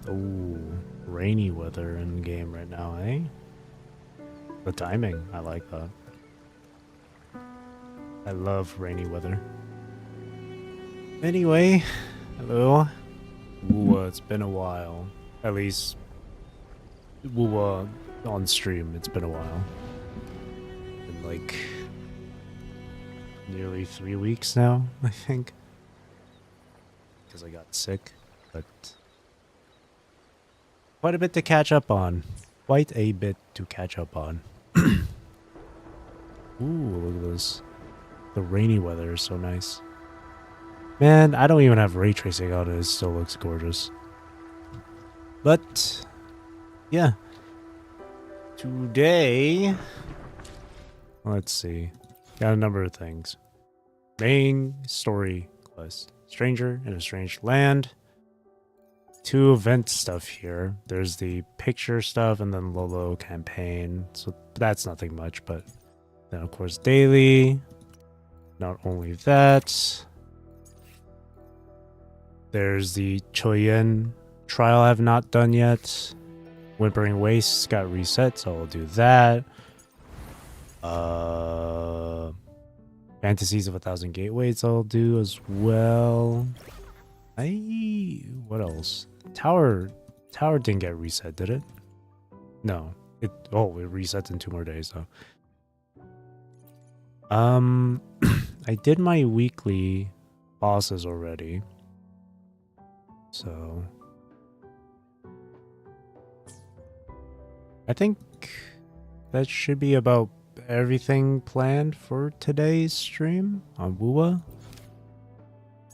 Ooh, rainy weather in the game right now, eh? The timing, I like that. I love rainy weather. Anyway, hello. Ooh, it's been a while. At least, ooh, on stream, it's been a while. Been like nearly 3 weeks now, I think. Because I got sick, but quite a bit to catch up on. Quite a bit to catch up on. Ooh, look at this. The rainy weather is so nice. Man, I don't even have ray tracing on it. It still looks gorgeous. But, yeah. Today, let's see. Got a number of things. Main story quest. Stranger in a strange land. 2 event stuff here. There's the picture stuff and then Lolo campaign. So that's nothing much, but then of course daily. Not only that, there's the Qiuyuan trial I have not done yet. Whimpering Wastes got reset, so I'll do that. Fantasies of 1,000 Gateways I'll do as well. What else? Tower didn't get reset, did it? No. It resets in 2 more days though. I did my weekly bosses already. So I think that should be about everything planned for today's stream on Wuwa.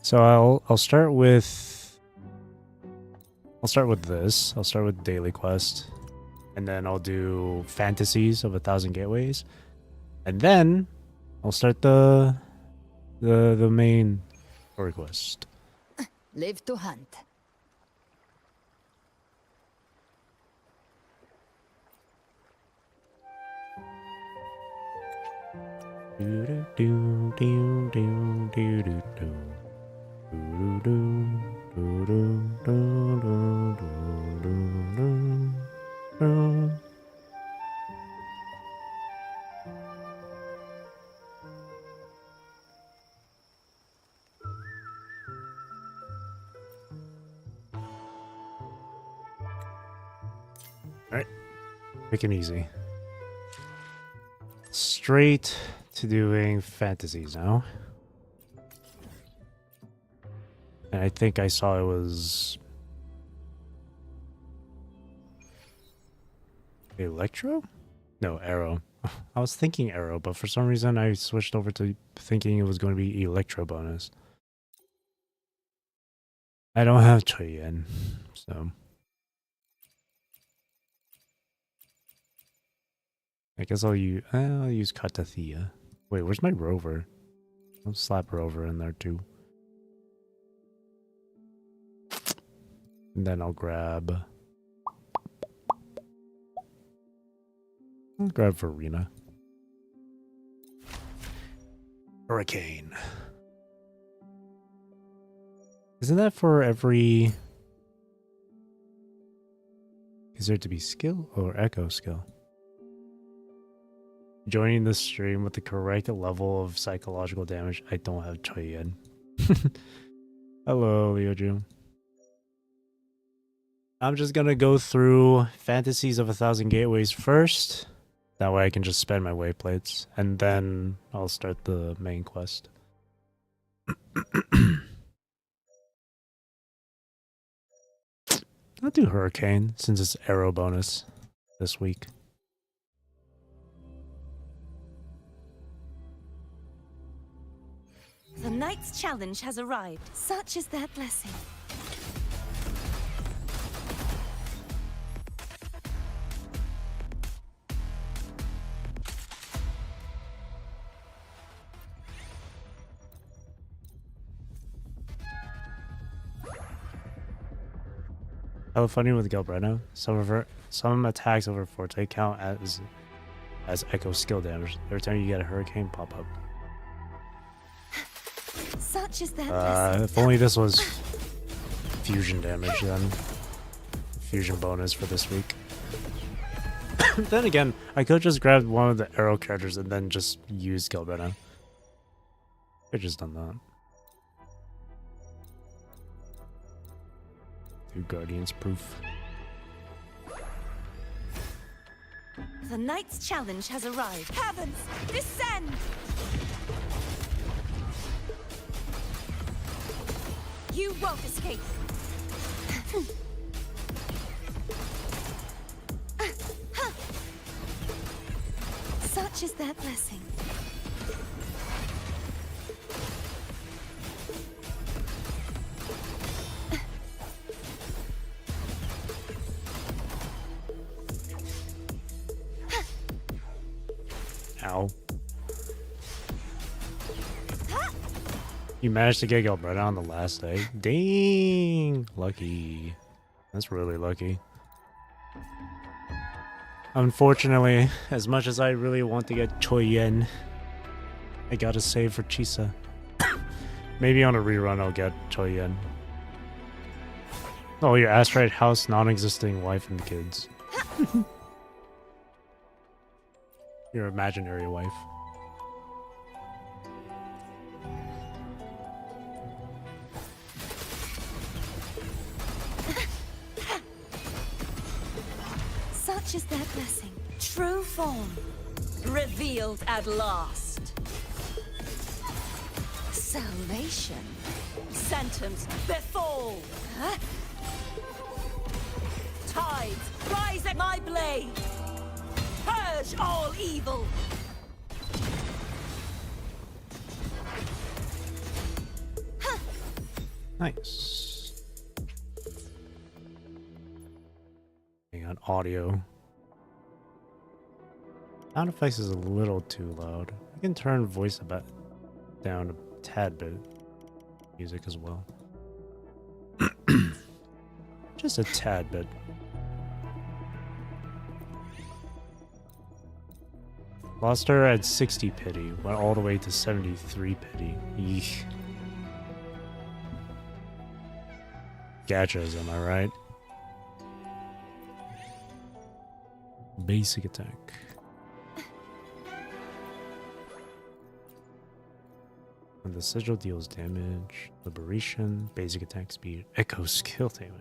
So I'll start with this. I'll start with daily quest, and then I'll do fantasies of 1,000 gateways, and then I'll start the main story quest. Live to hunt. Alright, quick and easy. Straight to doing fantasies now. And I think I saw it was Electro? No, Arrow. I was thinking Arrow, but for some reason I switched over to thinking it was going to be Electro bonus. I don't have Qiuyuan, so I guess I'll use Katathea. Wait, where's my rover? I'll slap rover in there too. And then I'll grab Verena. Hurricane. Isn't that for every... Is there to be skill or echo skill? Joining the stream with the correct level of psychological damage. I don't have Qiuyuan. Hello, Leoju. I'm just gonna go through Fantasies of 1,000 Gateways first. That way I can just spend my wayplates. And then I'll start the main quest. I'll do Hurricane since it's arrow bonus this week. The knight's challenge has arrived. Such is their blessing. How funny with Galbreno. Some attacks over Forte count as echo skill damage. Every time you get a hurricane pop up. Such is their blessing. If only this was fusion damage then. fusion bonus for this week. Then again, I could just grab one of the arrow characters and then just use Galbretta. Could just done that. 2 Guardians proof. The knight's challenge has arrived. Heavens, descend! You won't escape. Such is their blessing. Ow. You managed to get Galbretta on the last day? Dang! Lucky. That's really lucky. Unfortunately, as much as I really want to get Qiuyuan, I gotta save for Chisa. Maybe on a rerun I'll get Qiuyuan. Oh, your asteroid house, non-existing wife and kids. Your imaginary wife. Such is their blessing. True form. Revealed at last. Salvation. Sentence befall. Huh? Tides, rise at my blade. Purge all evil. Nice. Hang on, audio. Sound effects is a little too loud. I can turn voice about down a tad bit. Music as well. Just a tad bit. Lost her at 60 pity, went all the way to 73 pity. Eesh. Gachas, am I right? Basic attack. When the sigil deals damage, liberation, basic attack speed, echo skill damage.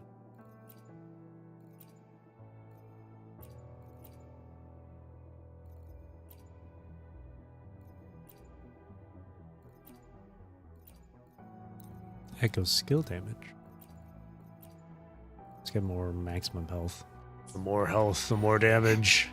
Echo skill damage. Let's get more maximum health. The more health, the more damage.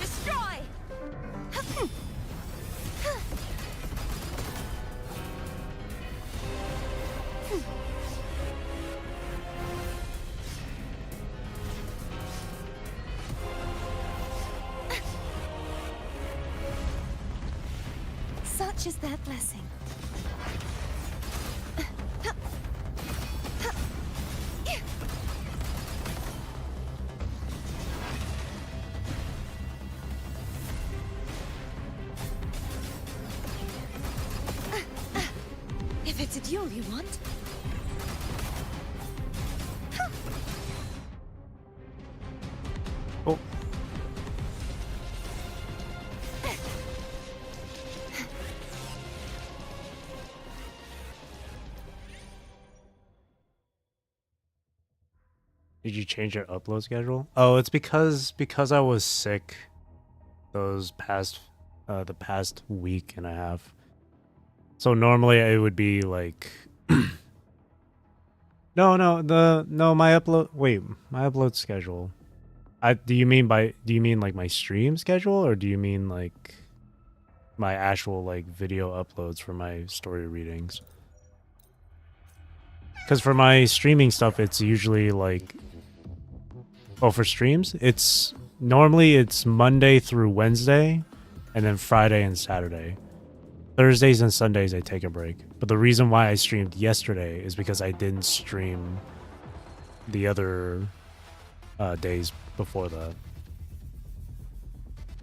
Destroy! Such is their blessing. If it's a duel you want. Oh. Did you change your upload schedule? Oh, it's because I was sick those past the past week and a half. So normally it would be like my upload schedule. Do you mean like my stream schedule, or do you mean like my actual like video uploads for my story readings? Because for my streaming stuff, it's usually like, oh, for streams, it's normally Monday through Wednesday, and then Friday and Saturday. Thursdays and Sundays I take a break. But the reason why I streamed yesterday is because I didn't stream the other days before that.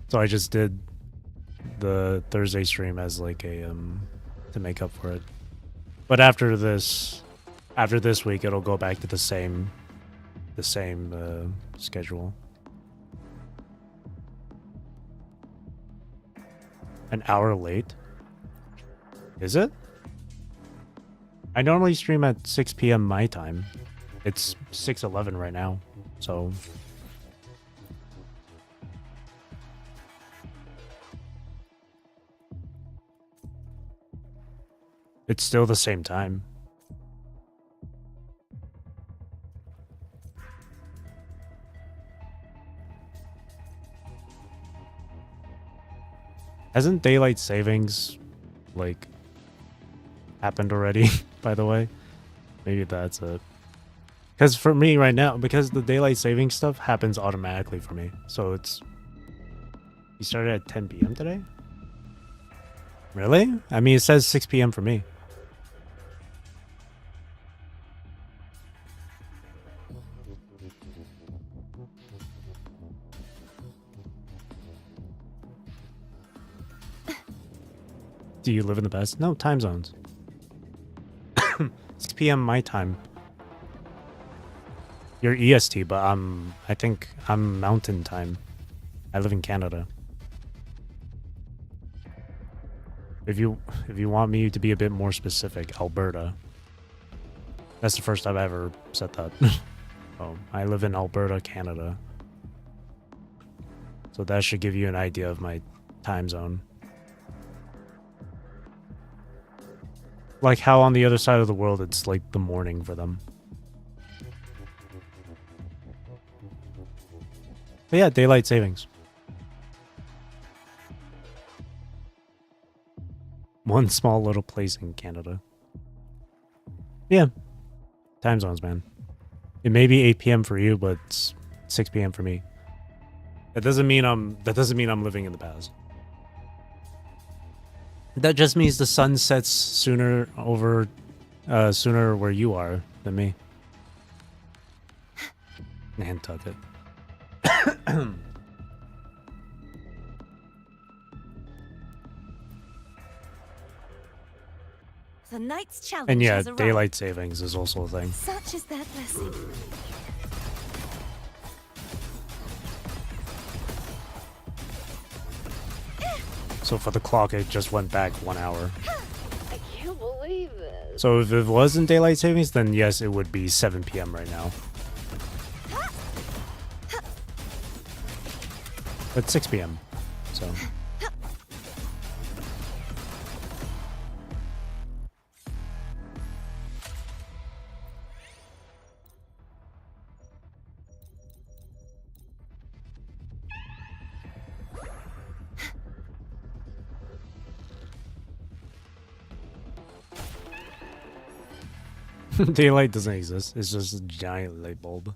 So I just did the Thursday stream as like a to make up for it. But after this week, it'll go back to the same schedule. An hour late? Is it? I normally stream at 6 p.m. my time. It's 6:11 right now, so... It's still the same time. Hasn't daylight savings, like, happened already, by the way? Maybe that's it. Because for me right now, because the daylight savings stuff happens automatically for me. So it's... You started at 10 p.m. today? Really? I mean, it says 6 p.m. for me. Do you live in the past? No, time zones. 6 p.m. my time. You're EST, but I think I'm mountain time. I live in Canada. If you want me to be a bit more specific, Alberta. That's the first time I ever said that. Oh, I live in Alberta, Canada. So that should give you an idea of my time zone. Like how on the other side of the world it's like the morning for them. But yeah, daylight savings. One small little place in Canada. Yeah. Time zones, man. It may be 8 p.m. for you, but it's 6 p.m. for me. That doesn't mean I'm living in the past. That just means the sun sets sooner where you are than me. Nantucket. The night's challenge And yeah, has arrived. daylight savings is also a thing. Such is their blessing. So for the clock, it just went back 1 hour. I can't believe this. So if it wasn't daylight savings, then yes, it would be 7 p.m. right now. But 6 p.m. So. Daylight doesn't exist. It's just a giant light bulb.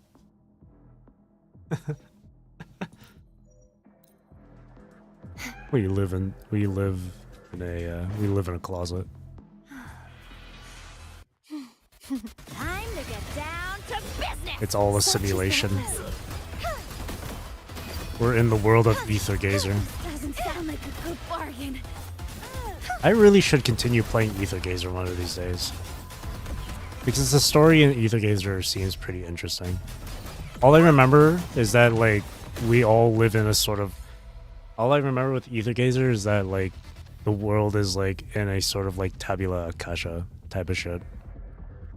We live in a closet. Time to get down to business. It's all a Such is their simulation. blessing. We're in the world of Ether Gazer. Doesn't sound like a good bargain. I really should continue playing Ether Gazer one of these days. Because the story in Ether Gazer seems pretty interesting. All I remember is that, like, we all live in a sort of... All I remember with Ether Gazer is that, like, the world is, like, in a sort of, like, tabula akasha type of shit.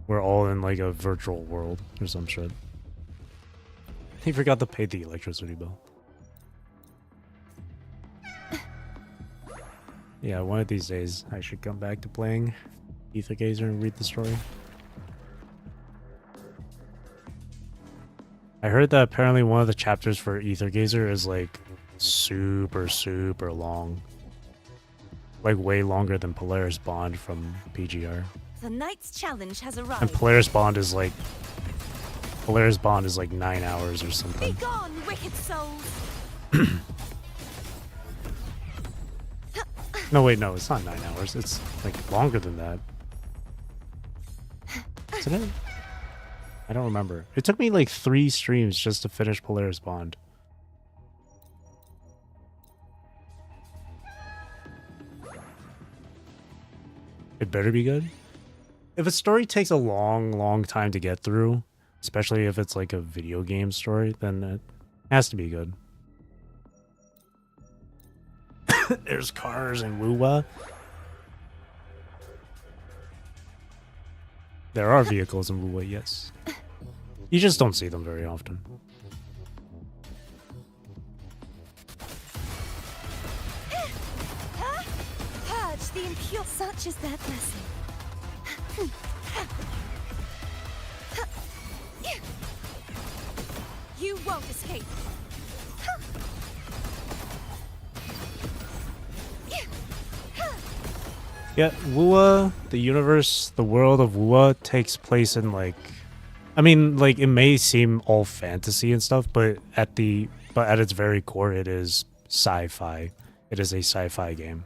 We're all in, like, a virtual world or some shit. He forgot to pay the electricity bill. Yeah, one of these days I should come back to playing Ether Gazer and read the story. I heard that apparently one of the chapters for Ether Gazer is like super long. Like way longer than Polaris Bond from PGR. The night's challenge has arrived. And Polaris Bond is like 9 hours or something. Be gone, wicked souls. No, wait, no, it's not 9 hours. It's like longer than that. Isn't it? I don't remember. It took me like 3 streams just to finish Polaris Bond. It better be good. If a story takes a long time to get through, especially if it's like a video game story, then it has to be good. There's cars and woo-wah. There are vehicles in woo-wah, yes. You just don't see them very often. Purge the impure. Such is their blessing. You won't escape. Yeah, Wua, the universe, the world of Wua takes place in like, I mean, like it may seem all fantasy and stuff, but at its very core, it is sci-fi. It is a sci-fi game.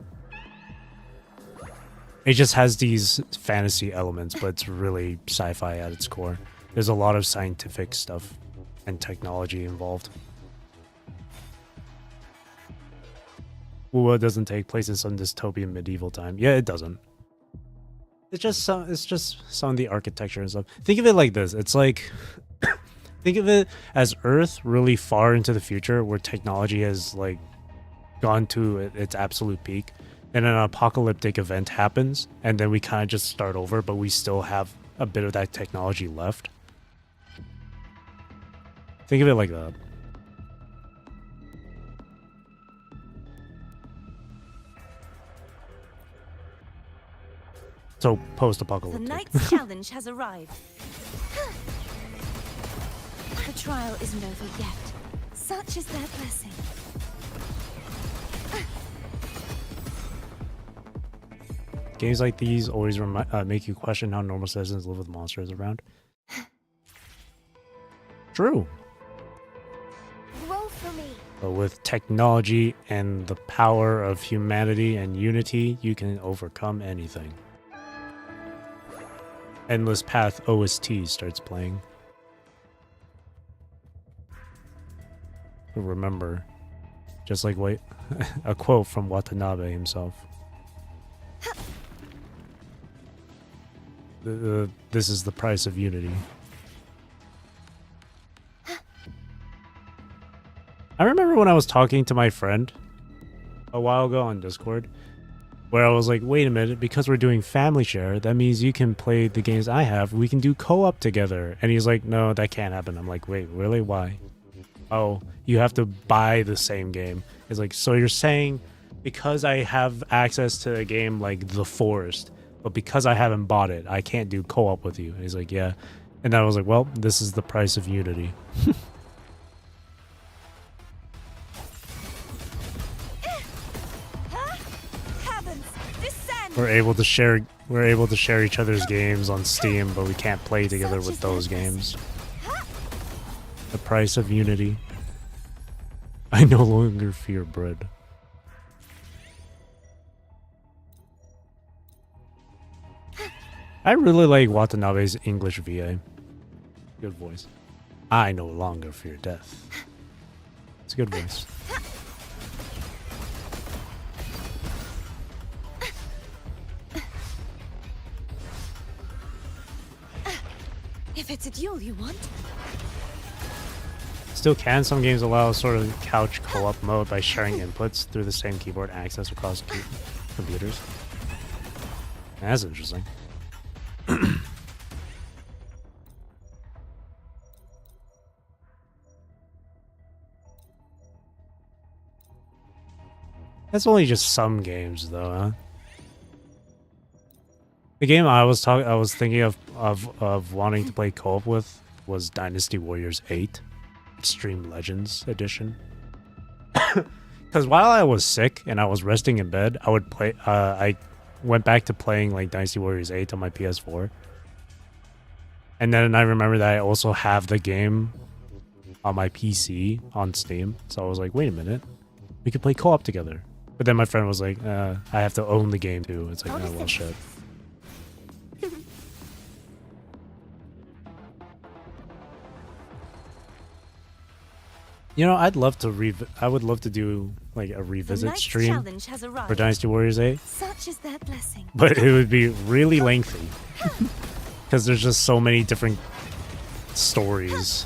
It just has these fantasy elements, but it's really sci-fi at its core. There's a lot of scientific stuff and technology involved. Wua doesn't take place in some dystopian medieval time. Yeah, it doesn't. It's just some of the architecture and stuff. Think of it like this. It's like think of it as Earth really far into the future where technology has like gone to its absolute peak. And an apocalyptic event happens, and then we kind of just start over, but we still have a bit of that technology left. Think of it like that. So, The post-apocalyptic. knight's challenge has arrived. The trial isn't over yet. Such is their blessing. Games like these always make you question how normal citizens live with monsters around. True. Roll for me. But with technology and the power of humanity and unity, you can overcome anything. Endless Path OST starts playing. Remember, just like wait, a quote from Watanabe himself. This is the price of unity. I remember when I was talking to my friend a while ago on Discord, where I was like, wait a minute, because we're doing family share, that means you can play the games I have, we can do co-op together. And he's like, no, that can't happen. I'm like, wait, really? Why? Oh, you have to buy the same game. It's like, so you're saying because I have access to a game like The Forest, but because I haven't bought it, I can't do co-op with you. And he's like, yeah. And I was like, well, this is the price of unity. We're able to share each other's games on Steam, but we can't play together with those games. The price of unity. I no longer fear bread. I really like Watanabe's English VA. Good voice. I no longer fear death. It's a good voice. If it's a duel you want. Still can. Some games allow sort of couch co-op mode by sharing inputs through the same keyboard access across computers. That's interesting. That's only just some games, though, huh? The game I was thinking of wanting to play co-op with was Dynasty Warriors 8, Extreme Legends Edition. Because while I was sick and I was resting in bed, I would play. I went back to playing like Dynasty Warriors 8 on my PS4, and then I remember that I also have the game on my PC on Steam. So I was like, wait a minute, we could play co-op together. But then my friend was like, I have to own the game too. It's like, oh well, shit. You know, I'd love to I would love to do like a The revisit night's stream challenge has for arrived. Dynasty Warriors 8, Such is their blessing. but it would be really lengthy because there's just so many different stories.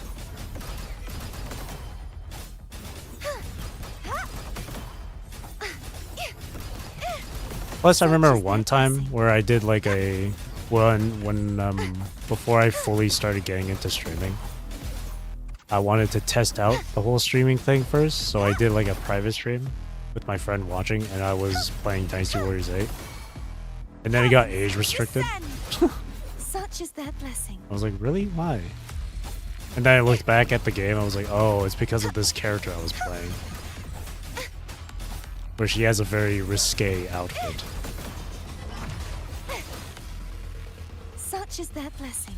Plus, I remember one time where I did like a when before I fully started getting into streaming, I wanted to test out the whole streaming thing first, so I did like a private stream with my friend watching, and I was playing Dynasty Warriors 8, and then it got age restricted. Such is their blessing. I was like, really? Why? And then I looked back at the game, I was like, oh, it's because of this character I was playing. Where she has a very risque outfit. Such is their blessing.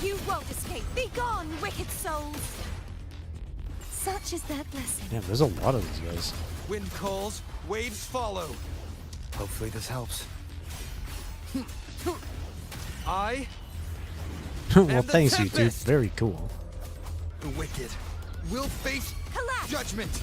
You won't escape. Be gone, wicked souls. Such is their blessing. Damn, there's a lot of these guys. Wind calls, waves follow. Hopefully this helps. I Well, And the thanks, you dude. Tempest! Very cool. The wicked will face Collapse. judgment.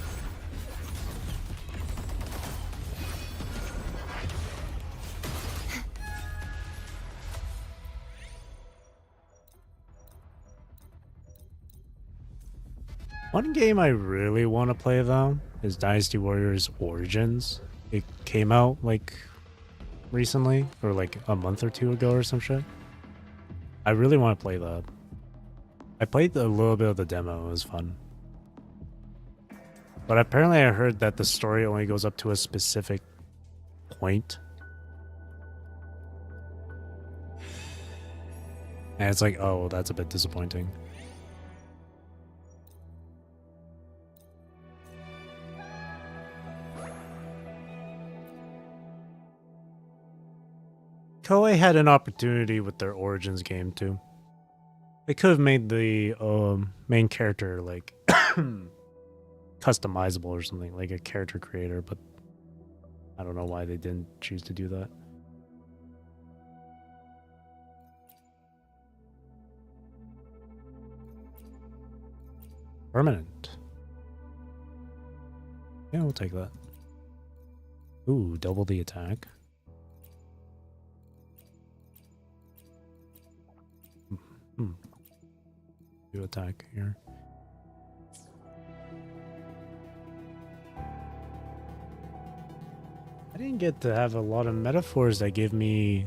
One game I really want to play though is Dynasty Warriors Origins. It came out like recently, or like a month or two ago or some shit. I really want to play that. I played a little bit of the demo, it was fun. But apparently I heard that the story only goes up to a specific point. And it's like, oh, that's a bit disappointing. Koei had an opportunity with their Origins game too. They could have made the main character like customizable or something, like a character creator, but I don't know why they didn't choose to do that. Permanent. Yeah, we'll take that. Ooh, double the attack. Do attack here. I didn't get to have a lot of metaphors that give me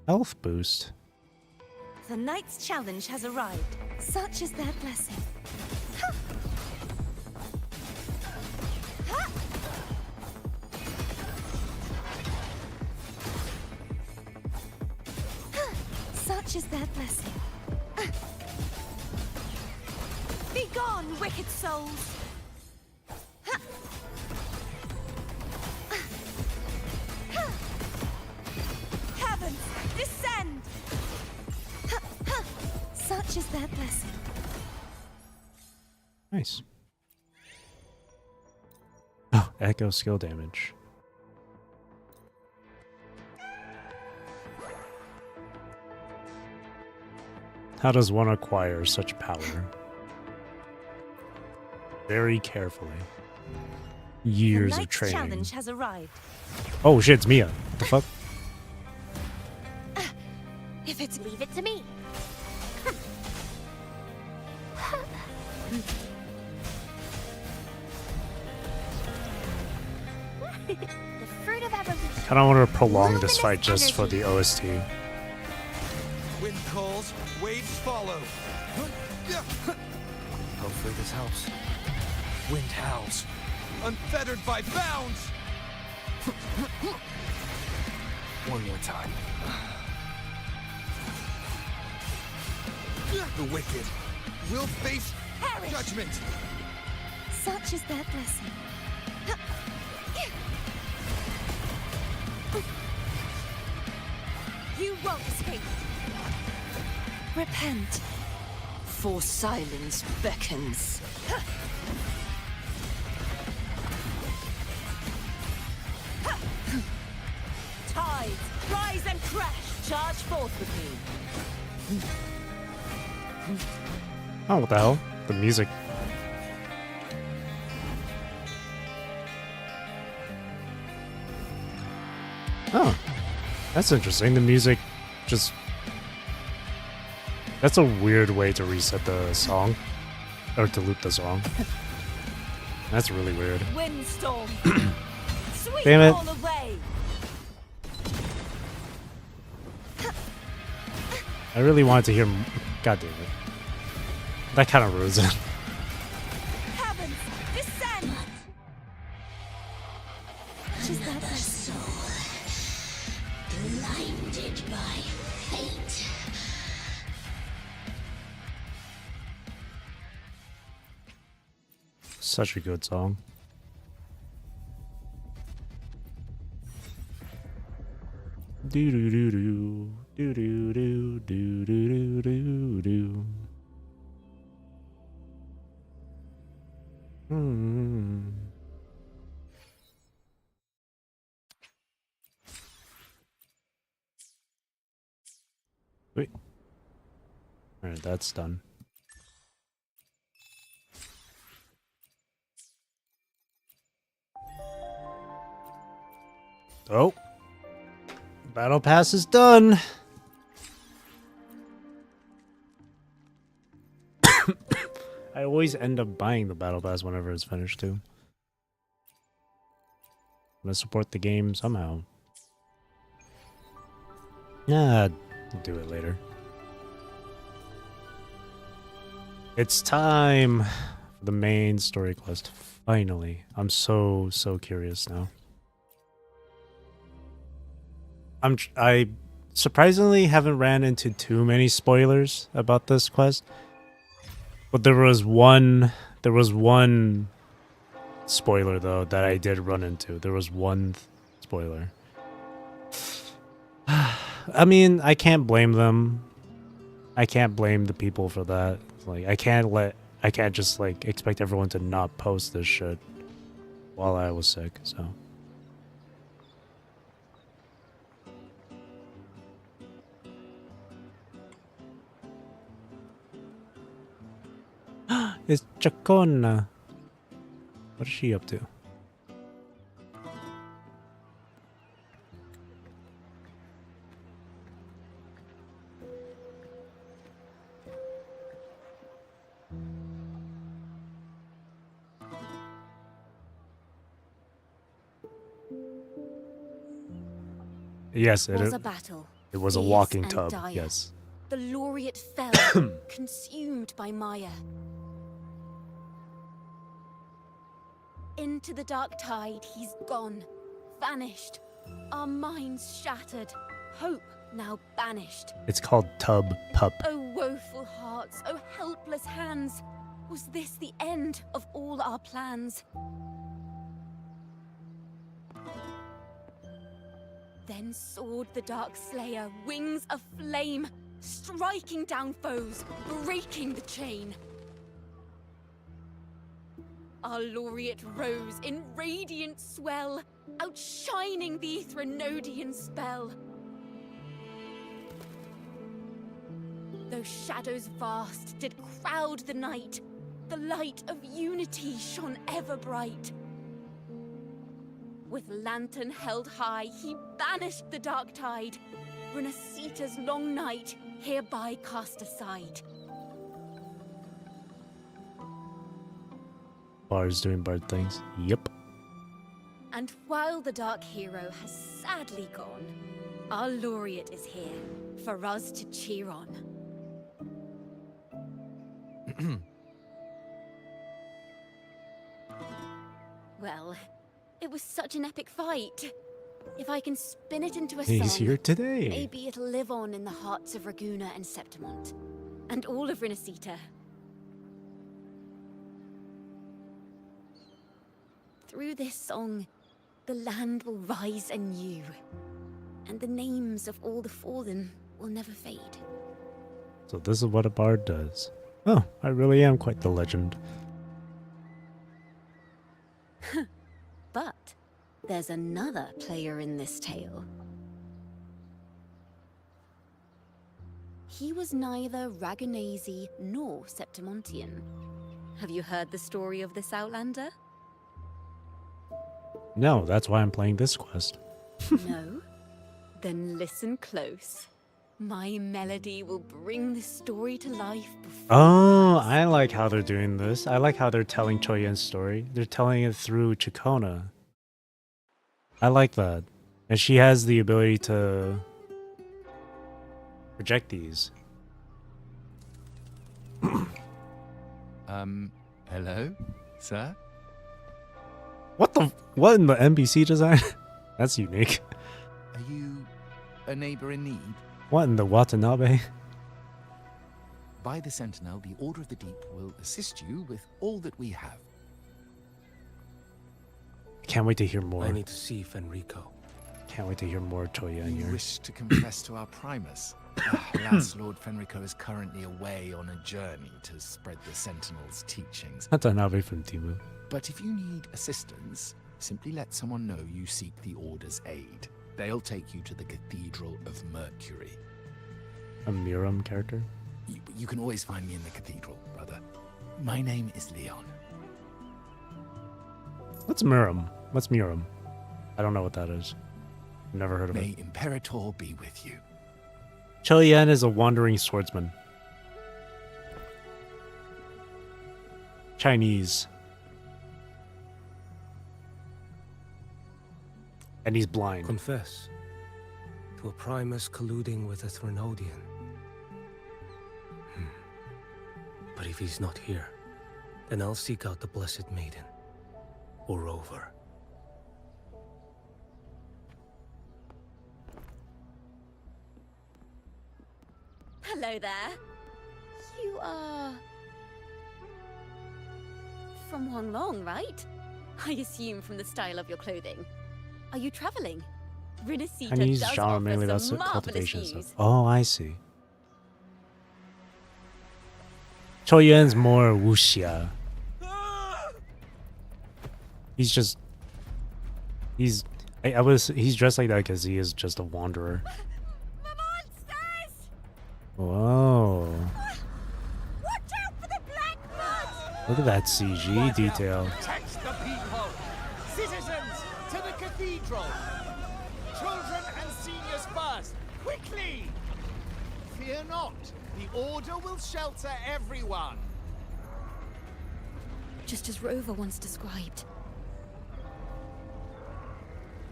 health boost. The night's challenge has arrived. Such is their blessing. Such is their blessing. Be gone, wicked souls. Heavens, descend. Such is their blessing. Nice. Oh, echo skill damage. How does one acquire such power? Very carefully. Years of training. The night's challenge has arrived. Oh shit, it's Mia. What the fuck? If it's Leave it to me. The fruit of evolution. I don't want to prolong this fight just for the OST. Wind calls, waves follow. Hopefully this helps. Wind howls, unfettered by bounds. One more time. The wicked will face perish. judgment. Such is their blessing. You won't escape. Repent. For silence beckons. Crash, charge forth with me. Oh, what the hell? The music. Oh, that's interesting. The music just... That's a weird way to reset the song. Or to loop the song. That's really weird. Windstorm. Sweep Damn it. all away. I really wanted to hear... God damn it. That kind of ruins it. Heavens, descend! She's got us. Blinded by fate. Such a good song. Do do do do do do do do do do do. Hmm. Wait. All right, that's done. Oh. Battle pass is done. I always end up buying the battle pass whenever it's finished too. I'm gonna support the game somehow. Yeah, I'll do it later. It's time for the main story quest. Finally. I'm so curious now. I surprisingly haven't ran into too many spoilers about this quest. But there was one spoiler though that I did run into. There was one spoiler. I mean, I can't blame them. I can't blame the people for that. Like I can't just like expect everyone to not post this shit while I was sick, so it's Chacona. What is she up to? Yes, It was a battle. it was a fierce walking and tub. dire. Yes. The laureate fell, consumed by Maya. Into the dark tide he's gone, vanished. Our minds shattered, hope now banished. It's called Tub Pup. Oh woeful hearts, oh helpless hands, was this the end of all our plans? Then soared the dark slayer, wings aflame, striking down foes, breaking the chain. Our laureate rose in radiant swell, outshining the Threnodian spell. Though shadows vast did crowd the night, the light of unity shone ever bright. With lantern held high, he banished the dark tide, Renasita's long night hereby cast aside. Bars doing bard things. Yep. And while the dark hero has sadly gone, our laureate is here for us to cheer on. Well, it was such an epic fight. If I can spin it into a song, He's here today. maybe it'll live on in the hearts of Raguna and Septimont, and all of Renasita. Through this song, the land will rise anew, and the names of all the fallen will never fade. So this is what a bard does. Oh, I really am quite the legend. But there's another player in this tale. he was neither Raganese nor Septimontian. Have you heard the story of this Outlander? No, that's why I'm playing this quest. No? Then listen close. My melody will bring this story to life before Oh, I like how they're doing this. I like how they're telling Qiuyuan's story. They're telling it through Chikona. I like that. And she has the ability to project these. Hello, sir? What in the NPC design? That's unique. Are you a neighbor in need? What in the Watanabe? By the Sentinel, the Order of the Deep will assist you with all that we have. I can't wait to hear more. I need to see Fenrico. Can't wait to hear more Qiuyuan You here. wish to confess to our Primus? Alas, Lord Fenrico is currently away on a journey to spread the Sentinel's teachings. Watanabe from Timu. But if you need assistance, simply let someone know you seek the Order's aid. They'll take you to the Cathedral of Mercury. A Miram character? You can always find me in the Cathedral, brother. My name is Leon. What's Miram? What's Miram? I don't know what that is. Never heard of May it. Imperator be with you. Qiuyuan is a wandering swordsman. Chinese. And he's blind. Confess to a Primus colluding with a Threnodian. But if he's not here, then I'll seek out the Blessed Maiden. Or Rover. Hello there. You are... from Huanglong, right? I assume from the style of your clothing. Are you traveling? Rinasita Chinese does genre offer mainly some that's marvelous cultivation views. stuff. Oh, I see. Qiuyuan's more wuxia. He's just... He's dressed like that because he is just a wanderer. The monsters! Whoa. Watch out for the black blood! Look at that CG detail. Protect the people! Citizens, to the cathedral! Children and seniors first! Quickly! Fear not, the Order will shelter everyone! Just as Rover once described.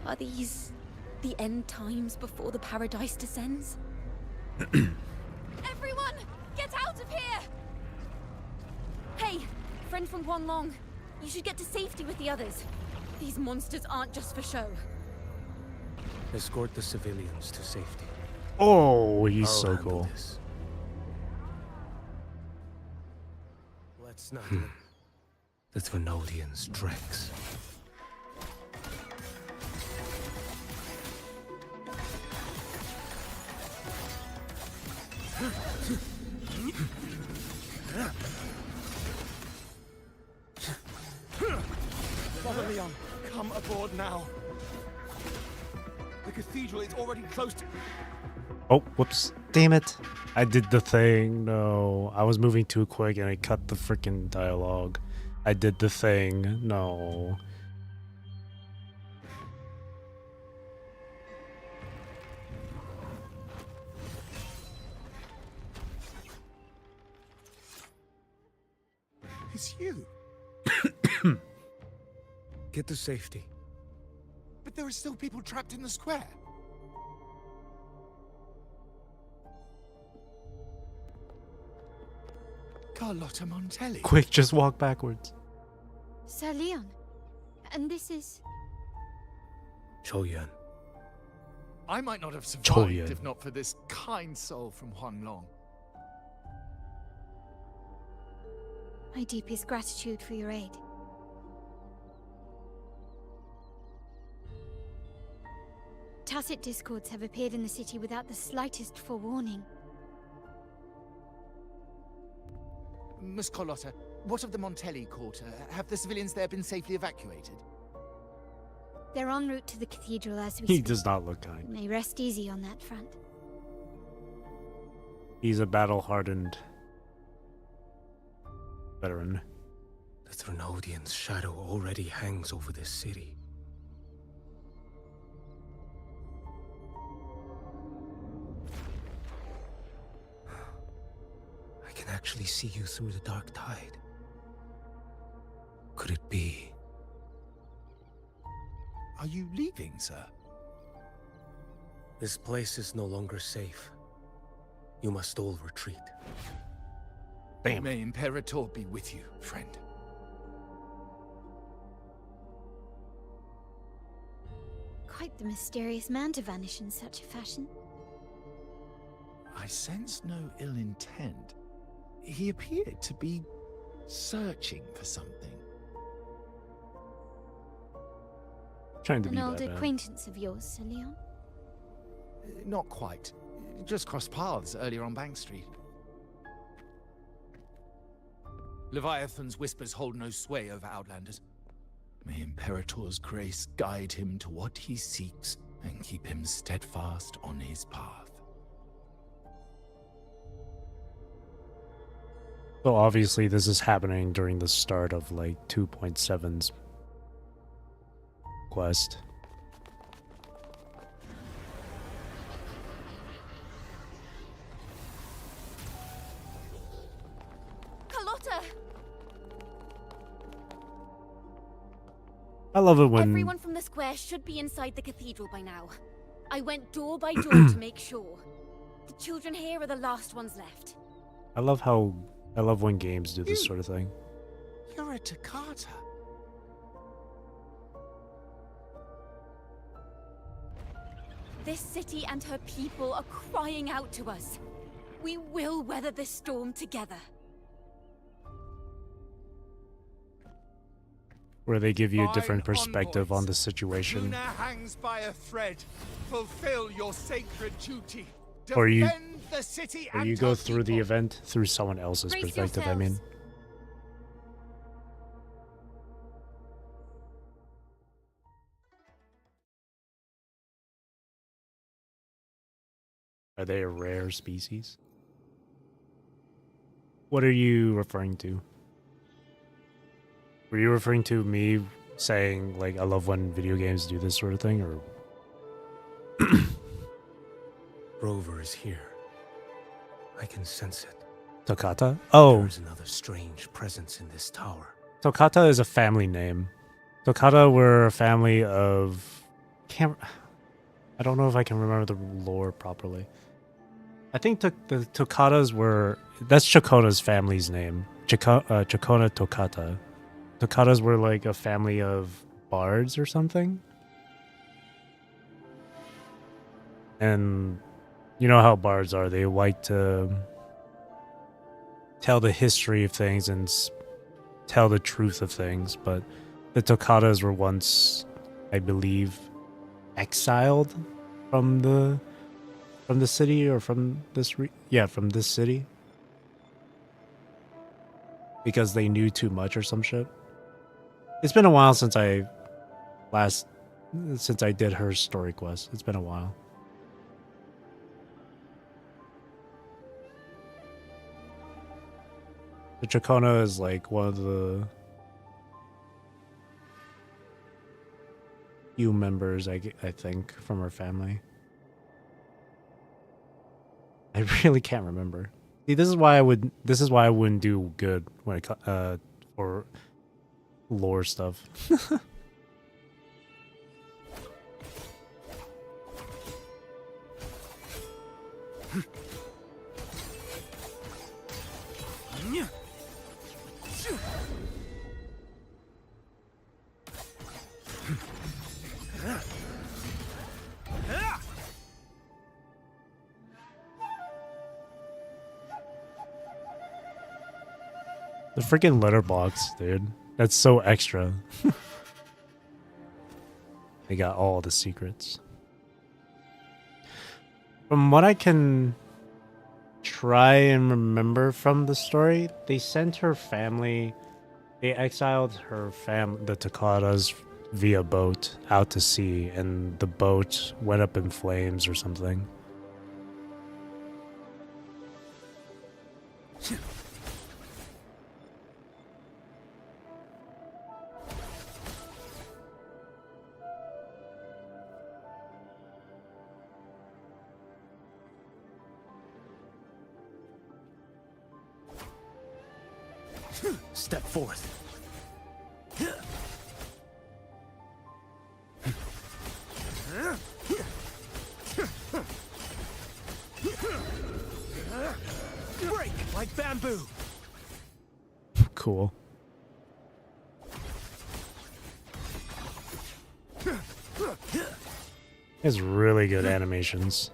Are these the end times before the paradise descends? Everyone, get out of here! Hey, friend from Huanglong, you should get to safety with the others. These monsters aren't just for show. Escort the civilians to safety. Oh, he's I'll so handle cool. this. Let's not let the Threnodians' dregs. Brother Leon, come aboard now. The cathedral is already close to... Oh, whoops. Damn it. I did the thing. No. I was moving too quick and I cut the freaking dialogue. I did the thing. No. It's you. Get to safety. But there are still people trapped in the square. Carlotta Montelli. Quick, just walk backwards. Sir Leon, and this is... Qiuyuan. I might not have survived Qiuyuan. if not for this kind soul from Huanglong. My deepest gratitude for your aid. Tacit discords have appeared in the city without the slightest forewarning. Miss Carlotta, what of the Montelli quarter? Have the civilians there been safely evacuated? They're en route to the cathedral as we He speak. does not look You kind. may rest easy on that front. He's a battle-hardened veteran. The Threnodian's shadow already hangs over this city. I can actually see you through the dark tide. Could it be? Are you leaving, sir? This place is no longer safe. You must all retreat. Damn. May Imperator be with you, friend. Quite the mysterious man to vanish in such a fashion. I sense no ill intent. He appeared to be searching for something. Trying to An be old Batman. acquaintance of yours, Sir Leon? Not quite. Just crossed paths earlier on Bank Street. Leviathan's whispers hold no sway over Outlanders. May Imperator's grace guide him to what he seeks and keep him steadfast on his path. So obviously this is happening during the start of like 2.7's quest. Carlotta! I love it when Everyone from the square should be inside the cathedral by now. I went door by door to make sure. The children here are the last ones left. I love when games do this sort of thing. You're a Toccata. This city and her people are crying out to us. We will weather this storm together. Where they give you a Fine different perspective on envoys. the situation. Luna hangs by a thread. Fulfill your sacred duty. Or you- Defend the city Or and you go her through the people. event through someone else's Brace perspective, I mean. yourselves. Are they a rare species? What are you referring to? Were you referring to me saying, like, I love when video games do this sort of thing, or... Rover is here. I can sense it. Toccata? Oh, There's another strange presence in this tower. Toccata is a family name. Toccata were a family of... I don't know if I can remember the lore properly. I think the Toccatas were... That's Chacona's family's name. Chacona Toccata. Toccatas were like a family of bards or something. And you know how bards are. They like to tell the history of things and tell the truth of things. But the Toccatas were once, I believe, exiled from the city, or from this from this city, because they knew too much or some shit. It's been a while since I did her story quest. It's been a while. The Chacona is like one of the few members I think from her family. I really can't remember. See, this is why I wouldn't do good when it for lore stuff. The freaking letterbox, dude. That's so extra. They got all the secrets. From what I can try and remember from the story, they sent her family, they exiled her the Toccatas, via boat out to sea, and the boat went up in flames or something. Step forth. Break like bamboo. Cool. It's really good animations.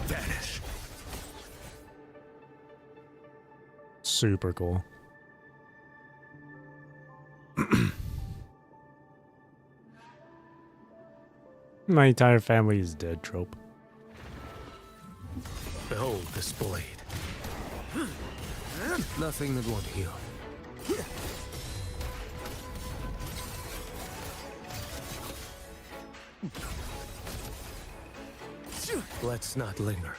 Vanish. Super cool. My entire family is dead trope. Behold this blade. Nothing that won't heal. Let's not linger.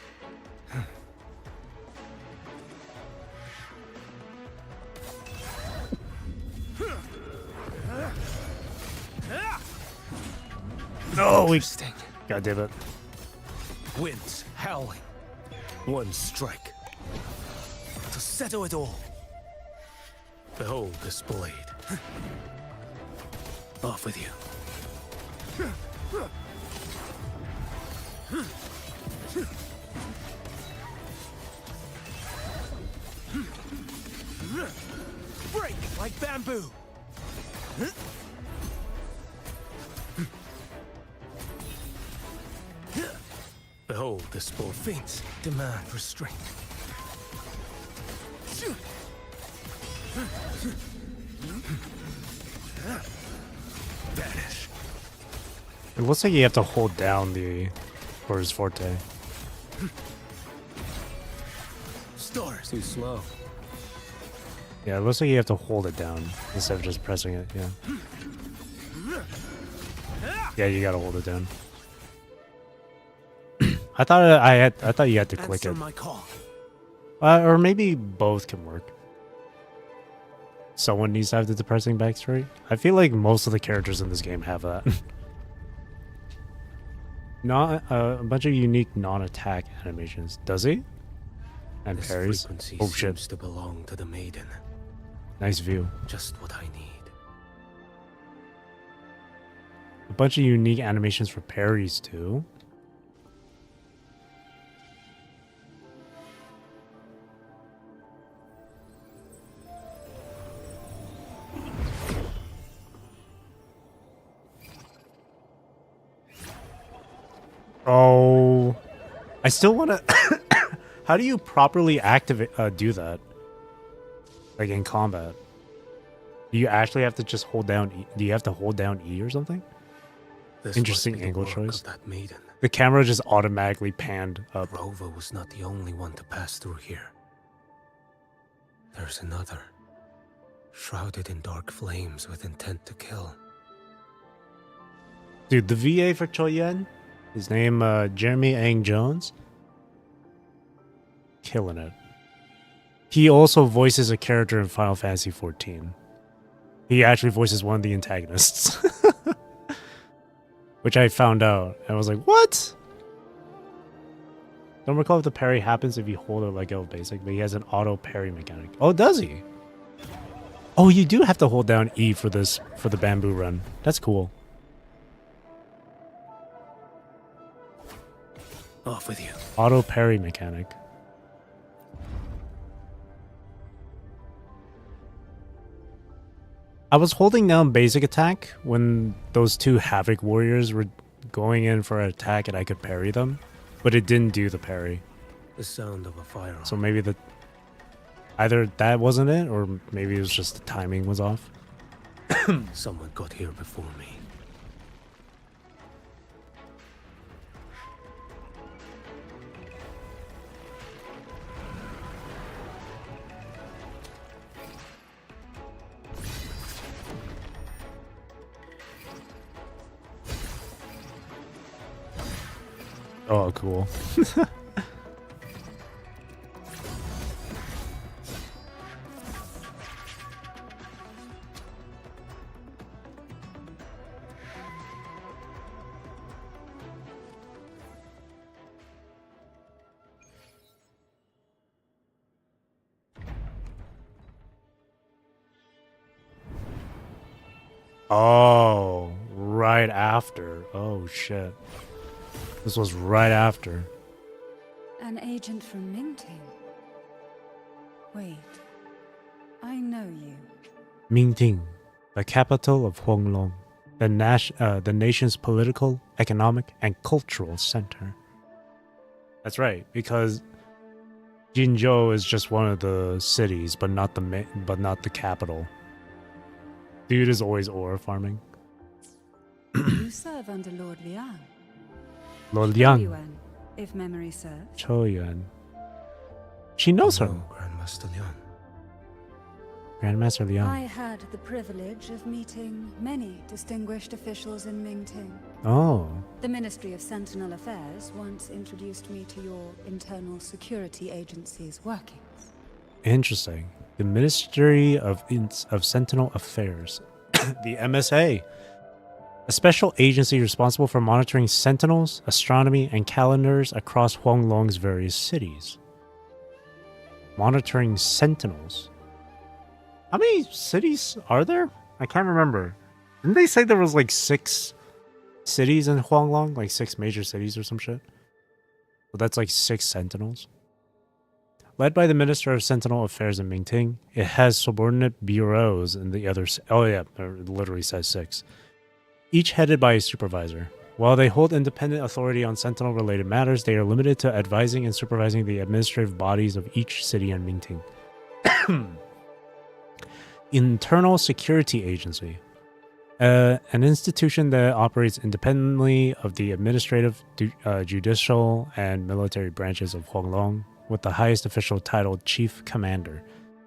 No, we Interesting. God damn it. Winds howling. One strike. To settle it all. Behold this blade. Off with you. Break like bamboo. Behold this bull faints. Demand restraint. Vanish. It looks like you have to hold down the Horus Forte. Stars too slow. Yeah, it looks like you have to hold it down instead of just pressing it, yeah. Yeah, you gotta hold it down. I thought you had to click Answer it. my call. Or maybe both can work. Someone needs to have the depressing backstory. I feel like most of the characters in this game have that. Not a bunch of unique non-attack animations. Does he? And This parries. frequency Oh shit! seems to belong to the maiden. Nice view. Just what I need. A bunch of unique animations for parries too. Oh, I still want to. How do you properly activate? Do that? Like in combat, do you actually have to just hold down? Do you have to hold down E or something? This Interesting must be the angle work choice. of that maiden. The camera just automatically panned up. Rova was not the only one to pass through here. There's another, shrouded in dark flames with intent to kill. Dude, the VA for Qiuyuan, his name Jeremy Ang Jones, killing it. He also voices a character in Final Fantasy XIV. He actually voices one of the antagonists. Which I found out. I was like, what? Don't recall if the parry happens if you hold it like go basic, but he has an auto parry mechanic. Oh, does he? Oh, you do have to hold down E for this, for the bamboo run. That's cool. Off with you. Auto parry mechanic. I was holding down basic attack when those two Havoc warriors were going in for an attack and I could parry them, but it didn't do the parry. The sound of a firearm. So maybe either that wasn't it, or maybe it was just the timing was off. Someone got here before me. Oh, cool. Oh, right after. Oh shit. This was right after. An agent from Mingting. Wait, I know you. Mingting, the capital of Huanglong, the nation's political, economic, and cultural center. That's right, because Jinzhou is just one of the cities, but not the capital. Dude is always ore farming. You serve under Lord Liang. Lord Liang, Qiuyuan, if memory serves. Qiuyuan. She knows her. No, Grandmaster Liang. Grandmaster Liang. I had the privilege of meeting many distinguished officials in Mingting. Oh, The Ministry of Sentinel Affairs once introduced me to your internal security agency's workings. interesting. The Ministry of Sentinel Affairs, the MSA, a special agency responsible for monitoring sentinels, astronomy, and calendars across Huanglong's various cities. Monitoring sentinels. How many cities are there? I can't remember. Didn't they say there was like 6 cities in Huanglong? Like 6 major cities or some shit? Well, that's like 6 sentinels. Led by the Minister of Sentinel Affairs in Mingting, it has subordinate bureaus in the other... Oh yeah, it literally says 6. Each headed by a supervisor. While they hold independent authority on sentinel-related matters, they are limited to advising and supervising the administrative bodies of each city in Mingting. Internal Security Agency. An institution that operates independently of the administrative, judicial, and military branches of Huanglong, with the highest official title Chief Commander.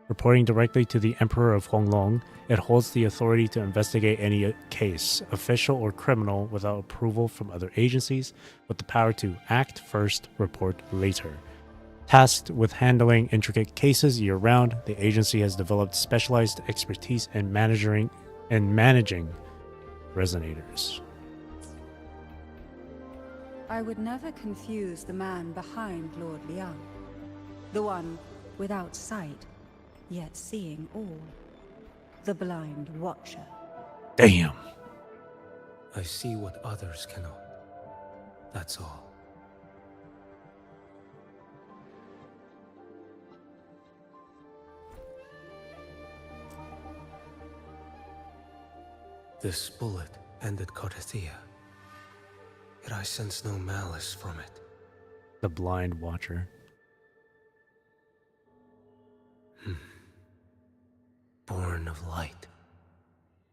Reporting directly to the Emperor of Huanglong, it holds the authority to investigate any case, official or criminal, without approval from other agencies, with the power to act first, report later. Tasked with handling intricate cases year-round, the agency has developed specialized expertise in managing resonators. I would never confuse the man behind Lord Liang. The one without sight, yet seeing all. The blind watcher. Damn. I see what others cannot. That's all. This bullet ended Carthia, yet I sense no malice from it. The blind watcher. Born of light,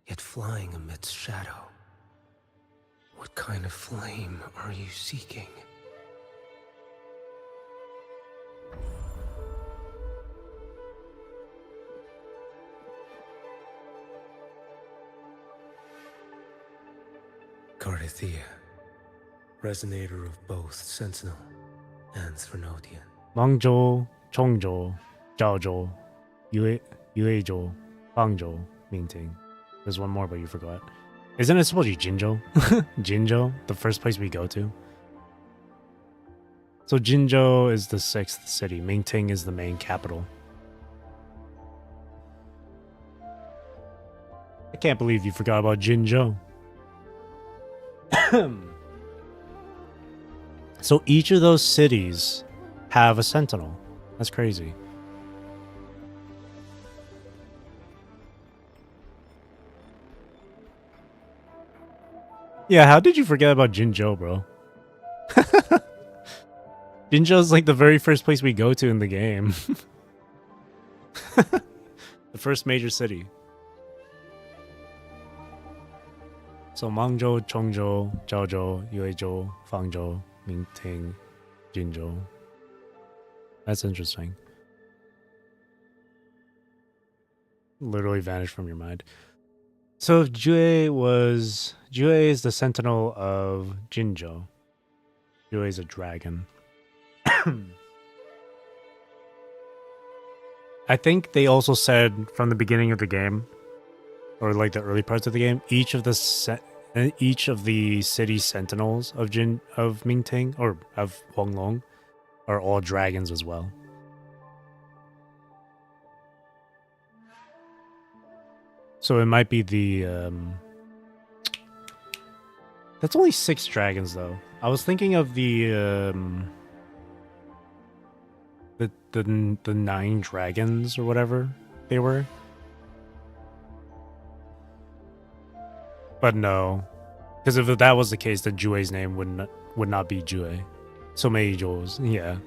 yet flying amidst shadow. What kind of flame are you seeking? Carthia, resonator of both Sentinel and Threnodian. Mangzhou, Chongzhou, Zhaozhou, Yuezhou, Fangzhou, Mingting. There's one more, but you forgot. Isn't it supposed to be Jinzhou? Jinzhou, the first place we go to. So Jinzhou is the 6th city. Mingting is the main capital. I can't believe you forgot about Jinzhou. So each of those cities have a sentinel. That's crazy. Yeah, how did you forget about Jinzhou, bro? Jinzhou is like the very first place we go to in the game. The first major city. So Mangzhou, Chongzhou, Zhaozhou, Yuezhou, Fangzhou, Mingting, Jinzhou. That's interesting. Literally vanished from your mind. So if Jue is the sentinel of Jinzhou. Jue is a dragon. I think they also said from the beginning of the game, or like the early parts of the game, each of the city sentinels of Mingting or of Huanglong are all dragons as well. So it might be the That's only 6 dragons, though. I was thinking of the 9 dragons or whatever they were. But no, because if that was the case, then Jue's name would not be Jue. So many Jules, yeah.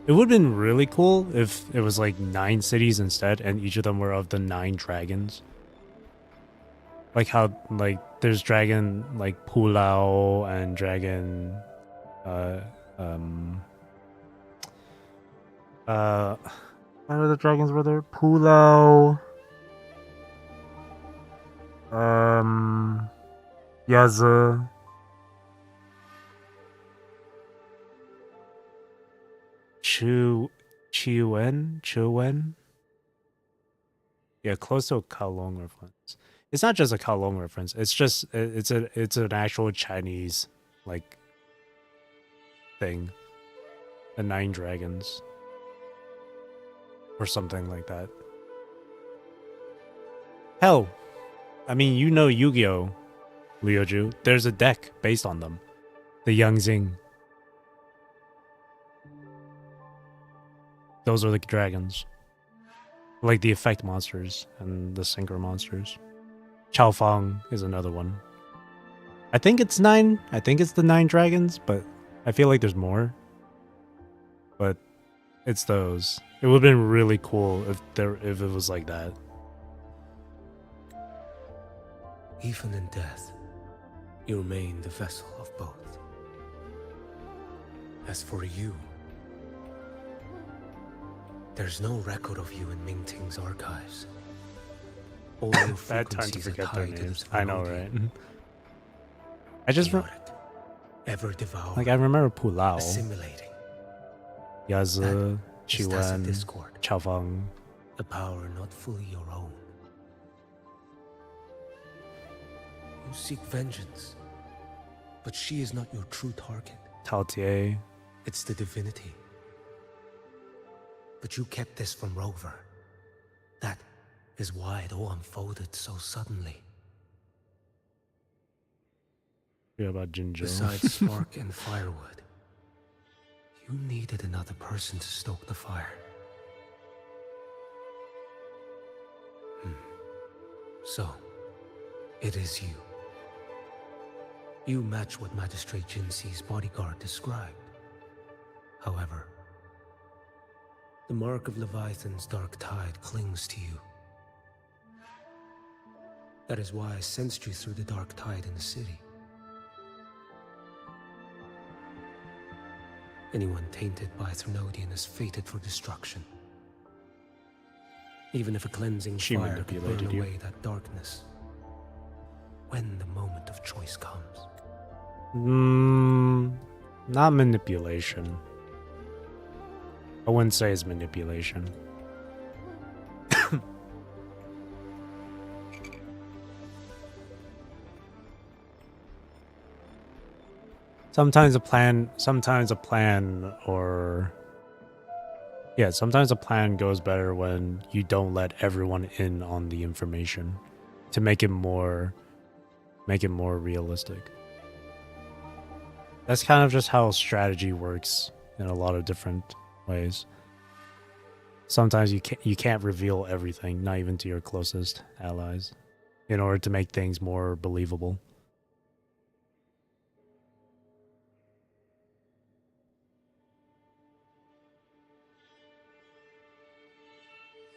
It would have been really cool if it was like 9 cities instead, and each of them were of the 9 dragons. Like how, like, there's dragon like Pulao and dragon, what are the dragons were there? Pulao, Yaza, Qiuyuan. Yeah, close to a Kowloon reference. It's not just a Kowloon reference. It's just it's an actual Chinese like thing. The 9 dragons or something like that. Hell, I mean, you know Yu-Gi-Oh, Liuju. There's a deck based on them. The Yangzing. Those are the dragons. Like the effect monsters and the synchro monsters. Chao Fang is another one. I think it's 9. I think it's the 9 dragons, but I feel like there's more. But it's those. It would have been really cool if it was like that. Even in death, you remain the vessel of both. As for you, there's no record of you in Mingting's archives. All your Bad time to frequencies are forget their tied to names. this I know, melody. right? I just Ever devour, like I remember Pulao, assimilating, Yaza, That is tacit Qiuyuan, discord. Chao Fang. a power not fully your own. You seek vengeance, but she is not your true target. Tao Tie. It's the divinity. But you kept this from Rover. That is why it all unfolded so suddenly. Yeah, about Jinzhou. Besides spark and firewood, you needed another person to stoke the fire. So, it is you. You match what Magistrate Jinxi's bodyguard described. However, the mark of Leviathan's dark tide clings to you. That is why I sensed you through the dark tide in the city. Anyone tainted by Threnodian is fated for destruction. Even if a cleansing She fire could burn manipulated you. away that darkness, when the moment of choice comes. Not manipulation. I wouldn't say it's manipulation. Sometimes a plan goes better when you don't let everyone in on the information to make it more realistic. That's kind of just how strategy works in a lot of different ways. Sometimes you can't reveal everything, not even to your closest allies, in order to make things more believable.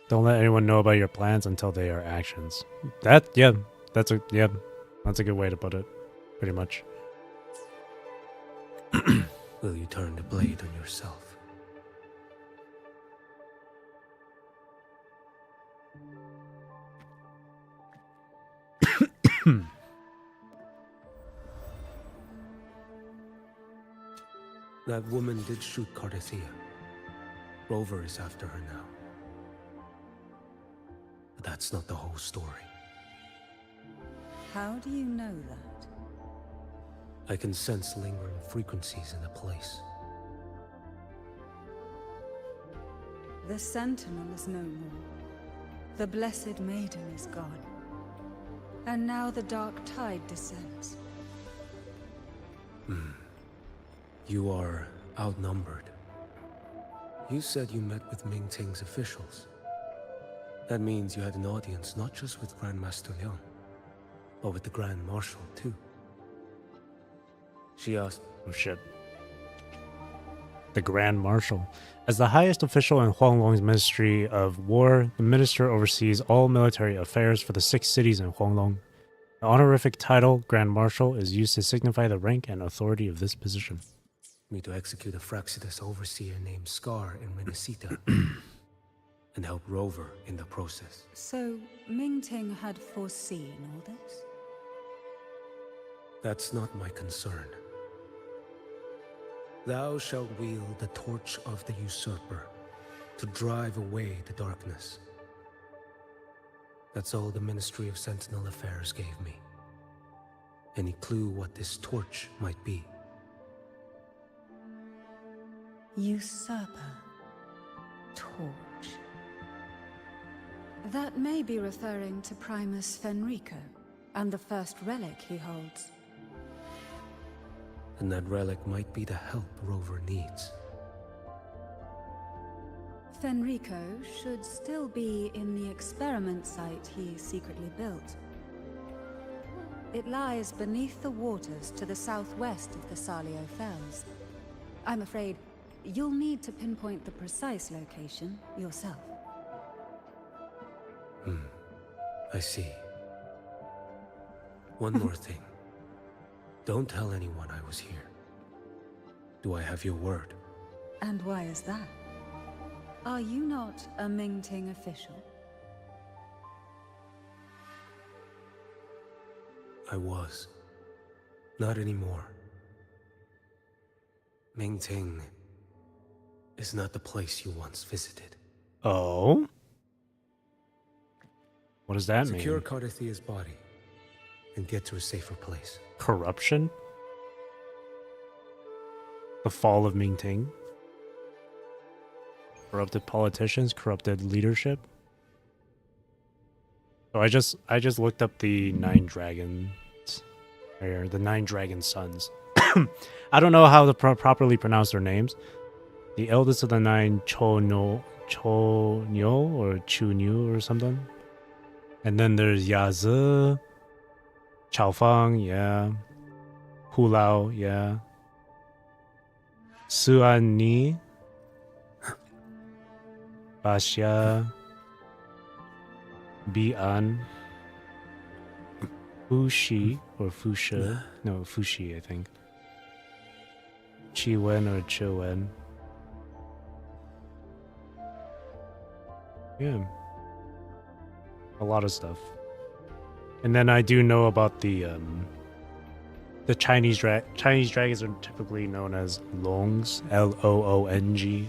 Don't let anyone know about your plans until they are actions. That's a good way to put it, pretty much. Will you turn the blade on yourself? That woman did shoot Cardathea. Rover is after her now. But that's not the whole story. How do you know that? I can sense lingering frequencies in the place. The Sentinel is no more. The Blessed Maiden is gone. And now the dark tide descends. You are outnumbered. You said you met with Ming Ting's officials. That means you had an audience not just with Grandmaster Liang, but with the Grand Marshal too. She asked... Oh shit. The Grand Marshal. As the highest official in Huanglong's Ministry of War, the minister oversees all military affairs for the 6 cities in Huanglong. The honorific title, Grand Marshal, is used to signify the rank and authority of this position. me to execute a Fraxitus overseer named Scar in Minnesota and help Rover in the process. So, Ming Ting had foreseen all this? That's not my concern. Thou shalt wield the torch of the usurper to drive away the darkness. That's all the Ministry of Sentinel Affairs gave me. Any clue what this torch might be? Usurper. Torch. That may be referring to Primus Fenrico and the first relic he holds. And that relic might be the help Rover needs. Fenrico should still be in the experiment site he secretly built. It lies beneath the waters to the southwest of the Salio Fells. I'm afraid you'll need to pinpoint the precise location yourself. I see. One more thing. Don't tell anyone I was here. Do I have your word? And why is that? Are you not a Ming Ting official? I was. Not anymore. Ming Ting is not the place you once visited. Oh? What does that Secure mean? Cardathia's body and get to a safer place. Corruption? The fall of Ming Ting? Corrupted politicians, corrupted leadership. So I just looked up the 9 dragons, or the 9 dragon sons. I don't know how to properly pronounce their names. The eldest of the 9, Cho Nyo or Chu Nyu or something. And then there's Yazi, Chao Fang, yeah. Hu Lao, yeah. Suan Ni, Basha, Bian, Fushi or Fusha, no Fushi I think. Qiuyuan or Qiuyuan. Yeah. A lot of stuff. And then I do know about the Chinese dragons are typically known as longs, Loong.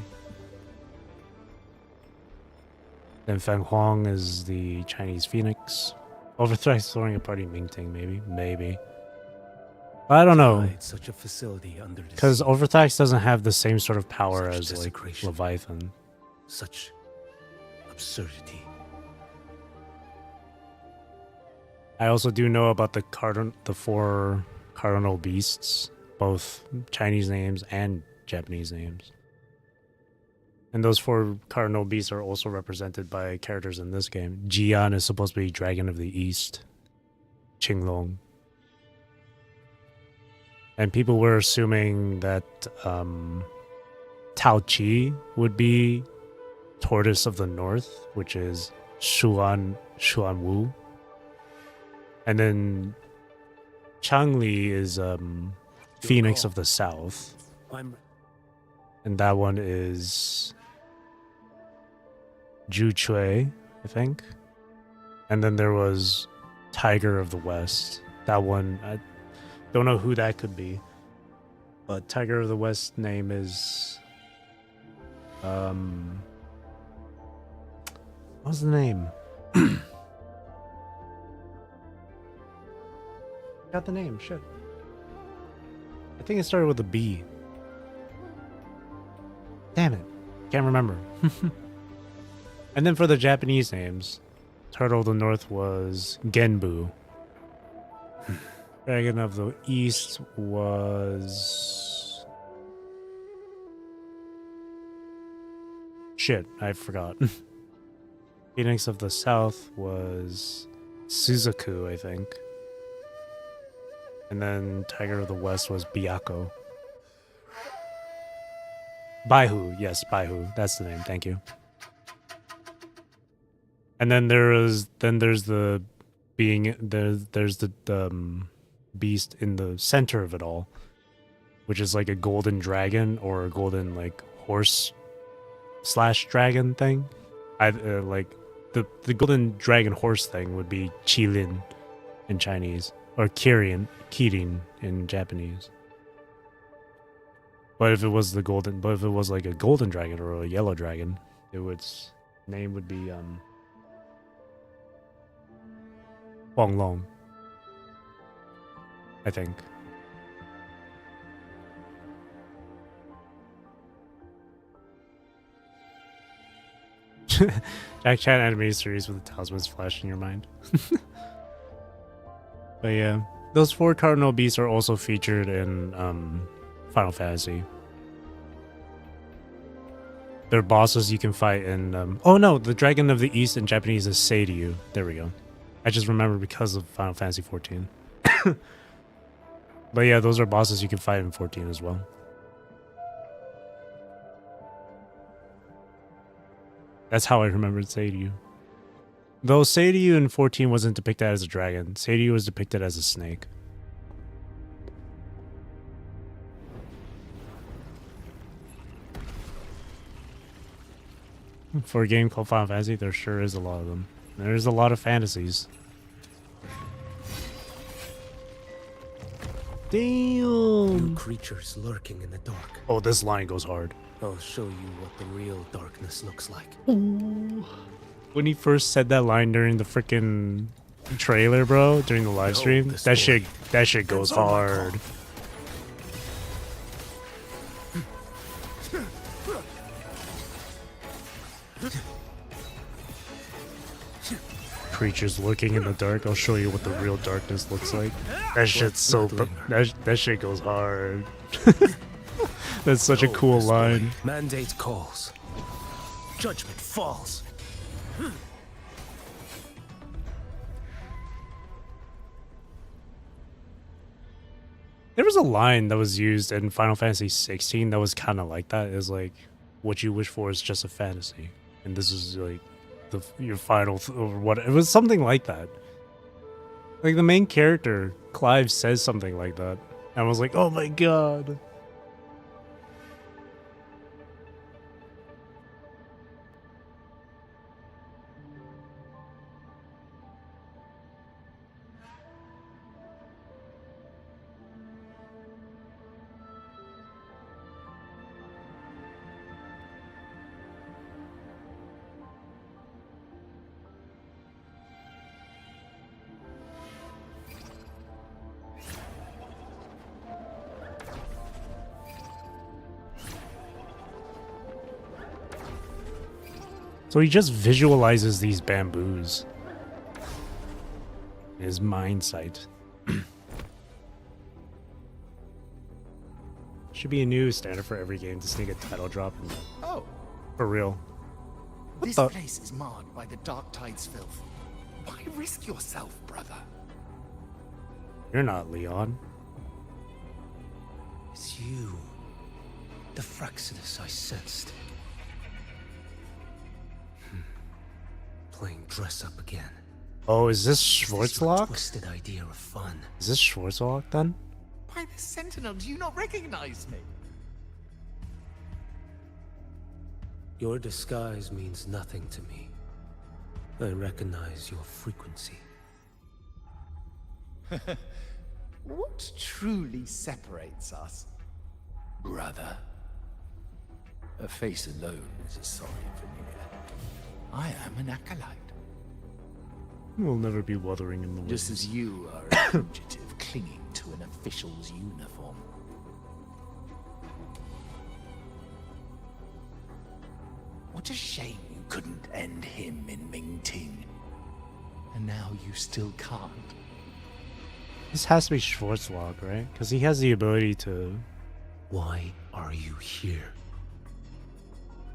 Then Feng Huang is the Chinese phoenix. Overthrice throwing a party Ming Ting, maybe. But I don't know, Such a facility under the because sea. Overthrice doesn't have the same sort of power Such as like desecration. Leviathan. Such absurdity. I also do know about the 4 cardinal beasts, both Chinese names and Japanese names. And those 4 cardinal beasts are also represented by characters in this game. Jian is supposed to be Dragon of the East. Qinglong. And people were assuming that Tao Qi would be Tortoise of the North, which is Xuan Wu. And then Changli is Phoenix of the South. And that one is Zhu Cui, I think. And then there was Tiger of the West. That one, I don't know who that could be. But Tiger of the West name is... what's the name? Got the name, shit. I think it started with a B. Damn it. Can't remember. And then for the Japanese names, Turtle of the North was Genbu. Dragon of the East was... Shit, I forgot. Phoenix of the South was Suzaku, I think. And then Tiger of the West was Byakko. Baihu, yes, Baihu. That's the name, thank you. And then there's the beast in the center of it all, which is like a golden dragon or a golden like horse / dragon thing. Like the golden dragon horse thing would be Qilin in Chinese, or Kirin in Japanese. But if it was like a golden dragon or a yellow dragon, name would be Huanglong, I think. Jack Chan animated series with the talismans flash in your mind. But yeah, those 4 cardinal beasts are also featured in Final Fantasy. They're bosses you can fight in... oh no, the Dragon of the East in Japanese is Seiryu. There we go. I just remember because of Final Fantasy 14. But yeah, those are bosses you can fight in 14 as well. That's how I remembered Seiryu. Though Seiryu in 14 wasn't depicted as a dragon, Seiryu was depicted as a snake. For a game called Final Fantasy, there sure is a lot of them. There's a lot of fantasies. Damn! New creatures lurking in the dark. Oh, this line goes hard. I'll show you what the real darkness looks like. When he first said that line during the freaking trailer, bro, during the live stream, that shit goes hard. Creatures lurking in the dark. I'll show you what the real darkness looks like. That shit's so... That shit goes hard. That's such a cool line. Mandate calls. Judgment falls. There was a line that was used in Final Fantasy 16 that was kind of like that. It's like, what you wish for is just a fantasy. And this is like your final or what. It was something like that. Like the main character, Clive, says something like that. And I was like, oh my god. So he just visualizes these bamboos in his mind sight. Should be a new standard for every game to sneak a title drop. Oh, For real. this place is marred by the Dark Tide's filth. Why risk yourself, brother? You're not Leon. It's you. The Fraxidus I sensed. Playing dress up again. Oh, is this Is this your Schwarzlock? twisted idea of fun? Is this Schwarzlock then? By the Sentinel, do you not recognize me? Your disguise means nothing to me. I recognize your frequency. What truly separates us, brother? A face alone is a sorry veneer. I am an acolyte. We'll never be Wuthering in the Just woods. as you are a fugitive clinging to an official's uniform. What a shame you couldn't end him in Mingting. And now you still can't. This has to be Schwarzlog, right? Because he has the ability to... Why are you here?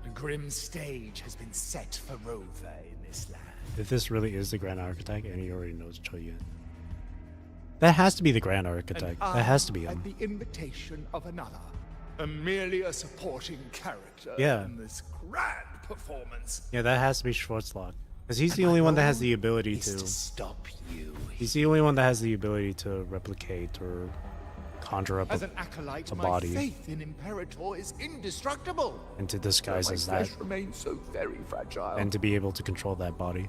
A grim stage has been set for Rover in this land. If this really is the Grand Architect, and he already knows Qiuyuan. That has to be the Grand Architect. And That has to be I, him. at the invitation of another, am merely a supporting character Yeah. in this grand performance. Yeah, that has to be Schwarzlog. Because he's the only one that has the ability Is to... to stop you. He's the only one that has the ability to replicate or conjure up As a, an acolyte, a my body faith in Imperator is indestructible. and to disguise My as that, flesh remains so very fragile. and to be able to control that body.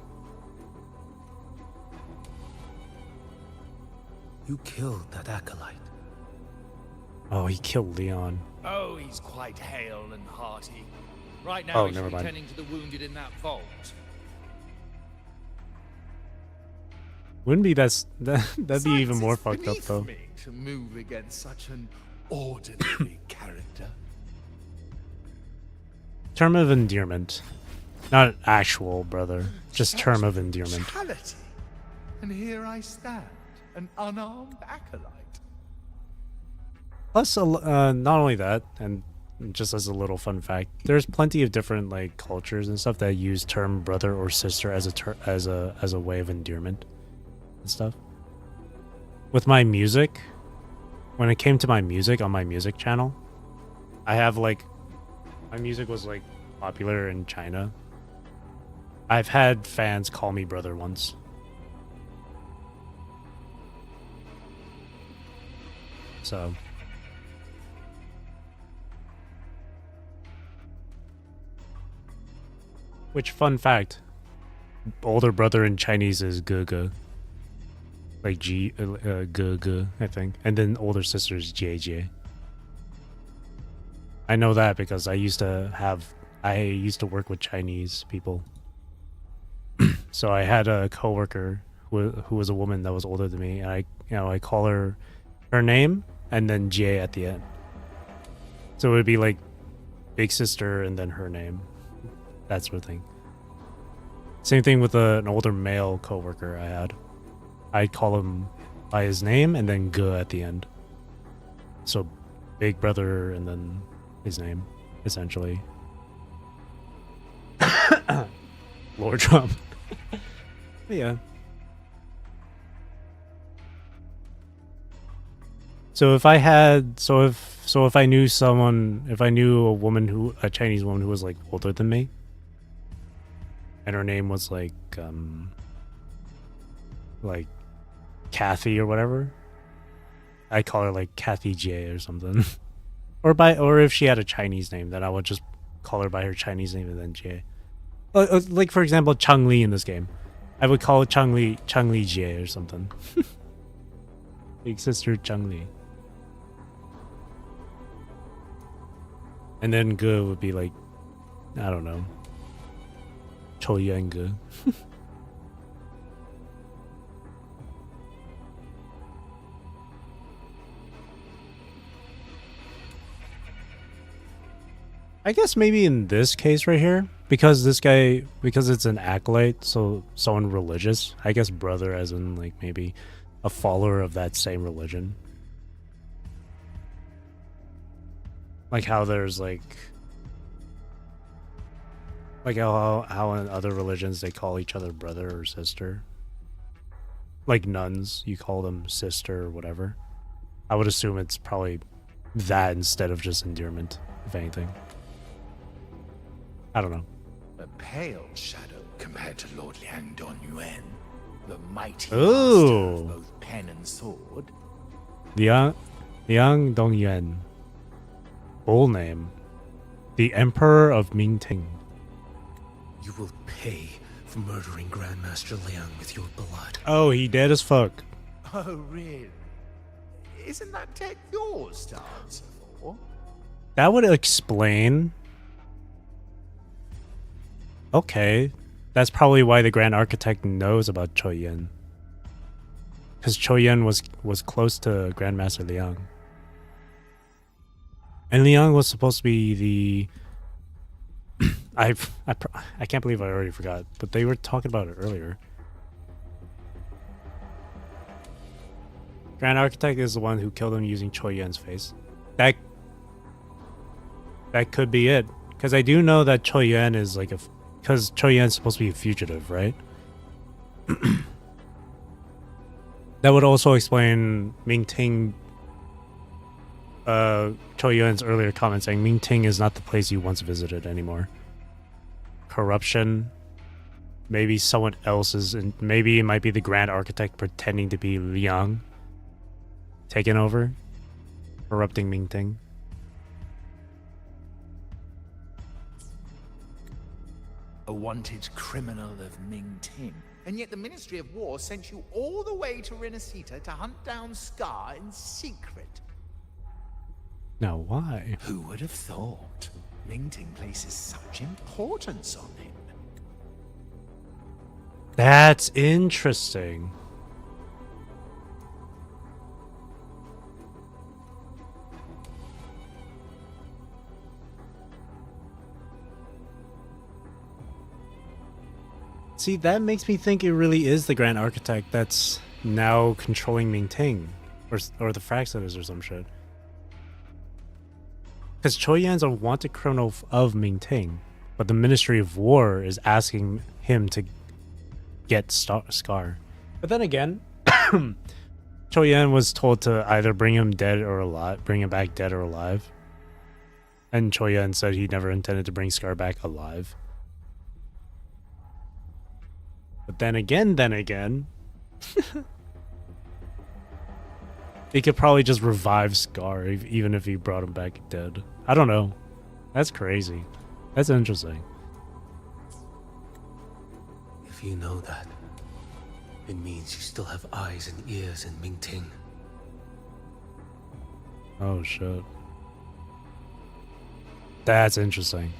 You killed that acolyte. Oh, he killed Leon. Oh, he's quite hale and hearty. Right now, Oh, he should never be mind. tending to the wounded in that vault. Wouldn't be that'd be even more It's fucked up beneath though. me to move against such an ordinary character. Term of endearment. Not actual brother, just term of endearment. Brutality. And here I stand, an unarmed acolyte. Plus, not only that, and just as a little fun fact, there's plenty of different like cultures and stuff that use term brother or sister as a way of endearment and stuff. With my music, when it came to my music on my music channel, I have like my music was like popular in China. I've had fans call me brother once. So which, fun fact, older brother in Chinese is Ge. Like G, Ge, I think. And then older sister is Jie. I know that because I used to work with Chinese people. So I had a coworker who was a woman that was older than me, and I call her name and then Jie at the end. So it would be like big sister and then her name. That sort of thing. Same thing with an older male coworker I had. I'd call him by his name and then Ge at the end. So big brother and then his name, essentially. Lord Trump. Yeah. So if I knew a Chinese woman who was like older than me, and her name was like Kathy or whatever, I'd call her like Kathy J or something. or if she had a Chinese name, then I would just call her by her Chinese name and then J. Like for example, Chang Li in this game, I would call it Chang Li J or something. Big sister Chang Li. And then Ge would be like, I don't know, Qiuyuan Ge. I guess maybe in this case right here, because it's an acolyte, so someone religious, I guess brother as in like maybe a follower of that same religion. Like how there's like how in other religions they call each other brother or sister. Like nuns, you call them sister or whatever. I would assume it's probably that instead of just endearment, if anything. I don't know. A pale shadow compared to Lord Liang Donyuan, the mighty Ooh. master of both pen and sword. Liang Dongyuan. Full name. The Emperor of Mingting. You will pay for murdering Grandmaster Liang with your blood. Oh, he dead as fuck. Oh, really? Isn't that tech yours to answer for? That would explain. Okay. That's probably why the Grand Architect knows about Qiuyuan. Because Qiuyuan was close to Grandmaster Liang. And Liang was supposed to be the... I can't believe I already forgot, but they were talking about it earlier. Grand Architect is the one who killed him using Qiuyuan's face. That could be it. Because I do know that Qiuyuan is like a... Because Qiuyuan's supposed to be a fugitive, right? That would also explain Mingting... Qiuyuan's earlier comment saying Mingting is not the place you once visited anymore. Corruption. Maybe someone else's... Maybe it might be the Grand Architect pretending to be Liang. Taking over. Corrupting Mingting. A wanted criminal of Mingting. And yet the Ministry of War sent you all the way to Renacita to hunt down Scar in secret. Now why? Who would have thought? Mingting places such importance on him. That's interesting. See, that makes me think it really is the Grand Architect that's now controlling Mingting. Or the Fraxiters or some shit. Because Qiuyuan's a wanted criminal of Mingting, but the Ministry of War is asking him to get Scar. But then again, Qiuyuan was told to either bring him dead or alive, bring him back dead or alive. And Qiuyuan said he never intended to bring Scar back alive. But then again, he could probably just revive Scar even if he brought him back dead. I don't know. That's crazy. That's interesting. If you know that, it means you still have eyes and ears in Mingting. Oh shit. That's interesting.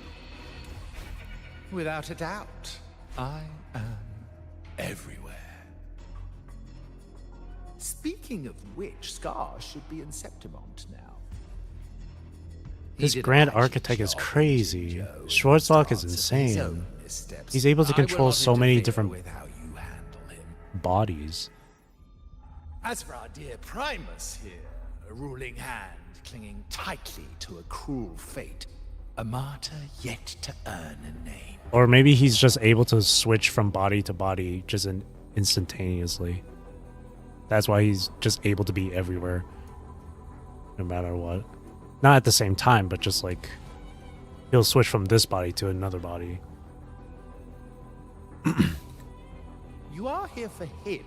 Without a doubt, I am everywhere. Speaking of which, Scar should be in Septimont now. This Grand Architect is crazy. Schwarzlock is insane. He's able to control so many different bodies. As for our dear Primus here, a ruling hand clinging tightly to a cruel fate, a martyr yet to earn a name. Or maybe he's just able to switch from body to body just instantaneously. That's why he's just able to be everywhere. No matter what. Not at the same time, but just like... He'll switch from this body to another body. You are here for him,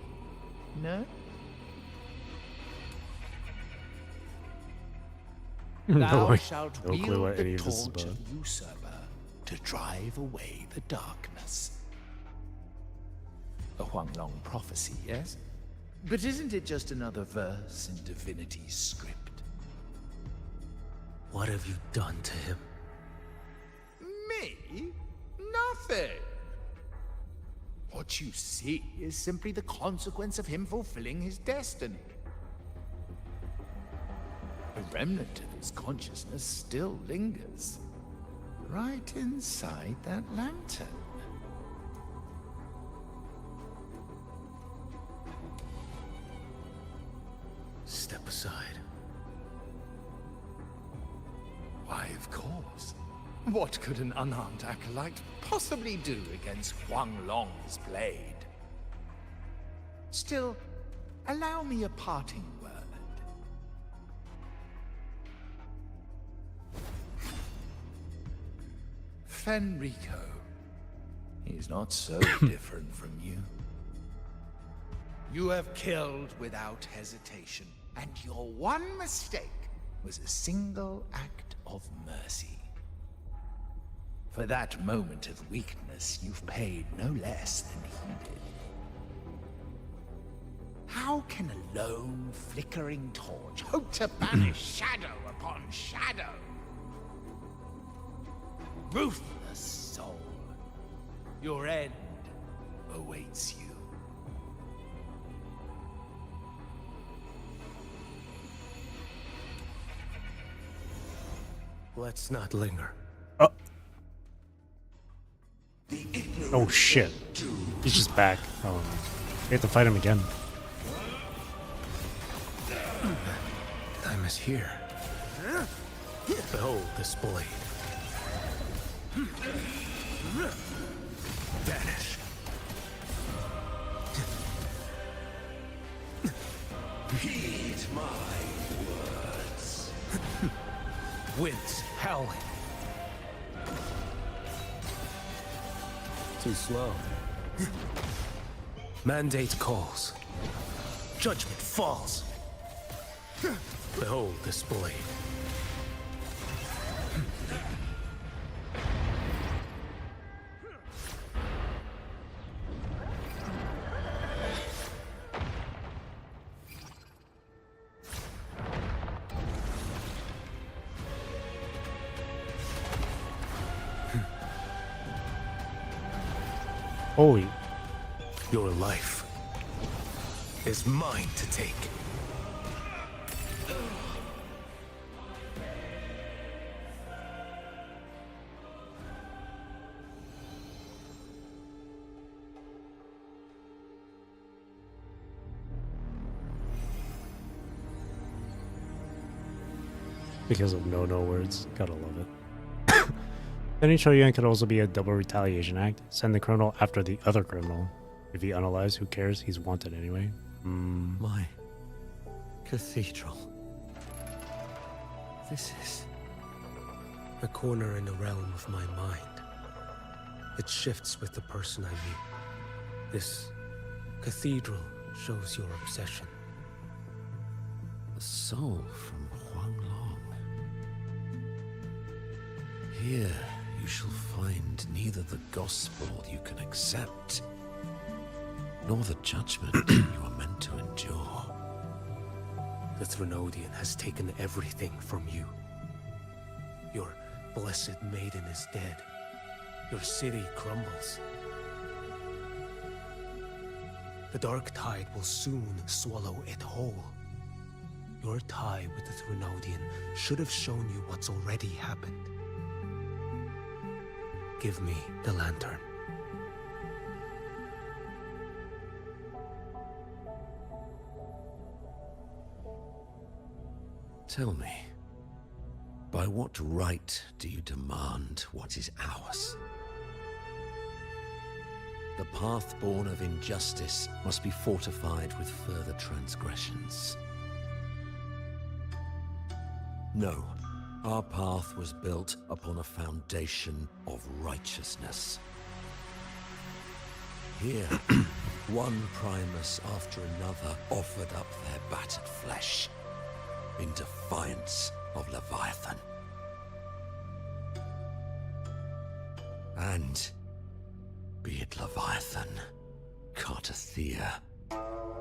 no? Thou shalt no clue what wield any the of this is torch about. of Usurper to drive away the darkness. A Huanglong prophecy, yes? But isn't it just another verse in Divinity's script? What have you done to him? Me? Nothing. What you see is simply the consequence of him fulfilling his destiny. A remnant of his consciousness still lingers, right inside that lantern. Step aside. Why, of course. What could an unarmed acolyte possibly do against Huanglong's blade? Still, allow me a parting word. Fenrico. He's not so different from you. You have killed without hesitation, and your one mistake was a single act of mercy. For that moment of weakness, you've paid no less than he did. How can a lone, flickering torch hope to banish shadow upon shadow? Ruthless soul, your end awaits you. Let's not linger. Oh shit. He's just back. Oh, we have to fight him again. is here. Behold this blade. Vanish. Heed my words. Winds howling. Too slow. Mandate calls. Judgment falls. Behold this blade. Holy. Your life is mine to take. Because of no words. Gotta love it. Sending Qiuyuan could also be a double retaliation act. Send the criminal after the other criminal. If he unalives, who cares? He's wanted anyway. My cathedral. This is A corner in the realm of my mind. It shifts with the person I meet. This cathedral shows your obsession. a soul from Huanglong. Here you shall find neither the gospel you can accept, nor the judgment you are meant to endure. The Threnodian has taken everything from you. Your blessed maiden is dead. Your city crumbles. The dark tide will soon swallow it whole. Your tie with the Threnodian should have shown you what's already happened. Give me the lantern. Tell me, by what right do you demand what is ours? The path born of injustice must be fortified with further transgressions. No, our path was built upon a foundation of righteousness. Here, one Primus after another offered up their battered flesh in defiance of Leviathan. And be it Leviathan, Cartathea,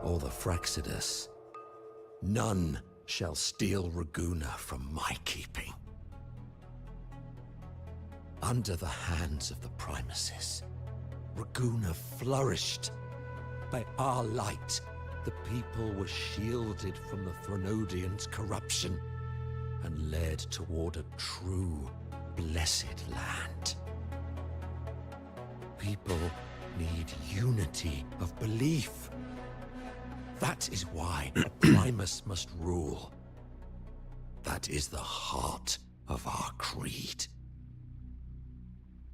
or the Fraxidus, none shall steal Raguna from my keeping. Under the hands of the Primuses, Raguna flourished. By our light, the people were shielded from the Threnodians' corruption and led toward a true, blessed land. People need unity of belief. That is why a Primus must rule. That is the heart of our creed.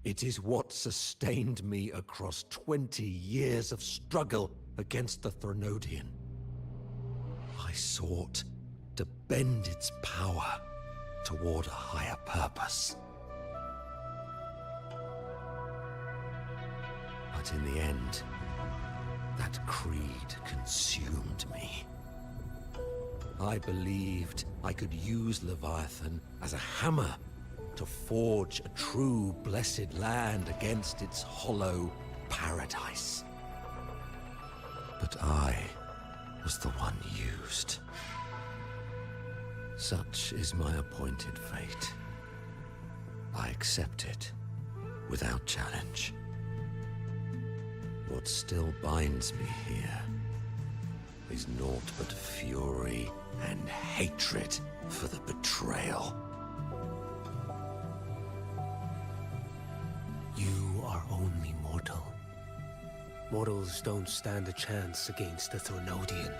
It is what sustained me across 20 years of struggle against the Threnodian. I sought to bend its power toward a higher purpose. But in the end, that creed consumed me. I believed I could use Leviathan as a hammer to forge a true blessed land against its hollow paradise. But I was the one used. Such is my appointed fate. I accept it without challenge. What still binds me here is naught but fury and hatred for the betrayal. You are only mortal. Mortals don't stand a chance against the Threnodian.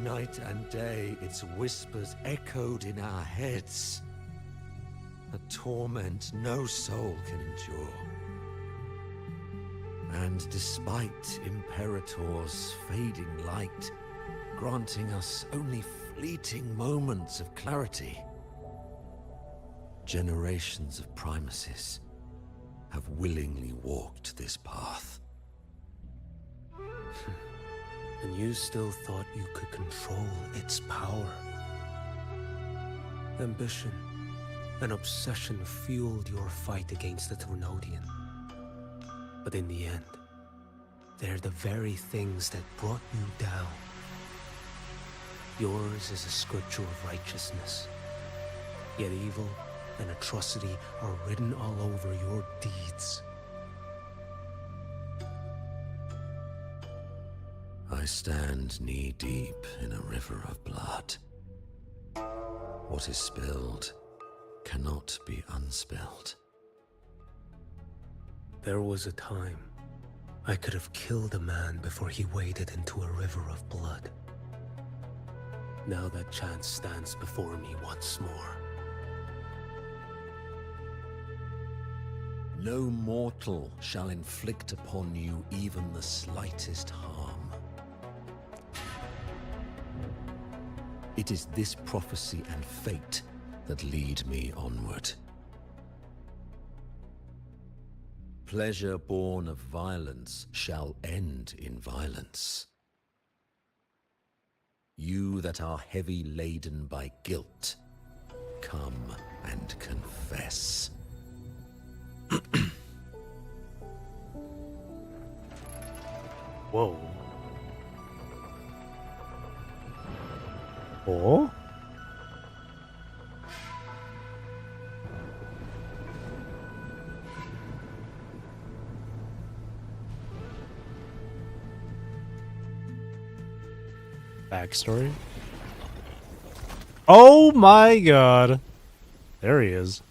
Night and day, its whispers echoed in our heads. A torment no soul can endure. And despite Imperator's fading light, granting us only fleeting moments of clarity, generations of primacies have willingly walked this path. And you still thought you could control its power. Ambition and obsession fueled your fight against the Thrunodian. But in the end, they're the very things that brought you down. Yours is a scripture of righteousness, yet evil and atrocity are written all over your deeds. I stand knee-deep in a river of blood. What is spilled cannot be unspilled. There was a time I could have killed a man before he waded into a river of blood. Now that chance stands before me once more. No mortal shall inflict upon you even the slightest harm. It is this prophecy and fate that lead me onward. Pleasure born of violence shall end in violence. You that are heavy laden by guilt, come and confess. Whoa. Oh? Backstory? Oh my god. There he is.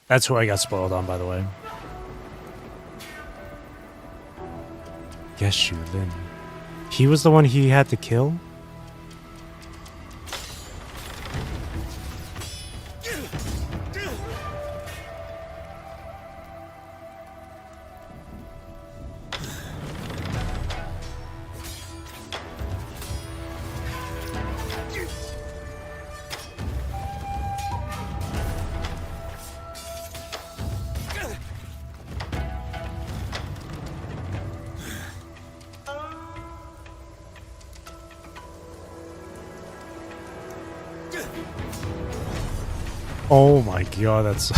That's who I got spoiled on, by the way. Qiuyuan. He was the one he had to kill? Oh my god, that's...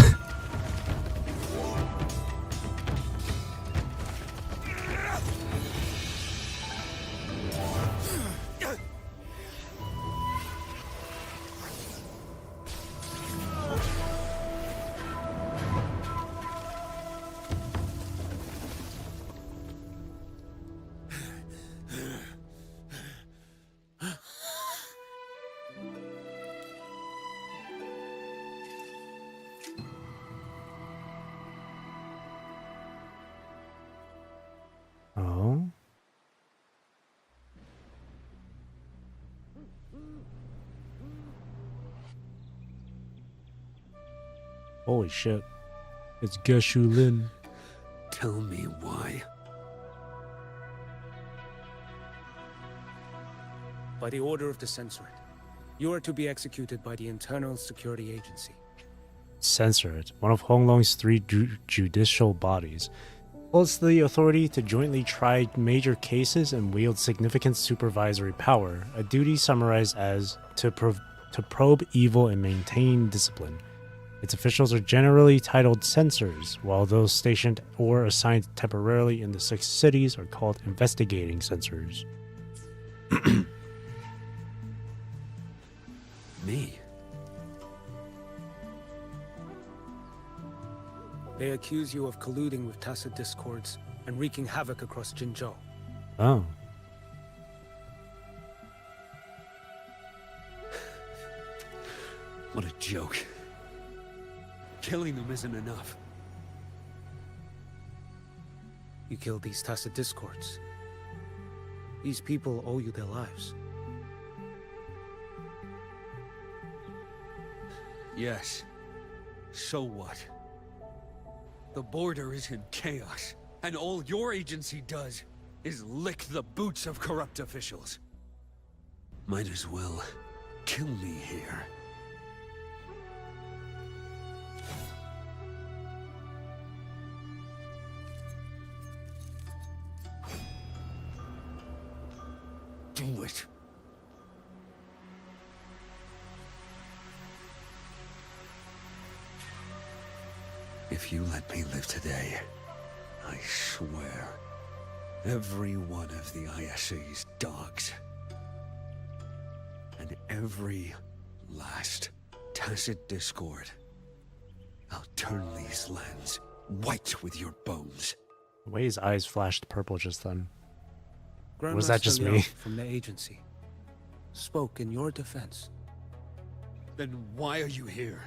Oh? Holy shit. It's Qiuyuan. Tell me why. By the order of the Censorate, you are to be executed by the Internal Security Agency. Censorate, one of Honglong's three judicial bodies, holds the authority to jointly try major cases and wield significant supervisory power, a duty summarized as to probe evil and maintain discipline. Its officials are generally titled censors, while those stationed or assigned temporarily in the 6 cities are called investigating censors. Me? They accuse you of colluding with tacit discords and wreaking havoc across Jinzhou. Oh. What a joke. Killing them isn't enough. You killed these tacit discords. These people owe you their lives. Yes. So what? The border is in chaos, and all your agency does is lick the boots of corrupt officials. Might as well kill me here. Do it. If you let me live today, I swear, every one of the ISA's dogs, and every last tacit discord, I'll turn these lands white with your bones. The way his eyes flashed purple just then. Grandmaster Was that just Liao me? from the agency spoke in your defense. Then why are you here?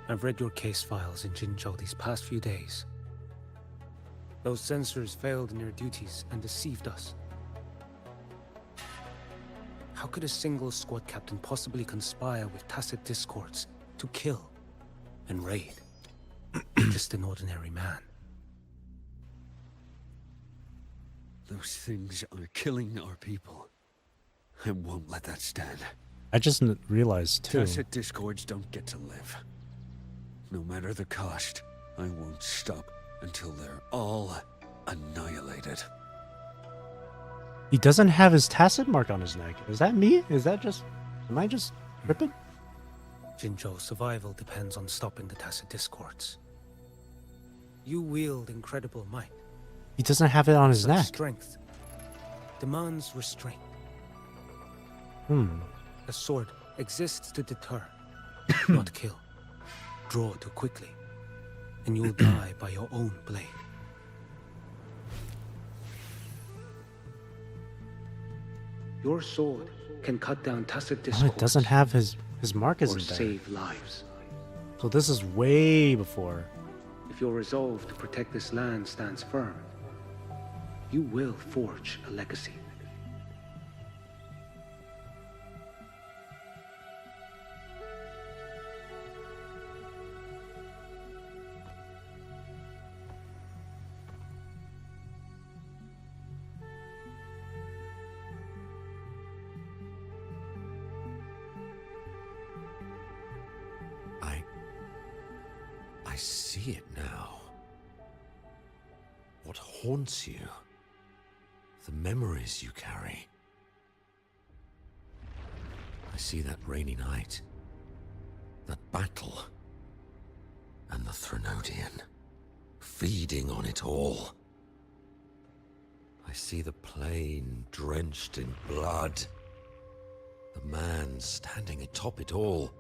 I've read your case files in Jinzhou these past few days. Those censors failed in their duties and deceived us. How could a single squad captain possibly conspire with tacit discords to kill and raid just an ordinary man? Those things are killing our people. I won't let that stand. I just realized too. Tacit discords don't get to live. No matter the cost, I won't stop until they're all annihilated. He doesn't have his tacit mark on his neck. Is that me? Is that just... Am I just tripping? Jinzhou's survival depends on stopping the tacit discords. You wield incredible might. He doesn't have it on his Such neck. strength demands restraint. Hmm. A sword exists to deter, not kill. Draw too quickly, and you'll die by your own blade. Your sword can cut down tacit Oh, discords it doesn't have his mark or isn't there. save lives. So this is way before. If your resolve to protect this land stands firm, you will forge a legacy. I see it now. What haunts you? The memories you carry. I see that rainy night, that battle, and the Threnodian, feeding on it all. I see the plain drenched in blood, the man standing atop it all,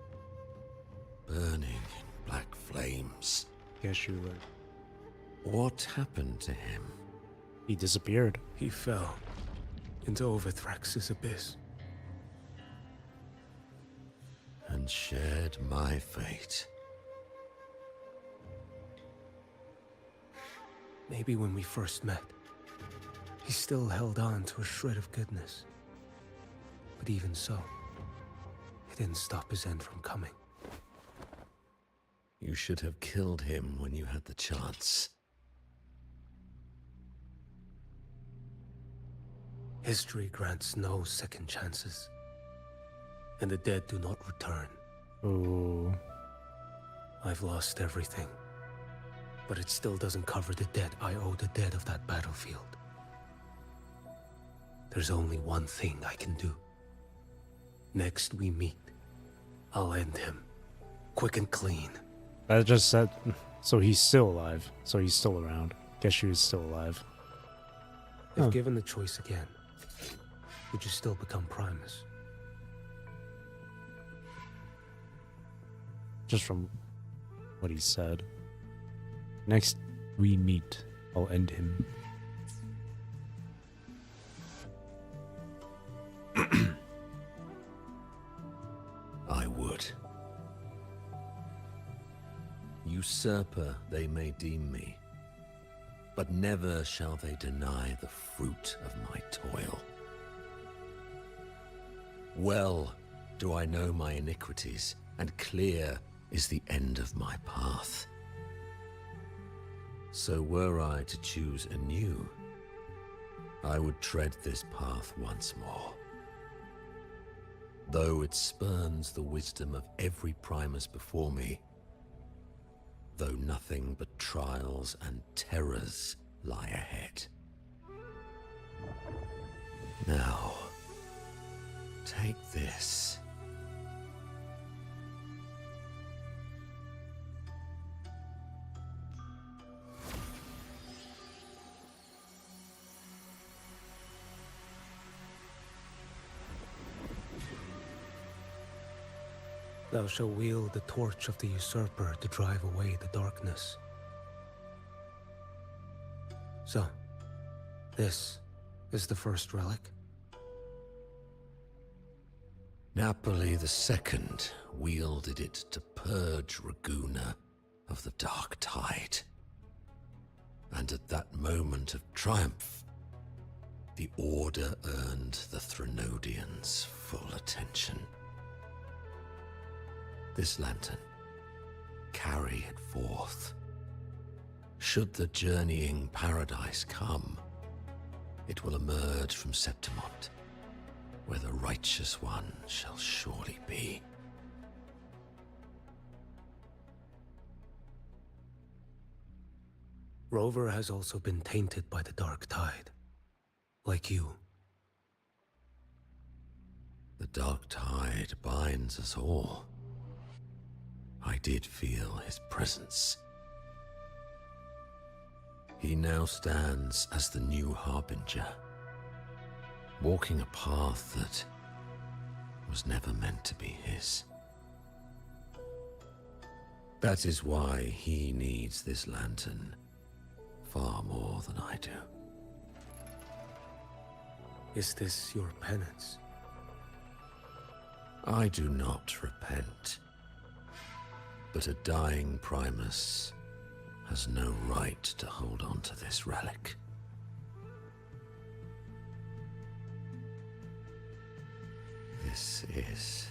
burning in black flames. Guess you were. What happened to him? He disappeared. He fell into Overthrax's abyss. And shared my fate. Maybe when we first met, he still held on to a shred of goodness. But even so, it didn't stop his end from coming. You should have killed him when you had the chance. History grants no second chances, and the dead do not return. Oh. I've lost everything, but it still doesn't cover the debt I owe the dead of that battlefield. There's only one thing I can do. Next we meet, I'll end him, quick and clean. That just said... So he's still alive. So he's still around. Guess you is still alive. If Huh. given the choice again, would you still become Primus? Just from what he said. Next we meet, I'll end him. I would. Usurper they may deem me, but never shall they deny the fruit of my toil. Well do I know my iniquities, and clear is the end of my path. So were I to choose anew, I would tread this path once more. Though it spurns the wisdom of every Primus before me, though nothing but trials and terrors lie ahead. Now, take this. Thou shalt wield the torch of the usurper to drive away the darkness. So, this is the first relic? Napoli II wielded it to purge Raguna of the dark tide. And at that moment of triumph, the Order earned the Threnodians full attention. This lantern, carry it forth. Should the journeying paradise come, it will emerge from Septimont, where the righteous one shall surely be. Rover has also been tainted by the dark tide, like you. The dark tide binds us all. I did feel his presence. He now stands as the new Harbinger, walking a path that was never meant to be his. That is why he needs this lantern far more than I do. Is this your penance? I do not repent. But a dying Primus has no right to hold on to this relic. This is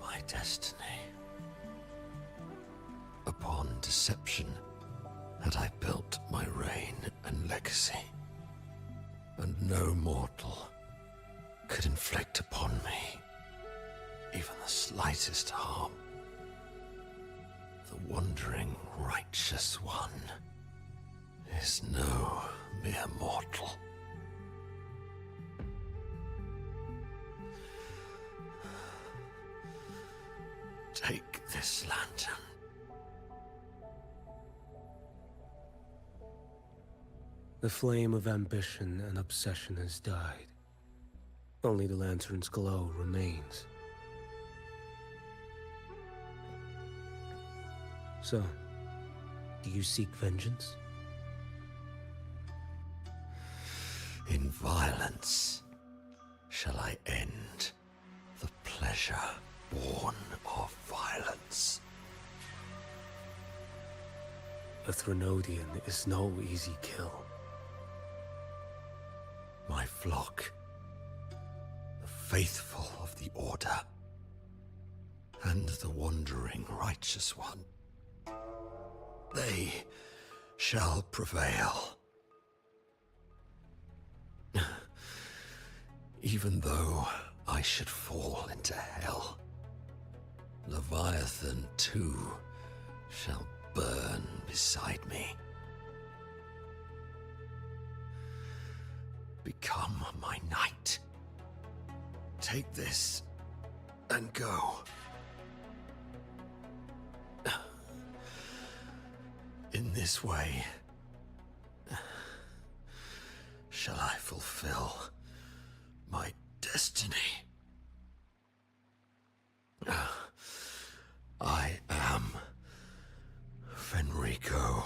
my destiny. Upon deception had I built my reign and legacy, and no mortal could inflict upon me even the slightest harm. The wandering righteous one is no mere mortal. Take this lantern. The flame of ambition and obsession has died. Only the lantern's glow remains. So, do you seek vengeance? In violence shall I end the pleasure born of violence. A Threnodian is no easy kill. My flock, the faithful of the Order, and the wandering righteous one, they shall prevail. Even though I should fall into hell, Leviathan too shall burn beside me. Become my knight. Take this and go. In this way, shall I fulfill my destiny. I am Fenrico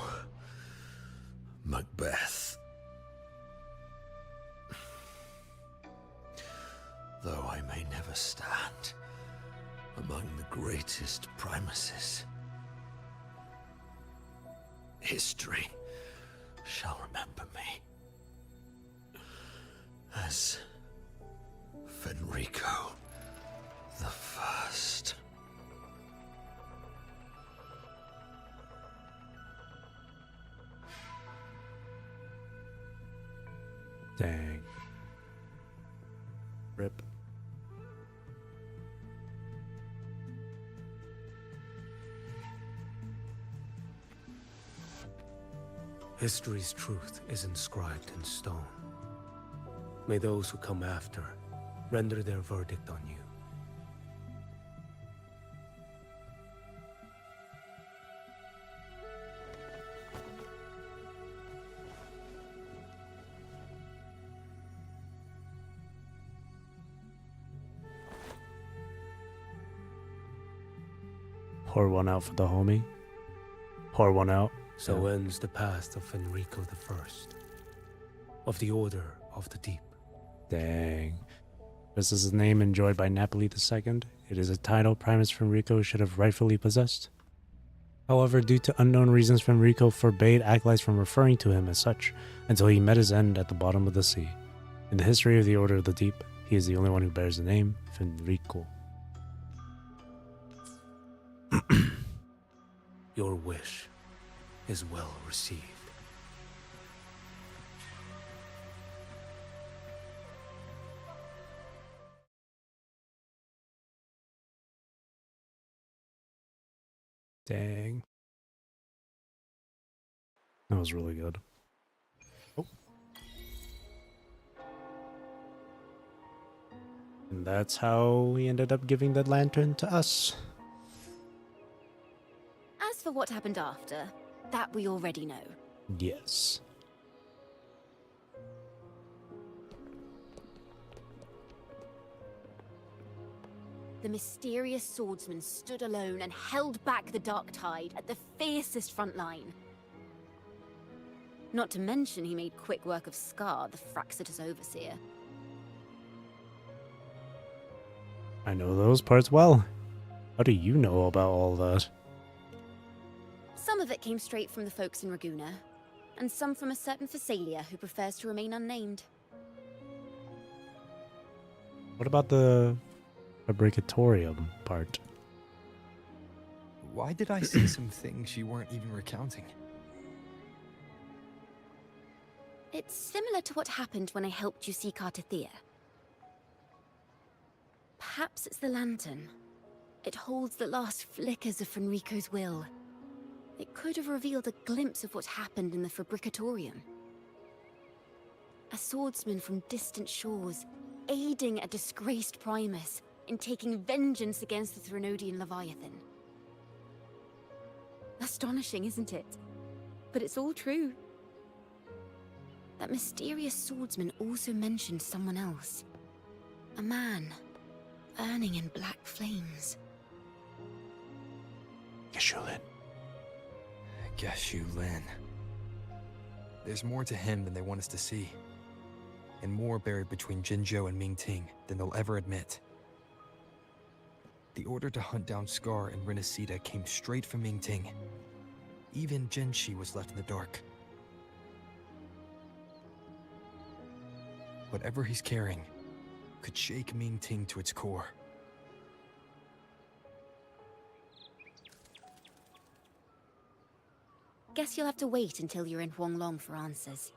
Macbeth. Though I may never stand among the greatest Primuses, history shall remember me as Fenrico the First. Dang. Rip. History's truth is inscribed in stone. May those who come after render their verdict on you. Pour one out for the homie. Pour one out. So ends the past of Fenrico the First, of the Order of the Deep. Dang. This is a name enjoyed by Napoli II. It is a title Primus Fenrico should have rightfully possessed. However, due to unknown reasons, Fenrico forbade acolytes from referring to him as such until he met his end at the bottom of the sea. In the history of the Order of the Deep, he is the only one who bears the name Fenrico. Your wish is well received. Dang. That was really good. Oh. And that's how he ended up giving the lantern to us. As for what happened after, that we already know. Yes. The mysterious swordsman stood alone and held back the dark tide at the fiercest front line. Not to mention he made quick work of Scar, the Fraxita's overseer. I know those parts well. How do you know about all that? Some of it came straight from the folks in Raguna, and some from a certain Phasalia who prefers to remain unnamed. What about the fabricatorium part? Why did I see some things you weren't even recounting? It's similar to what happened when I helped you seek Artethea. Perhaps it's the lantern. It holds the last flickers of Fenrico's will. It could have revealed a glimpse of what happened in the Fabricatorium. A swordsman from distant shores, aiding a disgraced Primus in taking vengeance against the Threnodian Leviathan. Astonishing, isn't it? But it's all true. That mysterious swordsman also mentioned someone else. A man, burning in black flames. Qiuyuan. Qiuyuan. There's more to him than they want us to see. And more buried between Jinzhou and Mingting than they'll ever admit. The order to hunt down Scar and Renacita came straight from Mingting. Even Jinshi was left in the dark. Whatever he's carrying could shake Mingting to its core. Guess you'll have to wait until you're in Huanglong for answers.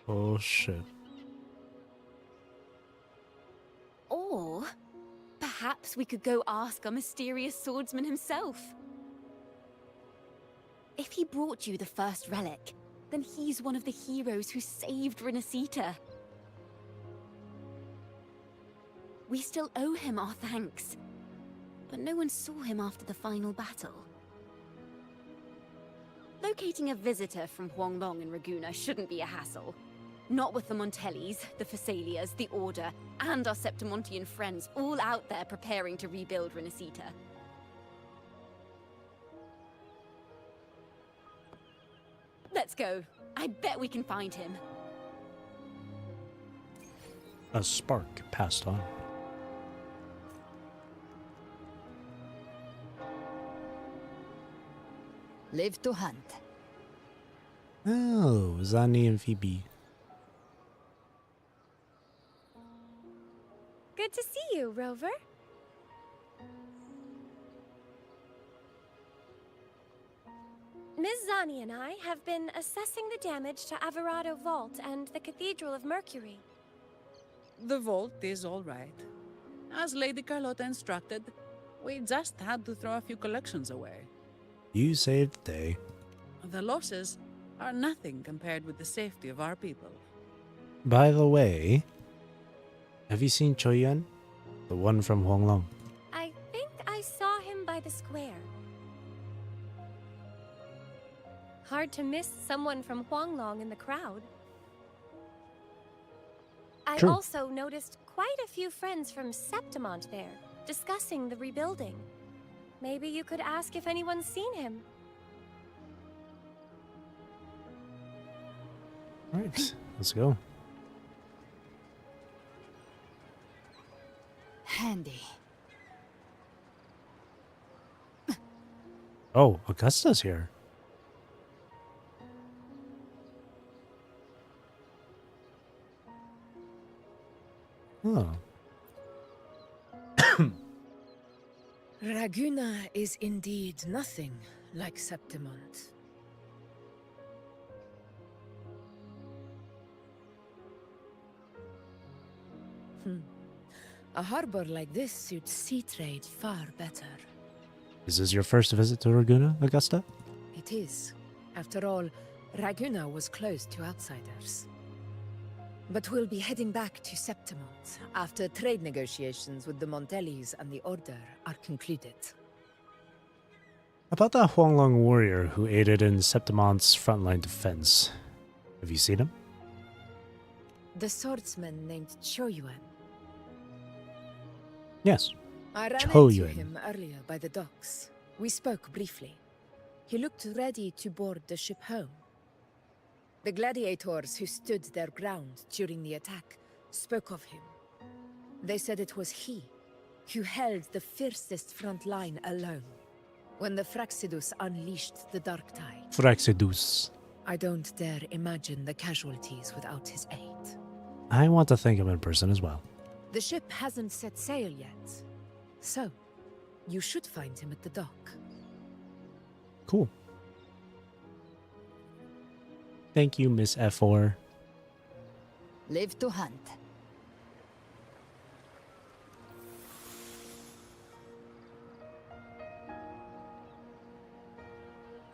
Oh shit. Or perhaps we could go ask our mysterious swordsman himself. If he brought you the first relic, then he's one of the heroes who saved Renacita. We still owe him our thanks, but no one saw him after the final battle. Locating a visitor from Huanglong in Raguna shouldn't be a hassle. Not with the Montellis, the Phasalias, the Order, and our Septimontian friends all out there preparing to rebuild Renacita. Let's go. I bet we can find him. A spark passed on. Live to hunt. Oh, Zani and Phoebe. Good to you, Rover. Ms. Zani and I have been assessing the damage to Averado Vault and the Cathedral of Mercury. The vault is all right. As Lady Carlotta instructed, we just had to throw a few collections away. You saved the day. The losses are nothing compared with the safety of our people. By the way, have you seen Qiuyuan? The one from Huanglong? I think I saw him by the square. Hard to miss someone from Huanglong in the crowd. I True. also noticed quite a few friends from Septimont there, discussing the rebuilding. Maybe you could ask if anyone's seen him. Alright, let's go. Handy. Oh, Augusta's here. Oh. Raguna is indeed nothing like Septimont. A harbor like this suits sea trade far better. Is this your first visit to Raguna, Augusta? It is. After all, Raguna was closed to outsiders. But we'll be heading back to Septimont after trade negotiations with the Montellis and the Order are concluded. About that Huanglong warrior who aided in Septimont's frontline defense. Have you seen him? The swordsman named Qiuyuan. Yes. I ran into Qiuyuan. him earlier by the docks. We spoke briefly. He looked ready to board the ship home. The gladiators who stood their ground during the attack spoke of him. They said it was he who held the fiercest front line alone when the Fraxidus unleashed the Dark Tide. Fraxidus. I don't dare imagine the casualties without his aid. I want to thank him in person as well. The ship hasn't set sail yet, so you should find him at the dock. Cool. Thank you, Miss F4. Live to hunt.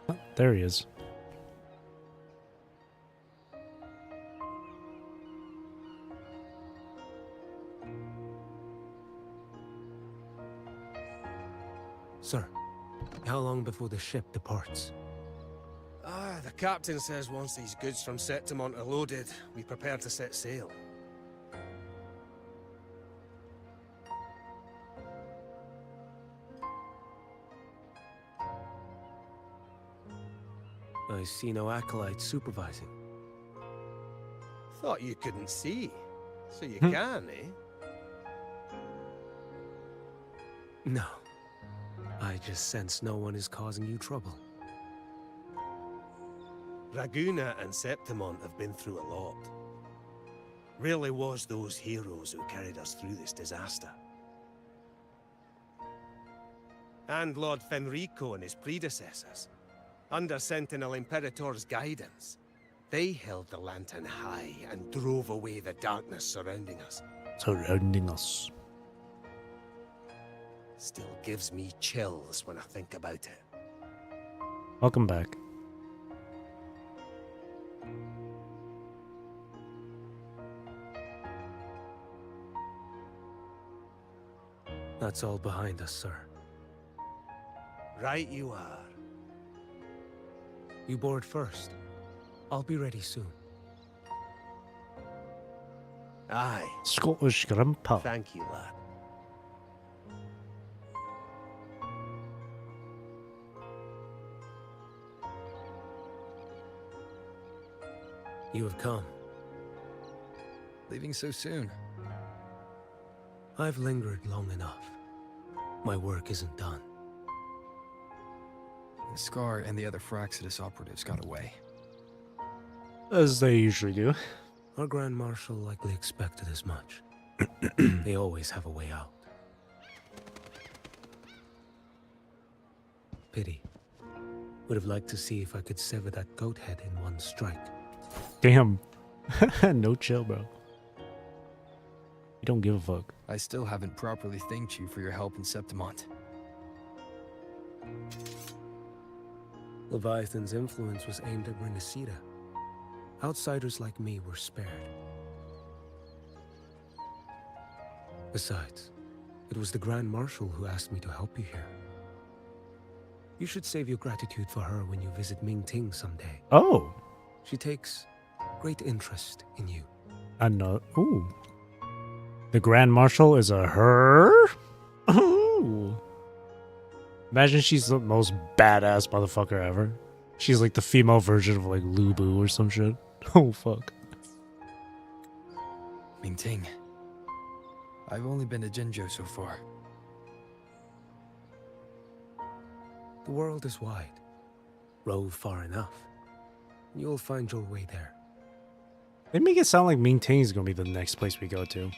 Oh, there he is. Sir, how long before the ship departs? The captain says once these goods from Septimont are loaded, we prepare to set sail. I see no acolytes supervising. Thought you couldn't see, so you can, eh? No. I just sense no one is causing you trouble. Raguna and Septimont have been through a lot. Really was those heroes who carried us through this disaster. And Lord Fenrico and his predecessors, under Sentinel Imperator's guidance, they held the lantern high and drove away the darkness surrounding us. Surrounding us. Still gives me chills when I think about it. Welcome back. That's all behind us, sir. Right you are. You board first. I'll be ready soon. Aye. Scottish Grandpa. Thank you, lad. You have come. Leaving so soon? I've lingered long enough. My work isn't done. The Scar and the other Fraxidus operatives got away. As they usually do. Our Grand Marshal likely expected as much. They always have a way out. Pity. Would have liked to see if I could sever that goat head in one strike. Damn. No chill, bro. You don't give a fuck. I still haven't properly thanked you for your help in Septimont. Leviathan's influence was aimed at Renacida. Outsiders like me were spared. Besides, it was the Grand Marshal who asked me to help you here. You should save your gratitude for her when you visit Ming-Ting someday. Oh. She takes great interest in you. I know. Ooh. The Grand Marshal is a her? Ooh. Imagine she's the most badass motherfucker ever. She's like the female version of like Lubu or some shit. Oh, fuck. Ming-Ting. I've only been to Jinzhou so far. The world is wide. Rove far enough. You'll find your way there. They make it sound like Ming-Ting is gonna be the next place we go to.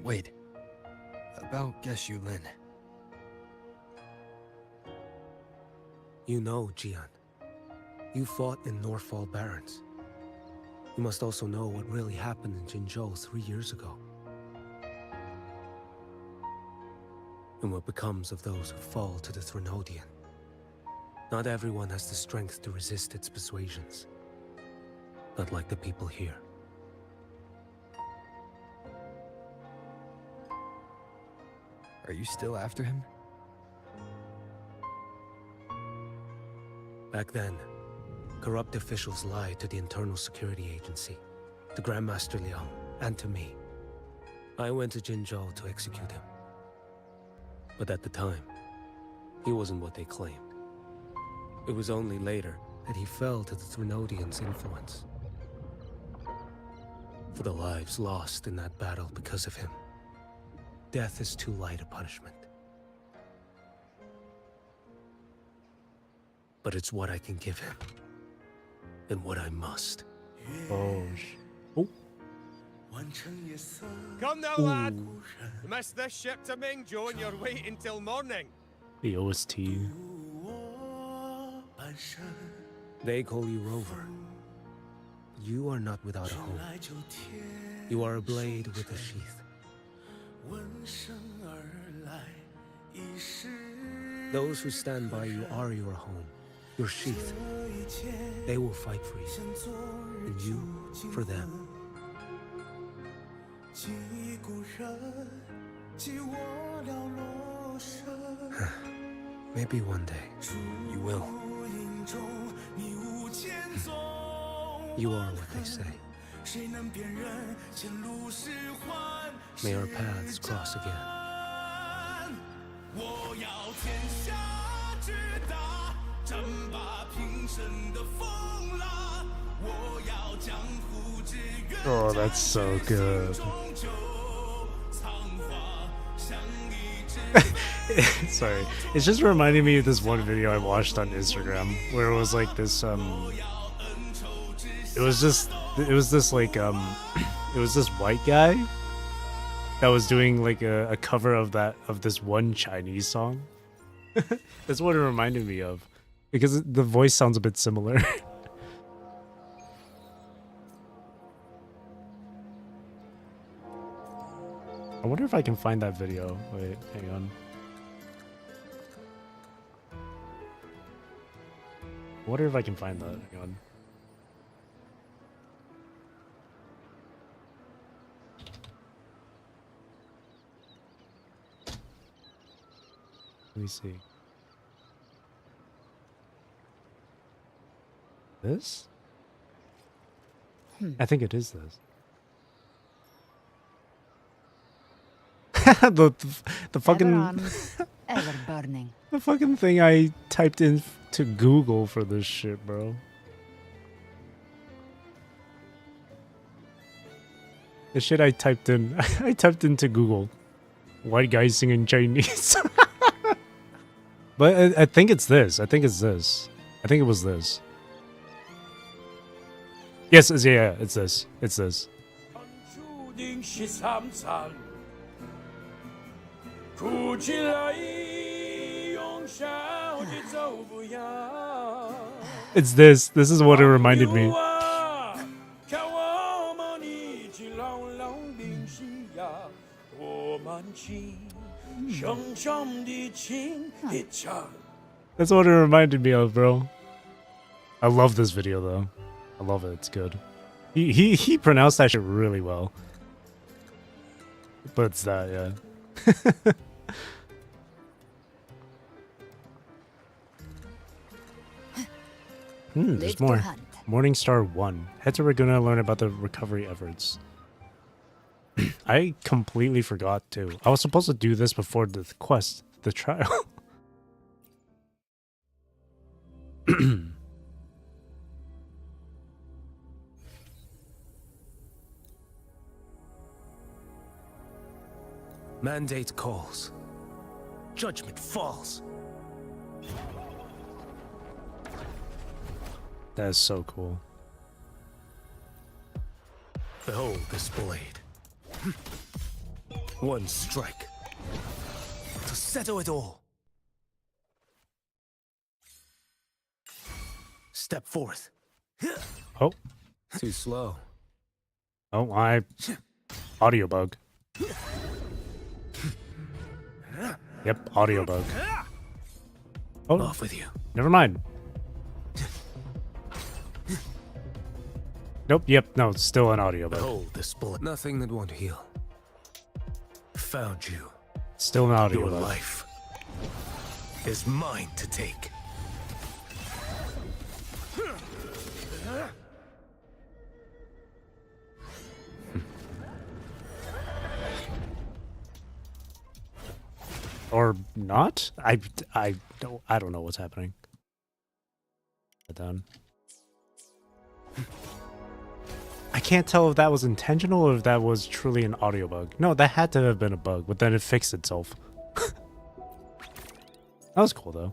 Wait. About Qiuyuan. You know, Qiuyuan. You fought in Northfall Barrens. You must also know what really happened in Jinzhou 3 years ago. And what becomes of those who fall to the Threnodian. Not everyone has the strength to resist its persuasions. Not like the people here. Are you still after him? Back then, corrupt officials lied to the Internal Security Agency, to Grandmaster Liang, and to me. I went to Jinzhou to execute him. But at the time, he wasn't what they claimed. It was only later that he fell to the Threnodians' influence. For the lives lost in that battle because of him, death is too light a punishment. But it's what I can give him, and what I must. Oh. Come now, lad. You missed this ship to Mingzhou and you're waiting till morning. The OST. They call you Rover. You are not without a home. You are a blade with a sheath. Those who stand by you are your home, your sheath. They will fight for you, and you for them. Maybe one day, you will. You are what they say. May our paths cross again. Oh, that's so good. Sorry, it's just reminding me of this one video I watched on Instagram where it was like this it was this white guy that was doing like a cover of this one Chinese song. That's what it reminded me of, because the voice sounds a bit similar. I wonder if I can find that video. Wait, hang on. I wonder if I can find that. Hang on. Let me see. This? I think it is this. the fucking ever burning. The fucking thing I typed in to Google for this shit, bro. The shit I typed in. I typed into Google. White guy singing Chinese. But I think it's this. I think it's this. I think it was this. Yes, yeah, it's this. It's this. 定13餐，哭起来用笑的走不呀。 It's this. This is what it reminded me. 看我们一起朗朗冰溪呀，我们情深深的情一场。 That's what it reminded me of, bro. I love this video though. I love it. It's good. He pronounced that shit really well. But it's that, yeah. There's more. Morningstar 1. Head to Raguna to learn about the recovery efforts. I completely forgot too. I was supposed to do this before the quest, the trial. Mandate calls. Judgment falls. That is so cool. Behold this blade. One strike to settle it all. Step forth. Oh. Too slow. Oh, audio bug. Yep, audio bug. Oh, off with you. Never mind. Nope, yep, no, it's still an audio bug. Behold this bullet. Nothing that won't heal. Found you. Still an audio Your bug. life is mine to take. Or not? I don't know what's happening. Done. I can't tell if that was intentional or if that was truly an audio bug. No, that had to have been a bug, but then it fixed itself. That was cool though.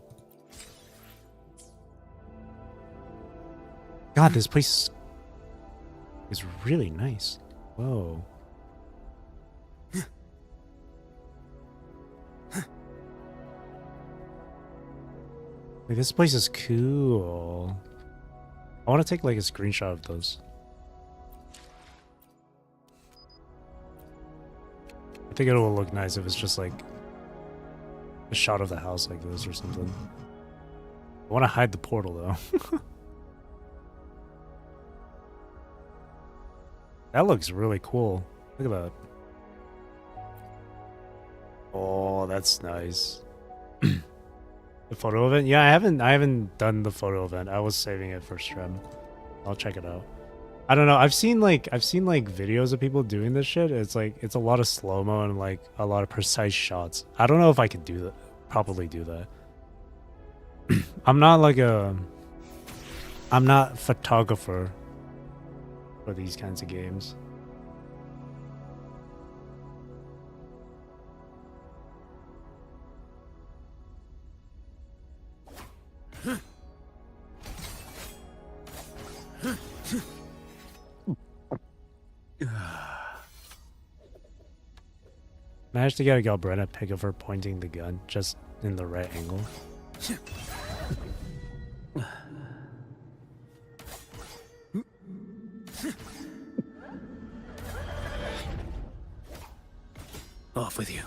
God, this place is really nice. Whoa. Like, this place is cool. I want to take like a screenshot of those. I think it will look nice if it's just like a shot of the house like this or something. I want to hide the portal though. That looks really cool. Look at that. Oh, that's nice. The photo event? Yeah, I haven't done the photo event. I was saving it for stream. I'll check it out. I don't know. I've seen like videos of people doing this shit. It's like it's a lot of slow-mo and like a lot of precise shots. I don't know if I could do that, properly do that. I'm not a photographer for these kinds of games. Managed to get a Galbretta pic of her pointing the gun just in the right angle. Off with you.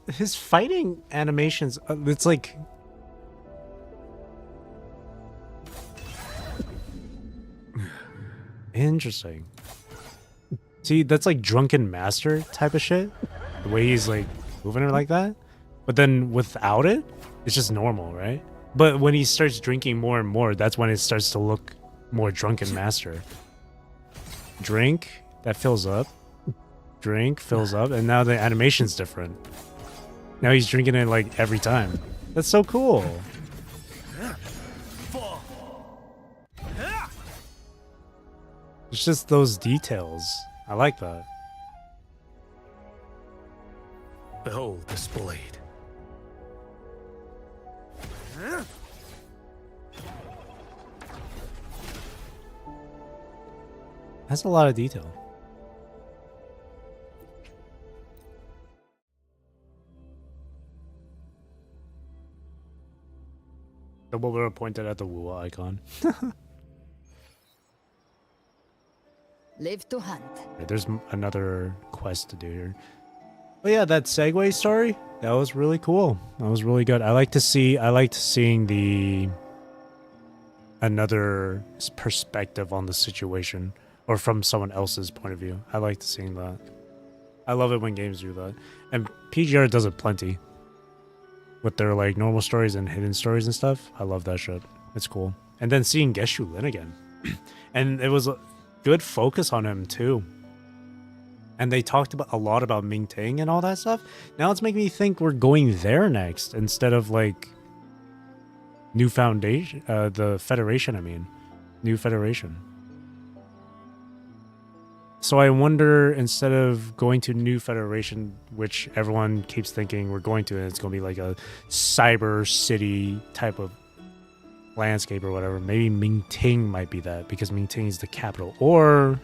His fighting animations, it's like... Interesting. See, that's like Drunken Master type of shit. The way he's like moving it like that. But then without it, it's just normal, right? But when he starts drinking more and more, that's when it starts to look more Drunken Master. Drink, that fills up. Drink, fills up, and now the animation's different. Now he's drinking it like every time. That's so cool. It's just those details. I like that. Behold this blade. That's a lot of detail. Double barrel pointed at the Wu icon. Live to hunt. Right, there's another quest to do here. But yeah, that Segway story, that was really cool. That was really good. I liked seeing the another perspective on the situation, or from someone else's point of view. I liked seeing that. I love it when games do that. And PGR does it plenty. With their like normal stories and hidden stories and stuff. I love that shit. It's cool. And then seeing Geshu Lin again. And it was a good focus on him too. And they talked about a lot about Ming Ting and all that stuff. Now it's making me think we're going there next instead of like New Foundation, the Federation, I mean. New Federation. So I wonder, instead of going to New Federation, which everyone keeps thinking we're going to, and it's going to be like a cyber city type of landscape or whatever, maybe Ming Ting might be that, because Ming Ting is the capital. Or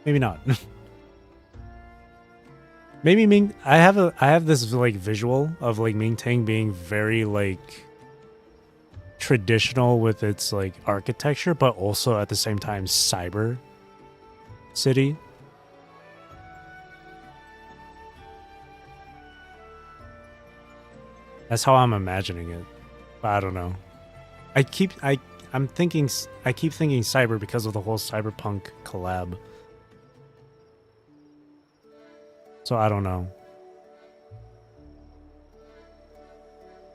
maybe not. Maybe Ming... I have this like visual of like Ming Ting being very like traditional with its like architecture, but also at the same time cyber city. That's how I'm imagining it. But I don't know. I keep thinking cyber because of the whole cyberpunk collab. So I don't know.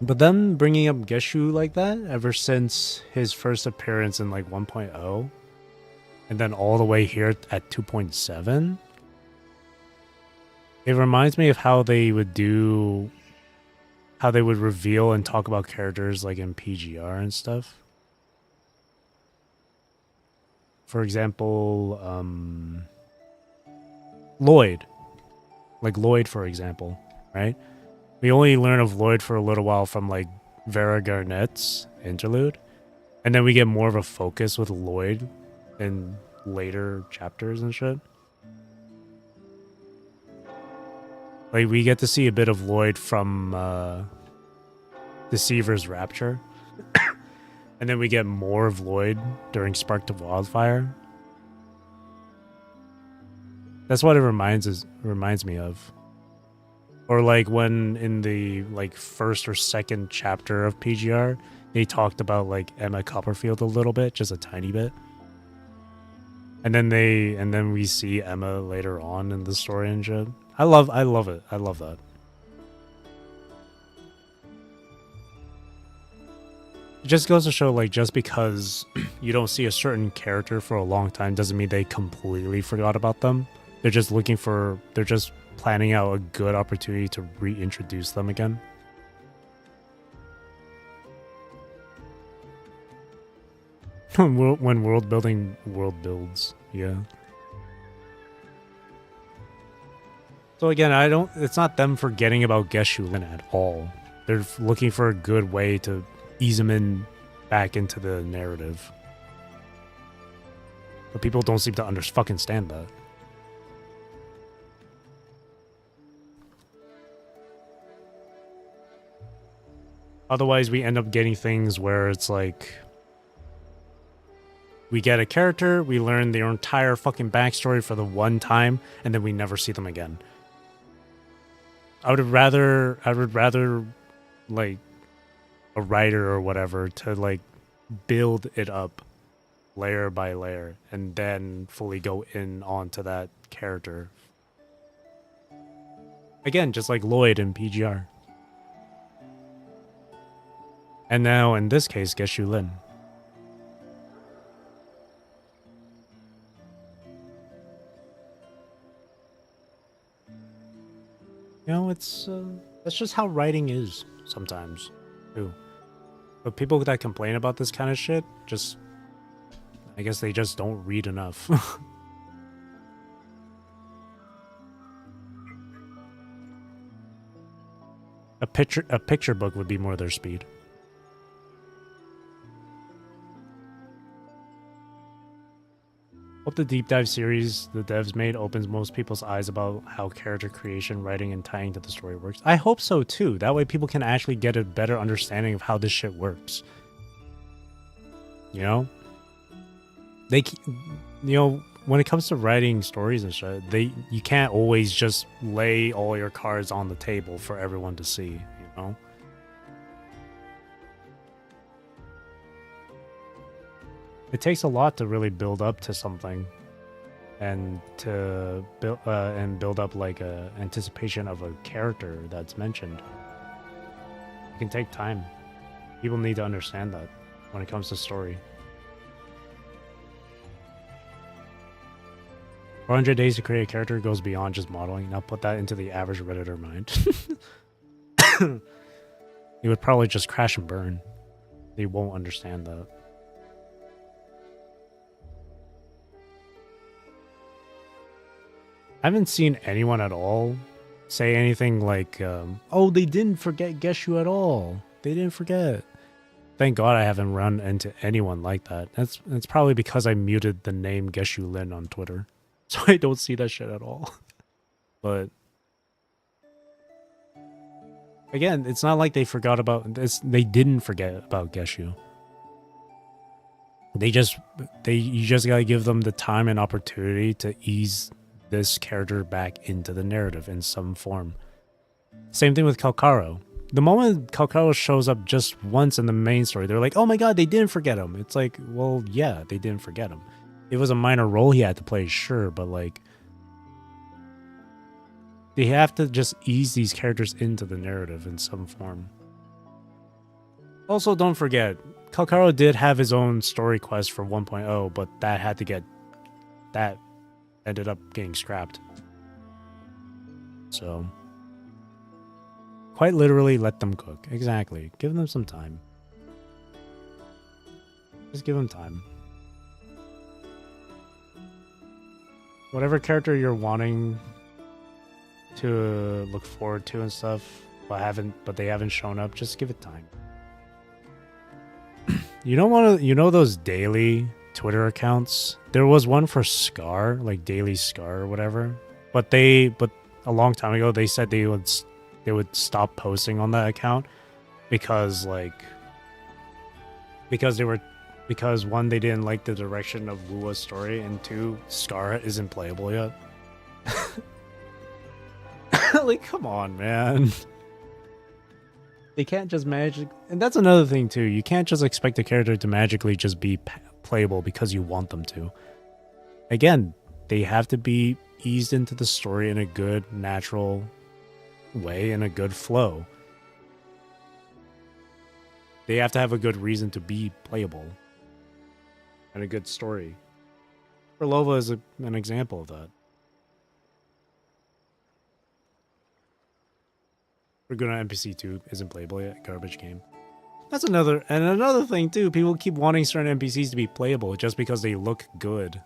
But them bringing up Geshu like that ever since his first appearance in like 1.0 and then all the way here at 2.7, it reminds me of how they would reveal and talk about characters like in PGR and stuff. For example, Lloyd. Like Lloyd, for example, right? We only learn of Lloyd for a little while from like Vera Garnett's interlude. And then we get more of a focus with Lloyd in later chapters and shit. Like we get to see a bit of Lloyd from Deceiver's Rapture. And then we get more of Lloyd during Spark to Wildfire. That's what it reminds me of. Or like when in the like first or second chapter of PGR, they talked about like Emma Copperfield a little bit, just a tiny bit. And then we see Emma later on in the story and shit. I love it. I love that. It just goes to show, like, just because you don't see a certain character for a long time doesn't mean they completely forgot about them. They're just planning out a good opportunity to reintroduce them again. When world builds, yeah. So again, it's not them forgetting about Geshu Lin at all. They're looking for a good way to ease him in back into the narrative. But people don't seem to fucking stand that. Otherwise, we end up getting things where it's like, we get a character, we learn their entire fucking backstory for the one time, and then we never see them again. I would rather like a writer or whatever to like build it up layer by layer and then fully go in onto that character. Again, just like Lloyd in PGR. And now, in this case, Geshu Lin. You know, that's just how writing is sometimes, too. But people that complain about this kind of shit, I guess they just don't read enough. A picture book would be more their speed. Hope the deep dive series the devs made opens most people's eyes about how character creation, writing, and tying to the story works. I hope so too. That way people can actually get a better understanding of how this shit works. You know? When it comes to writing stories and shit, you can't always just lay all your cards on the table for everyone to see, you know? It takes a lot to really build up to something, and to build up like a anticipation of a character that's mentioned. It can take time. People need to understand that when it comes to story. 400 days to create a character goes beyond just modeling. Now put that into the average Redditor mind. He would probably just crash and burn. They won't understand that. I haven't seen anyone at all say anything like, oh, they didn't forget Geshu at all. They didn't forget. Thank God I haven't run into anyone like that. That's probably because I muted the name Geshu Lin on Twitter. So I don't see that shit at all. But again, it's not like they forgot about this. They didn't forget about Geshu. You just gotta give them the time and opportunity to ease this character back into the narrative in some form. Same thing with Kalkaro. The moment Kalkaro shows up just once in the main story, they're like, oh my god, they didn't forget him. It's like, well, yeah, they didn't forget him. It was a minor role he had to play, sure, but like, they have to just ease these characters into the narrative in some form. Also, don't forget, Kalkaro did have his own story quest for 1.0, but that ended up getting scrapped. So, quite literally, let them cook. Exactly. Give them some time. Just give them time. Whatever character you're wanting to look forward to and stuff, but they haven't shown up, just give it time. You know those daily Twitter accounts? There was one for Scar, like Daily Scar or whatever. But a long time ago they said they would stop posting on that account because one, they didn't like the direction of Wua's story, and two, Scar isn't playable yet. Like, come on, man. They can't just magic, and that's another thing too. You can't just expect a character to magically just be playable because you want them to. Again, they have to be eased into the story in a good, natural way, in a good flow. They have to have a good reason to be playable and a good story. Perlova is an example of that. Raguna NPC 2 isn't playable yet. Garbage game. That's another thing too. People keep wanting certain NPCs to be playable just because they look good.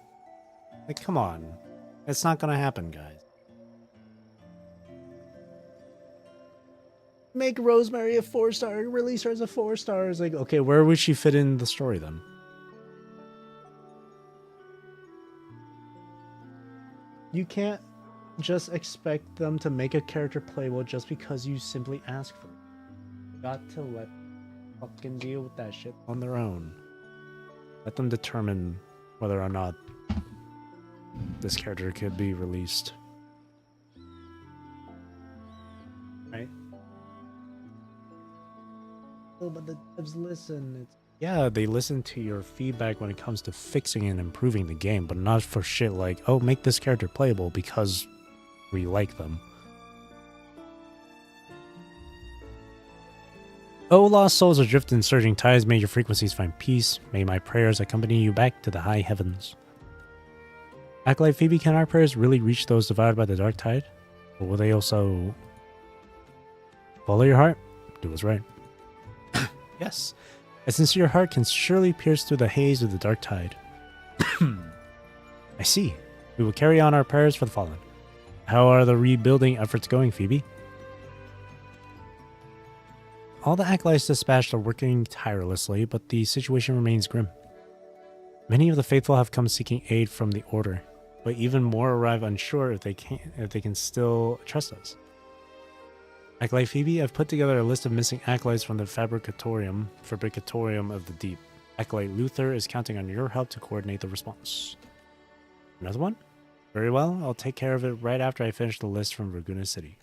Like, come on. It's not gonna happen, guys. Make Rosemary a 4-star, release her as a 4-star. It's like, okay, where would she fit in the story then? You can't just expect them to make a character playable just because you simply ask for it. You got to let them fucking deal with that shit on their own. Let them determine whether or not this character could be released. Right? Oh, but the devs listen. Yeah, they listen to your feedback when it comes to fixing and improving the game, but not for shit like, oh, make this character playable because we like them. Oh, lost souls adrift in surging tides, may your frequencies find peace. May my prayers accompany you back to the high heavens. Acolyte Phoebe, can our prayers really reach those devoured by the dark tide? Or will they also follow your heart? Do what's right. Yes. A sincere heart can surely pierce through the haze of the dark tide. I see. We will carry on our prayers for the fallen. How are the rebuilding efforts going, Phoebe? All the acolytes dispatched are working tirelessly, but the situation remains grim. Many of the faithful have come seeking aid from the Order, but even more arrive unsure if they can still trust us. Acolyte Phoebe, I've put together a list of missing acolytes from the Fabricatorium of the Deep. Acolyte Luther is counting on your help to coordinate the response. Another one? Very well, I'll take care of it right after I finish the list from Raguna City.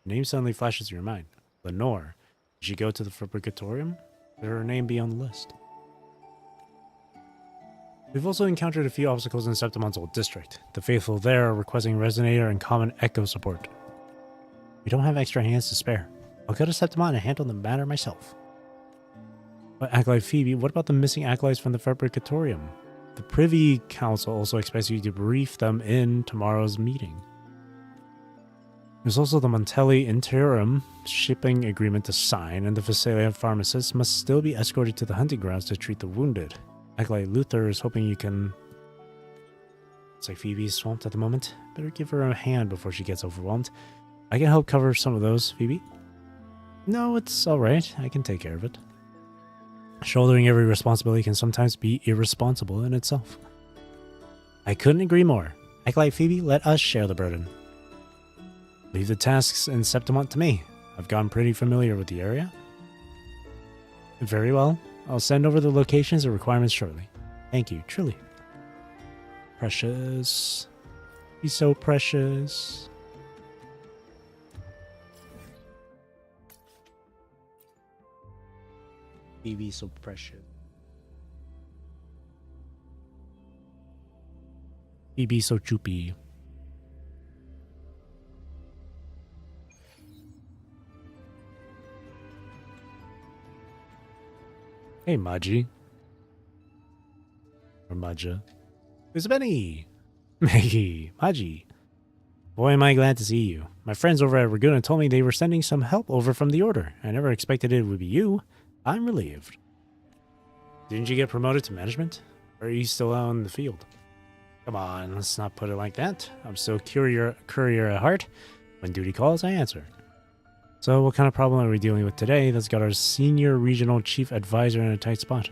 The name suddenly flashes in your mind. Lenore. Did she go to the Fabricatorium? Will her name be on the list? We've also encountered a few obstacles in Septimon's old district. The faithful there are requesting resonator and common echo support. We don't have extra hands to spare. I'll go to Septimon and handle the matter myself. But Acolyte Phoebe, what about the missing acolytes from the Fabricatorium? The Privy Council also expects you to brief them in tomorrow's meeting. There's also the Montelli interim shipping agreement to sign, and the Visalia pharmacists must still be escorted to the hunting grounds to treat the wounded. Acolyte Luther is hoping you can... It's like Phoebe's swamped at the moment. Better give her a hand before she gets overwhelmed. I can help cover some of those, Phoebe. No, it's alright. I can take care of it. Shouldering every responsibility can sometimes be irresponsible in itself. I couldn't agree more. Acolyte Phoebe, let us share the burden. Leave the tasks in Septimont to me. I've gotten pretty familiar with the area. Very well. I'll send over the locations and requirements shortly. Thank you, truly. Precious. He's so precious. Phoebe so precious. Phoebe so choopy. Hey, Maji. Or Maja. Who's Benny? Maggie. Maji. Boy, am I glad to see you. My friends over at Raguna told me they were sending some help over from the Order. I never expected it would be you. I'm relieved. Didn't you get promoted to management? Or are you still out in the field? Come on, let's not put it like that. I'm still courier at heart. When duty calls, I answer. So what kind of problem are we dealing with today that's got our senior regional chief advisor in a tight spot?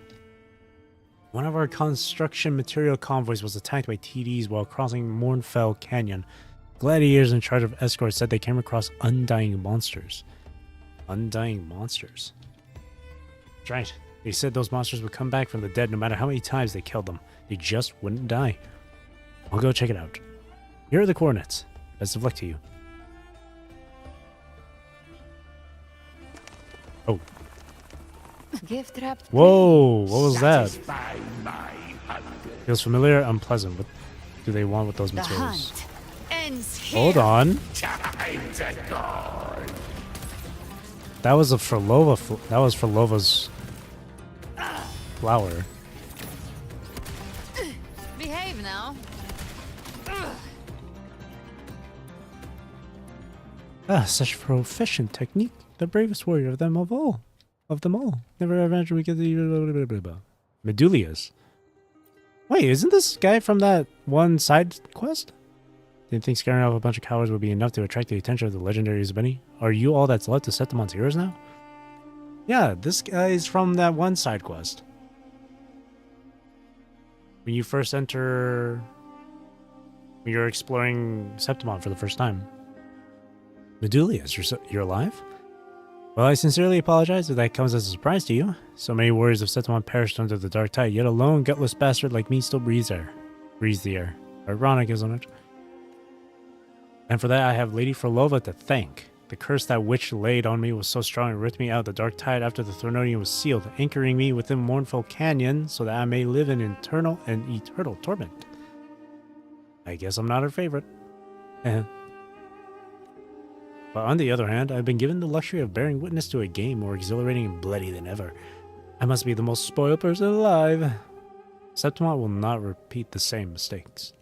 One of our construction material convoys was attacked by TDs while crossing Mournfell Canyon. Gladiators in charge of escorts said they came across undying monsters. Undying monsters? That's right. They said those monsters would come back from the dead no matter how many times they killed them. They just wouldn't die. I'll go check it out. Here are the coordinates. Best of luck to you. Oh. Gift wrap. Whoa, what was that? Feels familiar, unpleasant. What do they want with those materials? Hold on. That was for Lova. That was for Lova's flower. Behave now. Ah, such proficient technique. The bravest warrior of them all. Never imagined we could Medulius. Wait, isn't this guy from that one side quest? Didn't think scaring off a bunch of cowards would be enough to attract the attention of the legendary Isbeni? Are you all that's left to set them on heroes now? Yeah, this guy's from that one side quest. When you first enter... When you're exploring Septimon for the first time. Medulius, you're alive? Well, I sincerely apologize if that comes as a surprise to you. So many warriors of Septimon perished under the dark tide, yet a lone, gutless bastard like me still breathes the air. Ironic, isn't it? And for that, I have Lady Frolova to thank. The curse that witch laid on me was so strong it ripped me out of the dark tide after the Thronodium was sealed, anchoring me within Mournfell Canyon so that I may live in eternal torment. I guess I'm not her favorite. But on the other hand, I've been given the luxury of bearing witness to a game more exhilarating and bloody than ever. I must be the most spoiled person alive. Septimon will not repeat the same mistakes.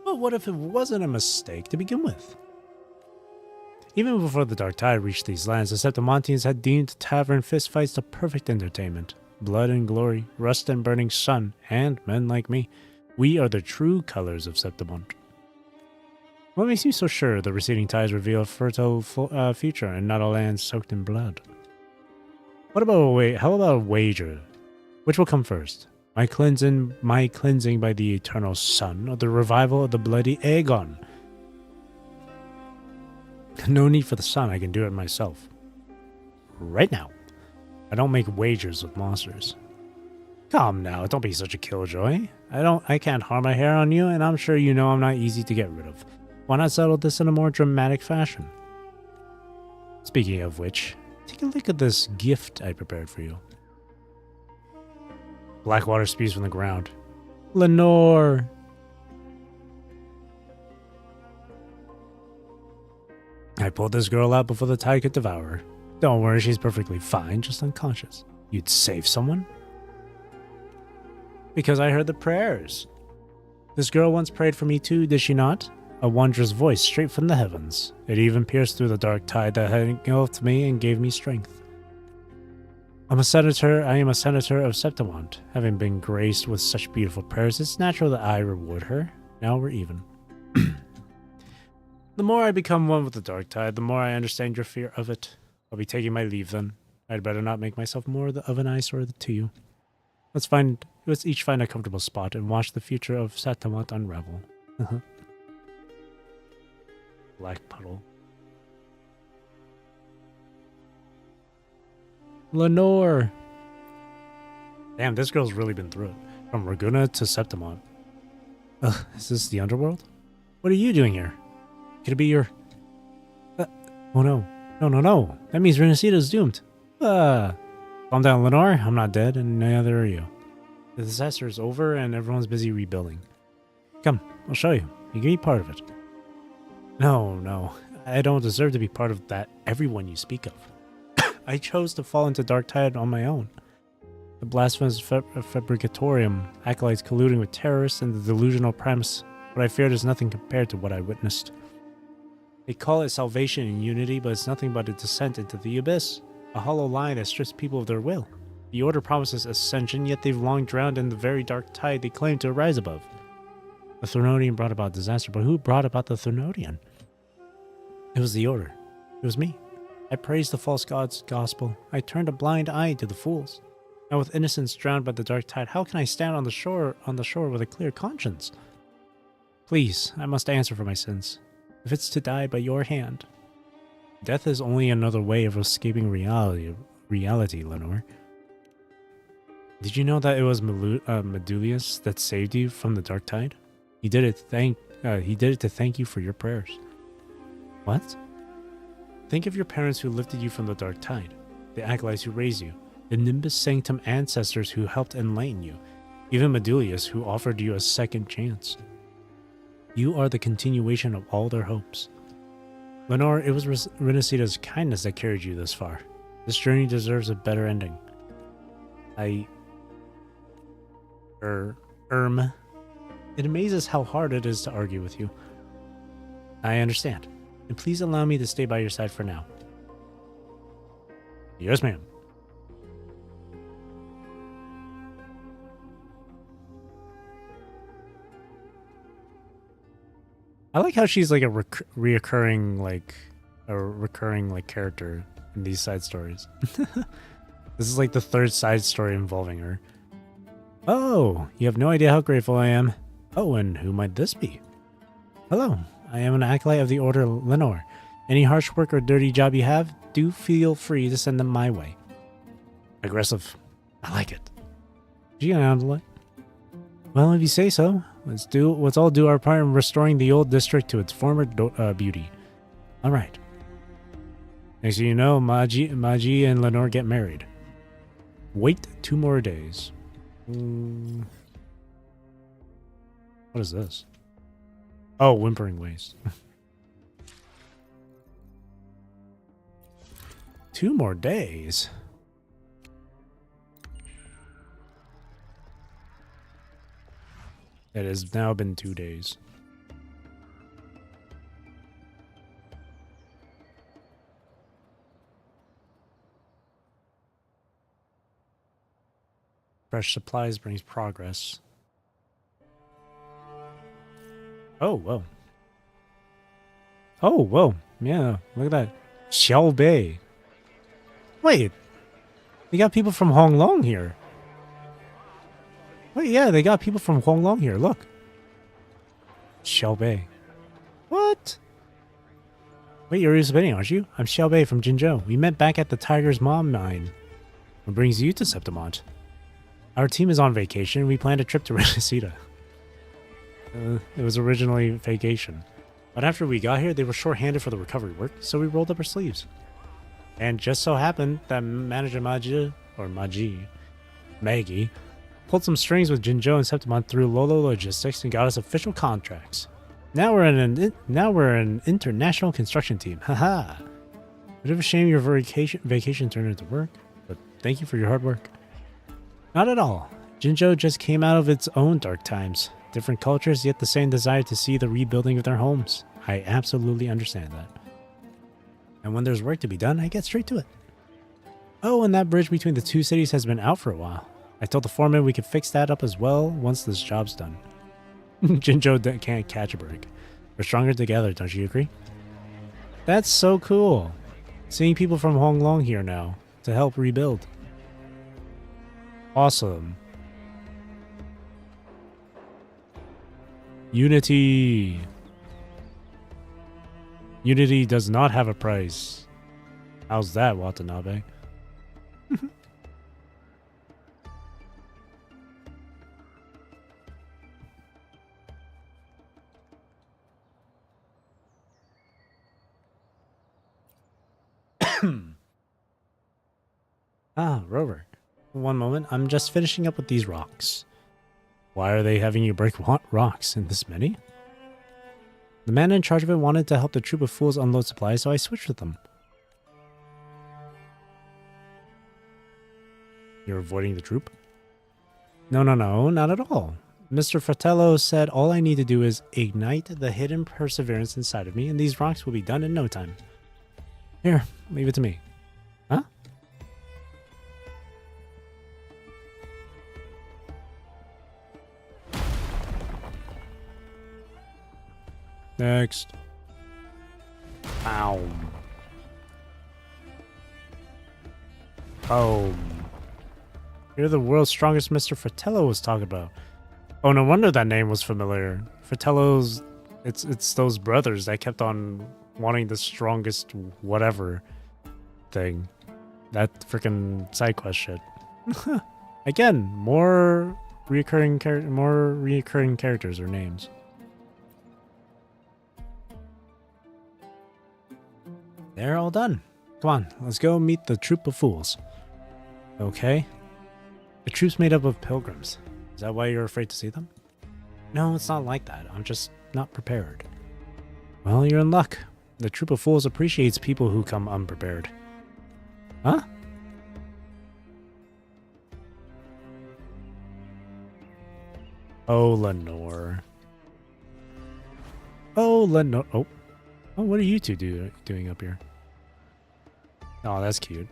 But what if it wasn't a mistake to begin with? Even before the Dark Tide reached these lands, the Septimontians had deemed tavern fistfights the perfect entertainment. Blood and glory, rust and burning sun, and men like me. We are the true colors of Septimont. What makes you so sure the receding tides reveal a fertile future and not a land soaked in blood? How about a wager? Which will come first? My cleansing by the eternal sun, or the revival of the bloody Aegon. No need for the sun, I can do it myself. Right now. I don't make wagers with monsters. Come now, don't be such a killjoy. I can't harm my hair on you, and I'm sure you know I'm not easy to get rid of. Why not settle this in a more dramatic fashion? Speaking of which, take a look at this gift I prepared for you. Black water spews from the ground. Lenore! I pulled this girl out before the tide could devour her. Don't worry, she's perfectly fine, just unconscious. You'd save someone? Because I heard the prayers. This girl once prayed for me too, did she not? A wondrous voice straight from the heavens. It even pierced through the dark tide that had engulfed me and gave me strength. I am a senator of Septimont. Having been graced with such beautiful prayers, it's natural that I reward her. Now we're even. The more I become one with the dark tide, the more I understand your fear of it. I'll be taking my leave then. I'd better not make myself more of an eyesore to you. Let's each find a comfortable spot and watch the future of Septimont unravel. Black puddle. Lenore! Damn, this girl's really been through it. From Raguna to Septimont. Is this the underworld? What are you doing here? Could it be your... oh no. No. That means Renacita's doomed. Calm down, Lenore. I'm not dead, and neither are you. The disaster is over, and everyone's busy rebuilding. Come, I'll show you. You can be part of it. No. I don't deserve to be part of that everyone you speak of. I chose to fall into dark tide on my own. The blasphemous fabricatorium, acolytes colluding with terrorists, and the delusional premise. What I feared is nothing compared to what I witnessed. They call it salvation and unity, but it's nothing but a descent into the abyss. A hollow line that strips people of their will. The Order promises ascension, yet they've long drowned in the very dark tide they claim to rise above. The Threnodian brought about disaster, but who brought about the Threnodian? It was the Order. It was me. I praised the false god's gospel. I turned a blind eye to the fools. Now with innocence drowned by the dark tide, how can I stand on the shore with a clear conscience? Please, I must answer for my sins. If it's to die by your hand. Death is only another way of escaping reality, Lenore. Did you know that it was Medulius that saved you from the dark tide? He did it to thank you for your prayers. What? Think of your parents who lifted you from the dark tide, the acolytes who raised you, the Nimbus Sanctum ancestors who helped enlighten you, even Medulius who offered you a second chance. You are the continuation of all their hopes. Lenore, it was Renacita's kindness that carried you this far. This journey deserves a better ending. It amazes how hard it is to argue with you. I understand. And please allow me to stay by your side for now. Yes, ma'am. I like how she's like a recurring character in these side stories. This is like the third side story involving her. Oh, you have no idea how grateful I am. Oh, and who might this be? Hello, I am an acolyte of the Order Lenore. Any harsh work or dirty job you have, do feel free to send them my way. Aggressive. I like it. Did you get out of the light? Well, if you say so. Let's all do our part in restoring the old district to its former beauty. All right. Next thing you know, Magi and Lenore get married. Wait 2 more days. What is this? Oh, Whimpering Waste. 2 more days? It has now been 2 days. Fresh supplies brings progress. Oh, whoa. Oh, whoa. Yeah, look at that. Xiao Bei. Wait. We got people from Honglong here. Wait, yeah, they got people from Huanglong here. Look. Xiaobei. What? Wait, you're spinning, aren't you? I'm Xiaobei from Jinzhou. We met back at the Tiger's Mom mine. What brings you to Septimont? Our team is on vacation. We planned a trip to Renesita. It was originally vacation. But after we got here, they were short-handed for the recovery work, so we rolled up our sleeves. And just so happened that manager Maggie, pulled some strings with Jinzhou and Septimont through Lolo Logistics and got us official contracts. Now we're an international construction team. Haha. Bit of a shame your vacation turned into work, but thank you for your hard work. Not at all. Jinzhou just came out of its own dark times. Different cultures, yet the same desire to see the rebuilding of their homes. I absolutely understand that. And when there's work to be done, I get straight to it. Oh, and that bridge between the two cities has been out for a while. I told the foreman we could fix that up as well once this job's done. Jinzhou can't catch a break. We're stronger together, don't you agree? That's so cool. Seeing people from Huanglong here now to help rebuild. Awesome. Unity. Unity does not have a price. How's that, Watanabe? Rover. One moment, I'm just finishing up with these rocks. Why are they having you break rocks in this many? The man in charge of it wanted to help the troop of fools unload supplies, so I switched with them. You're avoiding the troop? No, not at all. Mr. Fratello said all I need to do is ignite the hidden perseverance inside of me, and these rocks will be done in no time. Here, leave it to me. Huh? Next. Ow. Boom. You're the world's strongest Mr. Fratello was talking about. Oh, no wonder that name was familiar. Fratello's... It's those brothers that kept on wanting the strongest whatever thing. That freaking side quest shit. Again, more recurring characters or names. They're all done. Come on, let's go meet the troop of fools. Okay. The troop's made up of pilgrims. Is that why you're afraid to see them? No, it's not like that. I'm just not prepared. Well, you're in luck. The troop of fools appreciates people who come unprepared. Huh? Oh, Lenore. Oh, Lenore. Oh. Oh, what are you two doing up here? Oh, that's cute.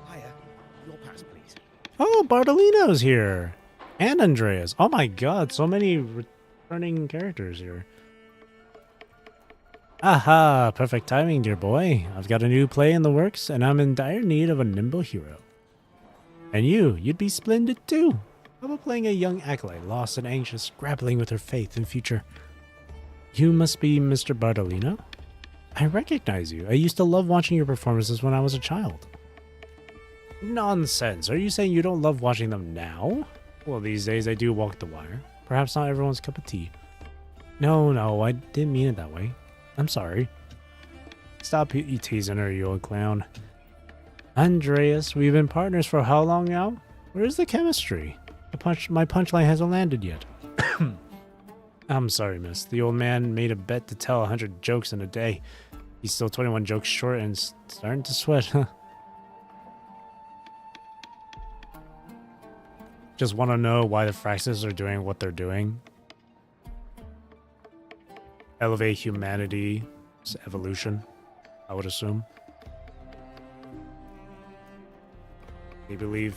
Hiya. Your pass, please. Oh, Bartolino's here. And Andreas. Oh my god, so many returning characters here. Aha, perfect timing, dear boy. I've got a new play in the works, and I'm in dire need of a nimble hero. And you'd be splendid too. How about playing a young acolyte, lost and anxious, grappling with her faith and future? You must be Mr. Bartolino? I recognize you. I used to love watching your performances when I was a child. Nonsense. Are you saying you don't love watching them now? Well, these days I do walk the wire. Perhaps not everyone's cup of tea. No, I didn't mean it that way. I'm sorry. Stop you teasing her, you old clown. Andreas, we've been partners for how long now? Where's the chemistry? My punchline hasn't landed yet. I'm sorry, miss. The old man made a bet to tell 100 jokes in a day. He's still 21 jokes short and starting to sweat. Just want to know why the Fraxes are doing what they're doing. Elevate humanity's evolution, I would assume. They believe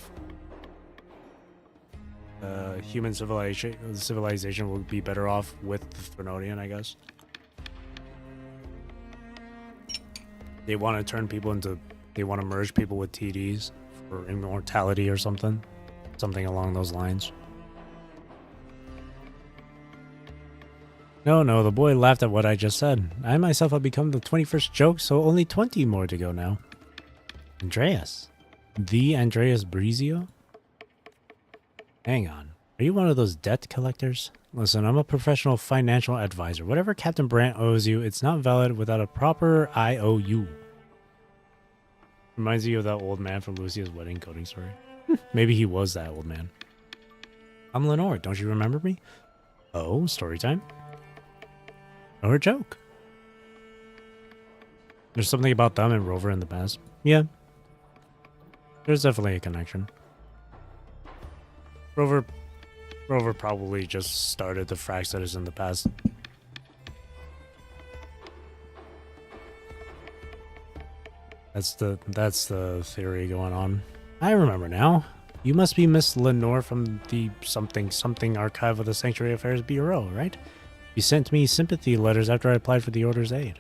human civilization would be better off with the Thronian, I guess. They want to turn people into... They want to merge people with TDs for immortality or something. Something along those lines. No, the boy laughed at what I just said. I myself have become the 21st joke, so only 20 more to go now. Andreas. The Andreas Brizio? Hang on. Are you one of those debt collectors? Listen, I'm a professional financial advisor. Whatever Captain Brandt owes you, it's not valid without a proper IOU. Reminds you of that old man from Lucia's wedding coding story. Maybe he was that old man. I'm Lenore, don't you remember me? Oh, story time? Or a joke? There's something about them and Rover in the past. Yeah. There's definitely a connection. Rover probably just started the Fraxters in the past. That's the theory going on. I remember now. You must be Miss Lenore from the something archive of the Sanctuary Affairs Bureau, right? You sent me sympathy letters after I applied for the Order's aid.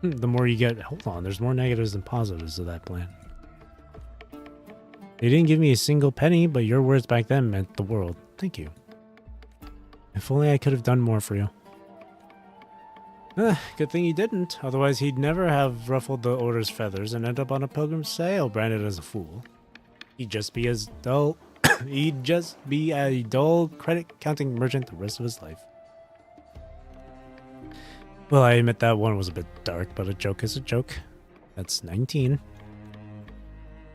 The more you get... Hold on, there's more negatives than positives to that plan. They didn't give me a single penny, but your words back then meant the world. Thank you. If only I could have done more for you. Good thing you didn't. Otherwise, he'd never have ruffled the Order's feathers and end up on a pilgrim's sail, branded as a fool. He'd just be as dull... He'd just be a dull credit-counting merchant the rest of his life. Well, I admit that one was a bit dark, but a joke is a joke. That's 19.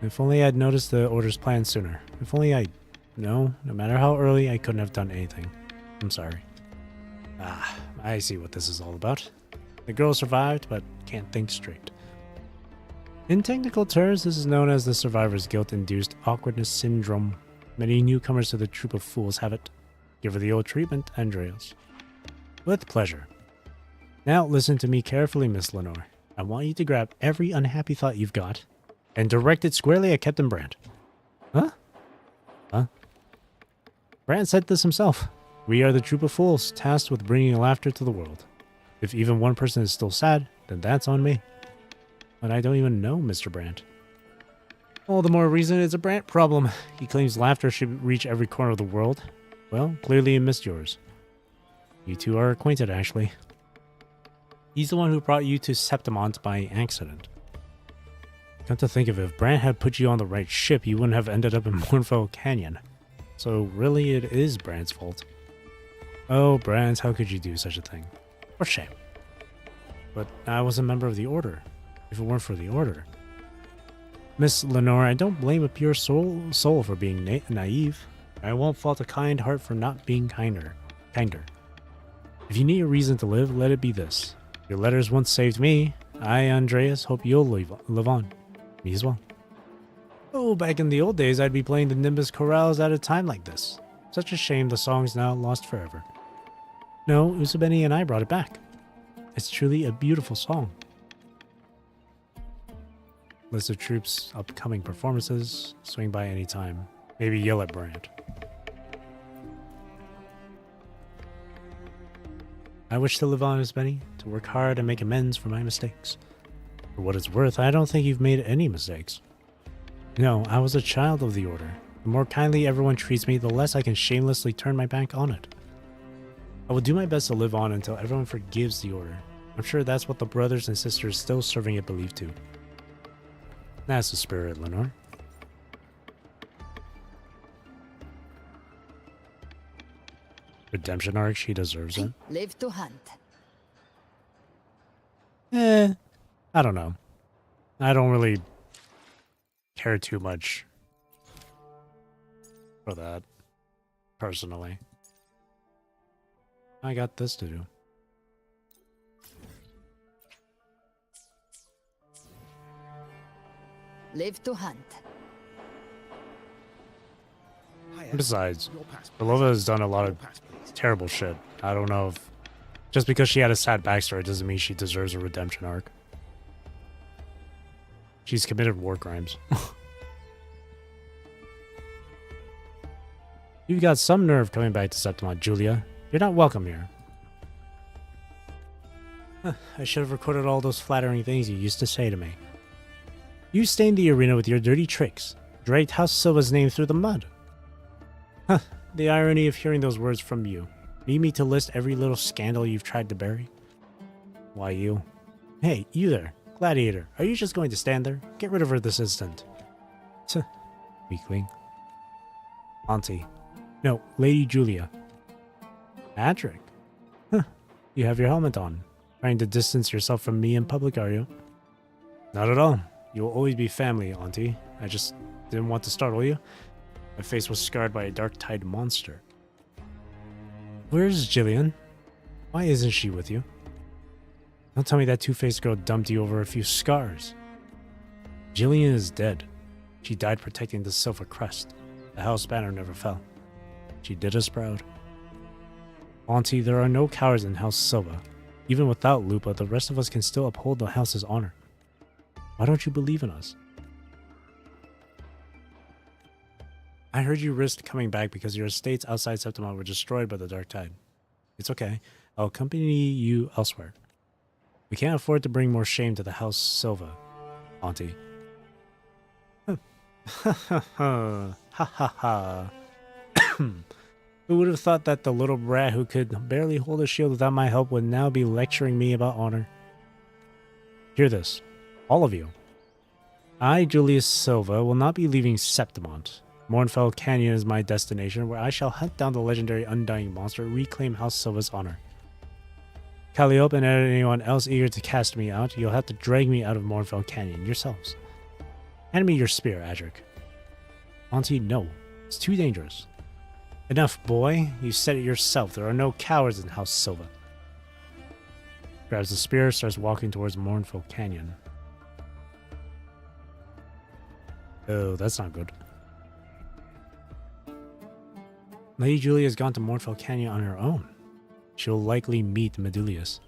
If only I'd noticed the Order's plan sooner. If only I... No matter how early, I couldn't have done anything. I'm sorry. Ah, I see what this is all about. The girl survived, but can't think straight. In technical terms, this is known as the survivor's guilt-induced awkwardness syndrome. Many newcomers to the troop of fools have it. Give her the old treatment, Andreas. With pleasure. Now listen to me carefully, Miss Lenore. I want you to grab every unhappy thought you've got and direct it squarely at Captain Brandt. Huh? Brandt said this himself. We are the troop of fools, tasked with bringing laughter to the world. If even one person is still sad, then that's on me. But I don't even know Mr. Brandt. All the more reason it's a Brandt problem. He claims laughter should reach every corner of the world. Well, clearly he missed yours. You two are acquainted, actually. He's the one who brought you to Septimont by accident. Come to think of it, if Brandt had put you on the right ship, you wouldn't have ended up in Mournfell Canyon. So really it is Brandt's fault. Oh, Brandt, how could you do such a thing? For shame. But I was a member of the Order. If it weren't for the Order... Miss Lenore, I don't blame a pure soul for being naive. I won't fault a kind heart for not being kinder. If you need a reason to live, let it be this. Your letters once saved me. I, Andreas, hope you'll live on. Me as well. Oh, back in the old days, I'd be playing the Nimbus chorales at a time like this. Such a shame the song's now lost forever. No, Usabeni and I brought it back. It's truly a beautiful song. List of troops' upcoming performances. Swing by any time. Maybe yell at Brandt. I wish to live on, Usabeni, to work hard and make amends for my mistakes. For what it's worth, I don't think you've made any mistakes. No, I was a child of the Order. The more kindly everyone treats me, the less I can shamelessly turn my back on it. I will do my best to live on until everyone forgives the Order. I'm sure that's what the brothers and sisters still serving it believe too. That's the spirit, Lenore. Redemption arc, she deserves it. Live to hunt. I don't know. I don't really care too much for that, personally. I got this to do. Live to hunt. Besides, Belova has done a lot of terrible shit. I don't know if... Just because she had a sad backstory doesn't mean she deserves a redemption arc. She's committed war crimes. You've got some nerve coming back to Septimont, Julia. You're not welcome here. I should have recorded all those flattering things you used to say to me. You stained the arena with your dirty tricks, dragged House Silva's name through the mud. Huh, the irony of hearing those words from you. Need me to list every little scandal you've tried to bury? Why you? Hey, you there, Gladiator, are you just going to stand there? Get rid of her this instant. Tch, weakling. Auntie. No, Lady Julia. Adric. Huh, you have your helmet on. Trying to distance yourself from me in public, are you? Not at all. You will always be family, Auntie. I just didn't want to startle you. My face was scarred by a dark-tide monster. Where's Jillian? Why isn't she with you? Don't tell me that two-faced girl dumped you over a few scars. Jillian is dead. She died protecting the Silver Crest. The house banner never fell. She did us proud. Auntie, there are no cowards in House Silva. Even without Lupa, the rest of us can still uphold the house's honor. Why don't you believe in us? I heard you risked coming back because your estates outside Septimont were destroyed by the Dark Tide. It's okay. I'll accompany you elsewhere. We can't afford to bring more shame to the House Silva, Auntie. Ha ha ha. Ha ha ha. Who would have thought that the little brat who could barely hold a shield without my help would now be lecturing me about honor? Hear this, all of you. I, Julius Silva, will not be leaving Septimont. Mournfell Canyon is my destination, where I shall hunt down the legendary Undying Monster and reclaim House Silva's honor. Calliope and anyone else eager to cast me out, you'll have to drag me out of Mournfell Canyon yourselves. Hand me your spear, Adric. Auntie, no. It's too dangerous. Enough, boy. You said it yourself. There are no cowards in House Silva. Grabs the spear, starts walking towards Mournfell Canyon. Oh, that's not good. Lady Julia has gone to Mournfell Canyon on her own. She'll likely meet Medulius.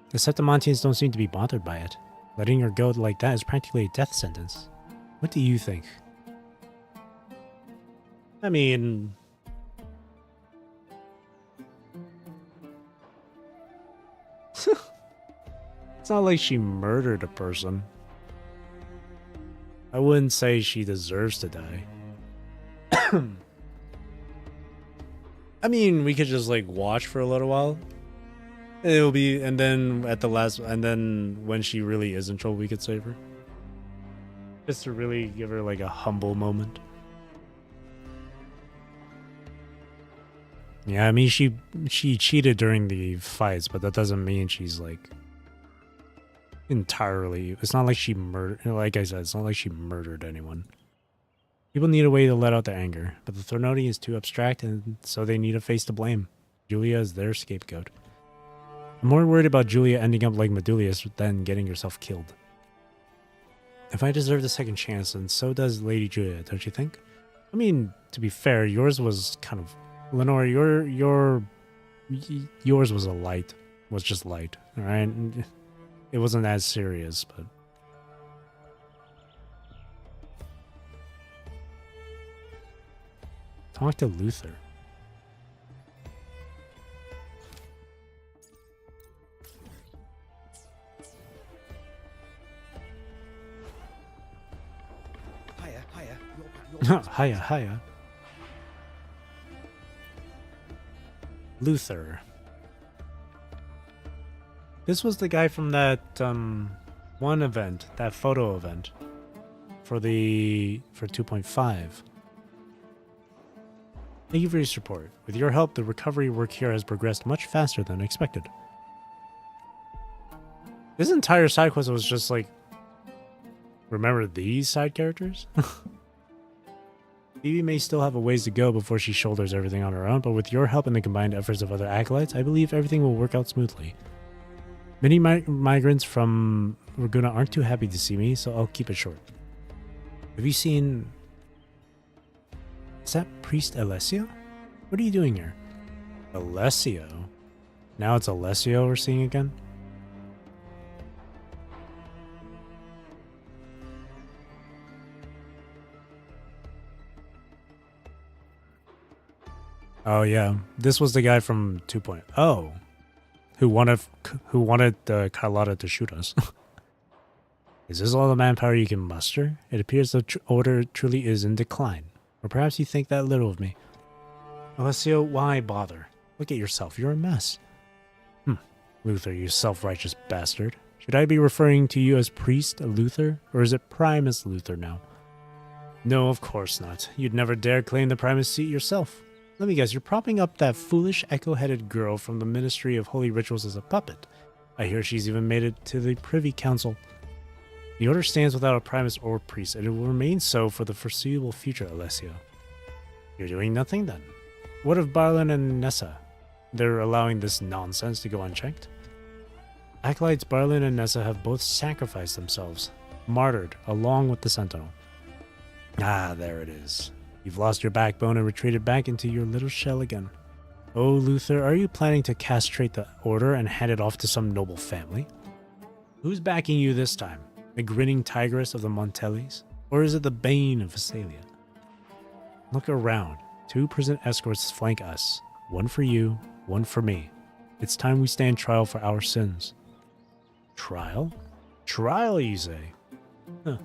The Septimontians don't seem to be bothered by it. Letting her go like that is practically a death sentence. What do you think? I mean... It's not like she murdered a person. I wouldn't say she deserves to die. I mean, we could just like watch for a little while. It'll be, and then at the last, and then when she really is in trouble, we could save her. Just to really give her like a humble moment. Yeah, I mean, she cheated during the fights, but that doesn't mean she's like entirely. It's not like she murdered. Like I said, it's not like she murdered anyone. People need a way to let out their anger, but the Thornoti is too abstract, and so they need a face to blame. Julia is their scapegoat. I'm more worried about Julia ending up like Medulius than getting herself killed. If I deserve the second chance, and so does Lady Julia, don't you think? I mean, to be fair, yours was kind of... Lenore, yours was just light, alright? It wasn't as serious, but... Talk to Luther. Hiya. Hiya. Luther. This was the guy from that one event, that photo event for 2.5. Thank you for your support. With your help, the recovery work here has progressed much faster than expected. This entire side quest was just like, remember these side characters? Phoebe may still have a ways to go before she shoulders everything on her own, but with your help and the combined efforts of other acolytes, I believe everything will work out smoothly. Many migrants from Raguna aren't too happy to see me, so I'll keep it short. Have you seen... Is that Priest Alessio? What are you doing here? Alessio? Now it's Alessio we're seeing again? Oh yeah, this was the guy from 2.0 who wanted Carlotta to shoot us. Is this all the manpower you can muster? It appears the order truly is in decline. Or perhaps you think that little of me. Alessio, why bother? Look at yourself, you're a mess. Luther, you self-righteous bastard. Should I be referring to you as Priest Luther, or is it Primus Luther now? No, of course not. You'd never dare claim the Primus seat yourself. Let me guess, you're propping up that foolish, echo-headed girl from the Ministry of Holy Rituals as a puppet. I hear she's even made it to the Privy Council. The Order stands without a Primus or Priest, and it will remain so for the foreseeable future, Alessio. You're doing nothing, then? What of Barlin and Nessa? They're allowing this nonsense to go unchecked? Acolytes Barlin and Nessa have both sacrificed themselves, martyred along with the Sentinel. Ah, there it is. You've lost your backbone and retreated back into your little shell again. Oh, Luther, are you planning to castrate the Order and hand it off to some noble family? Who's backing you this time? The grinning tigress of the Montellis? Or is it the Bane of Visalia? Look around. 2 prison escorts flank us. One for you, one for me. It's time we stand trial for our sins. Trial? Trial, you say? Huh.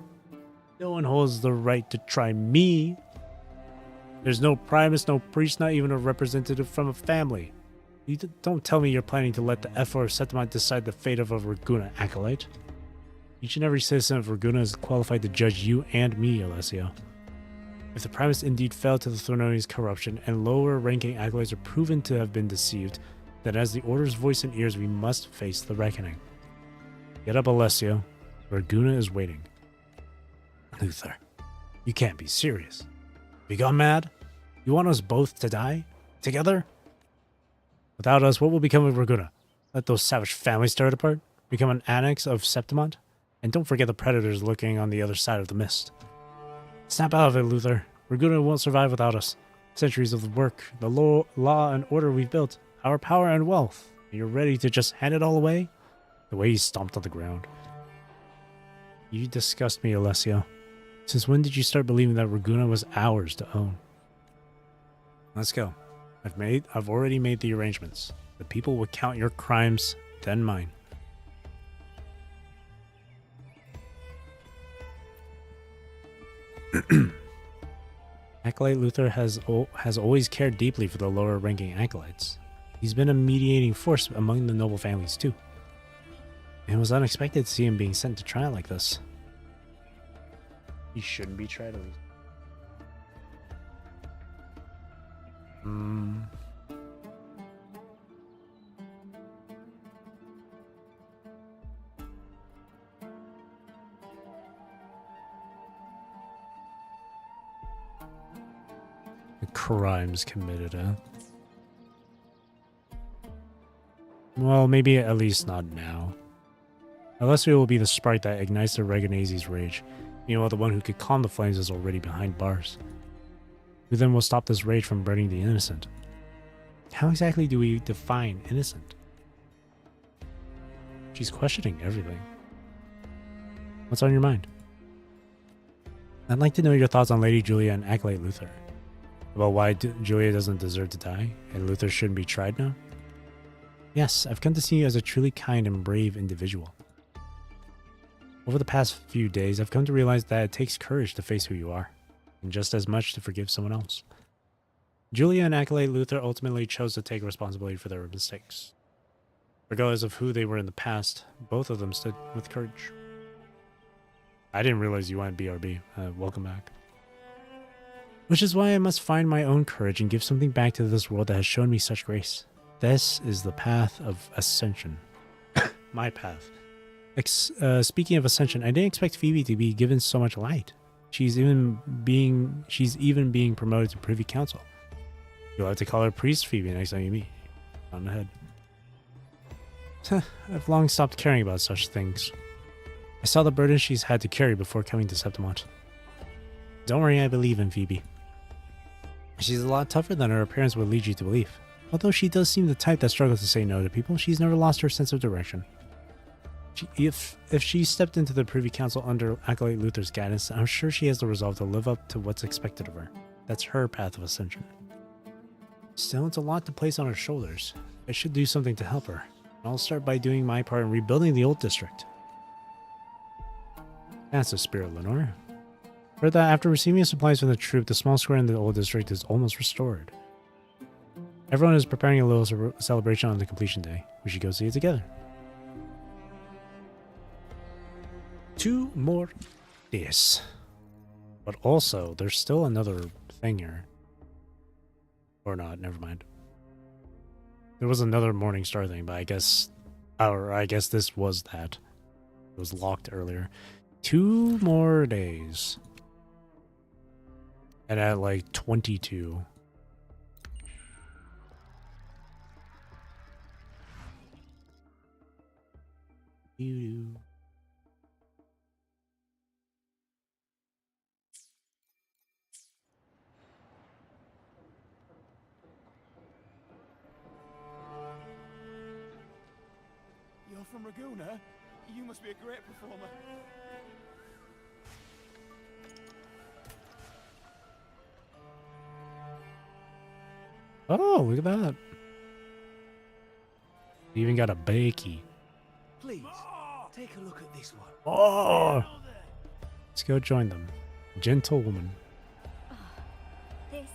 No one holds the right to try me. There's no Primus, no priest, not even a representative from a family. You don't tell me you're planning to let the Ephor of Septimont decide the fate of a Raguna acolyte. Each and every citizen of Raguna is qualified to judge you and me, Alessio. If the Primus indeed fell to the Thrononi's corruption and lower-ranking acolytes are proven to have been deceived, then as the Order's voice and ears we must face the reckoning. Get up, Alessio. Raguna is waiting. Luther, you can't be serious. You gone mad? You want us both to die? Together? Without us, what will become of Raguna? Let those savage families tear it apart? Become an annex of Septimont? And don't forget the predators lurking on the other side of the mist. Snap out of it, Luther. Raguna won't survive without us. Centuries of the work, the law and order we've built, our power and wealth. You're ready to just hand it all away? The way he stomped on the ground. You disgust me, Alessio. Since when did you start believing that Raguna was ours to own? Let's go. I've already made the arrangements. The people will count your crimes, then mine. Acolyte Luther has always cared deeply for the lower-ranking acolytes. He's been a mediating force among the noble families too. It was unexpected to see him being sent to trial like this. He shouldn't be tried at least. The crimes committed, huh? Well, maybe at least not now. Alessio will be the spark that ignites the Reganese's rage. Meanwhile, the one who could calm the flames is already behind bars. Who then will stop this rage from burning the innocent? How exactly do we define innocent? She's questioning everything. What's on your mind? I'd like to know your thoughts on Lady Julia and Acolyte Luther. About why Julia doesn't deserve to die, and Luther shouldn't be tried now? Yes, I've come to see you as a truly kind and brave individual. Over the past few days, I've come to realize that it takes courage to face who you are, and just as much to forgive someone else. Julia and Acolyte Luther ultimately chose to take responsibility for their mistakes. Regardless of who they were in the past, both of them stood with courage. I didn't realize you went BRB. Welcome back. Which is why I must find my own courage and give something back to this world that has shown me such grace. This is the path of ascension. My path. Speaking of ascension, I didn't expect Phoebe to be given so much light. She's even being promoted to Privy Council. You'll have to call her Priest Phoebe next time you meet. On the head. I've long stopped caring about such things. I saw the burden she's had to carry before coming to Septimont. Don't worry, I believe in Phoebe. She's a lot tougher than her appearance would lead you to believe. Although she does seem the type that struggles to say no to people, she's never lost her sense of direction. If she stepped into the Privy Council under Acolyte Luther's guidance, I'm sure she has the resolve to live up to what's expected of her. That's her path of ascension. Still, it's a lot to place on her shoulders. I should do something to help her. I'll start by doing my part in rebuilding the old district. That's the spirit, Lenore. Heard that after receiving supplies from the troop, the small square in the old district is almost restored. Everyone is preparing a little celebration on the completion day. We should go see it together. 2 more days. But also, there's still another thing here. Or not, never mind. There was another Morning Star thing, but I guess this was that. It was locked earlier. 2 more days. And at like 22. You're from Raguna? You must be a great performer. Oh, look at that. You even got a bakey. Please, take a look at this one. Oh! Let's go join them. Gentle woman. This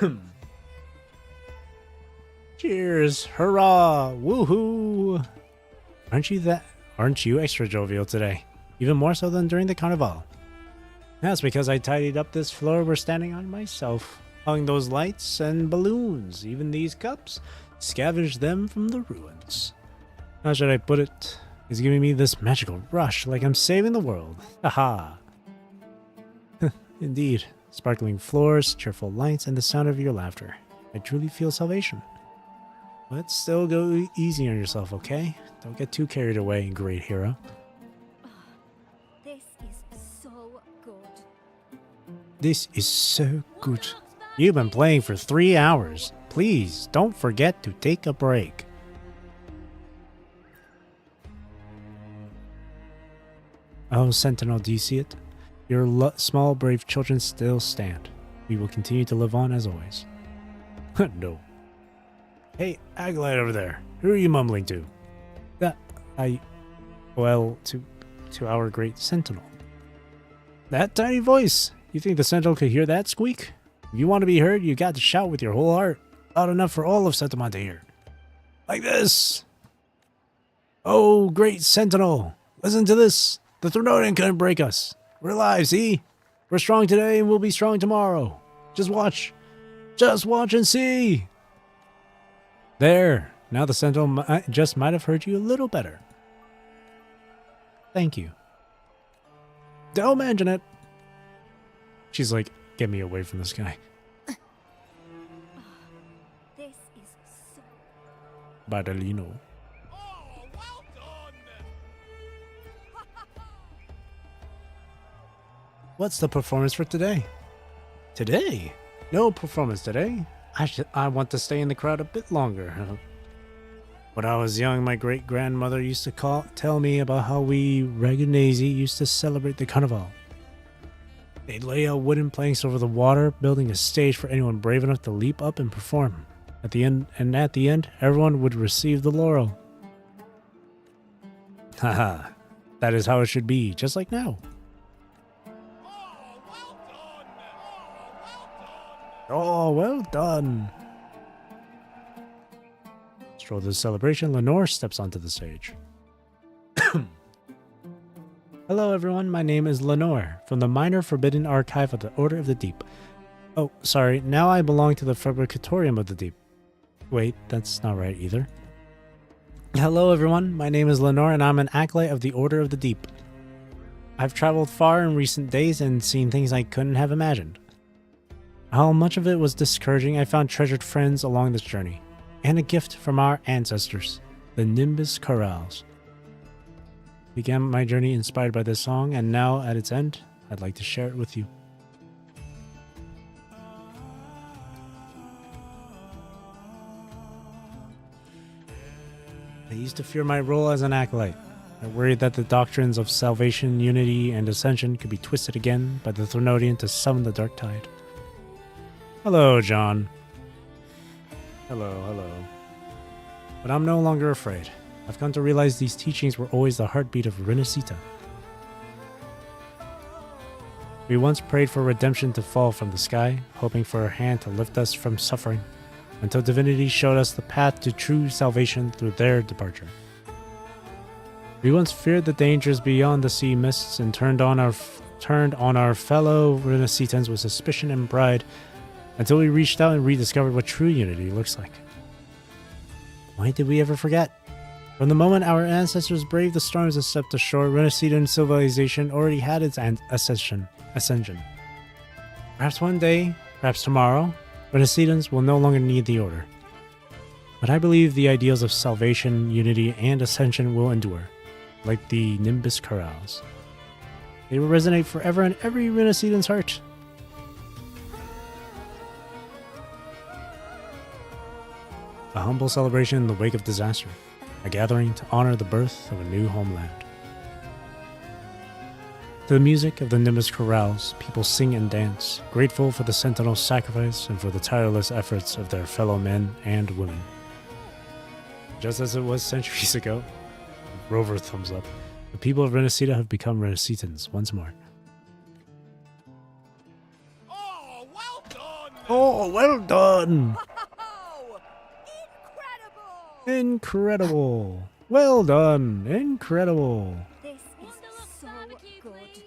is Cheers! Hurrah! Woohoo! Aren't you extra jovial today? Even more so than during the carnival. That's because I tidied up this floor we're standing on myself. Hung those lights and balloons, even these cups, scavenged them from the ruins. How should I put it? It's giving me this magical rush, like I'm saving the world. Haha. Indeed. Sparkling floors, cheerful lights, and the sound of your laughter. I truly feel salvation. But still go easy on yourself, okay? Don't get too carried away, great hero. This is so good. This is so good. You've been playing for 3 hours. Please, don't forget to take a break. Oh, Sentinel, do you see it? Your small, brave children still stand. We will continue to live on as always. No. Hey, Agilite over there. Who are you mumbling to? Well, to our great Sentinel. That tiny voice. You think the Sentinel could hear that squeak? If you want to be heard, you got to shout with your whole heart. Loud enough for all of Septimon to hear. Like this. Oh, great Sentinel. Listen to this. The Threnodian couldn't break us. We're alive, see? We're strong today and we'll be strong tomorrow. Just watch. Just watch and see. There. Now the Sentinel might have heard you a little better. Thank you. Don't mention it. She's like, get me away from this guy. This is so... Badalino. What's the performance for today? Today? No performance today. I want to stay in the crowd a bit longer. When I was young, my great-grandmother used to tell me about how we Ragunesi used to celebrate the carnival. They'd lay out wooden planks over the water, building a stage for anyone brave enough to leap up and perform. At the end, everyone would receive the laurel. Haha, that is how it should be, just like now. Oh, well done. Stroll to the celebration, Lenore steps onto the stage. Hello everyone, my name is Lenore, from the Minor Forbidden Archive of the Order of the Deep. Oh, sorry, now I belong to the Fabricatorium of the Deep. Wait, that's not right either. Hello everyone, my name is Lenore and I'm an acolyte of the Order of the Deep. I've traveled far in recent days and seen things I couldn't have imagined. How much of it was discouraging, I found treasured friends along this journey, and a gift from our ancestors, the Nimbus Chorales. Began my journey inspired by this song, and now at its end, I'd like to share it with you. I used to fear my role as an acolyte. I worried that the doctrines of salvation, unity, and ascension could be twisted again by the Threnodian to summon the dark tide. Hello, John. Hello, hello. But I'm no longer afraid. I've come to realize these teachings were always the heartbeat of Renacita. We once prayed for redemption to fall from the sky, hoping for a hand to lift us from suffering, until divinity showed us the path to true salvation through their departure. We once feared the dangers beyond the sea mists and turned on our fellow Renacitans with suspicion and pride, until we reached out and rediscovered what true unity looks like. Why did we ever forget? From the moment our ancestors braved the storms and stepped ashore, Renacitan civilization already had its ascension. Perhaps one day, perhaps tomorrow, Renacitans will no longer need the Order. But I believe the ideals of salvation, unity, and ascension will endure, like the Nimbus Chorales. They will resonate forever in every Renacitan's heart. A humble celebration in the wake of disaster, a gathering to honor the birth of a new homeland. To the music of the Nimbus Chorales, people sing and dance, grateful for the Sentinel's sacrifice and for the tireless efforts of their fellow men and women. Just as it was centuries ago, Rover thumbs up, the people of Renacita have become Renacitans once more. Oh, well done! Incredible! Well done! Incredible! This is so good.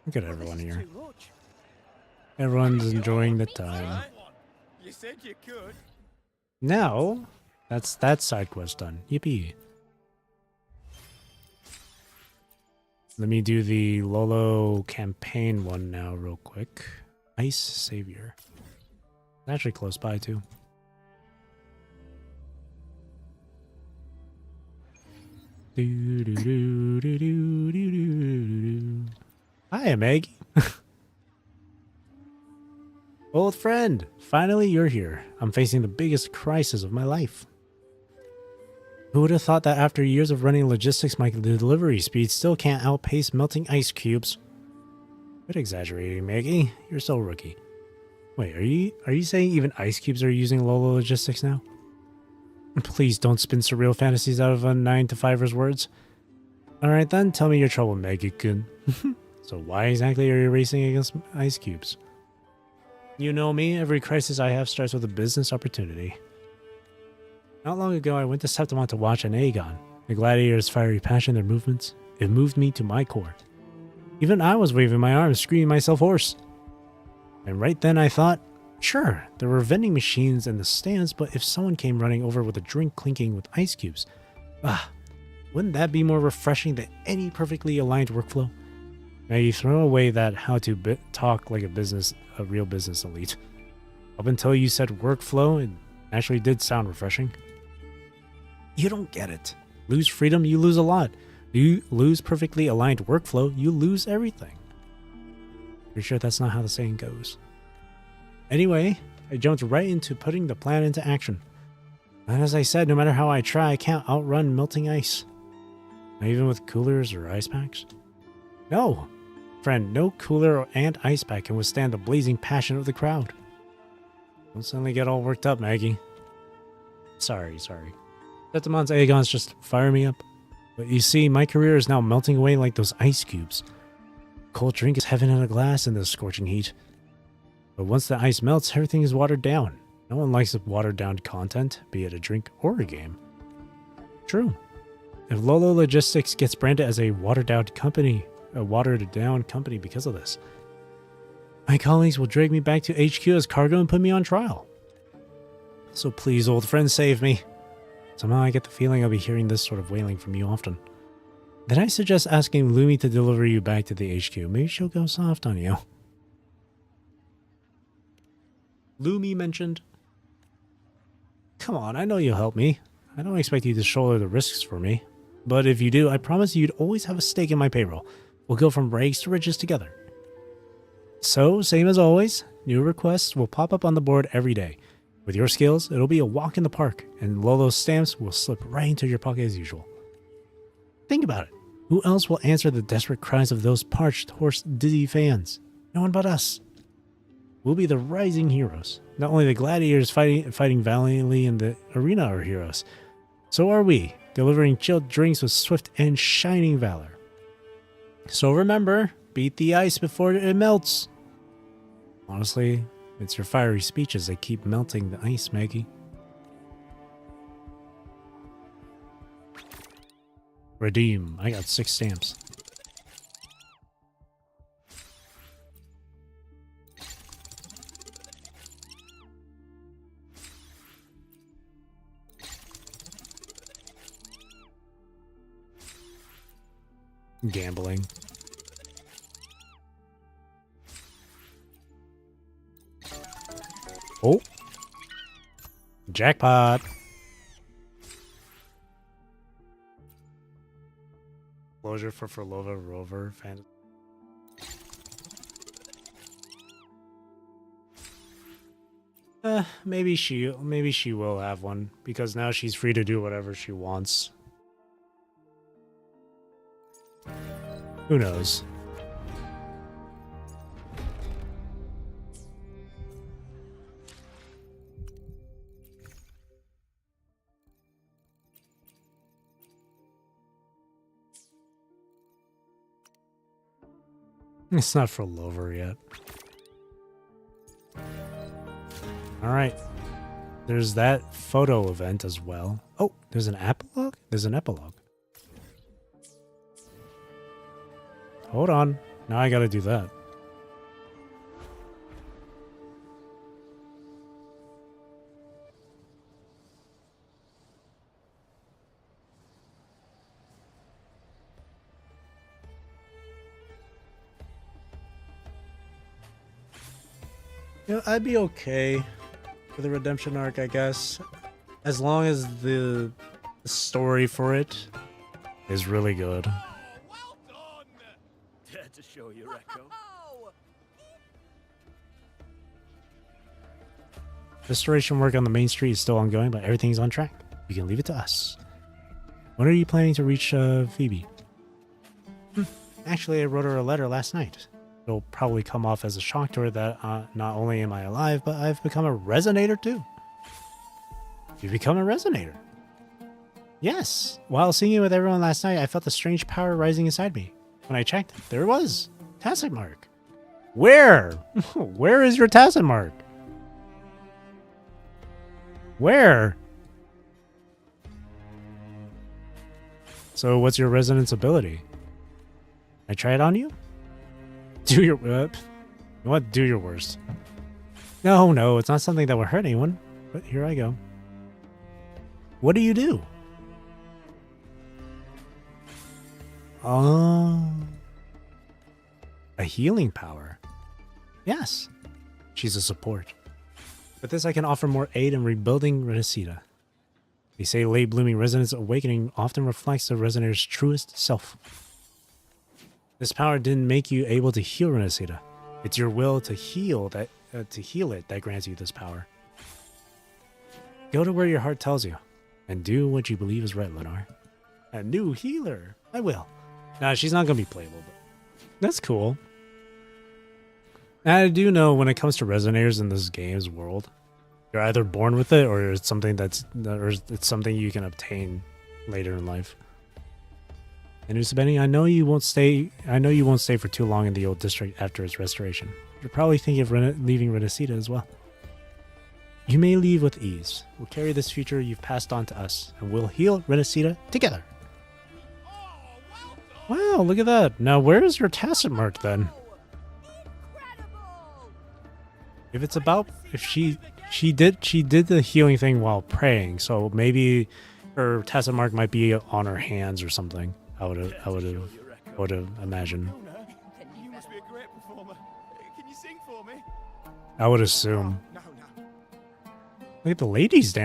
Look at everyone here. Everyone's enjoying the time. You said you could. Now, that's that side quest done. Yippee. Let me do the Lolo campaign one now real quick. Ice Savior. Actually close by too. Hi, Maggie. Old friend, finally you're here. I'm facing the biggest crisis of my life. Who would have thought that after years of running logistics, my delivery speed still can't outpace melting ice cubes? Quit exaggerating, Maggie. You're so rookie. Wait, are you saying even ice cubes are using Lolo logistics now? Please don't spin surreal fantasies out of a 9-to-5er's words. Alright then, tell me your trouble, Maggie-kun. So why exactly are you racing against ice cubes? You know me, every crisis I have starts with a business opportunity. Not long ago, I went to Septimont to watch an Aegon. The gladiator's fiery passion, their movements, it moved me to my core. Even I was waving my arms, screaming myself hoarse. And right then I thought, sure, there were vending machines in the stands, but if someone came running over with a drink clinking with ice cubes, wouldn't that be more refreshing than any perfectly aligned workflow? Now you throw away that how to talk like a real business elite. Up until you said workflow, it actually did sound refreshing. You don't get it. Lose freedom, you lose a lot. You lose perfectly aligned workflow, you lose everything. Pretty sure that's not how the saying goes. Anyway, I jumped right into putting the plan into action. And as I said, no matter how I try, I can't outrun melting ice. Not even with coolers or ice packs. No, friend, no cooler and ice pack can withstand the blazing passion of the crowd. Don't suddenly get all worked up, Maggie. Sorry. Septimon's Aegons just fire me up. But you see, my career is now melting away like those ice cubes. Cold drink is heaven in a glass in this scorching heat. But once the ice melts, everything is watered down. No one likes watered down content, be it a drink or a game. True. If Lolo Logistics gets branded as a watered down company because of this, my colleagues will drag me back to HQ as cargo and put me on trial. So please, old friend, save me. Somehow I get the feeling I'll be hearing this sort of wailing from you often. Then I suggest asking Lumi to deliver you back to the HQ. Maybe she'll go soft on you. Lumi mentioned. Come on, I know you'll help me. I don't expect you to shoulder the risks for me. But if you do, I promise you'd always have a stake in my payroll. We'll go from rags to riches together. So, same as always, new requests will pop up on the board every day. With your skills, it'll be a walk in the park, and Lolo's stamps will slip right into your pocket as usual. Think about it. Who else will answer the desperate cries of those parched horse dizzy fans? No one but us. will be the rising heroes. Not only the gladiators fighting valiantly in the arena are heroes, so are we, delivering chilled drinks with swift and shining valor. So remember, beat the ice before it melts. Honestly, it's your fiery speeches that keep melting the ice, Maggie. Redeem. I got 6 stamps. Gambling. Oh. Jackpot. Closure for Forlova Rover fan. Maybe she will have one because now she's free to do whatever she wants. Who knows? It's not for Lover yet. Alright. There's that photo event as well. Oh, there's an epilogue? There's an epilogue. Hold on. Now I gotta do that. You know, I'd be okay with the redemption arc, I guess, as long as the story for it is really good. Dare to show your echo. Restoration work on the main street is still ongoing, but everything's on track. You can leave it to us. When are you planning to reach Phoebe? Actually, I wrote her a letter last night. It'll probably come off as a shock to her that not only am I alive, but I've become a resonator too. You've become a resonator? Yes. While singing with everyone last night, I felt a strange power rising inside me. When I checked, there it was. Tacit mark. Where? Where is your tacit mark? Where? So what's your resonance ability? I try it on you? Do your what? Do your worst. No, it's not something that will hurt anyone. But here I go. What do you do? Oh, a healing power. Yes, she's a support. With this, I can offer more aid in rebuilding Renesita. They say late blooming resonance awakening often reflects the resonator's truest self. This power didn't make you able to heal Renesita. It's your will to heal it that grants you this power. Go to where your heart tells you, and do what you believe is right, Lenore. A new healer. I will. Nah, she's not gonna be playable, but that's cool. And I do know when it comes to resonators in this game's world, you're either born with it or it's something it's something you can obtain later in life. And Usabeni, I know you won't stay for too long in the old district after its restoration. You're probably thinking of leaving Renesita as well. You may leave with ease. We'll carry this future you've passed on to us, and we'll heal Renesita together. Wow, look at that. Now where's your tacit mark then? If it's about she did the healing thing while praying, so maybe her tacit mark might be on her hands or something. I would have imagined. You must be a great performer. Can you sing for me? I would assume. Look at the ladies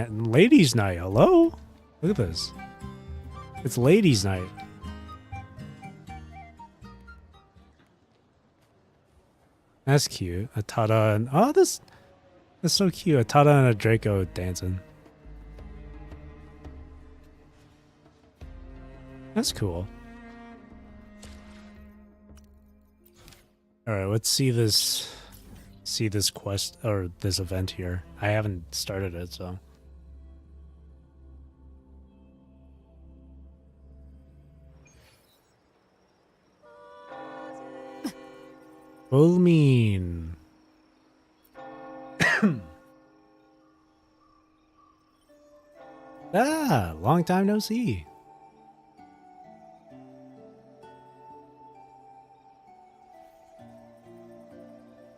night. Hello? Look at this. It's ladies night. That's cute. A Tata and that's so cute. A Tata and a Draco dancing. That's cool. All right, let's see this see this quest or this event here. I haven't started it, so. Full mean. Ah, long time no see.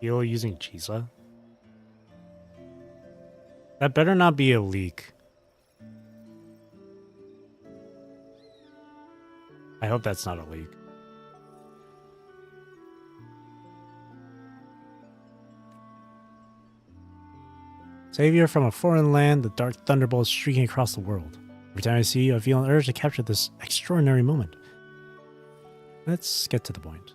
Heal using Chisa? That better not be a leak. I hope that's not a leak. Savior from a foreign land, the dark thunderbolt streaking across the world. Every time I see you, I feel an urge to capture this extraordinary moment. Let's get to the point.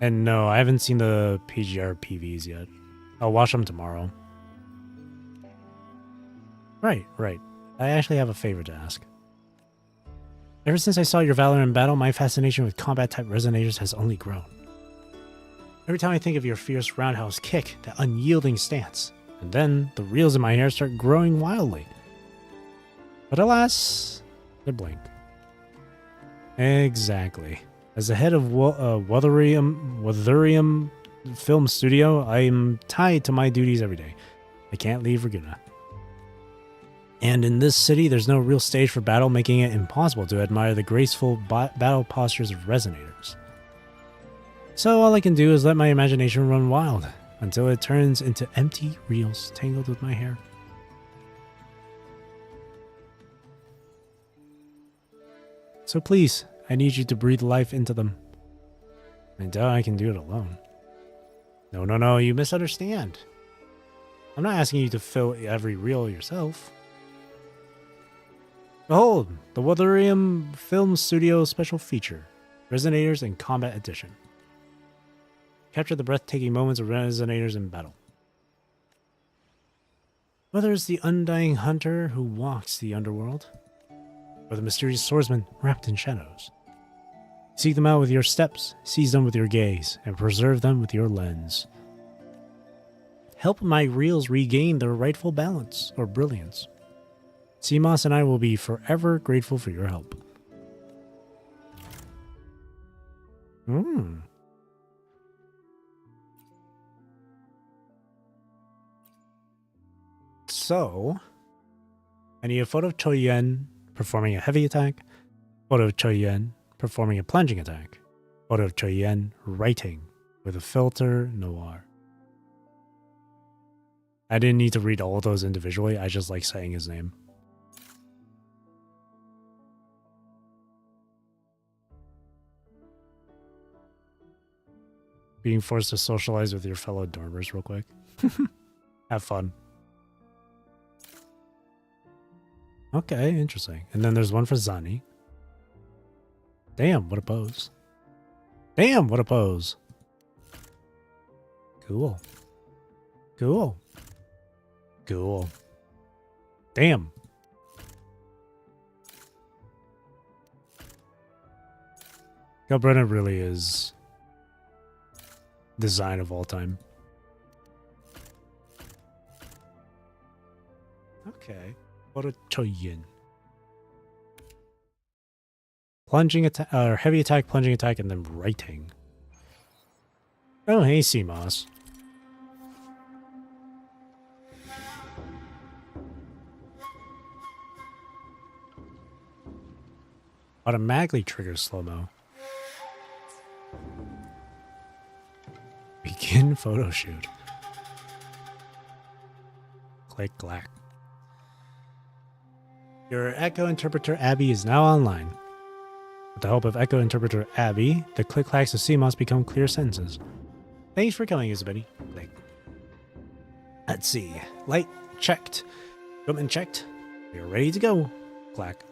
And no, I haven't seen the PGR PVs yet. I'll watch them tomorrow. Right. I actually have a favor to ask. Ever since I saw your valor in battle, my fascination with combat-type resonators has only grown. Every time I think of your fierce roundhouse kick, that unyielding stance, and then the reels in my hair start growing wildly. But alas, they blink. Exactly. As the head of Wuthering Film Studio, I am tied to my duties every day. I can't leave Ragunna. And in this city, there's no real stage for battle, making it impossible to admire the graceful battle postures of resonators. So all I can do is let my imagination run wild, until it turns into empty reels tangled with my hair. So please, I need you to breathe life into them. I doubt I can do it alone. No, you misunderstand. I'm not asking you to fill every reel yourself. Behold, the Wuthering Film Studio special feature, Resonators in Combat Edition. Capture the breathtaking moments of resonators in battle. Whether it's the undying hunter who walks the underworld, or the mysterious swordsman wrapped in shadows, seek them out with your steps, seize them with your gaze, and preserve them with your lens. Help my reels regain their rightful balance or brilliance. CMOS and I will be forever grateful for your help. So, I need a photo of Qiuyuan performing a heavy attack, photo of Qiuyuan performing a plunging attack, photo of Qiuyuan writing with a filter noir. I didn't need to read all those individually, I just like saying his name. Being forced to socialize with your fellow dormers real quick. Have fun. Okay, interesting. And then there's one for Zani. Damn, what a pose. Damn, what a pose. Cool. Cool. Cool. Damn. Brennan really is design of all time. Okay. What a Qiuyuan. Plunging attack, or heavy attack, plunging attack, and then writing. Oh, hey, CMOS. Automatically triggers slow-mo. Begin photo shoot. Click clack. Your Echo Interpreter Abby is now online. With the help of Echo Interpreter Abby, the click-clacks of CMOS become clear sentences. Thanks for coming, Isabelle. Click. Let's see. Light checked. Equipment checked. We are ready to go. Clack.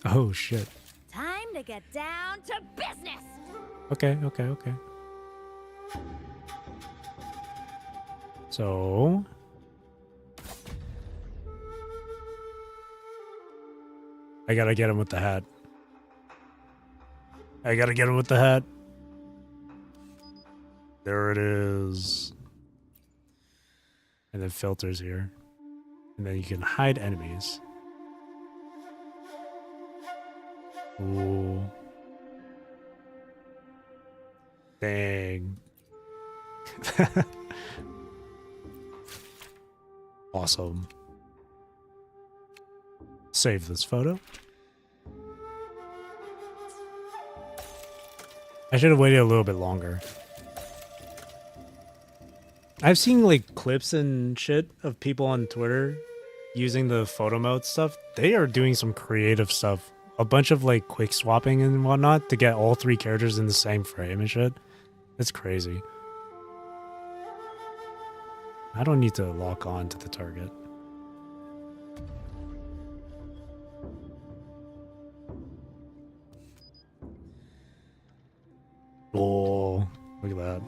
Oh, shit. Time to get down to business. Okay. So... I gotta get him with the hat. I gotta get him with the hat. There it is. And then filters here. And then you can hide enemies. Ooh. Dang. Awesome. Save this photo. I should have waited a little bit longer. I've seen like clips and shit of people on Twitter using the photo mode stuff. They are doing some creative stuff. A bunch of like quick swapping and whatnot to get all three characters in the same frame and shit. It's crazy. I don't need to lock on to the target. Oh, look at that.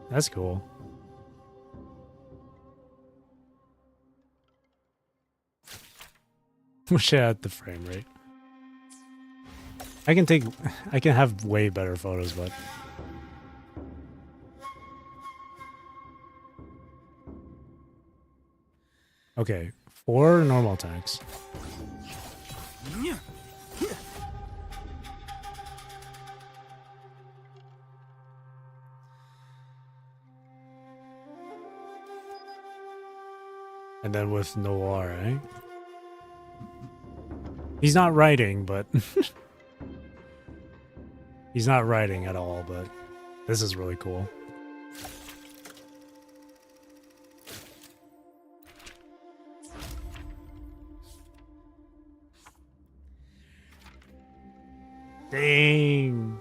That's cool. Wish I had the frame rate. I can have way better photos, but okay, 4 normal attacks. And then with Noir, eh? He's not writing, but he's not writing at all, but this is really cool. Dang.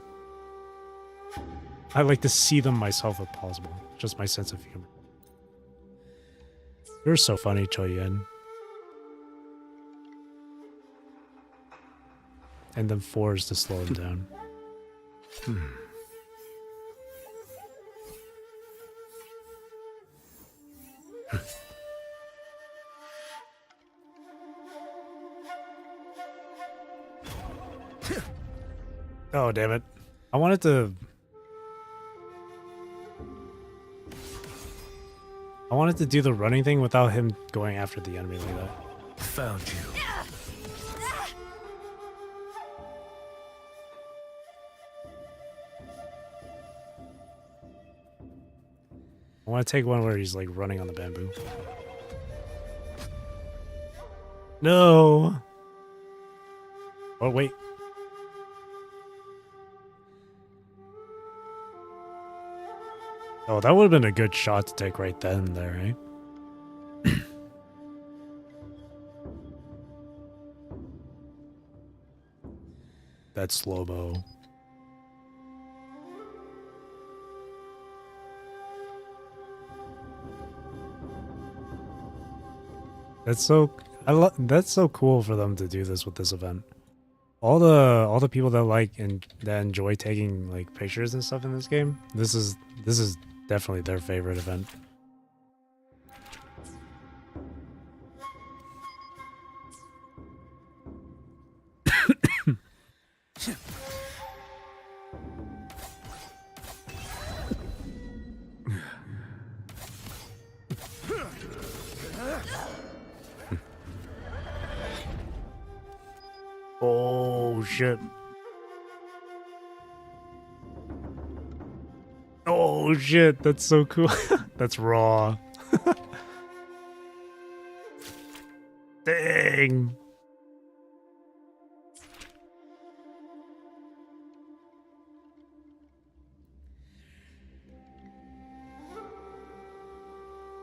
I like to see them myself if possible. Just my sense of humor. You're so funny, Qiuyuan. And then 4 is to slow him down. Oh, damn it. I wanted to do the running thing without him going after the enemy like that. Found you. I want to take one where he's like running on the bamboo. No. Oh, wait. Oh, that would have been a good shot to take right then and there, eh? That slow-mo. That's so that's so cool for them to do this with this event. All the people that like and that enjoy taking like pictures and stuff in this game, this is definitely their favorite event. Oh shit. Oh shit, that's so cool. That's raw. Dang.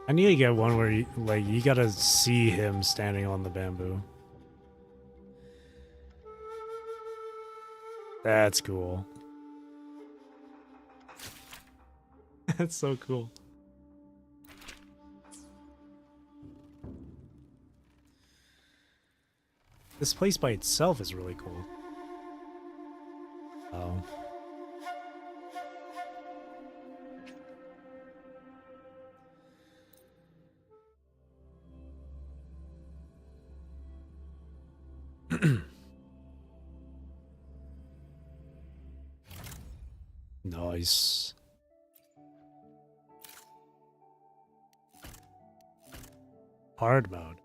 I need to get one where you gotta see him standing on the bamboo. That's cool. That's so cool. This place by itself is really cool. Oh. Nice. Hard mode.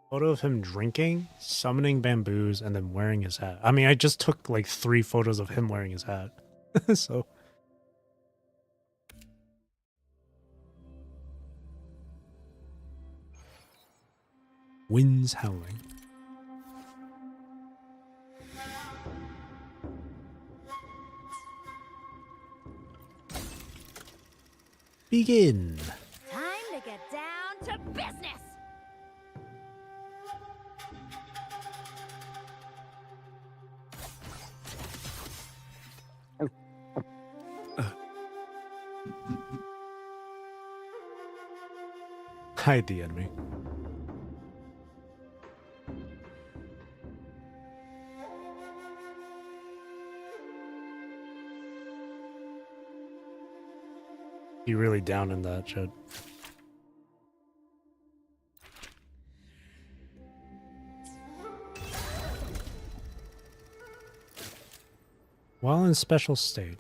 Photo of him drinking, summoning bamboos, and then wearing his hat. I mean, I just took like 3 photos of him wearing his hat. So. Winds howling. Begin. Time to get down to business. Hide the enemy. You really down in that, Chad. While in special state.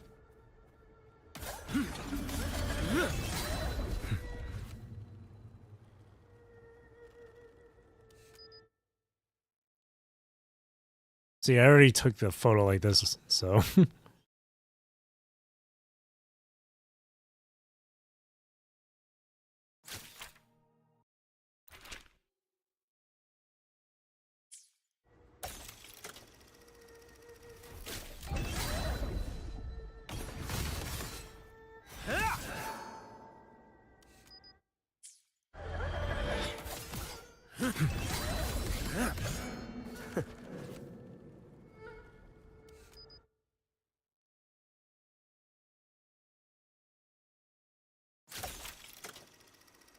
See, I already took the photo like this, so.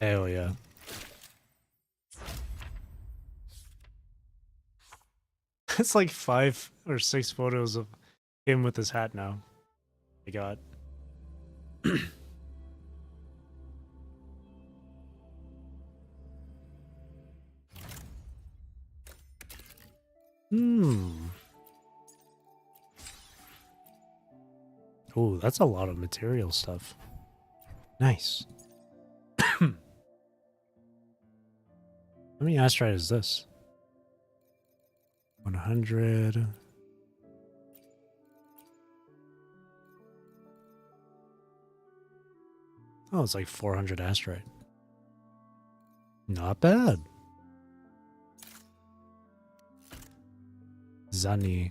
Hell yeah. It's like 5 or 6 photos of him with his hat now. I got. Oh, that's a lot of material stuff. Nice. How many asteroid is this? 100. Oh, it's like 400 asteroid. Not bad. Zani.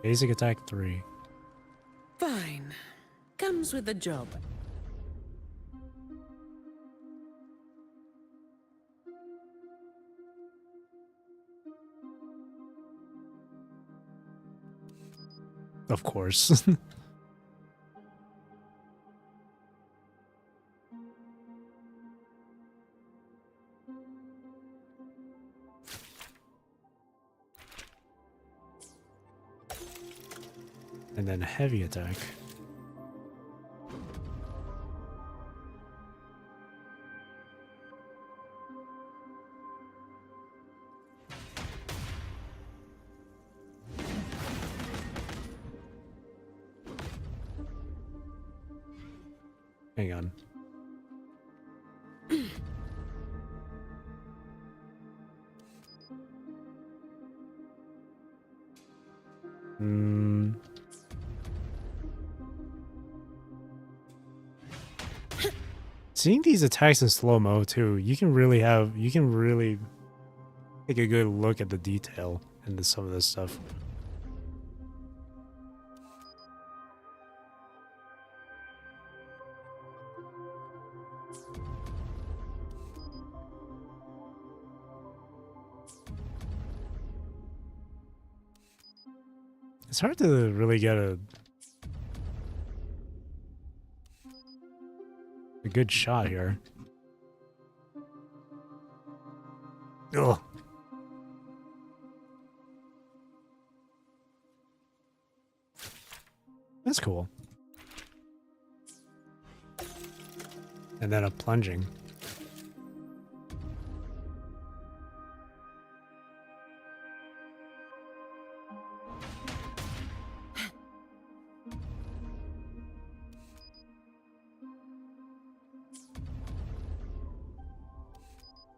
Basic attack 3. Fine. Comes with the job. Of course. And then heavy attack. Hang on. Seeing these attacks in slow-mo too, you can really take a good look at the detail into some of this stuff. It's hard to really get a good shot here. Ugh. That's cool. And then a plunging.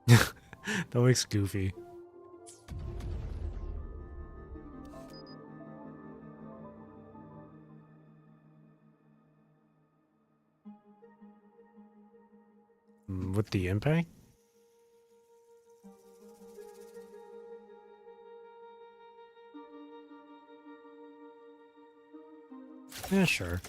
That looks goofy. With the impact? Yeah, sure.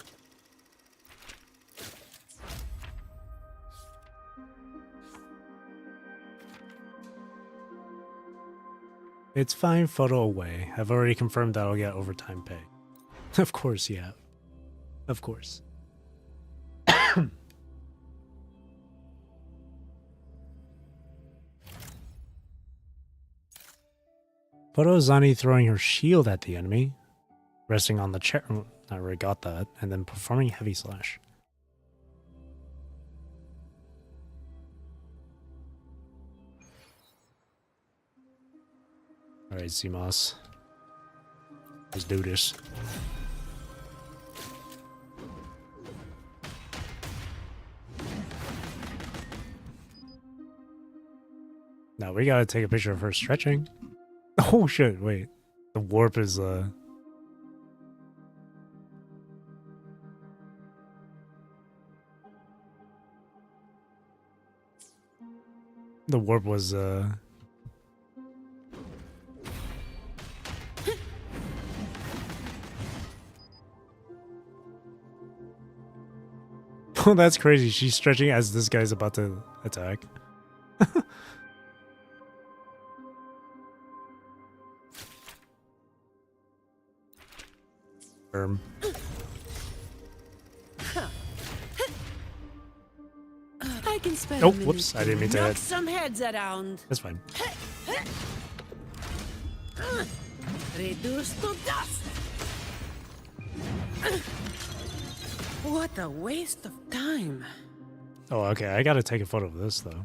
It's fine, photo away. I've already confirmed that I'll get overtime pay. Of course, yeah. Of course. Photo Zani throwing her shield at the enemy, resting on the chair. I already got that, and then performing heavy slash. Alright, CMOS. Let's do this. Now we gotta take a picture of her stretching. Oh shit, wait. The warp is The warp was Oh, that's crazy. She's stretching as this guy's about to attack. I can spare Oh, whoops. I didn't mean to knock hit. some heads around. That's fine. Reduce to dust. What a waste of time. Oh, okay. I gotta take a photo of this, though.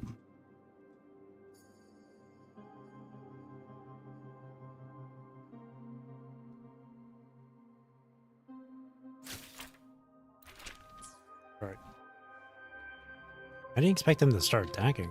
Alright. I didn't expect them to start attacking.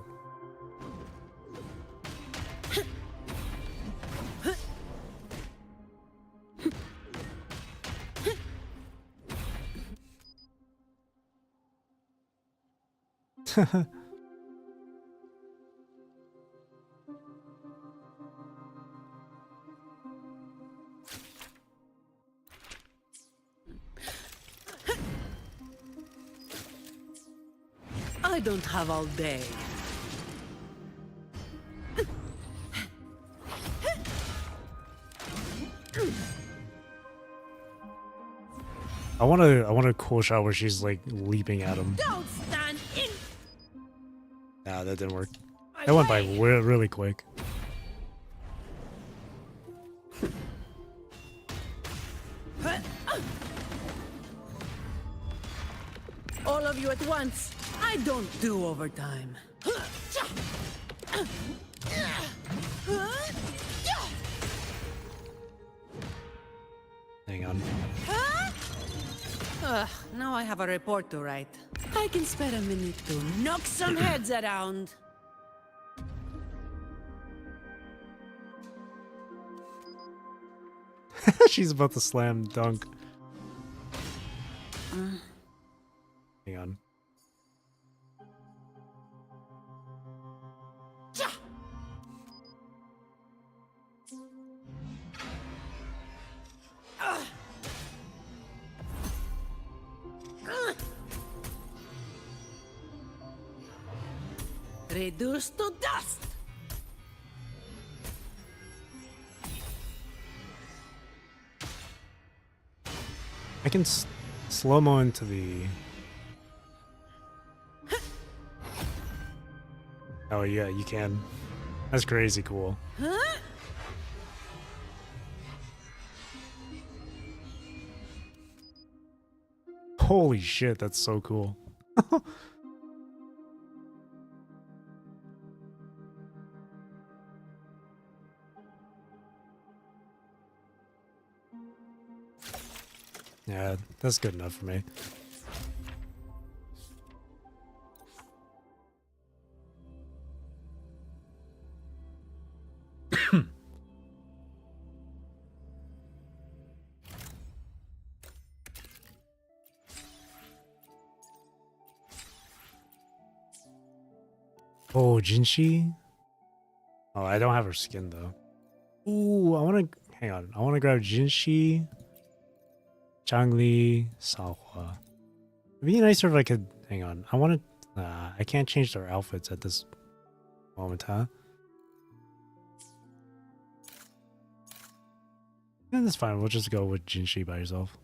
I don't have all day. I want a cool shot where she's like leaping at him. Don't stand in. Nah, that didn't work. That went by really quick. All of you at once. I don't do overtime. Hang on. Now I have a report to write. I can spare a minute to knock some heads around. She's about to slam dunk. Hang on. Reduce to dust. I can slow-mo into the... Oh yeah, you can. That's crazy cool. Huh? Holy shit, that's so cool. Yeah, that's good enough for me. Oh, Jinshi? Oh, I don't have her skin though. Ooh, I want to hang on. I want to grab Jinshi, Zhangli, Saohua. It'd be nicer if I could hang on. I want to. I can't change their outfits at this moment, huh? Yeah, that's fine. We'll just go with Jinshi by herself.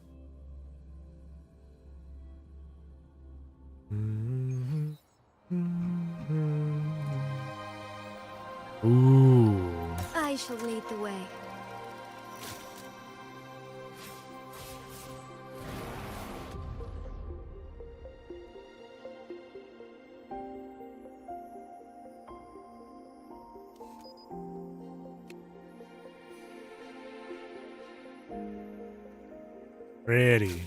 Ooh. I shall lead the way. Pretty.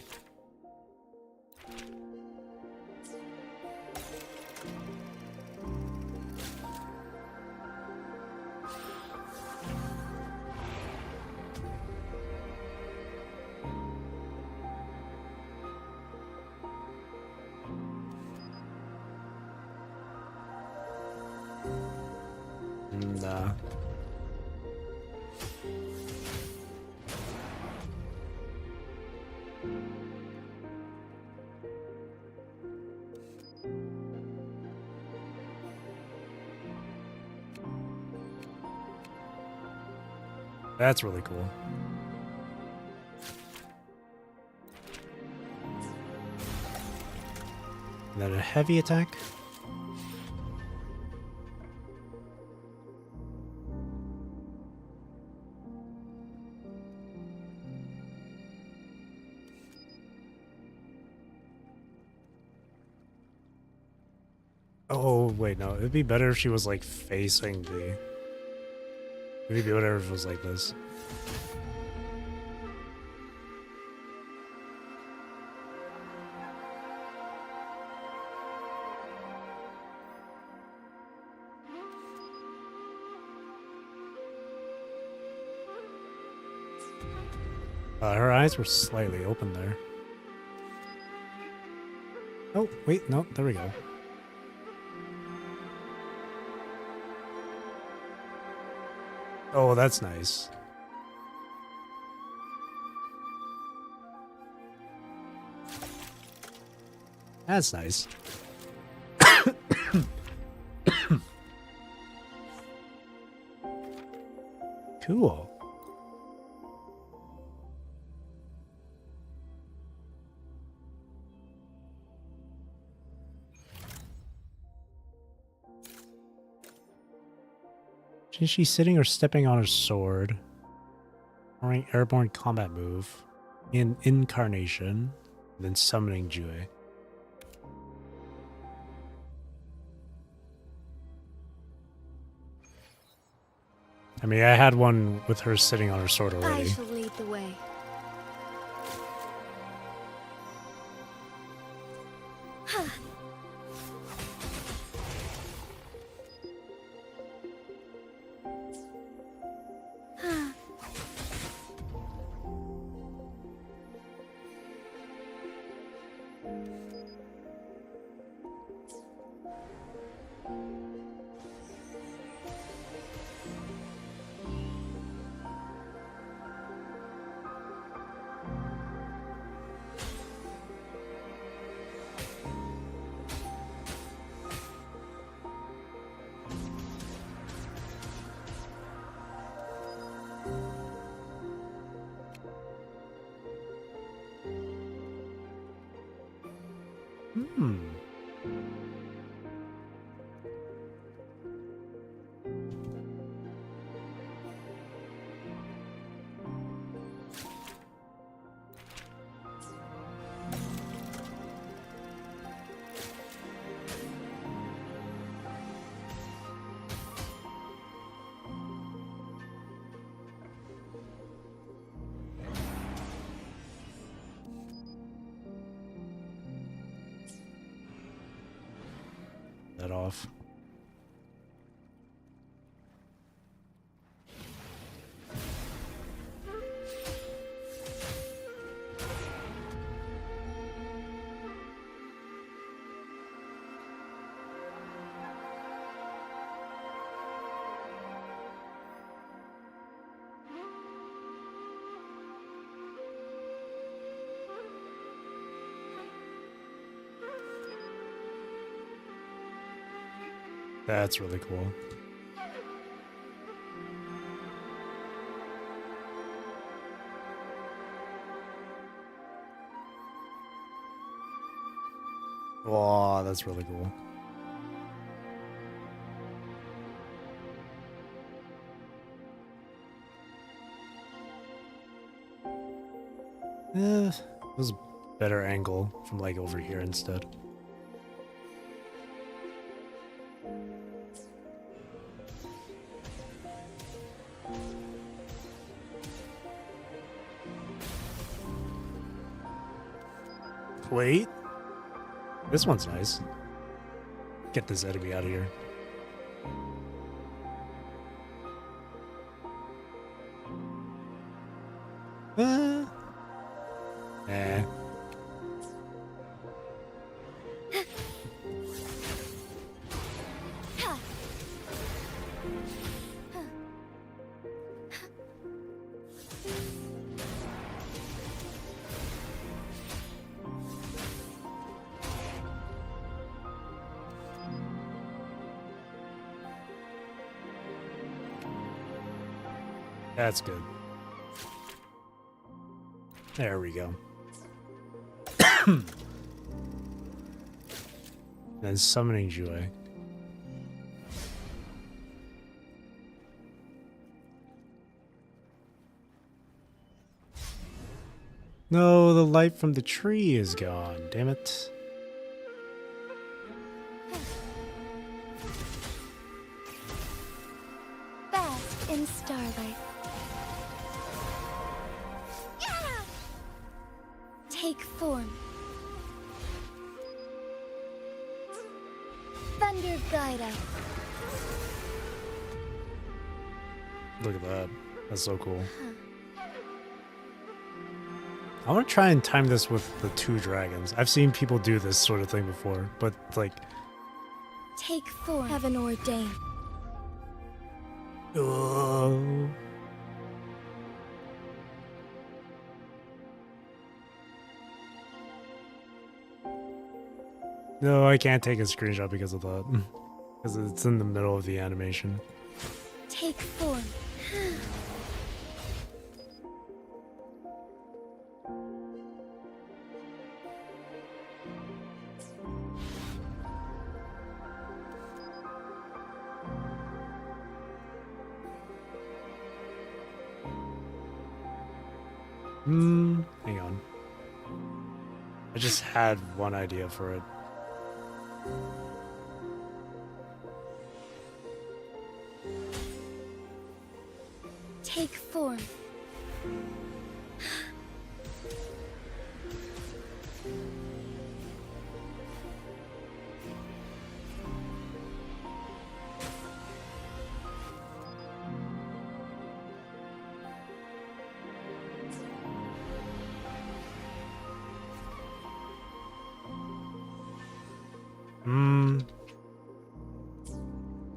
Nah. That's really cool. And then a heavy attack. Oh, wait, no. It'd be better if she was, like, facing the... It'd be better if it was like this. Her eyes were slightly open there. Oh, wait, no, there we go. Oh, that's nice. That's nice. Cool. Is she sitting or stepping on her sword? Throwing airborne combat move. In incarnation. And then summoning Jue. I mean, I had one with her sitting on her sword already. I shall lead the way. that off. That's really cool. Wow, that's really cool. It was a better angle from like over here instead. Wait. This one's nice. Get this enemy out of here. Eh. That's good. There we go. Then summoning Qiuyuan. No, the light from the tree is gone. Damn it. Bask in starlight. Take form. Thunder guide us. Look at that. That's so cool. I want to try and time this with the 2 dragons. I've seen people do this sort of thing before, but like... Take form. Heaven ordained. Oh. No, I can't take a screenshot because of that. Because it's in the middle of the animation. Take form. Hang on. I just had one idea for it. Take form.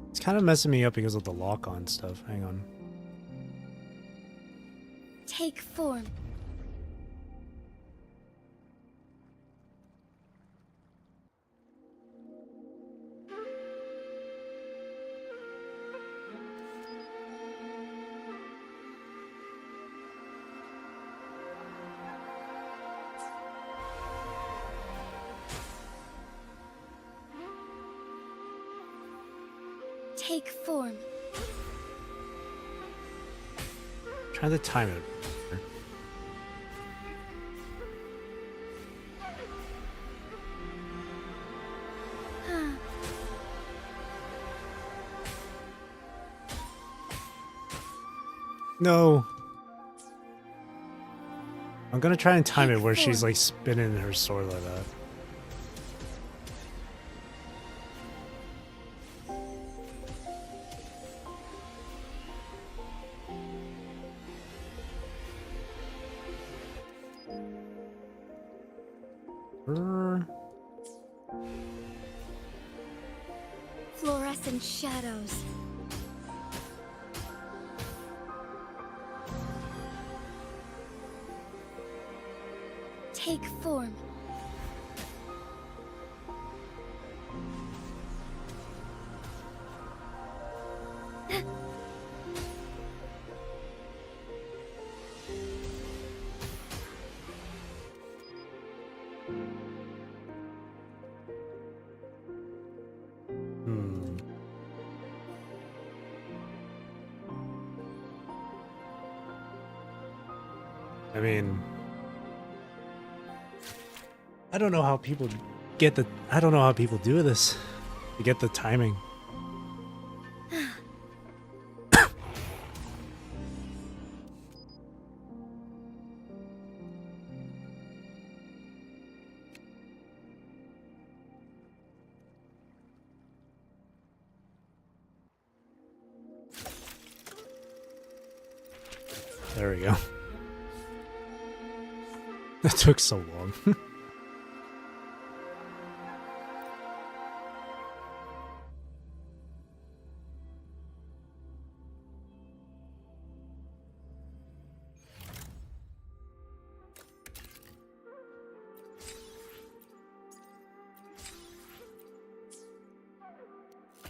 It's kind of messing me up because of the lock-on stuff. Hang on. Take form. Take form. Try to time it. No. I'm gonna try and time it where she's like spinning her sword like that. Fluorescent shadows. Take form. I mean, I don't know how people get the. I don't know how people do this. To get the timing. There we go. That took so long.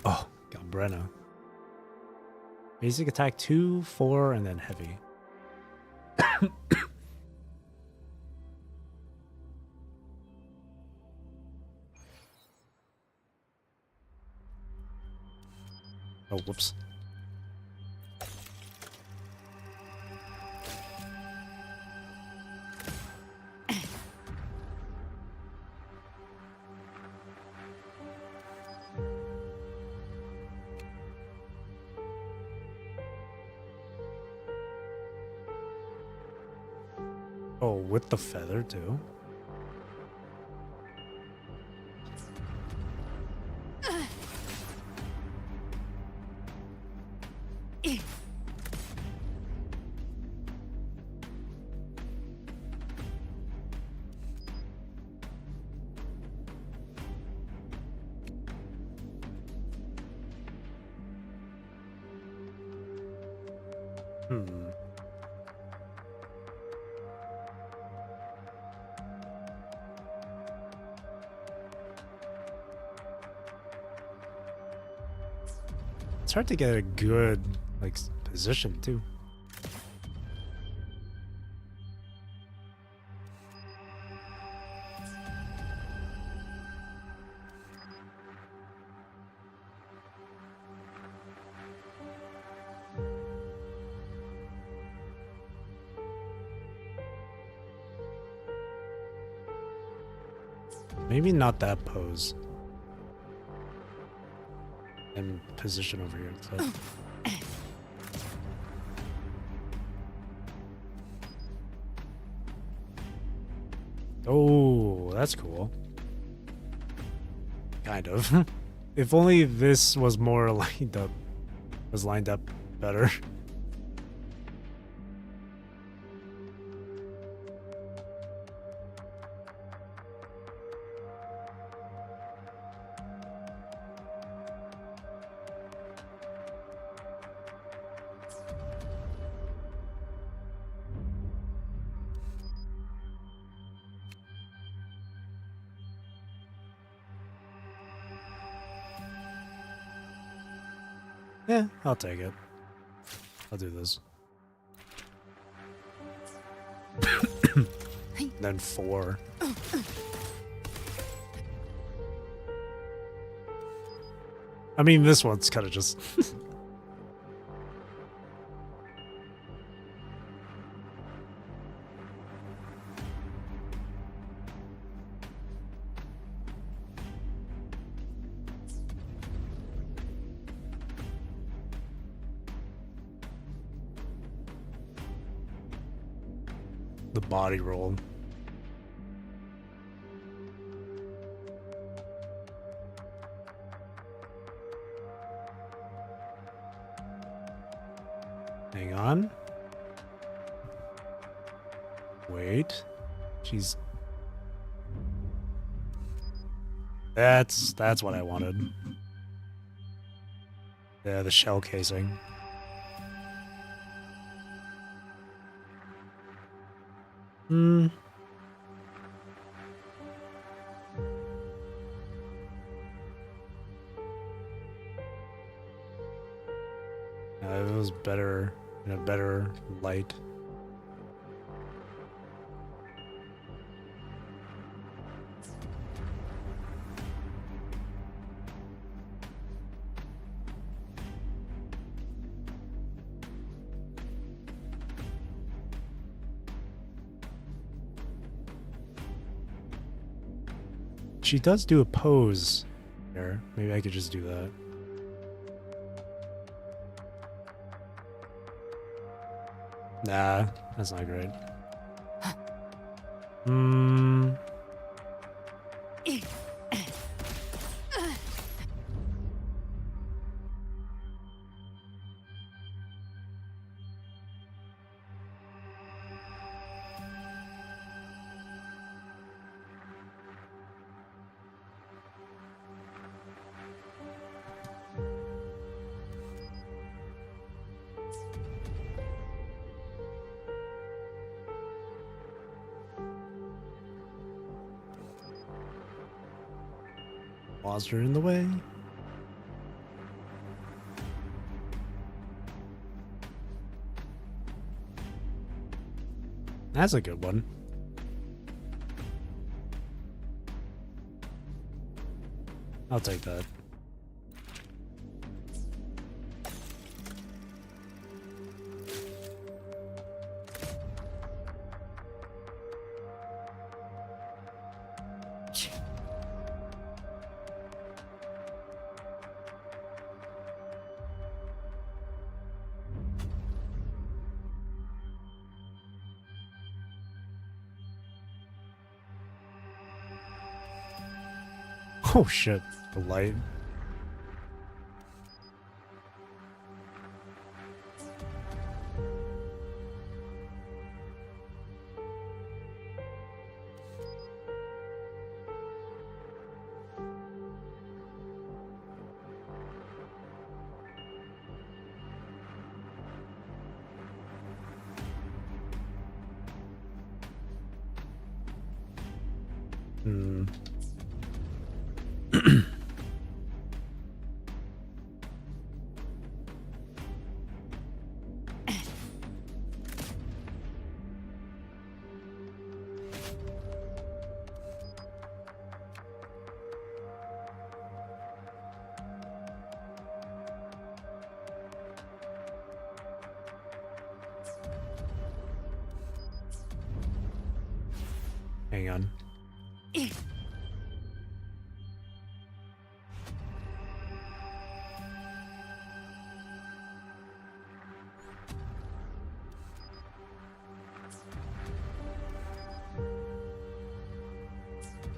Oh, got Brenna. Basic attack 2, 4, and then heavy. Oh, whoops. Oh, with the feather too? It's hard to get a good, like, position, too. Maybe not that pose. And position over here instead. Oh, that's cool. Kind of. If only this was more lined up. Was lined up better. Yeah, I'll take it. I'll do this. Then 4. I mean, this one's kind of just... the body roll. Hang on. Wait. She's... That's what I wanted. Yeah, the shell casing. Hmm. It was better in a better light. She does do a pose there. Maybe I could just do that. Nah, that's not great. Hmm. Monster in the way. That's a good one. I'll take that. Oh shit, the light. Hmm. Hang on.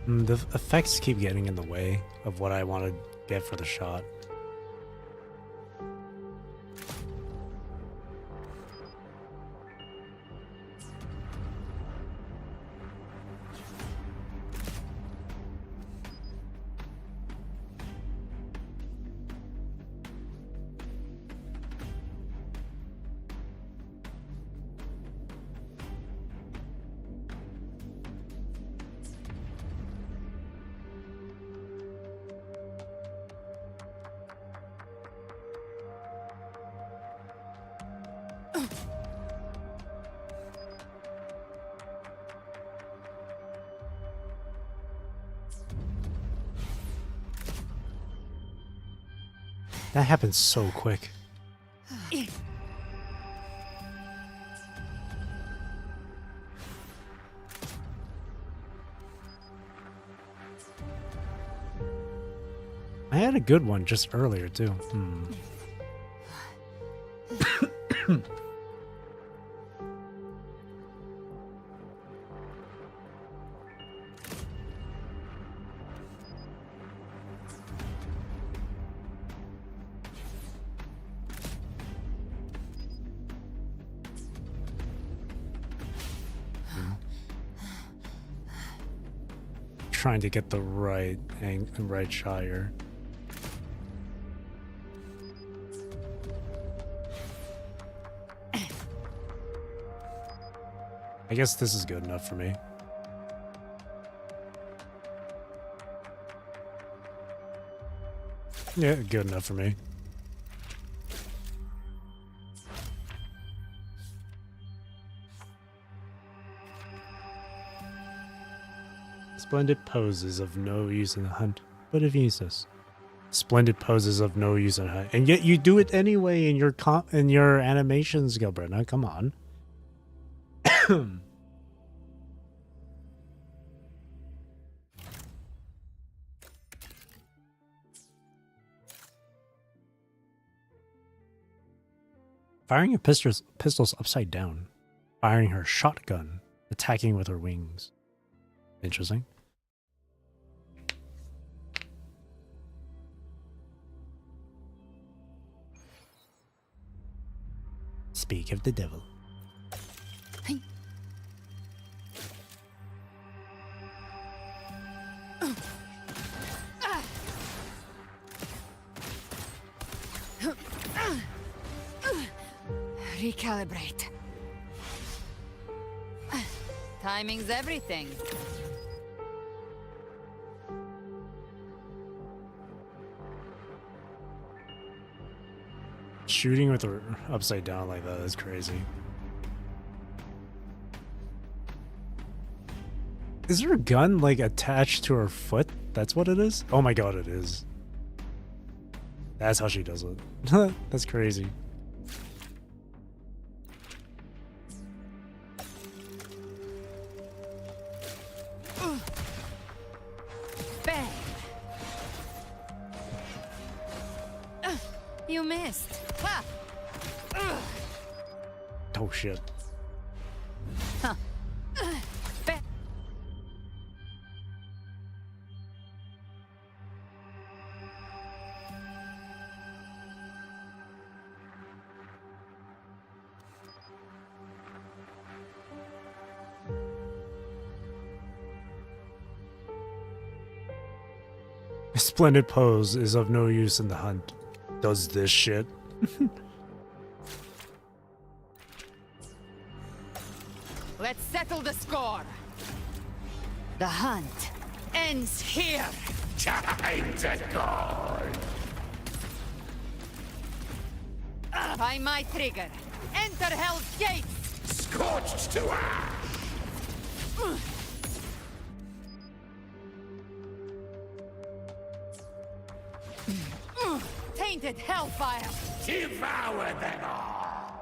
The effects keep getting in the way of what I want to get for the shot. That happens so quick. I had a good one just earlier too. trying to get the right shot here. I guess this is good enough for me. Yeah, good enough for me. Splendid poses of no use in the hunt, but of useless. Splendid poses of no use in the hunt, and yet you do it anyway in your animations, Gilberna. Come on. Firing your pistols upside down. Firing her shotgun. Attacking with her wings. Interesting. Speak of the devil. Recalibrate. Timing's everything. Shooting with her upside down like that is crazy. Is there a gun like attached to her foot? That's what it is? Oh my god, it is. That's how she does it. That's crazy. Bang! You missed. Ha! Oh shit. Huh. Bang! A splendid pose is of no use in the hunt. Does this shit. Let's settle the score. The hunt ends here. Time to go. By my trigger. Enter Hell's Gates. Scorched to ash. Tainted hellfire. Devour them all.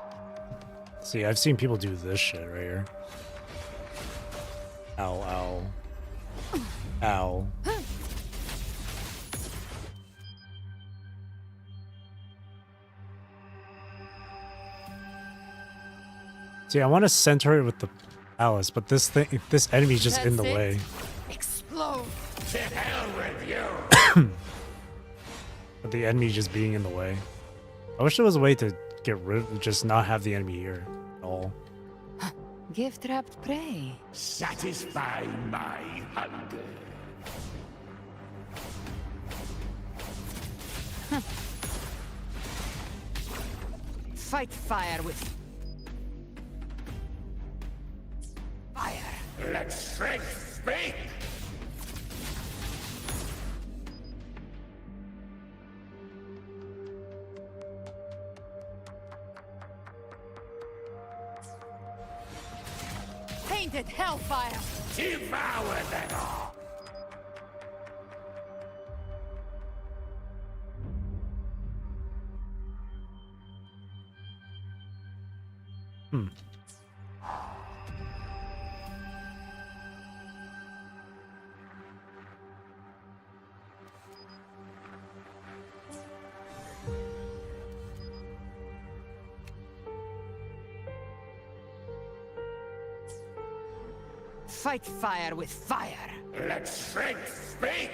See, I've seen people do this shit right here. Ow, ow. Ow. See, I want to center it with the palace, but this enemy's just in the way. Explode. To hell with you. But the enemy just being in the way. I wish there was a way to get rid of, just not have the enemy here at all. Gift-wrapped prey. Satisfy my hunger. Fight fire with fire. Let strength speak. Tainted hellfire. Devour them all. Fight fire with fire. Let strength speak.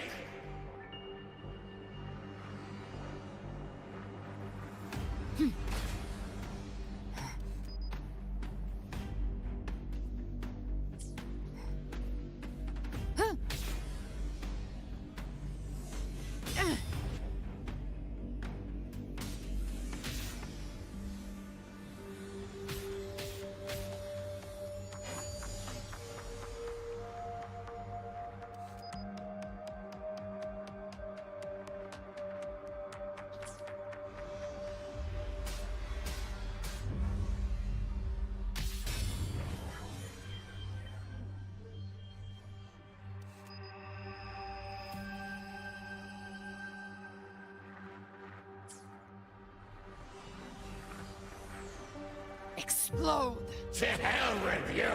Explode! To hell with you!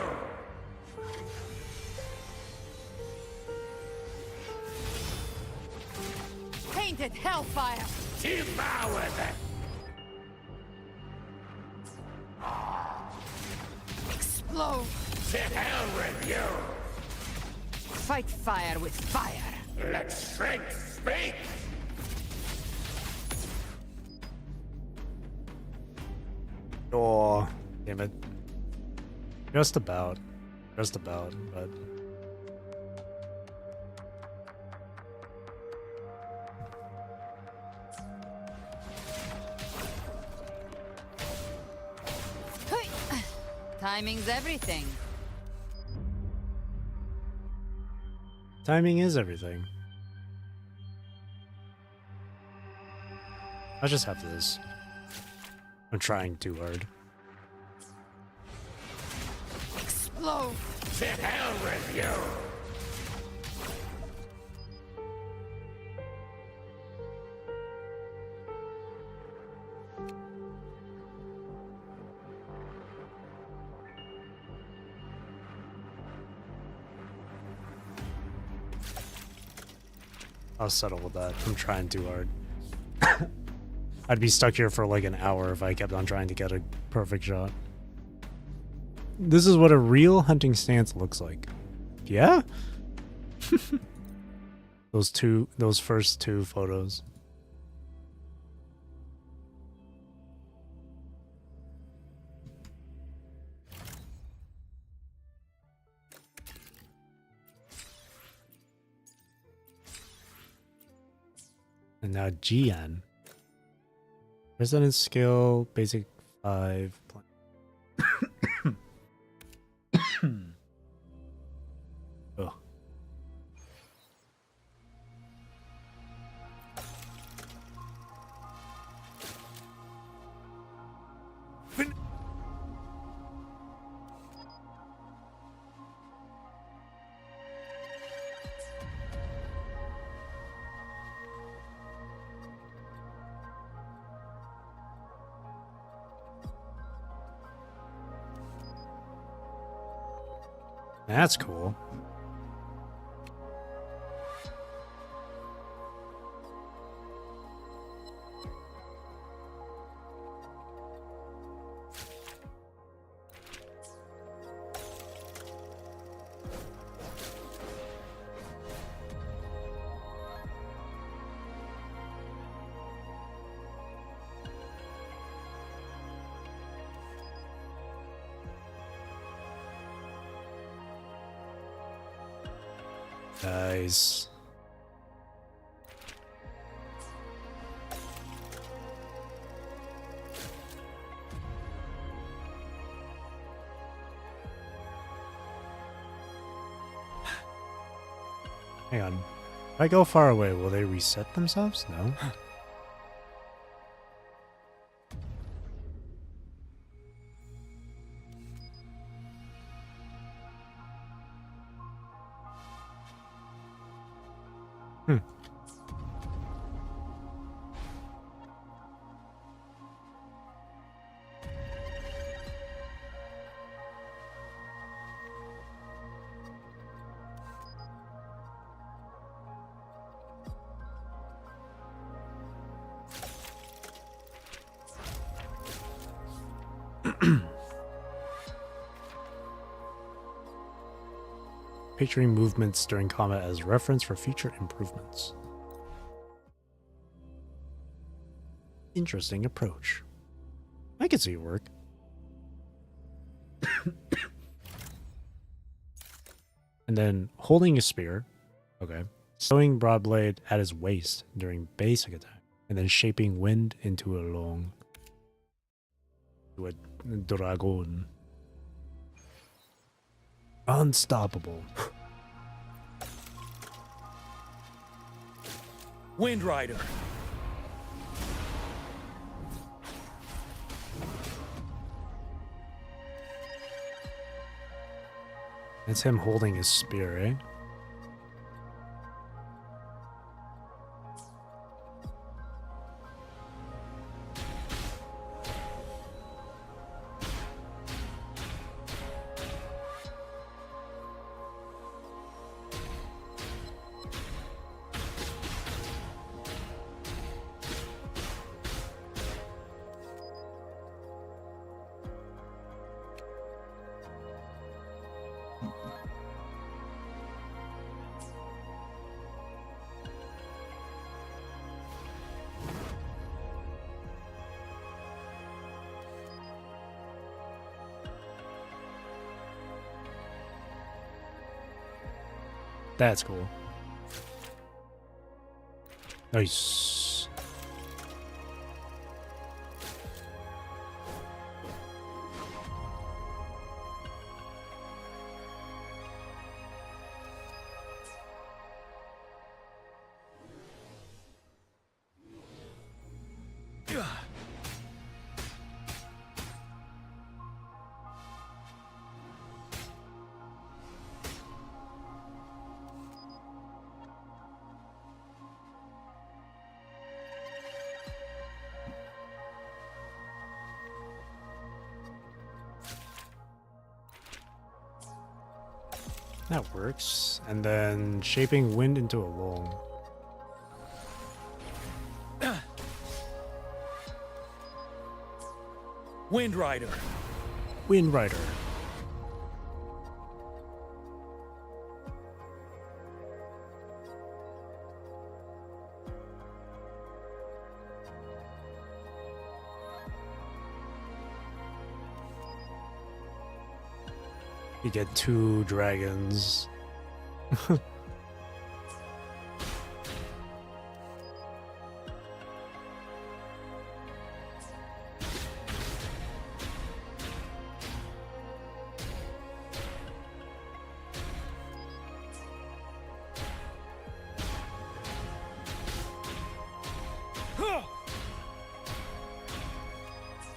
Painted hellfire! Devour them! Explode! To hell with you! Fight fire with fire! Let strength speak! Oh, damn it. Just about, but... Timing's everything. Timing is everything. I just have this. I'm trying too hard. Explode! To hell with you! I'll settle with that. I'm trying too hard. I'd be stuck here for like an hour if I kept on trying to get a perfect shot. This is what a real hunting stance looks like. Yeah? those first two photos. And now Qiuyuan. Resonance skill, basic 5. Oh. That's cool. Nice. Hang on. If I go far away, will they reset themselves? No. Picturing movements during combat as reference for future improvements. Interesting approach. I could see it work. And then holding a spear. Okay. Sewing broadblade at his waist during basic attack. And then shaping wind into a dragon. Unstoppable. Wind Rider. It's him holding his spear, eh? That's cool. Nice. That works. And then shaping wind into a lull. Wind Rider. Wind Rider. You get 2 dragons.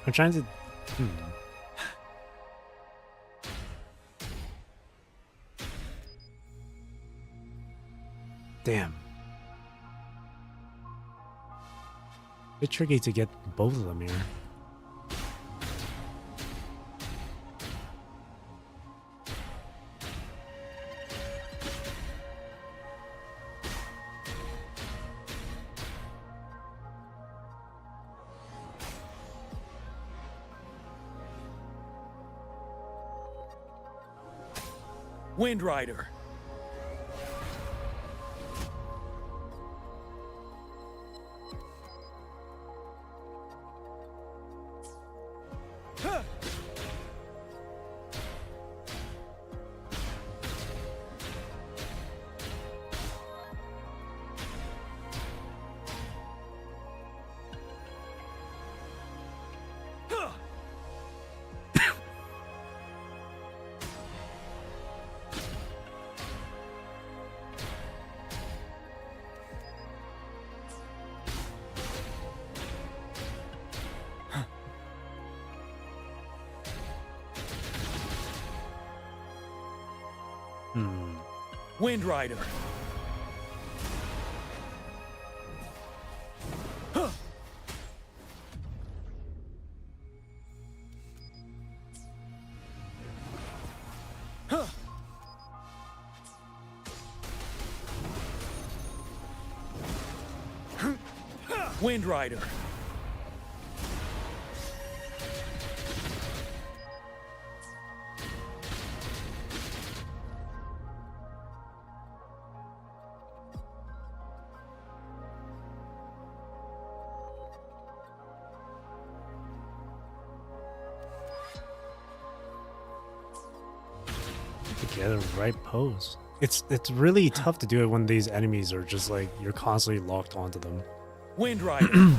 I'm trying to... Damn. Bit tricky to get both of them here. Wind Rider. Wind Rider. Wind Rider. Get a right pose. It's really tough to do it when these enemies are just like you're constantly locked onto them. Wind Rider.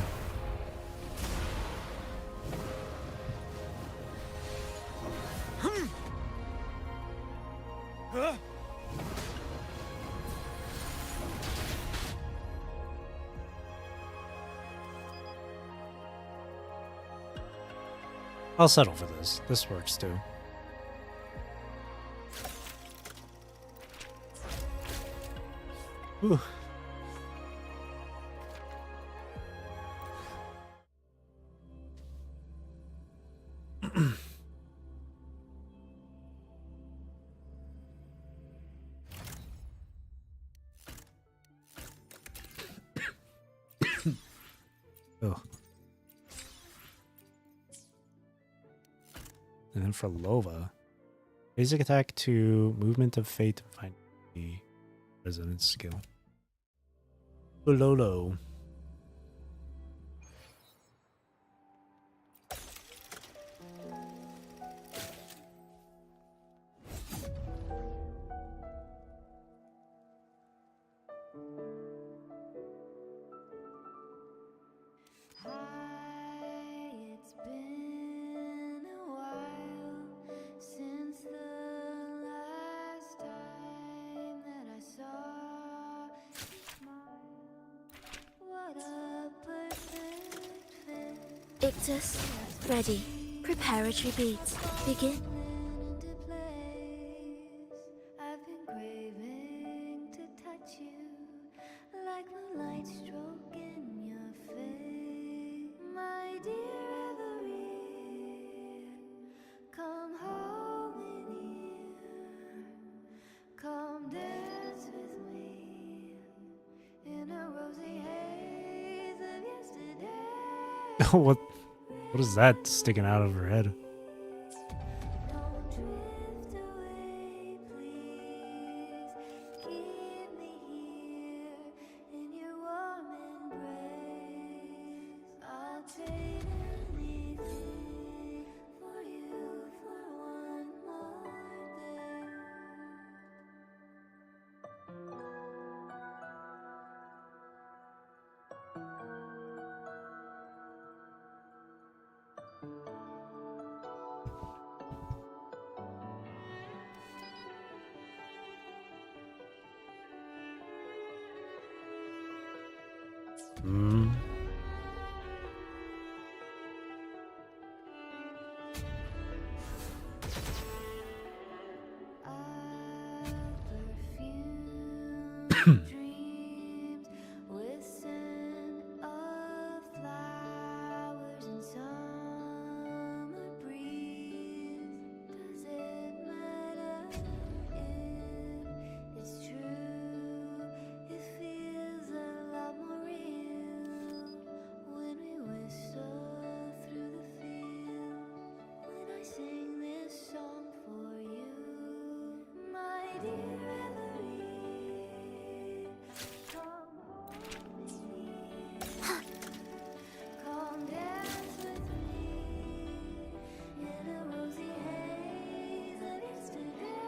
I'll settle for this. This works too. Ooh. Oh. And then for Lova, basic attack to movement of fate to find the resonance skill. Lolo. Ictus, ready. Preparatory beats. Begin. I've been craving to touch you, like moonlight stroking your face, my dear Every. Come hold me near, come dance with me in a rosy haze of yesterday. What is that sticking out of her head? Don't drift away, please. Keep me here in your warm embrace. I'll trade anything for you for one more day. Hmm. Dreams with scent of flowers and summer breeze. Does it matter if it's true? It feels a lot more real when we whistle through the fields. When I sing this song for you, my dear Every. Come dance with me in a rosy haze of yesterday.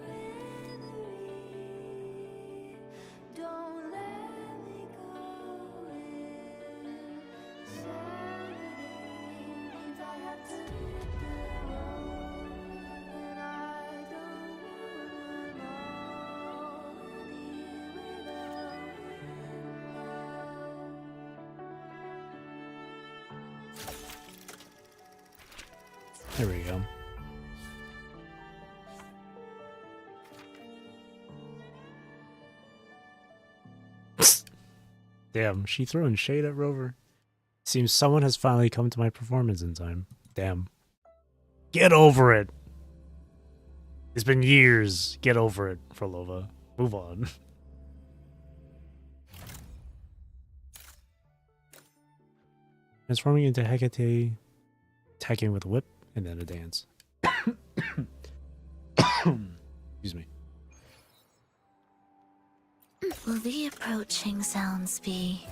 Reverie, don't let me go in. Saturday means I have to hit the road, and I don't wanna know any without There we go. Damn, she throwing shade at Rover. Seems someone has finally come to my performance in time. Damn. Get over it. It's been years. Get over it, Frolova. Move on. Transforming into Hecate, attacking with a whip, and then a dance. Excuse me. Will the approaching sounds be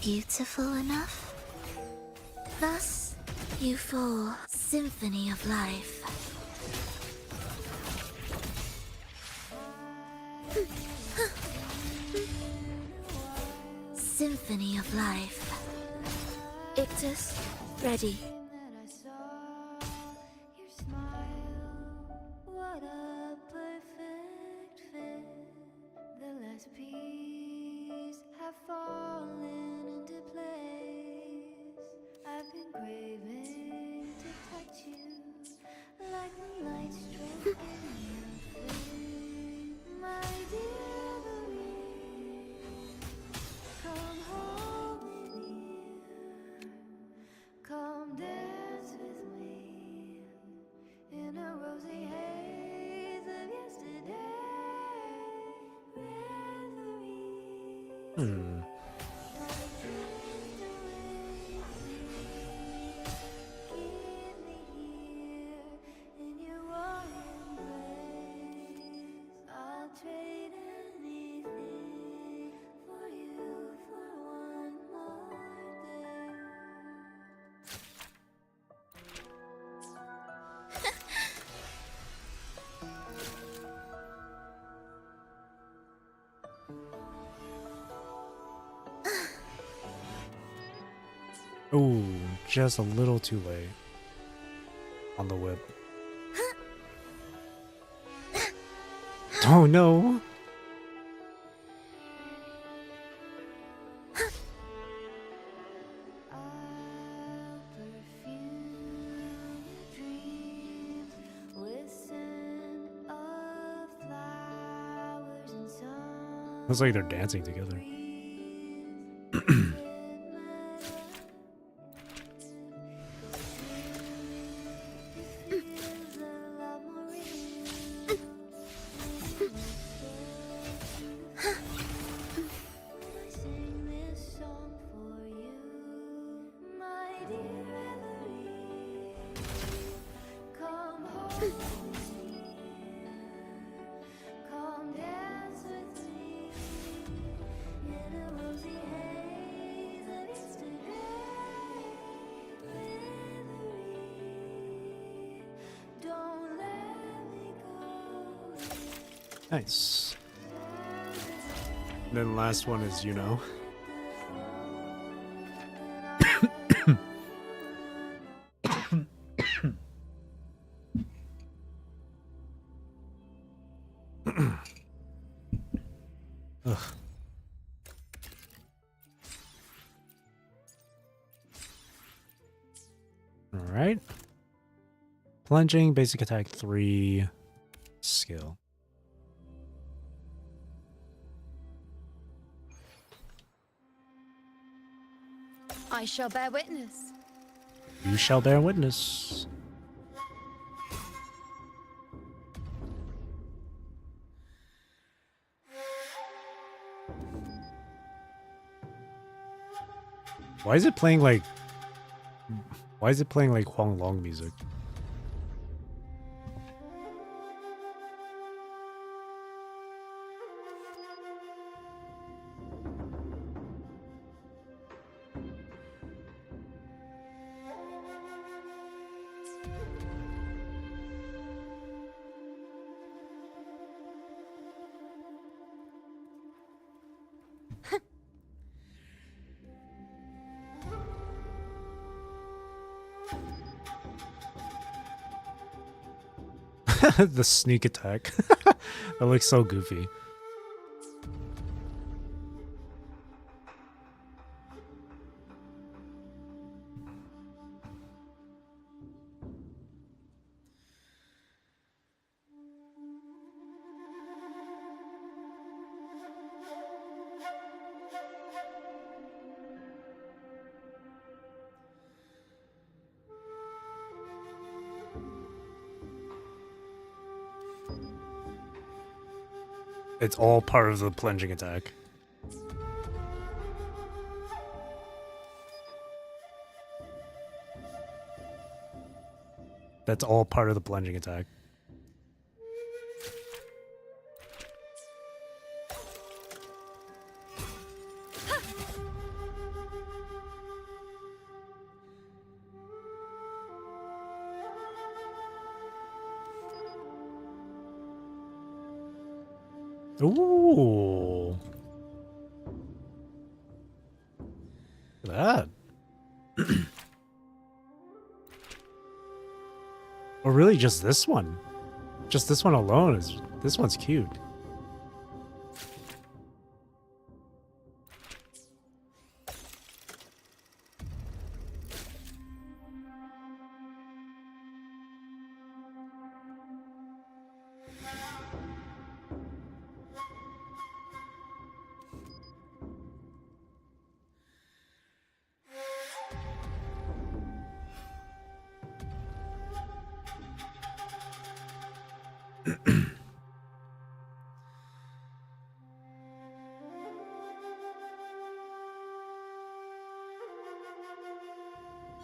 beautiful enough? Thus, you fall, symphony of life. Symphony of life. Ictus, ready. that I saw your smile. What a perfect fit. The last piece have fallen into place. I've been craving to touch you, like the light stroking your face, my dear Every. Come hold me near, come dance with me in a rosy haze of yesterday. Reverie. Keep me here in your warm embrace. I'll trade anything for you for one more day. Ooh, just a little too late. On the whip. Oh no! Looks like they're dancing together. Nice. And then the last one is, you know. Ugh. All right. Plunging, basic attack 3, skill. I shall bear witness. You shall bear witness. Why is it playing like Huang Long music? The sneak attack. That looks so goofy. It's all part of the plunging attack. That's all part of the plunging attack. Ooh. Look at that. Or really just this one. Just this one alone is, this one's cute.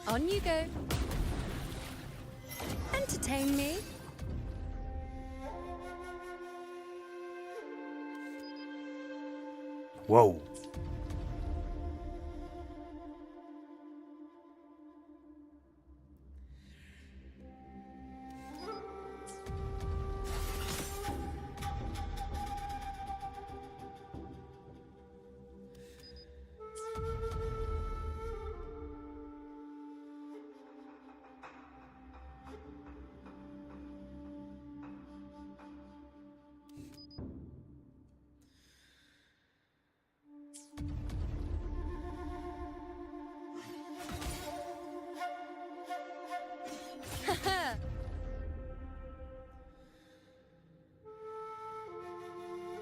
On you go. Entertain me. Whoa.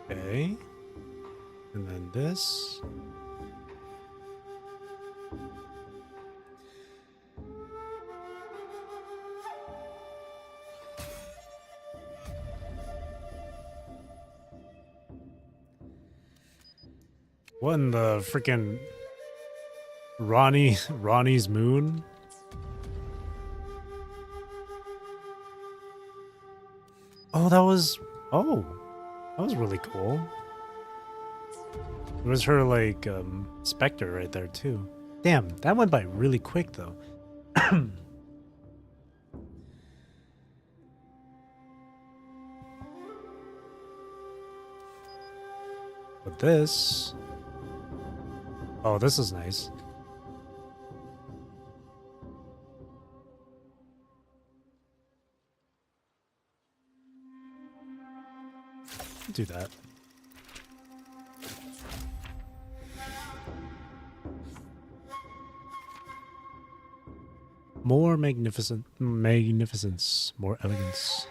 Okay. And then this. What in the freaking Ronnie's moon? Oh, that was really cool. It was her like specter right there too. Damn, that went by really quick though. But this, oh, this is nice. Do that. More magnificence, more elegance.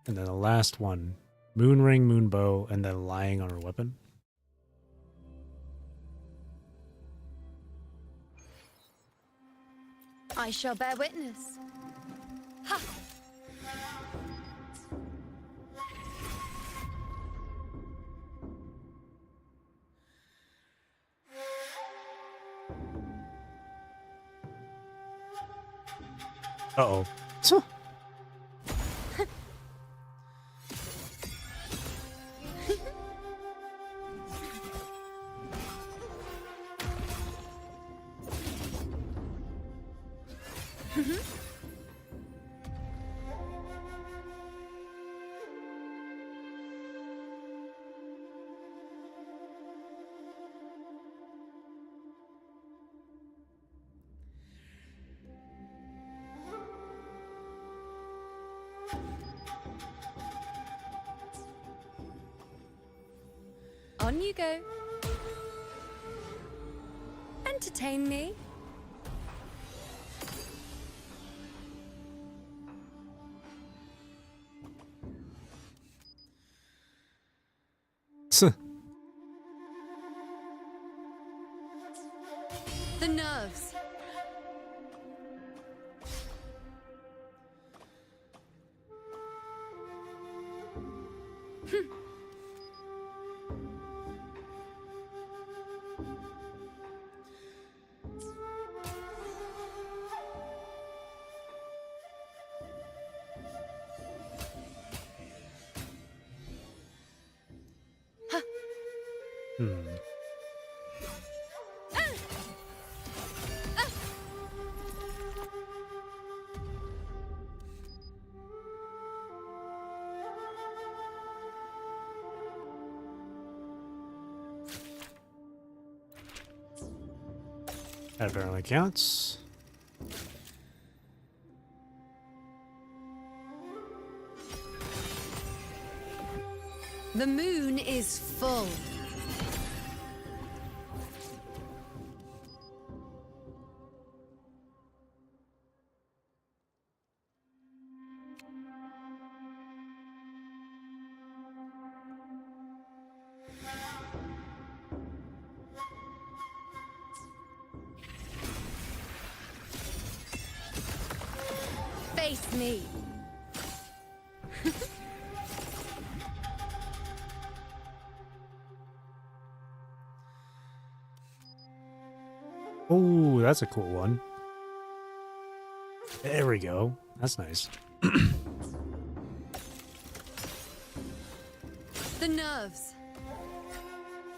And then the last one, moon ring, moon bow, and then lying on her weapon. I shall bear witness. Ha! Uh-oh. On you go. Entertain me. The nerves. That apparently counts. The moon is full. Face me. Oh, that's a cool one. There we go. That's nice. The nerves.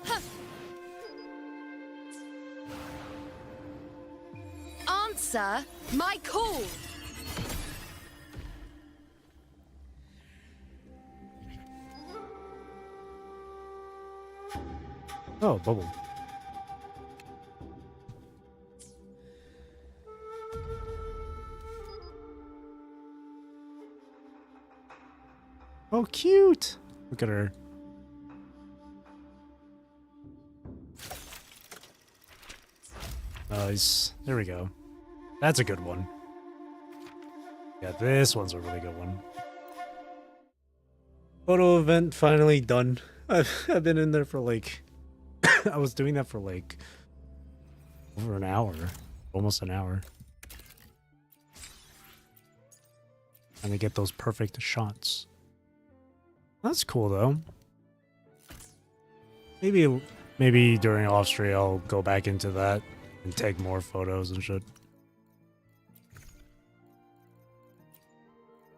Huh. Answer my call. Oh, bubble. Oh, cute. Look at her. Nice. There we go. That's a good one. Yeah, this one's a really good one. Photo event finally done. I've been in there for like I was doing that for like over an hour. Almost an hour. And to get those perfect shots. That's cool though. Maybe during off stream I'll go back into that and take more photos and shit.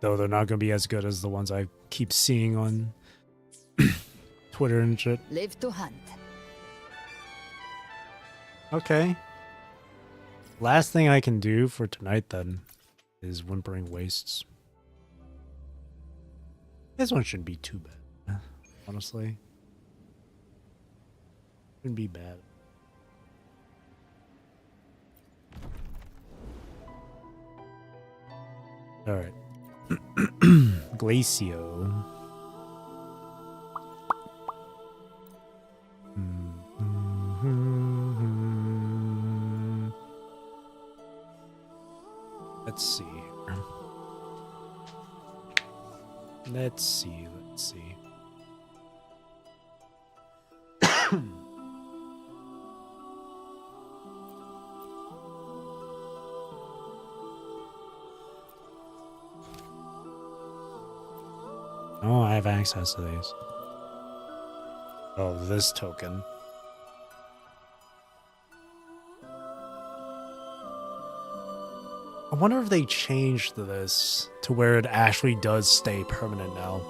Though they're not gonna be as good as the ones I keep seeing on Twitter and shit. Live to hunt. Okay. Last thing I can do for tonight then is Whimpering Wastes. This one shouldn't be too bad, honestly. Shouldn't be bad. Alright. Glacio. Let's see here. Let's see. Oh, I have access to these. Oh, this token. I wonder if they changed this to where it actually does stay permanent now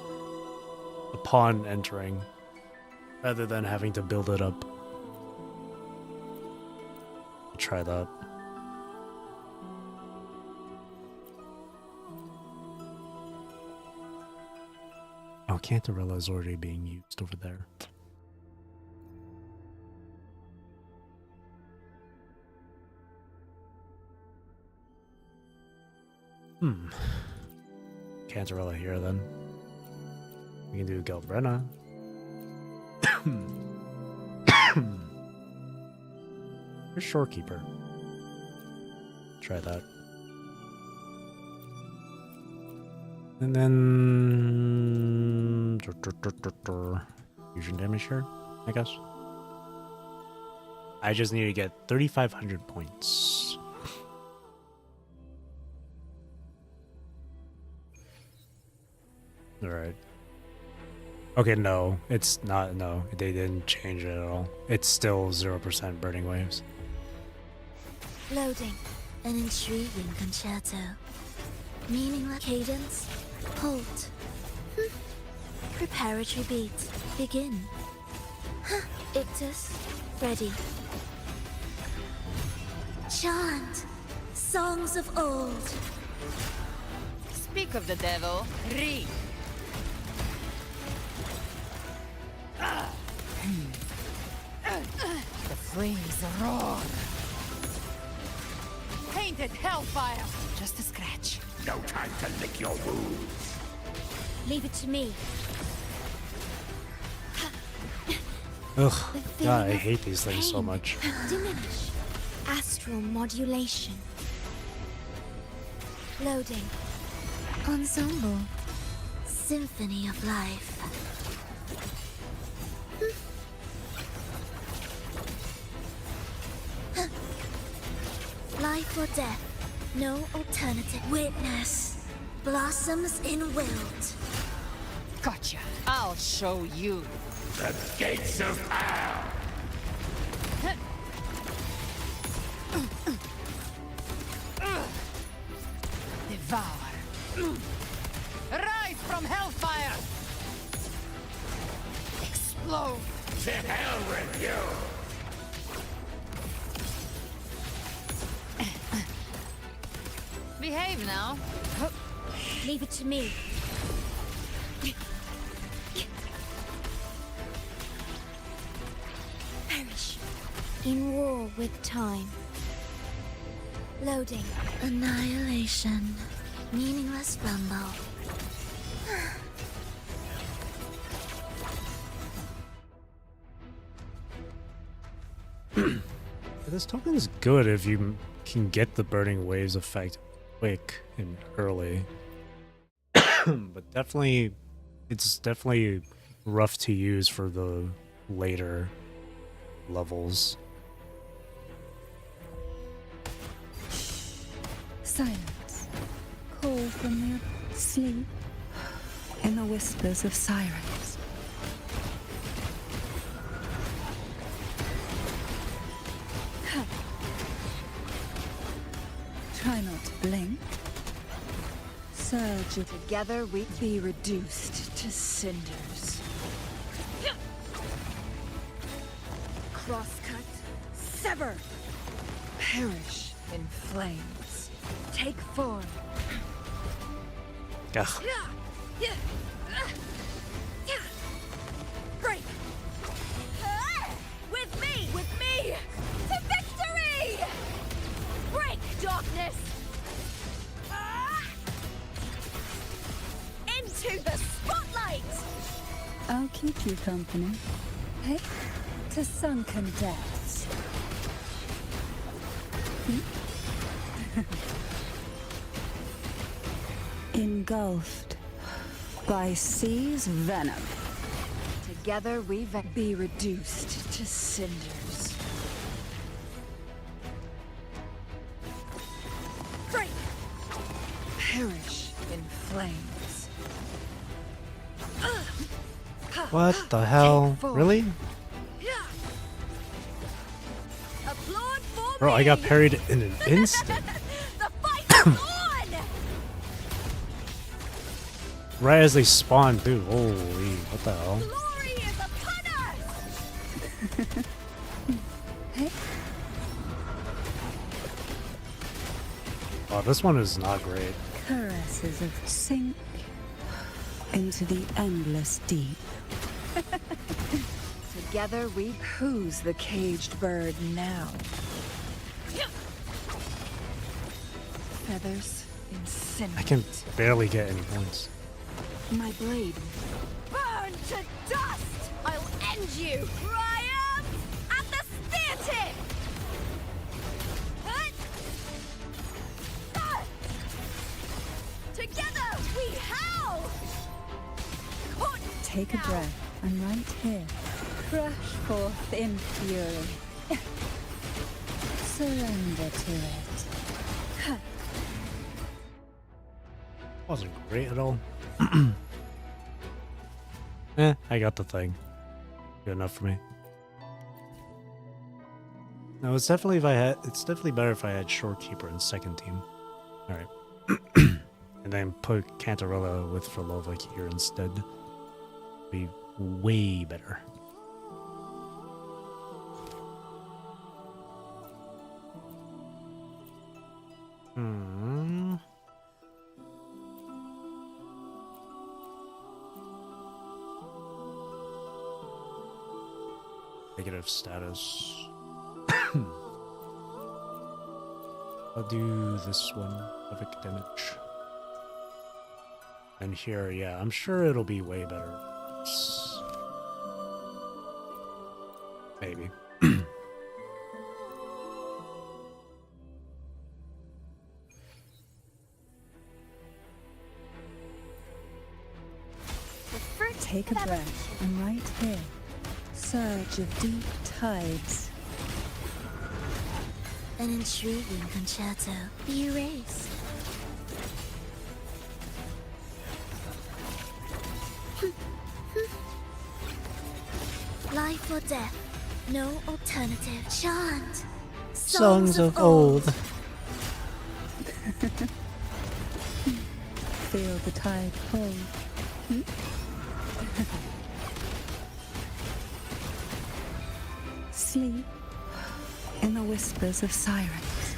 upon entering, rather than having to build it up. Try that. Oh, Cantarella is already being used over there. Cantarella here then. We can do Galbrena. Or Shorekeeper. Try that. And then fusion damage here, I guess. I just need to get 3,500 points. Alright. Okay, no, it's not. No, they didn't change it at all. It's still 0% burning waves. Loading. An intriguing concerto. Meaningless cadence. Halt. Preparatory beat. Begin. Ictus. Ready. Chant. Songs of old. Speak of the devil. Read. The flames roar. Painted hellfire. Just a scratch. No time to lick your wounds. Leave it to me. Ugh, God, I hate these things so much. Diminish. Astral modulation. Loading. Ensemble. Symphony of life. Life or death. No alternative. Witness. Blossoms in wilt. Gotcha. I'll show you. The gates of hell. Devour. Rise from hellfire. Explode. To hell with you. Behave now. Leave it to me. Perish. In war with time. Loading. Annihilation. Meaningless rumble. This token's good if you can get the burning waves effect quick and early. But definitely, it's definitely rough to use for the later levels. Silence. Call from their sleep in the whispers of sirens. Try not to blink. Surge it. Together we be reduced to cinders. Crosscut, sever, perish in flames. Take form. Ugh. Break. With me, to victory! Break, darkness. Into the spotlight. I'll keep you company. Hey, to sunken depths. Engulfed by sea's venom. Together we be reduced to cinders. Break. Perish in flames. What the hell? Really? Applaud for Bro, I got parried in an instant. the fight is on! Right as they spawn, dude. Holy, what the hell? Glory is upon us! Hey. Oh, this one is not great. Caresses of sink into the endless deep. Together we... Who's the caged bird now? Feathers incinerate. I can barely get any points. My blade. Burn to dust! I'll end you! Triumph at the spear tip! Together we howl! Take a breath. I'm right here. Crush forth in fury. Surrender to it. Wasn't great at all. I got the thing. Good enough for me. No, it's definitely it's definitely better if I had Shorekeeper in second team. Alright. And then put Cantarella with Frolova here instead. Be way better. Negative status. I'll do this one, epic damage. And here, yeah, I'm sure it'll be way better. Maybe. Take a breath. I'm right here. Surge of deep tides. An intriguing concerto. Be erased. Life or death. No alternative. Chant. Songs of old. Feel the tide pull. Sleep in the whispers of sirens.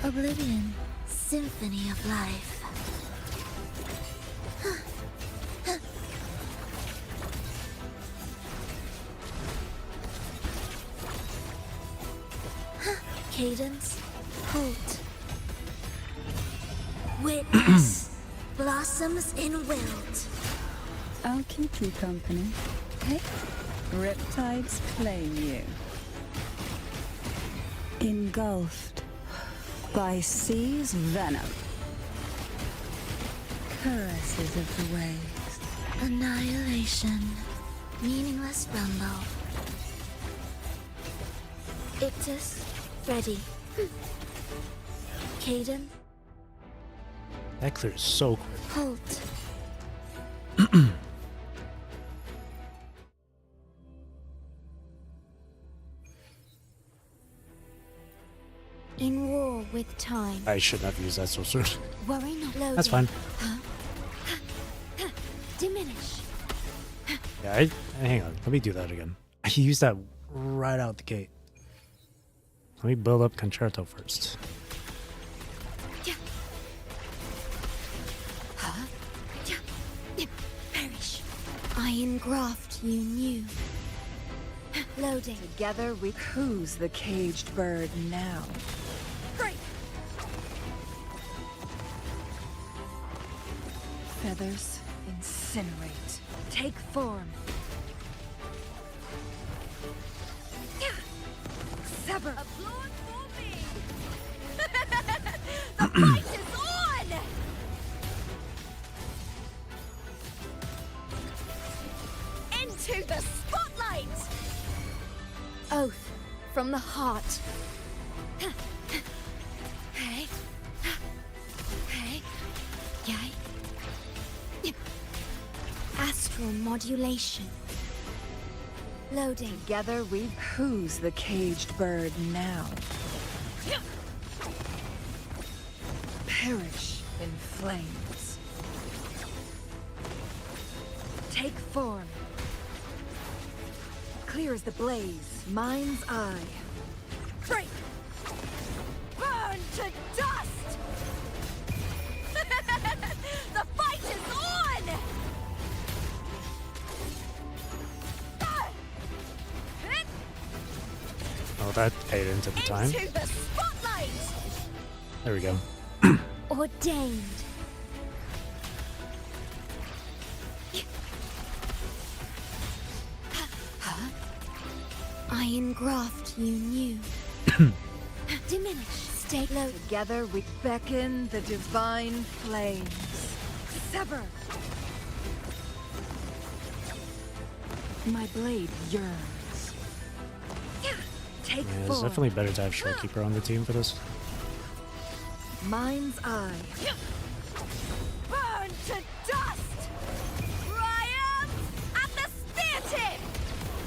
Oblivion. Symphony of life. Cadence. Halt. Witness. Blossoms in wilt. I'll keep you company. Hey, Riptides claim you. Engulfed by sea's venom. Caresses of the waves. Annihilation. Meaningless rumble. Ictus, ready. Caden, That clears so quick. halt. In war with time. I shouldn't have used that so soon. Worry not. Loading. That's fine. Diminish. Yeah, hang on. Let me do that again. I used that right out the gate. Let me build up Concerto first. Perish. I engraft you new. Loading. Together we who's the caged bird now? Break. Feathers incinerate. Take form. Sever. Applaud for me! The fight is on! Into the spotlight! Oath from the heart. Hey. Hey. Yay. Astral modulation. Loading. Together we who's the caged bird now? Perish in flames. Take form. Clear as the blaze, mind's eye. Break! Burn to dust! The fight is on! Oh, that paid into the time. Into the spotlight! There we go. Ordained. I engraft you new. Diminish. Stay low. Together we beckon the divine flames. Sever. My blade yearns. Take Yeah, it's form. definitely better to have Showkeeper on the team for this. Mind's eye. Burn to dust! Triumph at the spear tip!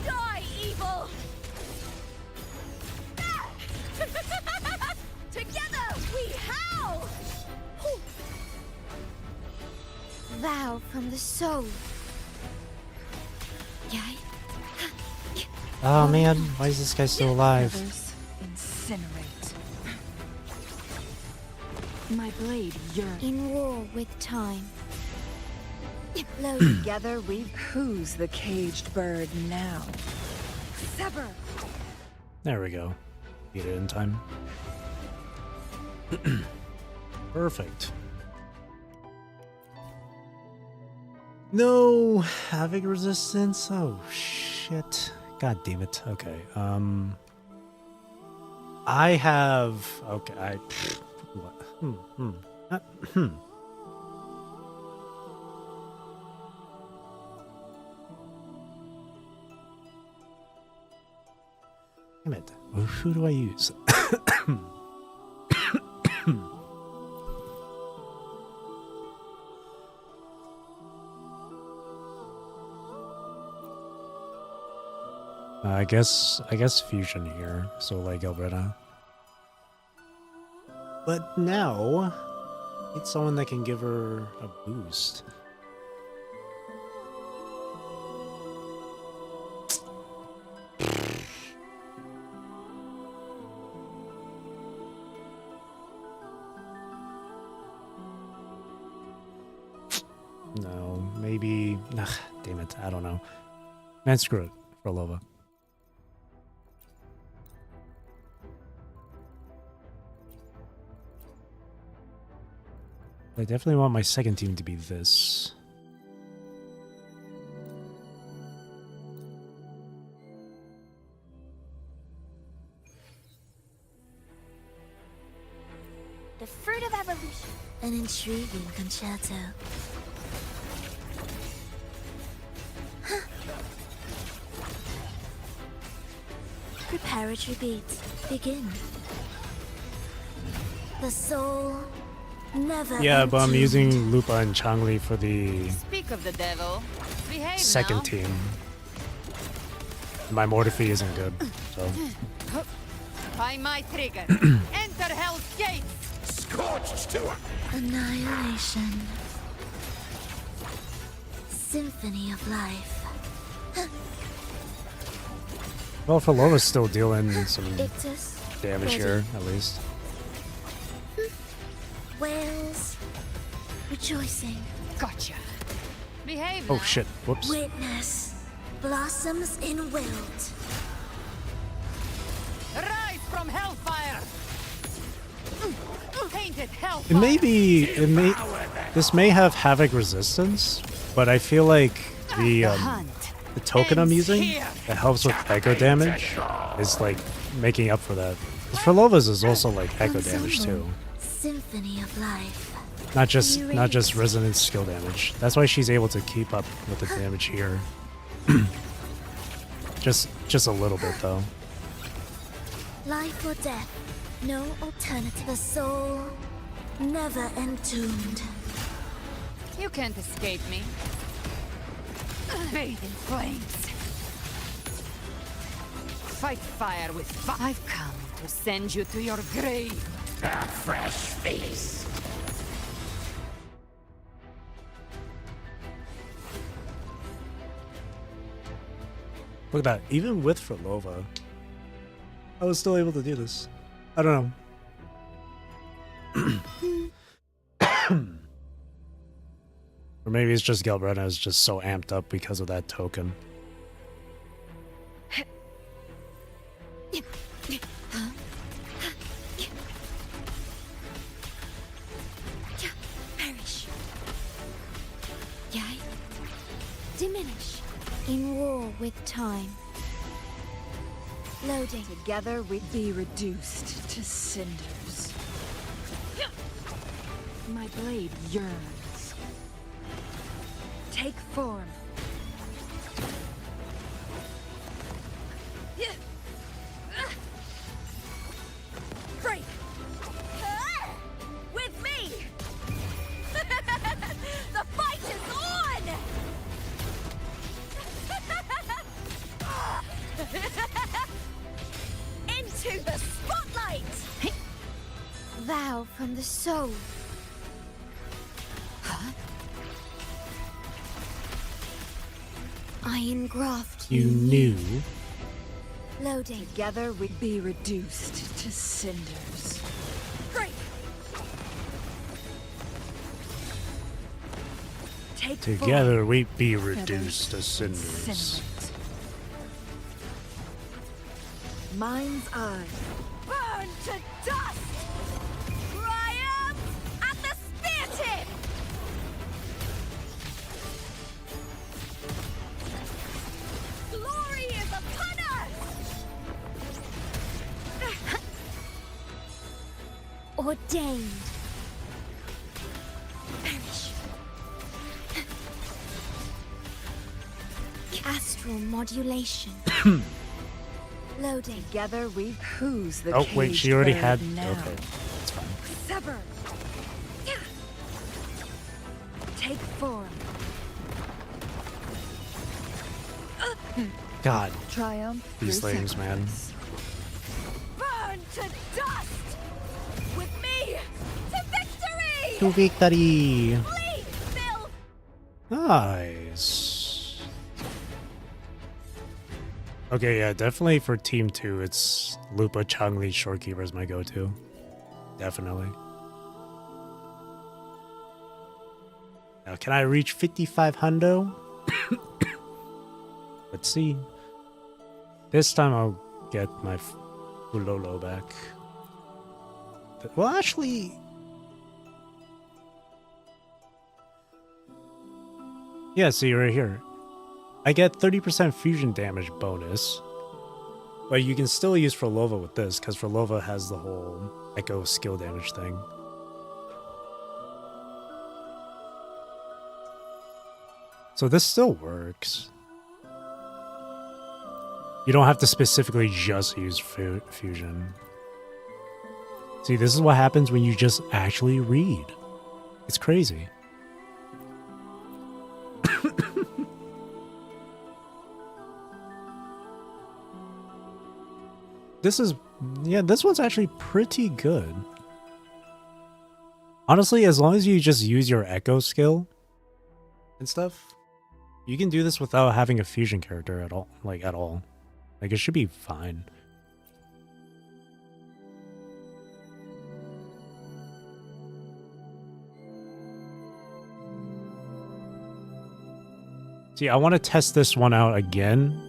Die, evil! Together we howl! Vow from the soul. Yay. Oh man, why is this guy still alive? Feathers incinerate. My blade yearns. In war with time. Load. Together we who's the caged bird now? Sever. There we go. Beat it in time. Perfect. No, having resistance. Oh shit. God damn it. Okay. I have. Okay. What? Damn it. Well, who do I use? I guess fusion here, so like Alberta. But now, it's someone that can give her a boost. No, maybe. Ugh, damn it, I don't know. Man, screw it for Lova. I definitely want my second team to be this. fruit of evolution. An intriguing concerto. Preparatory beat. Begin. The soul never Yeah, but I'm entombed. using Lupa and Changli for the Speak of the devil. Behave second now. team. My Mortifi isn't good, so. By my trigger. Enter Hell's Gates. Scorched to Annihilation. Symphony of life. Well, Falova's still dealing some Ictus. damage Ready. here, at least. Whales. Rejoicing. Gotcha. Behave Oh now. shit, whoops. Witness. Blossoms in wilt. Rise from hellfire. Tainted It hellfire. may be, this may have Havoc resistance, but I feel like the token I'm using that helps with echo damage is like making up for that. 'Cause Falova's is also like echo damage too. Symphony of life. Not just resonance skill damage. That's why she's able to keep up with the damage here. just a little bit though. Life or death. No alternative. The soul never entombed. You can't escape me. Bathe in flames. Fight fire with fire. I've come to send you to your grave. a fresh feast. Look at that. Even with Frolova, I was still able to do this. I don't know. Or maybe it's just Galbrena is just so amped up because of that token. Perish. Yea. Diminish. In war with time. Loading. Together we'd be reduced to cinders. My blade yearns. Take form. Break! With me! The fight is on! Into the spotlight! Vow from the soul. I engraft You knew. Loading. Together we'd be reduced to cinders. Break! Take Together we'd be form. reduced to Feathers cinders. incinerate. Mind's eye. Burn to dust! Triumph at the spear tip! Glory is upon us! Ordained. Perish. Astral modulation. Loading. Together we who's the Oh wait, she already caged had. bird now. Okay, that's fine. Sever. Take form. God, Triumph. these through things, man. Burn to dust! With me! To victory! To victory! Bleed, Phil! Nice. Okay, yeah, definitely for Team 2, it's Lupa, Changli, Shorekeeper is my go-to. Definitely. Now, can I reach 55 hundo? Let's see. This time I'll get my Ulolo back. Well, actually... Yeah, see right here. I get 30% fusion damage bonus. But you can still use Frolova with this, because Frolova has the whole echo skill damage thing. So this still works. You don't have to specifically just use fusion. See, this is what happens when you just actually read. It's crazy. This one's actually pretty good. Honestly, as long as you just use your echo skill and stuff, you can do this without having a fusion character at all. Like, it should be fine. See, I want to test this one out again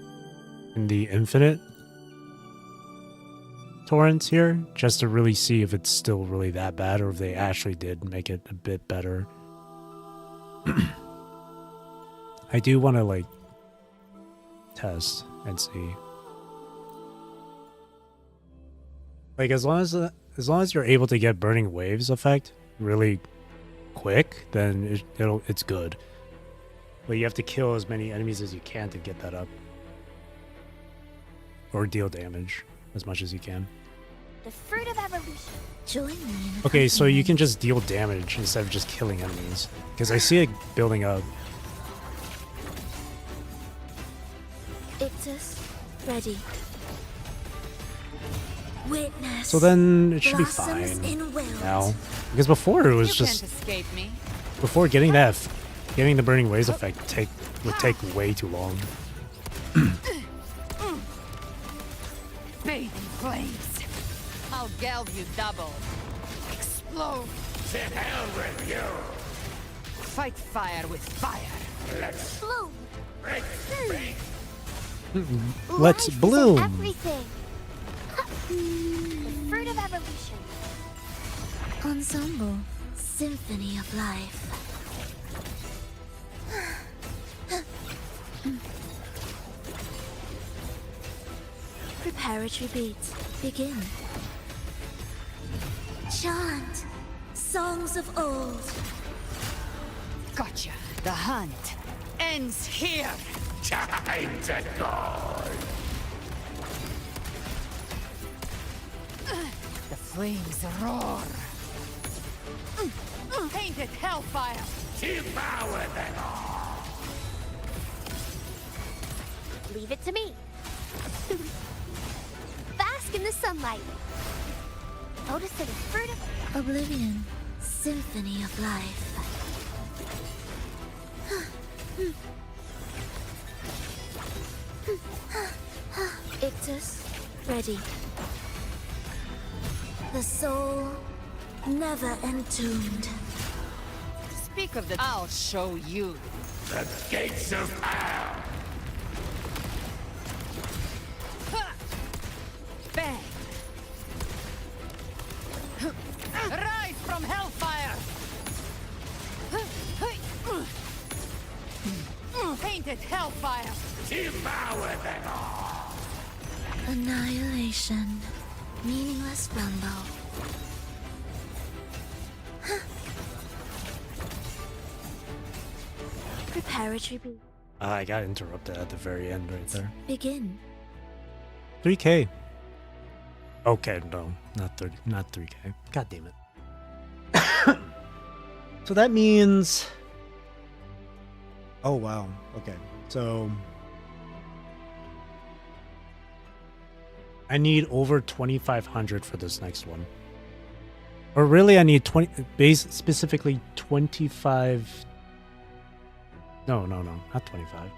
in the infinite torrents here, just to really see if it's still really that bad or if they actually did make it a bit better. I do want to like test and see. Like as long as you're able to get burning waves effect really quick, then it's good. But you have to kill as many enemies as you can to get that up. Or deal damage as much as you can. The fruit of evolution. Join me in Okay, so you can just deal damage instead of just killing enemies. Because I see it building up. Ictus, ready. Witness. So then it should be Blossoms fine in wild. now. Because before it was just... escape me. Before getting the burning waves effect would take way too long. Bathe in flames. I'll geld you double. Explode. To hell with you! Fight fire with fire. Let's bloom. break free. Let's Life is bloom. everything. The fruit of evolution. Ensemble. Symphony of life. Preparatory beats. Begin. Chant. Songs of old. Gotcha. The hunt ends here. Time to go. The flames roar. Painted hellfire. Devour them all. Leave it to me. Bask in the sunlight. Notice the fruit of oblivion. Symphony of life. Ictus, ready. The soul never entombed. Speak of the... I'll show you. The gates of hell. Bang! Rise from hellfire! Painted hellfire! Devour them all. Annihilation. Meaningless rumble. Preparatory beat. I got interrupted at the very end right there. Begin. 3K. Okay, no, not 3K. God damn it. So that means... Oh, wow. Okay, so... I need over 2,500 for this next one. Or really, I need specifically 25... No, not 25.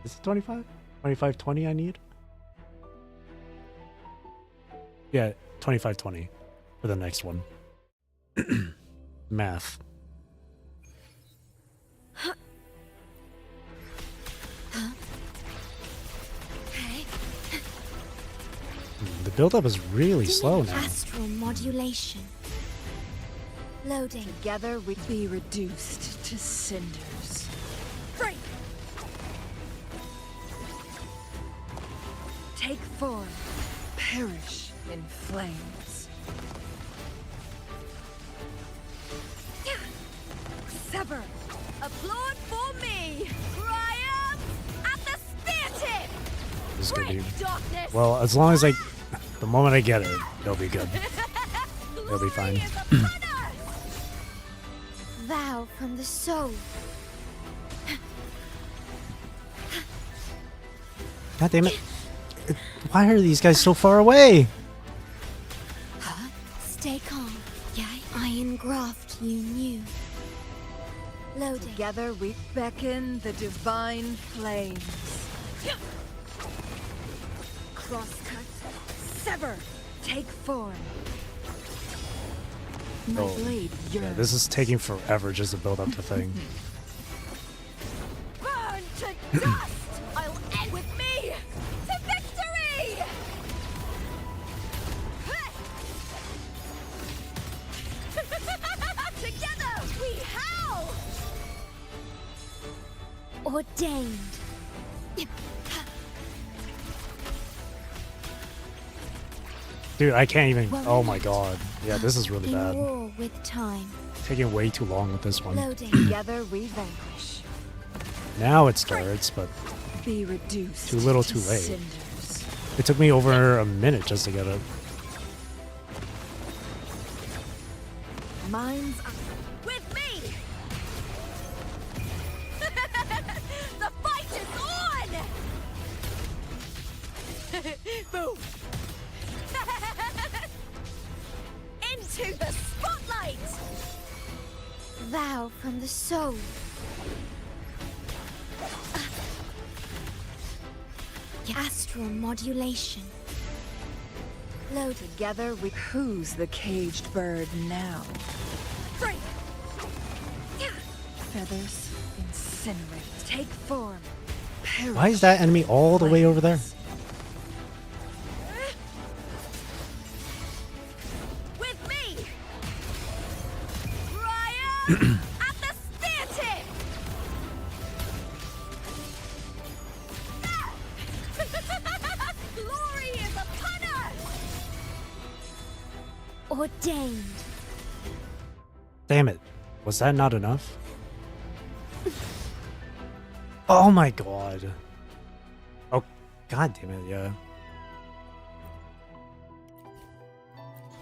Is it 25? 2520 I need? Yeah, 2520 for the next one. Math. The build-up is really slow now. Astral modulation. Loading. Together we'd be reduced to cinders. Break. Take form. Perish in flames. Sever. Applaud for me. is gonna be... Well, as long as I... The moment I get it, it'll be good. It'll be fine. Vow from the soul. God damn it. Why are these guys so far away? Stay calm. Iron graft you knew. Loading. Together we beckon the divine flames. Crosscut, sever, take form. My blade Yeah, yearns. this is taking forever just to build up the thing. Burn to dust! I'll end with me to victory! Together we howl! Ordained. Dude, I can't even... Oh my god. Yeah, this is really In bad. war with time. Taking way too long with this one. Loading. Together we vanquish. Now it starts, but Be reduced too little to too late. cinders. It took me over a minute just to get it. Minds are with me! The fight is on! Boom! Into the spotlight! Vow from the soul. Astral modulation. Loading. Together we... Who's the caged bird now? Free! Feathers incinerate. Take form. Why is that enemy all the way over there? With me! Ryan! At the spear tip! Glory is upon us! Ordained. Damn it. Was that not enough? Oh my god. Oh, god damn it, yeah.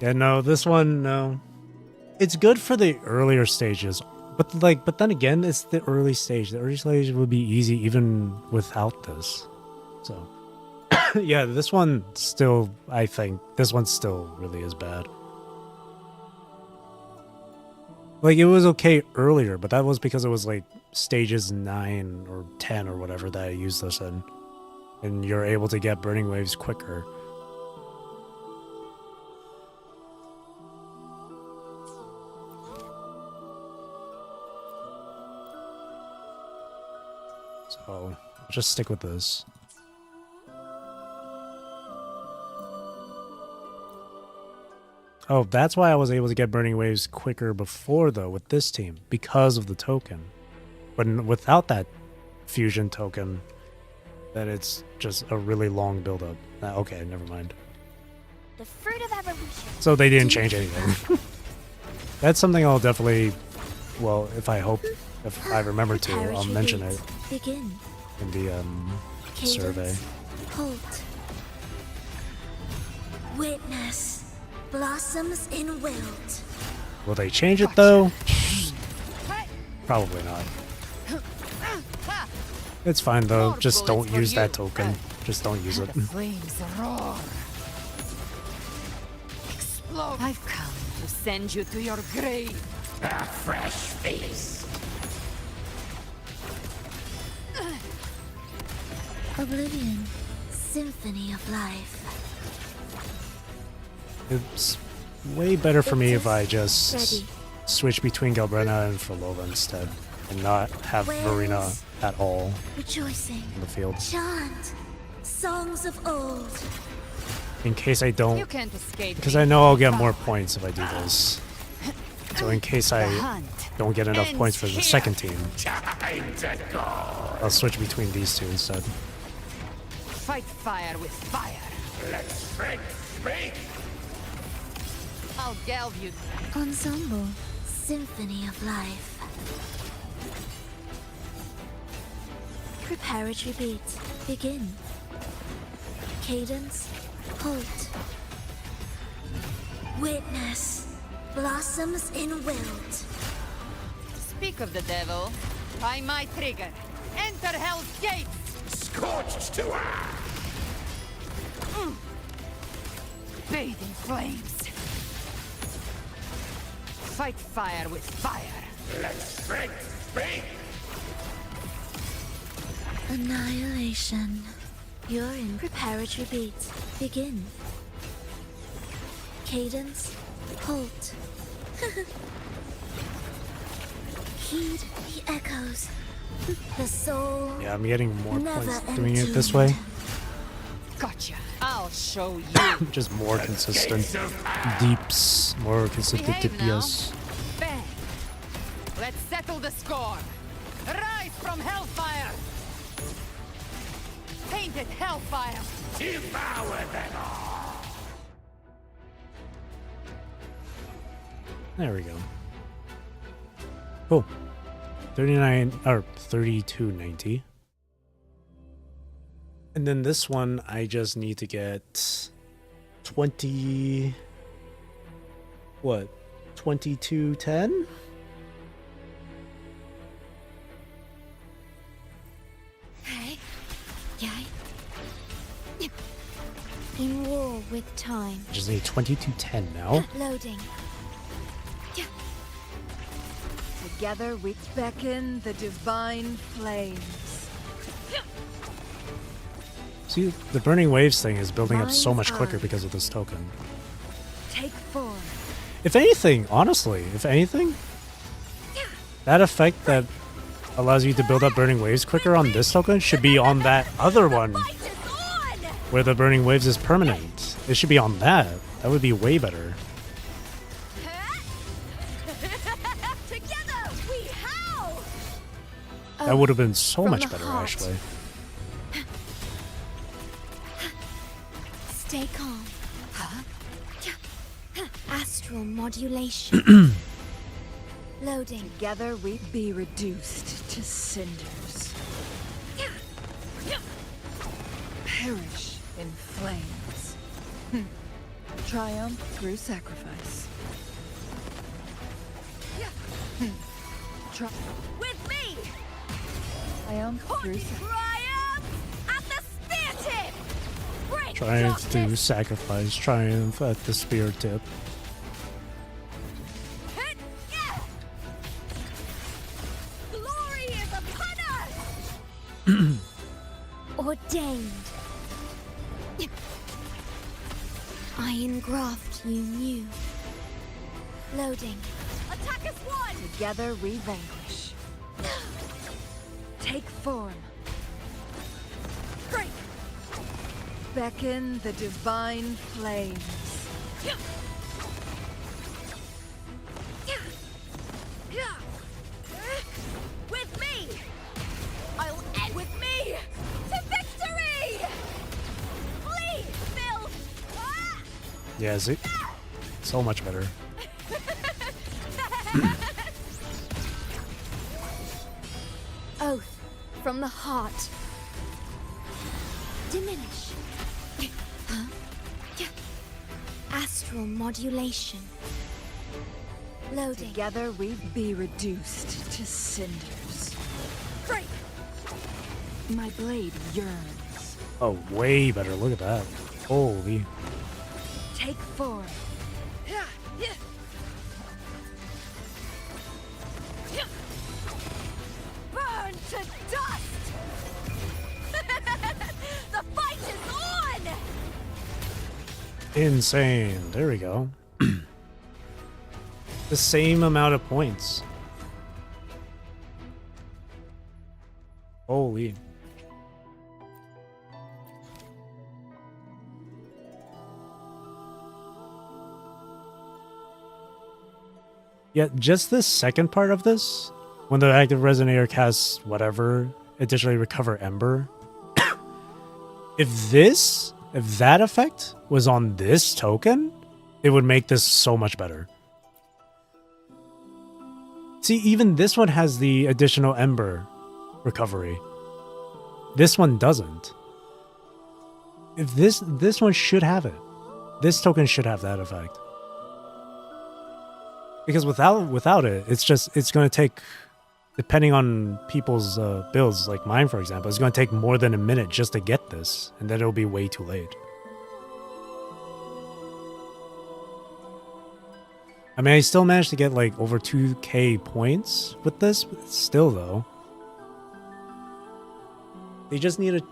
Yeah, no, this one, no. It's good for the earlier stages, but but then again, it's the early stage. The early stage would be easy even without this. So, yeah, this one still, I think, this one still really is bad. Like, it was okay earlier, but that was because it was like stages 9 or 10 or whatever that I used this in. And you're able to get burning waves quicker. So, I'll just stick with this. Oh, that's why I was able to get burning waves quicker before, though, with this team, because of the token. But without that fusion token, then it's just a really long build-up. Okay, never mind. The fruit of evolution. So they didn't change anything. That's something I'll definitely, well, if I remember to, I'll mention it Begin. in the survey. Halt. Witness. Blossoms in wilt. Will they change it, though? Probably not. It's fine, though. Just don't use that token. Just don't use it. Flames roar. Explode. I've come to send you to your grave. A fresh feast. Oblivion. Symphony of life. It's way better for me if I just switch between Galbrena and Frolova instead, and not have Verena at all Rejoicing. in the field. Chant. Songs of old. In case I don't, You can't escape because me. I know I'll get more points if I do this. So in case I don't get enough points for the second team, I'll switch between these two instead. Fight fire with fire. Let's speak. I'll galve you. Ensemble. Symphony of life. Preparatory beat. Begin. Cadence, halt. Witness, blossoms in wilt. Speak of the devil. By my trigger. Enter Hell's Gates! Scorched to earth! Bathe in flames. Fight fire with fire. Let strength speak! Annihilation. You're in preparatory beat. Begin. Cadence, halt. Heed the echoes. The soul. Yeah, I'm getting more never points doing it this way. Gotcha. I'll show you. Just more consistent deeps, more consistent Behave now. DPS. Bang. Let's settle the score. Rise from hellfire. Painted hellfire. Devour them all! There we go. Cool. 39 or 3290. And then this one I just need to get 20 what? 2210? Hey. Yay. In war with time. I just need 2210 now. Loading. Together we beckon the divine flames. See, the burning waves thing is building up so much quicker because of this token. Take form. If anything, honestly, if anything, that effect that allows you to build up burning waves quicker on this token should be on that other one where the burning waves is permanent. It should be on that. That would be way better. Together we howl! That would have been so From much the better, heart. actually. Stay calm. Astral modulation. Loading. Together we be reduced to cinders. Perish in flames. Triumph through sacrifice. With me! Triumph through sacrifice. Triumph at the spear tip! Break Triumph justice! through sacrifice, triumph at the spear tip. Glory is upon us! Ordained. Iron graft you knew. Loading. Attack us one! Together we vanquish. Take form. Break! Beckon the divine flames. With me! I'll end with me! To victory! Flee, Phil! Ah! Yeah, is it? So much better. Oath from the heart. Diminish. Huh? Astral modulation. Loading. Together we be reduced to cinders. Break! My blade yearns. Oh, way better. Look at that. Holy. Take form. Burn to dust! The fight is on! Insane. There we go. The same amount of points. Holy. Yeah, just this second part of this, when the active resonator casts whatever, additionally recover Ember. If that effect was on this token, it would make this so much better. See, even this one has the additional Ember recovery. This one doesn't. If this one should have it. This token should have that effect. Because without it, it's going to take, depending on people's builds, like mine for example, it's going to take more than a minute just to get this, and then it'll be way too late. I mean, I still managed to get like over 2k points with this, but still though. They just need to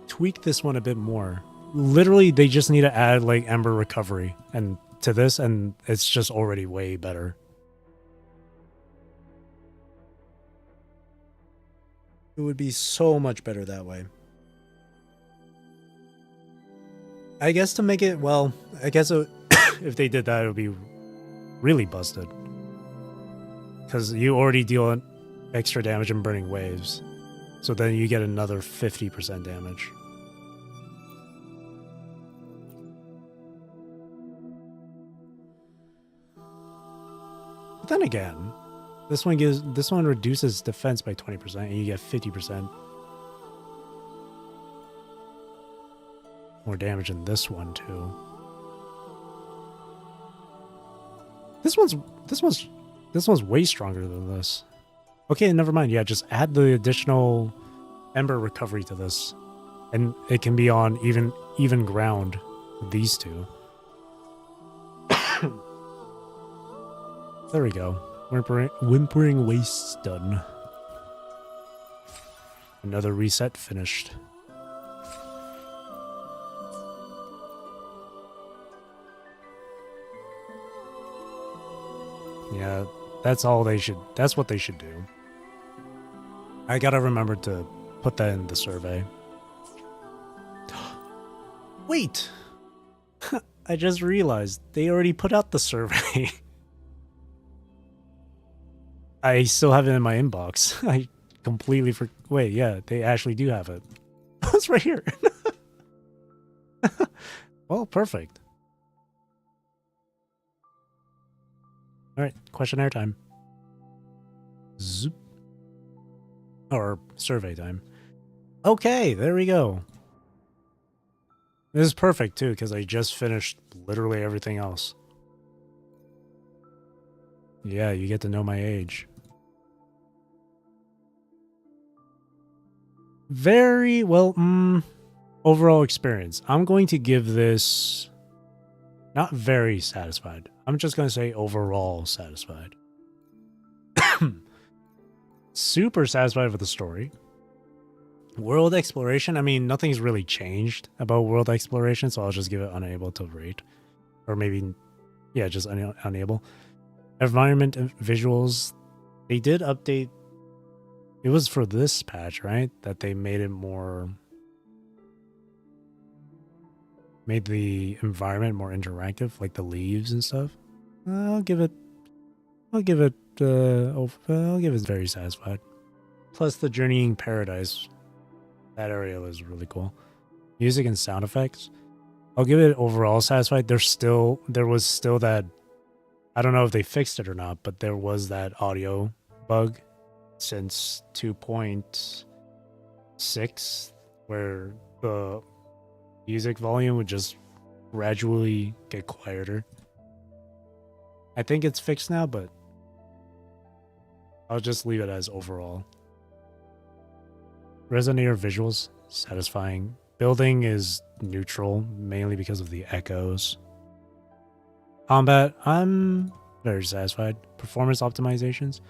tweak this one a bit more. Literally, they just need to add like Ember Recovery and to this, and it's just already way better. It would be so much better that way. I guess to make it, well, I guess if they did that, it would be really busted. Because you already deal extra damage in Burning Waves. So then you get another 50% damage. But then again, this one reduces defense by 20% and you get 50% more damage in this one too. This one's way stronger than this. Okay, never mind. Yeah, just add the additional Ember Recovery to this, and it can be on even ground with these two. There we go. Whimpering Waste done. Another reset finished. Yeah, that's what they should do. I gotta remember to put that in the survey. Wait! I just realized they already put out the survey. I still have it in my inbox. I completely wait, yeah, they actually do have it. It's right here. Well, perfect. Alright, questionnaire time. Zoop. Or survey time. Okay, there we go. This is perfect too, because I just finished literally everything else. Yeah, you get to know my age. Very well, overall experience. I'm going to give this not very satisfied. I'm just going to say overall satisfied. Super satisfied with the story. World exploration, I mean, nothing's really changed about world exploration, so I'll just give it unable to rate. Or maybe, yeah, just unable. Environment and visuals, they did update. It was for this patch, right? That they made it more... Made the environment more interactive, like the leaves and stuff. I'll give it very satisfied. Plus the Journeying Paradise. That area was really cool. Music and sound effects. I'll give it overall satisfied. There was still that, I don't know if they fixed it or not, but there was that audio bug since 2.6 where the music volume would just gradually get quieter. I think it's fixed now, but I'll just leave it as overall. Resonator visuals, satisfying. Building is neutral, mainly because of the echoes. Combat, I'm very satisfied. Performance optimizations.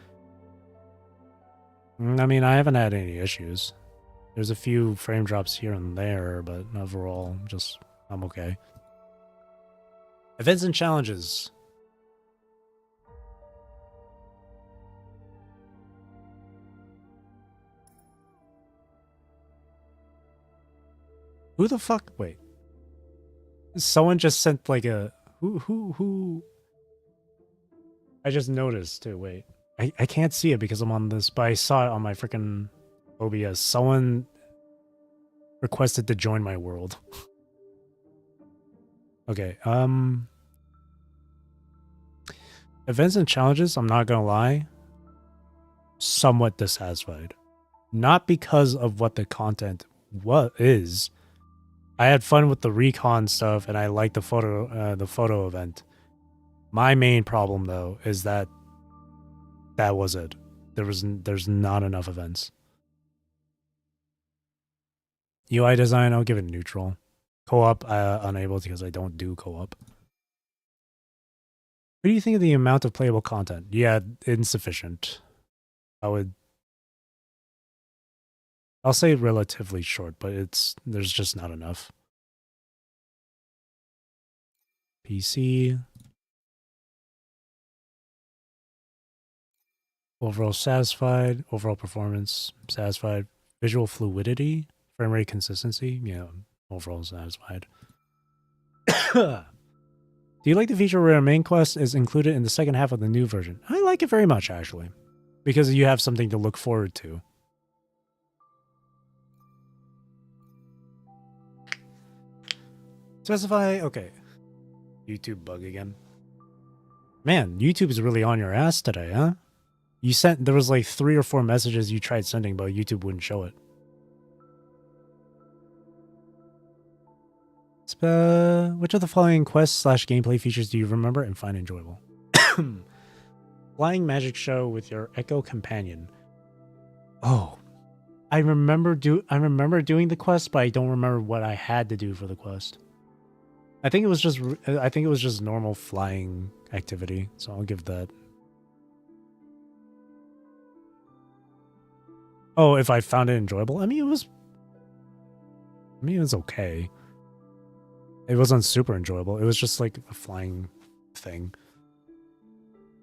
I mean, I haven't had any issues. There's a few frame drops here and there, but overall, I'm okay. Events and challenges. Who the fuck? Wait. Someone just sent like a... Who? I just noticed too, wait. I can't see it because I'm on this, but I saw it on my freaking OBS. Someone requested to join my world. Okay, events and challenges, I'm not gonna lie, somewhat dissatisfied. Not because of what the content is, I had fun with the recon stuff, and I liked the photo event. My main problem though is that was it. There's not enough events. UI design, I'll give it neutral. Co-op, unable because I don't do co-op. What do you think of the amount of playable content? Yeah, insufficient. I'll say relatively short, but there's just not enough. PC. Overall satisfied. Overall performance satisfied. Visual fluidity. Frame rate consistency. Yeah, overall satisfied. Do you like the feature where a main quest is included in the second half of the new version? I like it very much, actually. Because you have something to look forward to. Specify, okay. YouTube bug again. Man, YouTube is really on your ass today, huh? There was like 3 or 4 messages you tried sending, but YouTube wouldn't show it. Which of the following quests/gameplay features do you remember and find enjoyable? Flying magic show with your Echo companion. Oh, I remember doing the quest, but I don't remember what I had to do for the quest. I think it was just normal flying activity, so I'll give that. Oh, if I found it enjoyable? I mean, it was okay. It wasn't super enjoyable. It was just like a flying thing.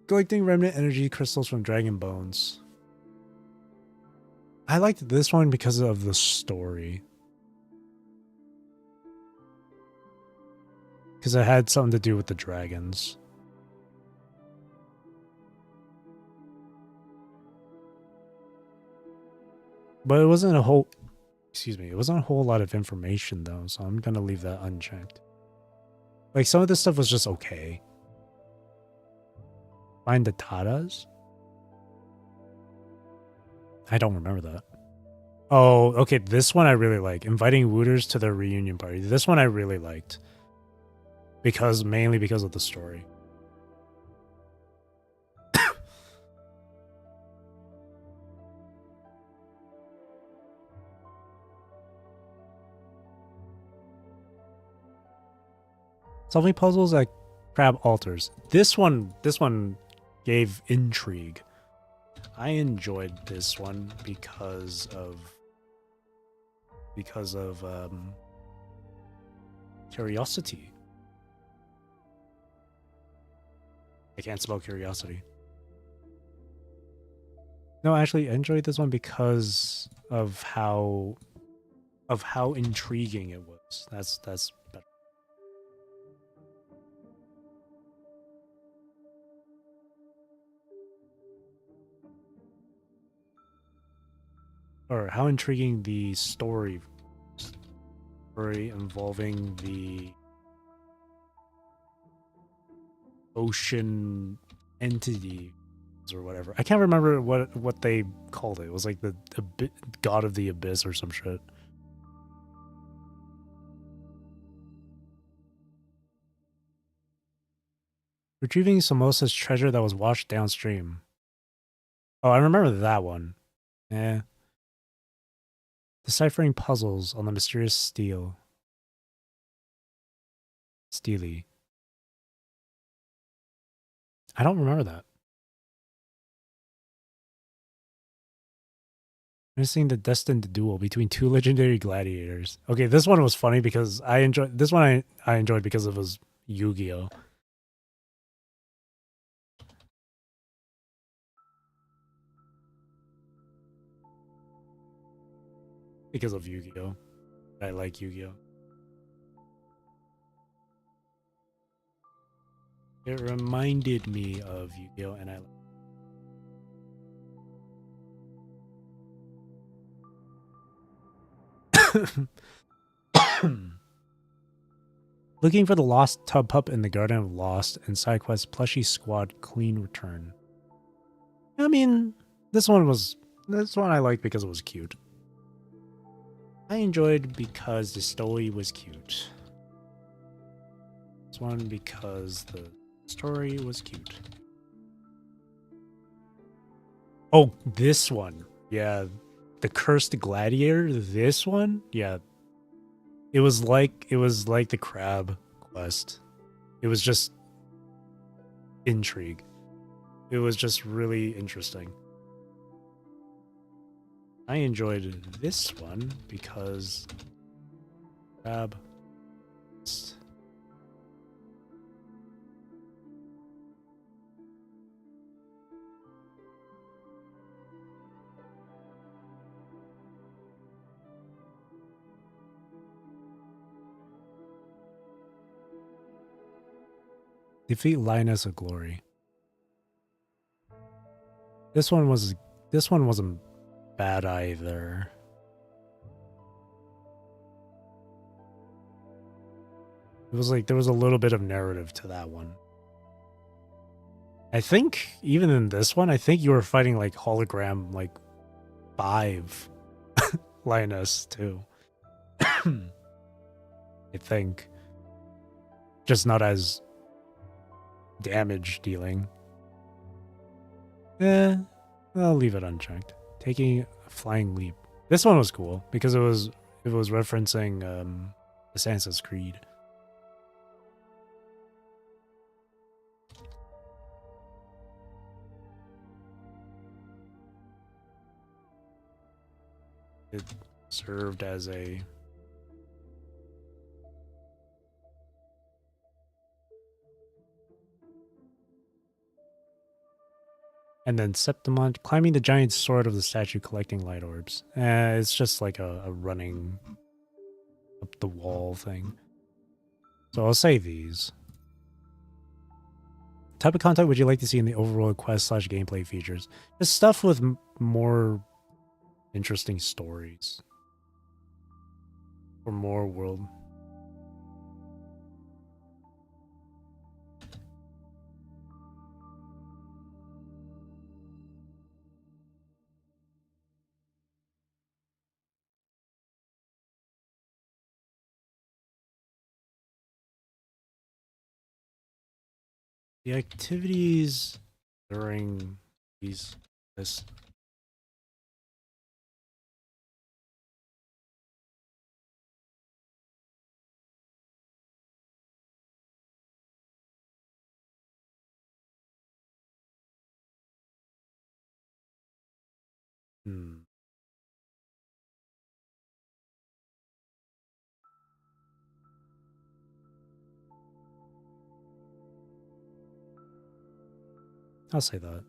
Collecting remnant energy crystals from dragon bones. I liked this one because of the story. Because it had something to do with the dragons. But it wasn't a whole... Excuse me. It wasn't a whole lot of information, though, so I'm going to leave that unchecked. Like, some of this stuff was just okay. Find the Tatas? I don't remember that. Oh, okay. This one I really like. Inviting Wooters to their reunion party. This one I really liked. Mainly because of the story. Solving puzzles at crab altars. This one gave intrigue. I enjoyed this one because of curiosity. I can't spell curiosity. No, actually, I enjoyed this one because of how intriguing it was. That's better. Or how intriguing the story involving the ocean entity or whatever. I can't remember what they called it. It was like the god of the abyss or some shit. Retrieving Samosa's treasure that was washed downstream. Oh, I remember that one. Yeah. Deciphering puzzles on the mysterious Steely. I don't remember that. Missing the destined duel between 2 legendary gladiators. Okay, this one was funny because I enjoyed this one. I enjoyed because it was Yu-Gi-Oh. Because of Yu-Gi-Oh. I like Yu-Gi-Oh. It reminded me of Yu-Gi-Oh, and I looking for the lost tub pup in the Garden of Lost and side quest Plushie Squad Clean Return. I mean, this one I liked because it was cute. I enjoyed because the story was cute. This one because the story was cute. Oh, this one. Yeah. The Cursed Gladiator, this one? Yeah. It was like the crab quest. It was just intrigue. It was just really interesting. I enjoyed this one because crab. Defeat Lioness of Glory. This one wasn't bad either. It was like there was a little bit of narrative to that one. I think even in this one, I think you were fighting like hologram like 5 Lioness too. I think. Just not as damage dealing. I'll leave it unchecked. Taking a flying leap. This one was cool because it was referencing Assassin's Creed. It served as a and then Septimont, climbing the giant sword of the statue, collecting light orbs. It's just like a running up the wall thing. So I'll say these. What type of content would you like to see in the overworld quest / gameplay features? Just stuff with more interesting stories. Or more world. The activities during this I'll say that.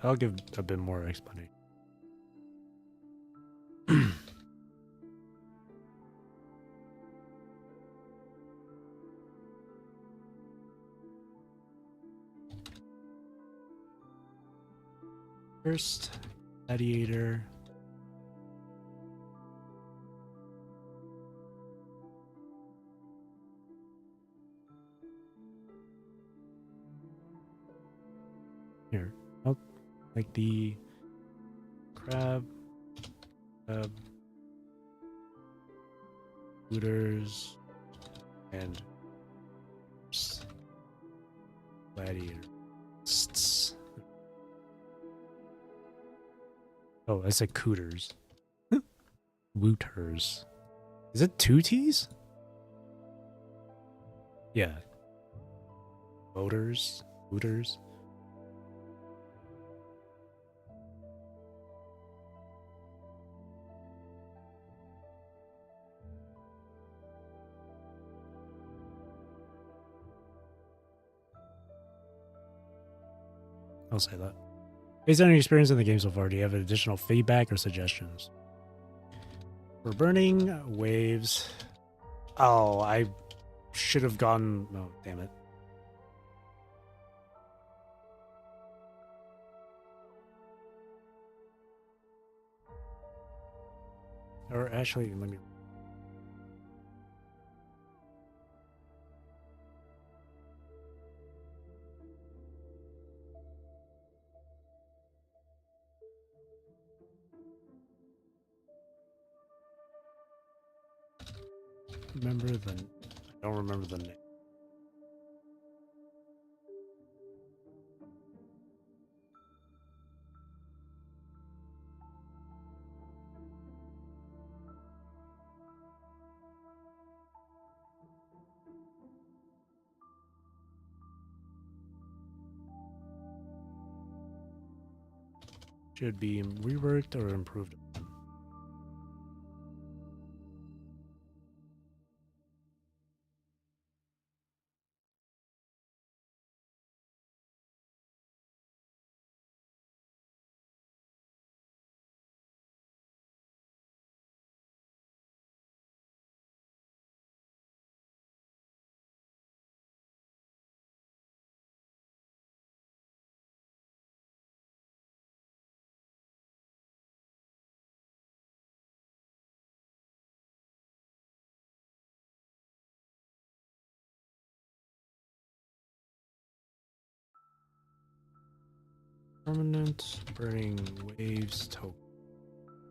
I'll give a bit more explanation. First, Gladiator. Here, oh, like the crab, looters, and gladiator. Oh, I said cooters. Wooters. Is it 2 T's? Yeah. Voters, wooters. I'll say that. Based on your experience in the game so far, do you have additional feedback or suggestions? We're burning waves. Oh, I should have gone. Oh, damn it. Or actually, let me. Remember the. I don't remember the name. Should be reworked or improved. Permanent burning waves token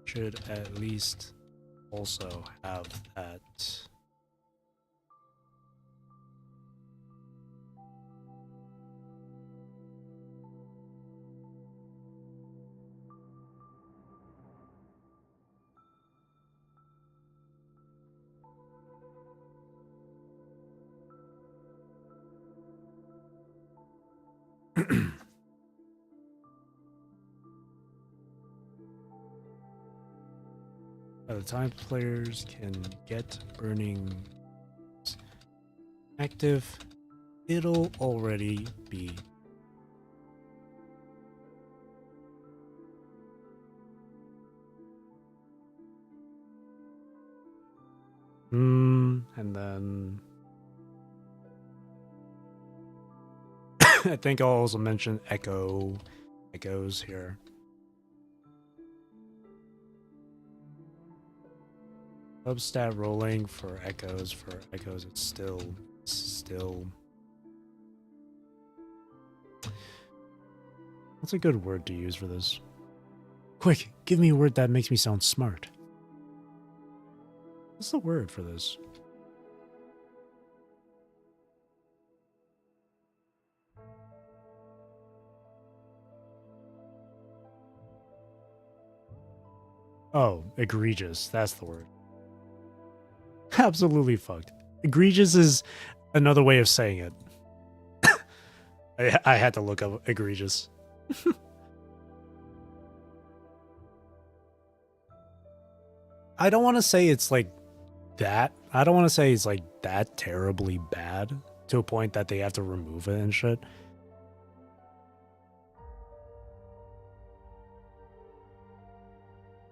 should at least also have that. By the time players can get burning active, it'll already be. And then I think I'll also mention echoes here. Substat rolling for echoes. It's still. What's a good word to use for this? Quick, give me a word that makes me sound smart. What's the word for this? Oh, egregious. That's the word. Absolutely fucked. Egregious is another way of saying it. I had to look up egregious. I don't want to say it's like that. I don't want to say it's like that terribly bad to a point that they have to remove it and shit.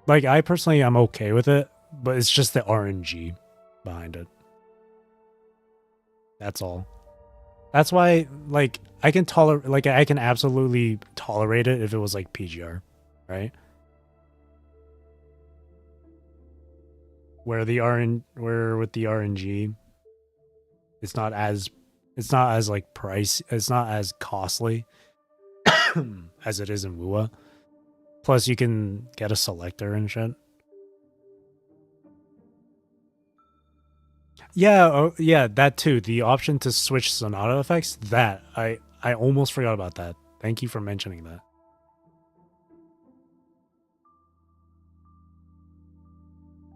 Like, I personally am okay with it, but it's just the RNG behind it. That's all. That's why, like, I can absolutely tolerate it if it was like PGR, right? Where with the RNG, it's not as like it's not as costly as it is in WUA. Plus, you can get a selector and shit. Yeah, yeah, that too. The option to switch Sonata effects, that I almost forgot about that. Thank you for mentioning that.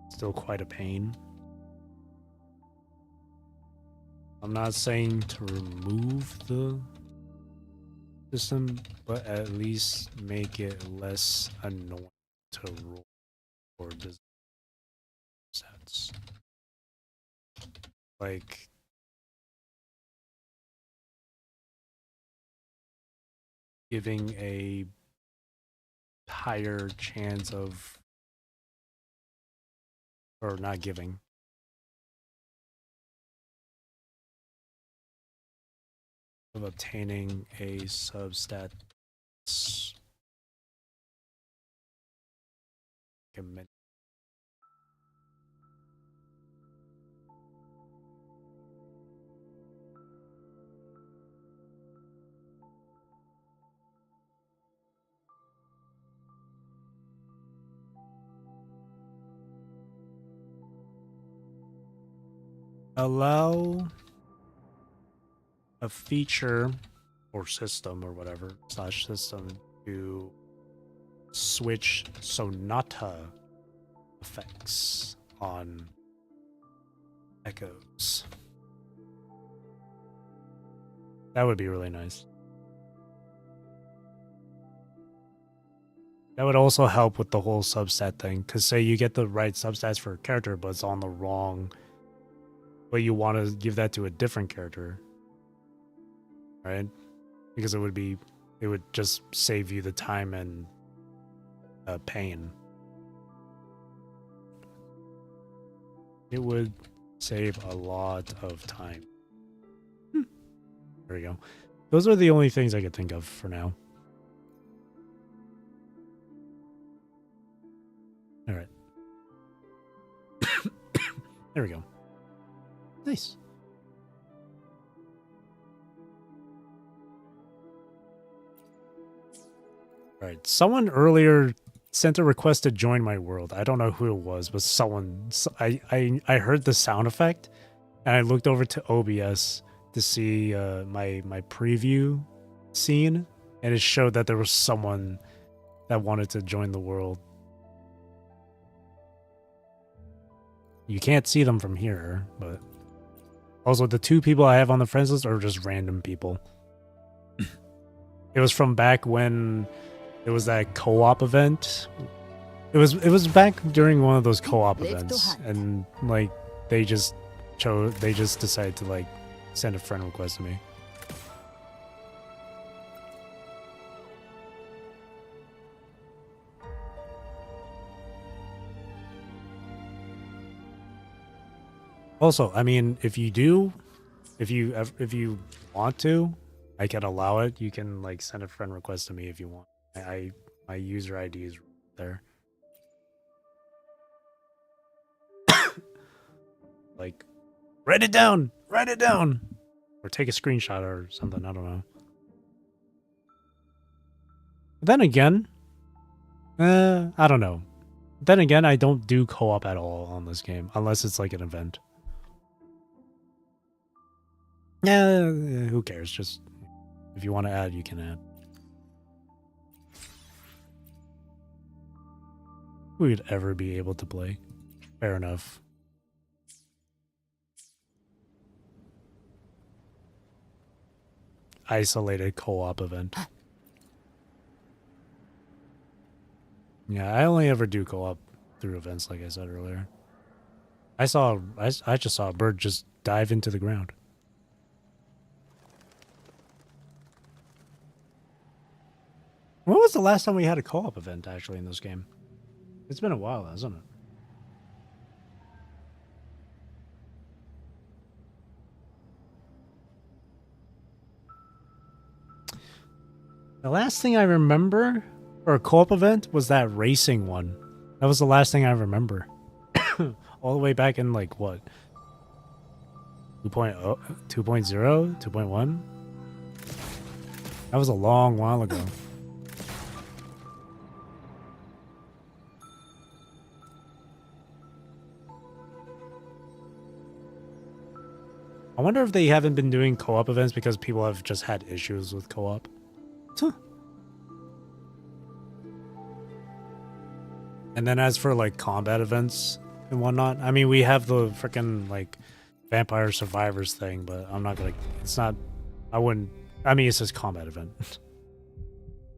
Still quite a pain. I'm not saying to remove the system, but at least make it less annoying to roll for design sets. Like, giving a higher chance of or not giving. Of obtaining a substat. Commit. Allow a feature or system or whatever slash system to switch sonata effects on echoes. That would be really nice. That would also help with the whole substat thing, because say you get the right substats for a character, but it's on the wrong, but you want to give that to a different character, right? Because it would just save you the time and pain. It would save a lot of time. There we go. Those are the only things I could think of for now. All right. There we go. Nice. All right. Someone earlier sent a request to join my world. I don't know who it was, but someone. I heard the sound effect, and I looked over to OBS to see my preview scene, and it showed that there was someone that wanted to join the world. You can't see them from here, but also the 2 people I have on the friends list are just random people. It was from back when it was that co-op event. It was back during one of those co-op events, and like they just decided to like send a friend request to me. Also, I mean, if you want to, I can allow it. You can like send a friend request to me if you want. My user ID is there. Like, write it down, or take a screenshot or something. I don't know. Then again, I don't know. Then again, I don't do co-op at all on this game unless it's like an event. Yeah, who cares? Just if you want to add, you can add. Who would ever be able to play? Fair enough. Isolated co-op event. Yeah, I only ever do co-op through events, like I said earlier. I just saw a bird just dive into the ground. When was the last time we had a co-op event actually in this game? It's been a while, hasn't it? The last thing I remember for a co-op event was that racing one. That was the last thing I remember. All the way back in like what? 2.0, 2.0, 2.1? That was a long while ago. I wonder if they haven't been doing co-op events because people have just had issues with co-op. Huh. And then as for like combat events and whatnot, I mean, we have the freaking like Vampire Survivors thing, but I'm not gonna, it's not, I wouldn't, I mean, it's just combat event.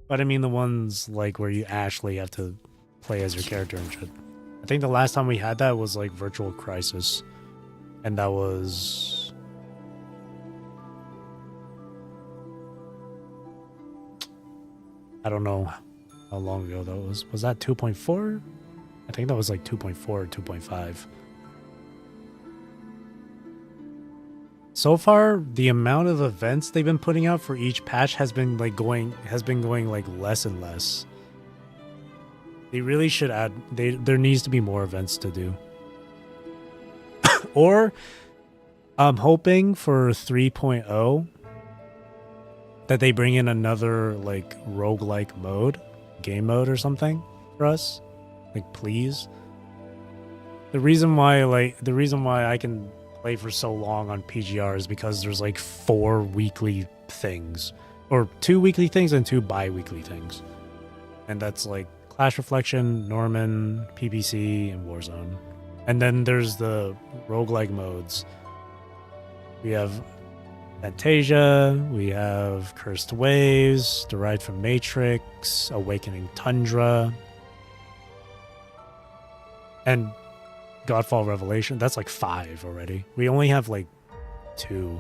But I mean the ones like where you actually have to play as your character and shit. I think the last time we had that was like Virtual Crisis. And that was... I don't know how long ago that was. Was that 2.4? I think that was like 2.4 or 2.5. So far, the amount of events they've been putting out for each patch has been going like less and less. They really should add. There needs to be more events to do. Or I'm hoping for 3.0 that they bring in another like roguelike mode, game mode or something for us. Like please. The reason why I can play for so long on PGR is because there's like 4 weekly things, or 2 weekly things and 2 bi-weekly things. And that's like Clash Reflection, Norman, PPC, and Warzone. And then there's the roguelike modes. We have Fantasia, we have Cursed Waves, Derived from Matrix, Awakening Tundra, and Godfall Revelation. That's like 5 already. We only have like 2.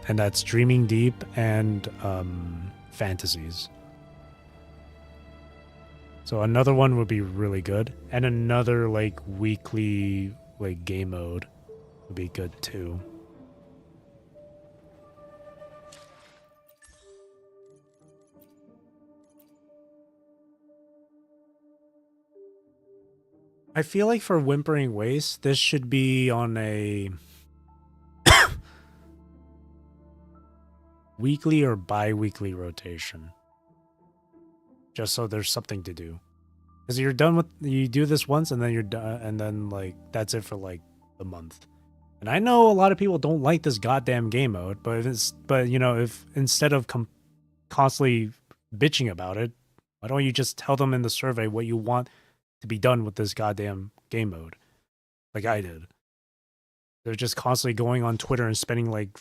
And that's Dreaming Deep and Fantasies. So another one would be really good. And another like weekly like game mode would be good too. I feel like for Whimpering Waste, this should be on a weekly or bi-weekly rotation. Just so there's something to do. Because you're done with, you do this once and then you're done, and then like that's it for like the month. And I know a lot of people don't like this goddamn game mode, but you know, if instead of constantly bitching about it, why don't you just tell them in the survey what you want to be done with this goddamn game mode, like I did. They're just constantly going on Twitter and spending like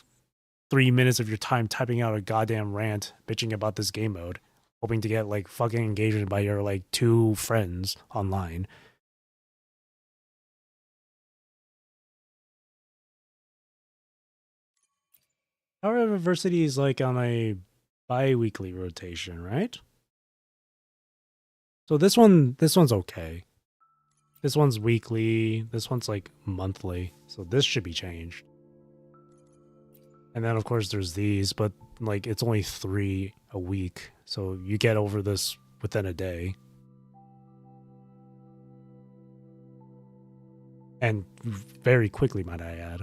3 minutes of your time typing out a goddamn rant bitching about this game mode, hoping to get like fucking engagement by your like 2 friends online. Our University is like on a bi-weekly rotation, right? So this one's okay. This one's weekly. This one's like monthly. So this should be changed. And then of course there's these, but like it's only 3 a week. So you get over this within a day. And very quickly, might I add.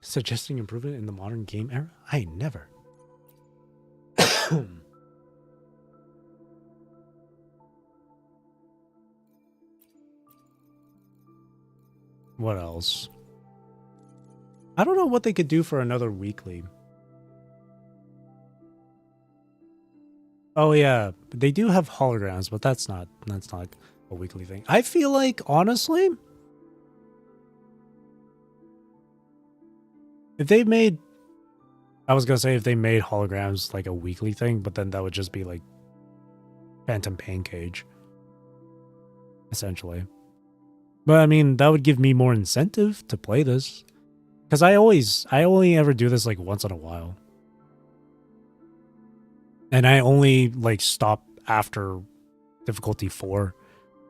Suggesting improvement in the modern game era? I never. What else? I don't know what they could do for another weekly. Oh yeah, they do have holograms, but that's not a weekly thing. I feel like honestly, if they made, I was gonna say if they made holograms like a weekly thing, but then that would just be like Phantom Pain Cage, essentially. But I mean, that would give me more incentive to play this. Because I only ever do this like once in a while. And I only like stop after difficulty 4.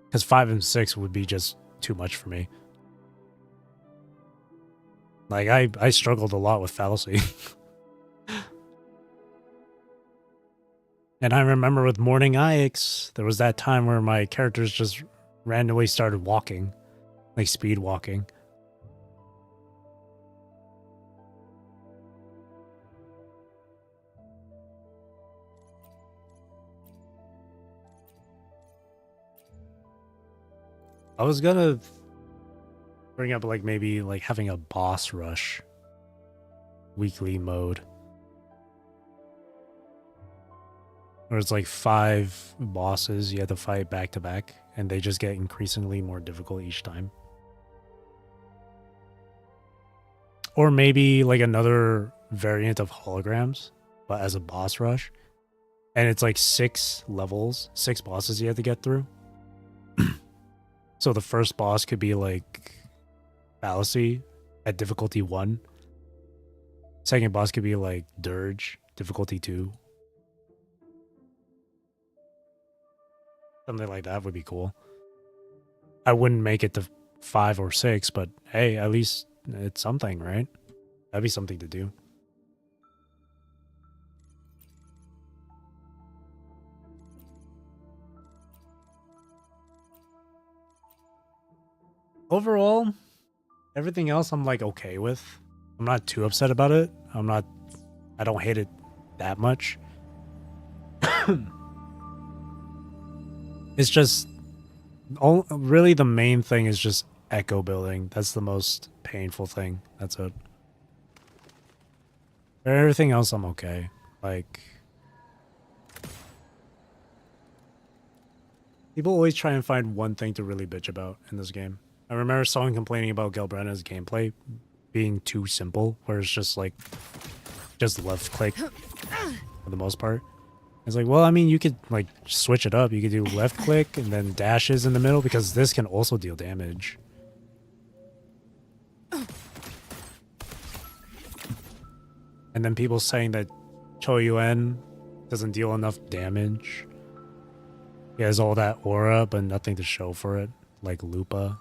Because 5 and 6 would be just too much for me. Like I struggled a lot with Fallacy. And I remember with Morning Ix, there was that time where my characters just randomly started walking. Like speed walking. I was gonna bring up like maybe like having a boss rush weekly mode. Where it's like 5 bosses you have to fight back to back and they just get increasingly more difficult each time. Or maybe like another variant of holograms, but as a boss rush. And it's like 6 levels, 6 bosses you have to get through. So the first boss could be like Fallacy at difficulty 1. Second boss could be like Dirge, difficulty 2. Something like that would be cool. I wouldn't make it to 5 or 6, but hey, at least it's something, right? That'd be something to do. Overall, everything else I'm like okay with. I'm not too upset about it. I don't hate it that much. It's just really the main thing is just echo building. That's the most painful thing. That's it. Everything else I'm okay. Like, people always try and find one thing to really bitch about in this game. I remember someone complaining about Galbrenna's gameplay being too simple, where it's just like, just left click for the most part. It's like, well, I mean, you could like switch it up. You could do left click and then dashes in the middle, because this can also deal damage. And then people saying that Qiuyuan doesn't deal enough damage. He has all that aura, but nothing to show for it, like Lupa.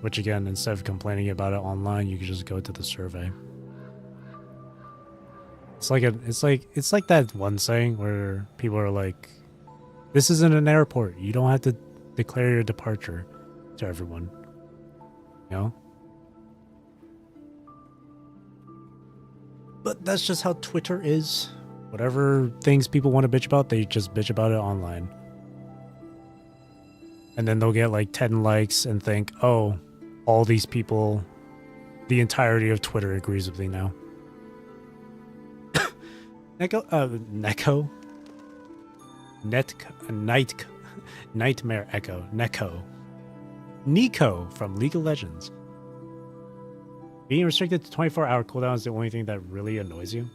Which again, instead of complaining about it online, you could just go to the survey. It's like that one saying where people are like, "This isn't an airport. You don't have to declare your departure to everyone." You know? But that's just how Twitter is. Whatever things people want to bitch about, they just bitch about it online. And then they'll get like 10 likes and think, oh, all these people, the entirety of Twitter agrees with me now. Nightmare Echo, Nico from League of Legends. Being restricted to 24-hour cooldown is the only thing that really annoys you,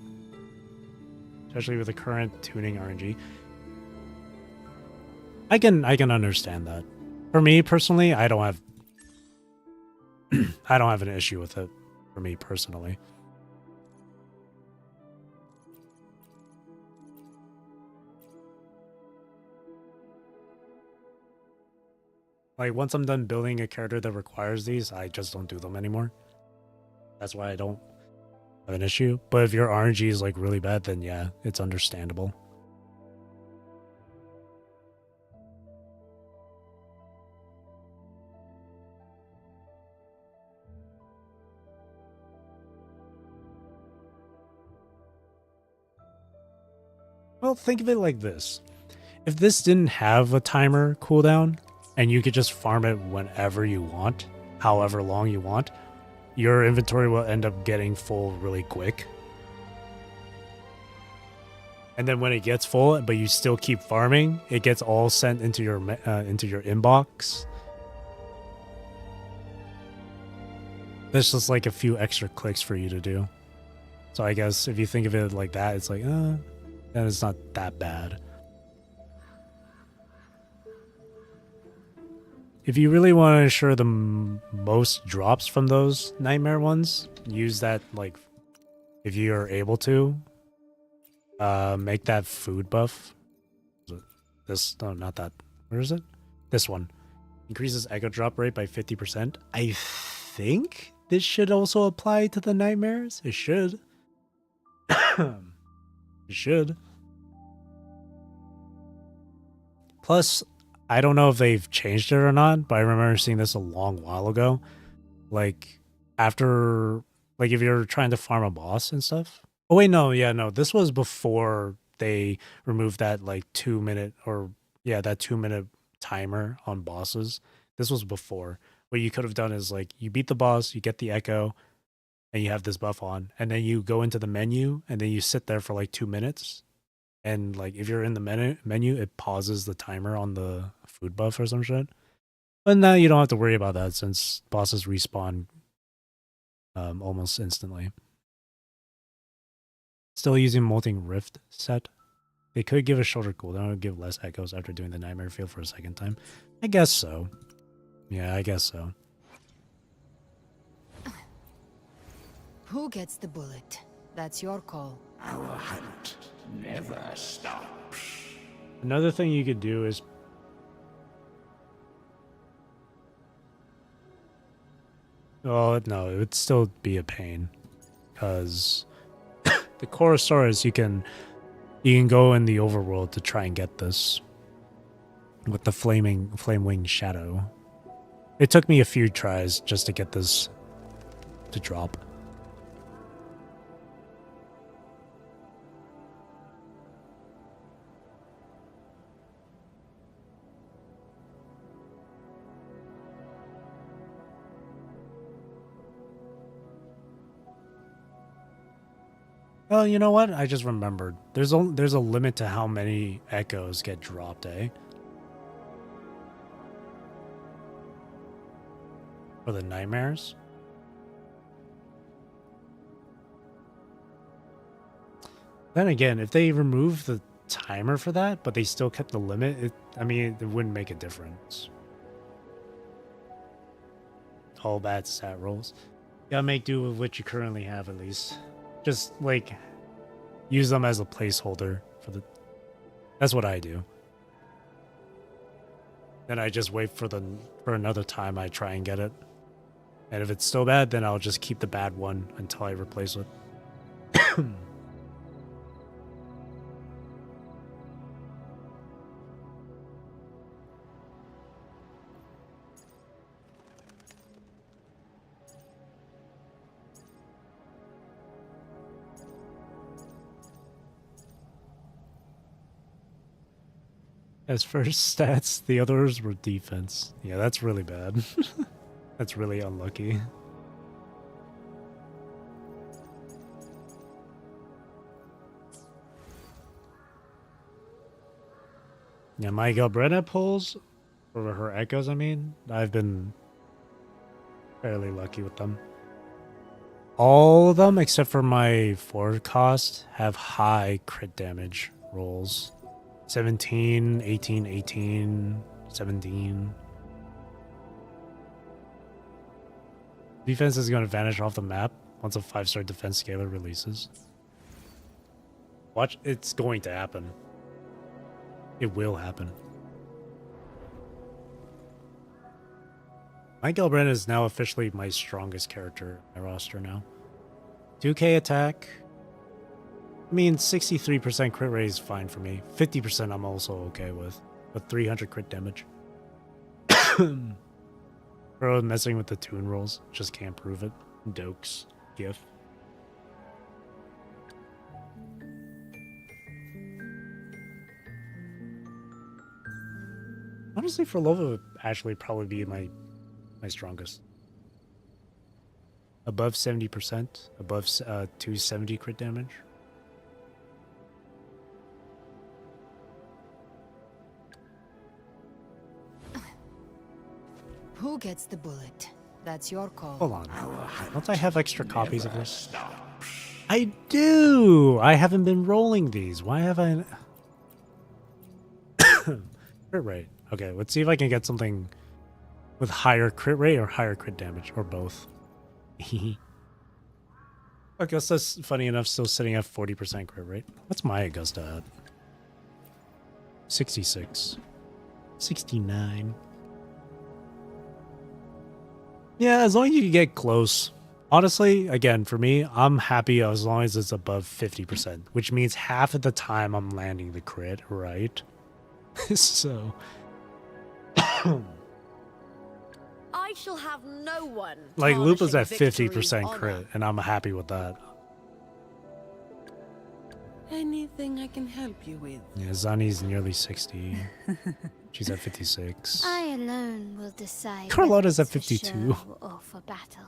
especially with the current tuning RNG. I can understand that. For me personally, I don't have an issue with it. For me personally. Like, once I'm done building a character that requires these, I just don't do them anymore. That's why I don't have an issue. But if your RNG is like really bad, then yeah, it's understandable. Well, think of it like this. If this didn't have a timer cooldown, and you could just farm it whenever you want, however long you want, your inventory will end up getting full really quick. And then when it gets full, but you still keep farming, it gets all sent into your inbox. There's just like a few extra clicks for you to do. So I guess if you think of it like that, it's like, then it's not that bad. If you really want to ensure the most drops from those nightmare ones, use that, like, if you're able to, make that food buff. No, not that. Where is it? This one. Increases echo drop rate by 50%. I think this should also apply to the nightmares. It should. It should. Plus, I don't know if they've changed it or not, but I remember seeing this a long while ago. Like, after, like, if you're trying to farm a boss and stuff. Oh, wait, no, yeah, no. This was before they removed that, like, 2-minute, or, yeah, that 2-minute timer on bosses. This was before. What you could have done is, like, you beat the boss, you get the echo, and you have this buff on. And then you go into the menu, and then you sit there for, like, 2 minutes. And, like, if you're in the menu, it pauses the timer on the food buff or some shit. But now you don't have to worry about that, since bosses respawn almost instantly. Still using Molting Rift set. They could give a shorter cooldown and give less echoes after doing the Nightmare Field for a second time. I guess so. Yeah, I guess so. Who gets the bullet? That's your call. Our hunt never stops. Another thing you could do is well, no, it would still be a pain because the Chorosaurus you can go in the overworld to try and get this with the flame wing shadow. It took me a few tries just to get this to drop. Well, you know what? I just remembered. There's a limit to how many echoes get dropped, eh? For the nightmares? Then again, if they remove the timer for that, but they still kept the limit, I mean, it wouldn't make a difference. All bad stat rolls. Gotta make do with what you currently have, at least. Just, like, use them as a placeholder for the... That's what I do. Then I just wait for another time I try and get it. And if it's still bad, then I'll just keep the bad one until I replace it. As first stats, the others were defense. Yeah, that's really bad. That's really unlucky. Yeah, my Galbretta pulls, or her echoes, I mean, I've been fairly lucky with them. All of them, except for my forward cost, have high crit damage rolls. 17, 18, 18, 17. Defense is going to vanish off the map once a 5-star defense scaler releases. Watch, it's going to happen. It will happen. My Galbretta is now officially my strongest character in my roster now. 2k attack. I mean, 63% crit rate is fine for me. 50% I'm also okay with. But 300 crit damage. Bro, messing with the toon rolls. Just can't prove it. Dokes. GIF. Honestly, for Lova would actually probably be my strongest. Above 70%. Above 270 crit damage. Who gets the bullet? That's your call. Hold on. Don't I have extra copies of this? I do! I haven't been rolling these. Why have I... Crit rate. Okay, let's see if I can get something with higher crit rate or higher crit damage, or both. Augusta's, funny enough, still sitting at 40% crit rate. What's my Augusta at? 66. 69. Yeah, as long as you can get close. Honestly, again, for me, I'm happy as long as it's above 50%, which means half of the time I'm landing the crit, right? So... I shall have no one. like, Lupa's at tarnishing 50% victory's crit, honor. and I'm happy with that. Anything I can help you with? Yeah, Zani's nearly 60. She's at 56. I alone will decide. Carlotta's whether at it's for 52. show or for battle.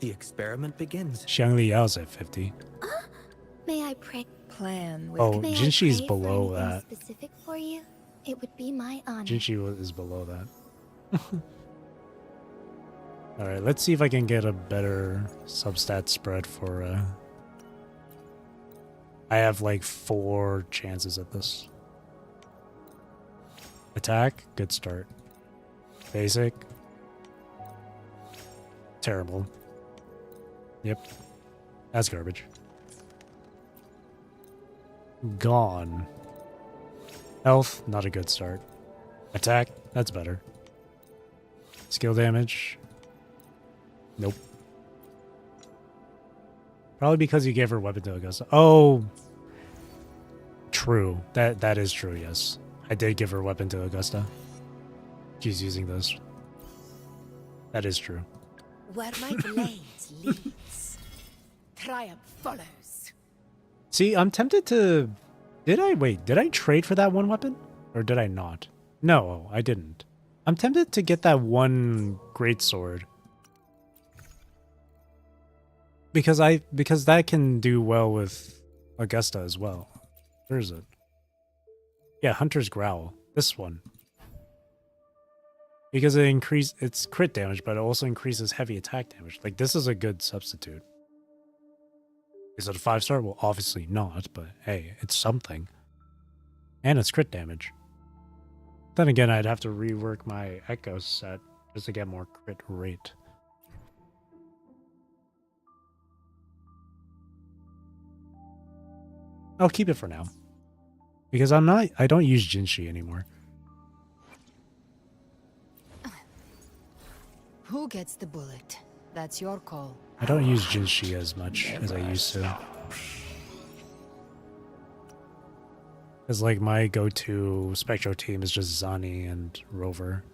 The experiment begins. Xiang Liao's at 50. May I pray? Plan with Oh, May I Jinshi's pray for below anything that. specific for you? It would be my honor. Jinshi is below that. Alright, let's see if I can get a better substat spread for... I have like 4 chances at this. Attack, good start. Basic. Terrible. Yep. That's garbage. Gone. Health, not a good start. Attack, that's better. Skill damage. Nope. Probably because you gave her weapon to Augusta. Oh, true. That is true, yes. I did give her weapon to Augusta. She's using this. That is true. Where my blade leads, triumph follows. See, I'm tempted to... Did I trade for that one weapon? Or did I not? No, I didn't. I'm tempted to get that one greatsword. Because that can do well with Augusta as well. Where is it? Yeah, Hunter's Growl. This one. Because it's crit damage, but it also increases heavy attack damage. Like, this is a good substitute. Is it a 5-star? Well, obviously not, but hey, it's something. And it's crit damage. Then again, I'd have to rework my Echo set just to get more crit rate. I'll keep it for now. Because I don't use Jinshi anymore. Who gets the bullet? That's your call. I don't use Jinshi as much as I used to. Because like my go-to Spectro team is just Zani and Rover.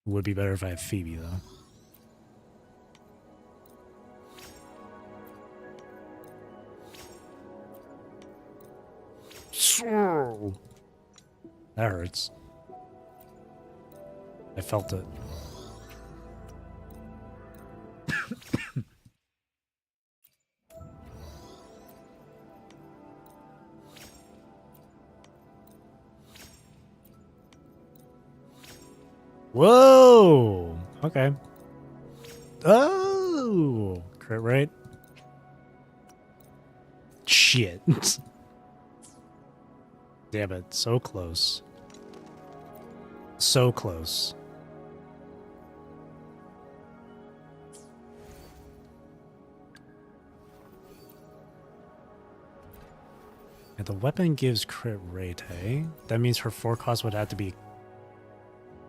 Would be better if I had Phoebe though. So that hurts. I felt it. Whoa! Okay. Oh! Crit rate. Shit. Damn it. So close. So close. And the weapon gives crit rate, hey? That means her forecast would have to be...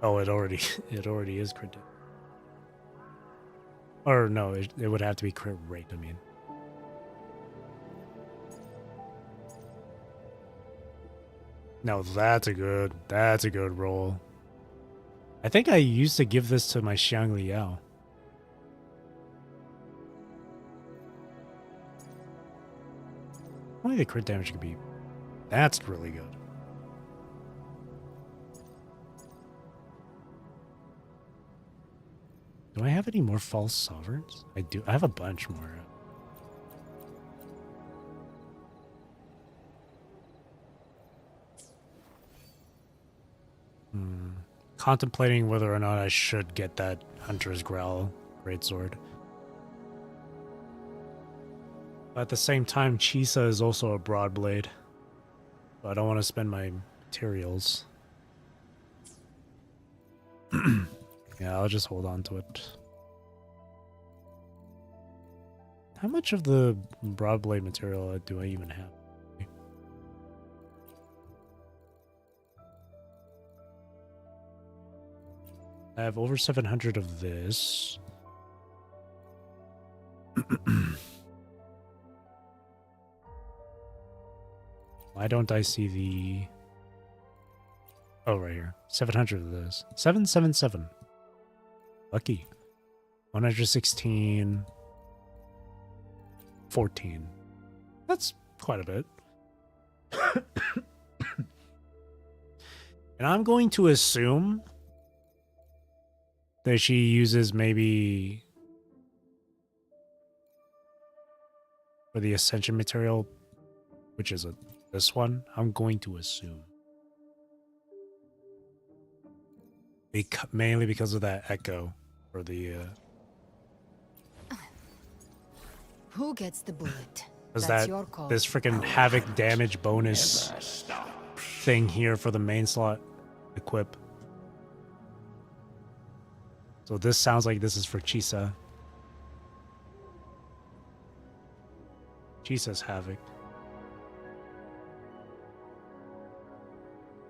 Oh, it already is crit. Or no, it would have to be crit rate, I mean. No, that's a good roll. I think I used to give this to my Xiang Liao. Only the crit damage could be... That's really good. Do I have any more false sovereigns? I do. I have a bunch more. Contemplating whether or not I should get that Hunter's Growl greatsword. But at the same time, Chisa is also a broadblade. So I don't want to spend my materials. Yeah, I'll just hold on to it. How much of the broadblade material do I even have? I have over 700 of this. Why don't I see the... Oh, right here. 700 of this. 777. Lucky. 116. 14. That's quite a bit. And I'm going to assume that she uses maybe for the Ascension material, which is this one. I'm going to assume. Mainly because of that echo for the... Who gets the bullet? Is That's that your call. this freaking havoc damage bonus thing here for the main slot equip? So this sounds like this is for Chisa. Chisa's havoc.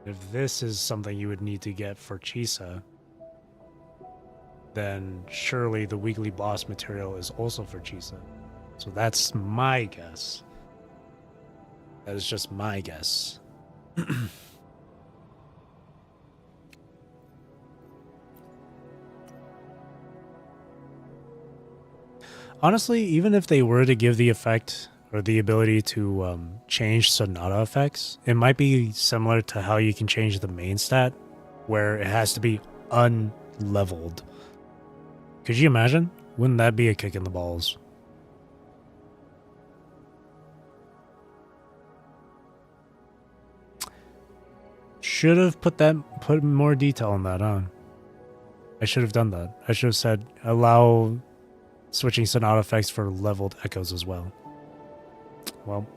If this is something you would need to get for Chisa, then surely the weekly boss material is also for Chisa. So that's my guess. That is just my guess. Honestly, even if they were to give the effect or the ability to change Sonata effects, it might be similar to how you can change the main stat, where it has to be unleveled. Could you imagine? Wouldn't that be a kick in the balls? Should have put more detail on that, huh? I should have done that. I should have said allow switching Sonata effects for leveled echoes as well. Well,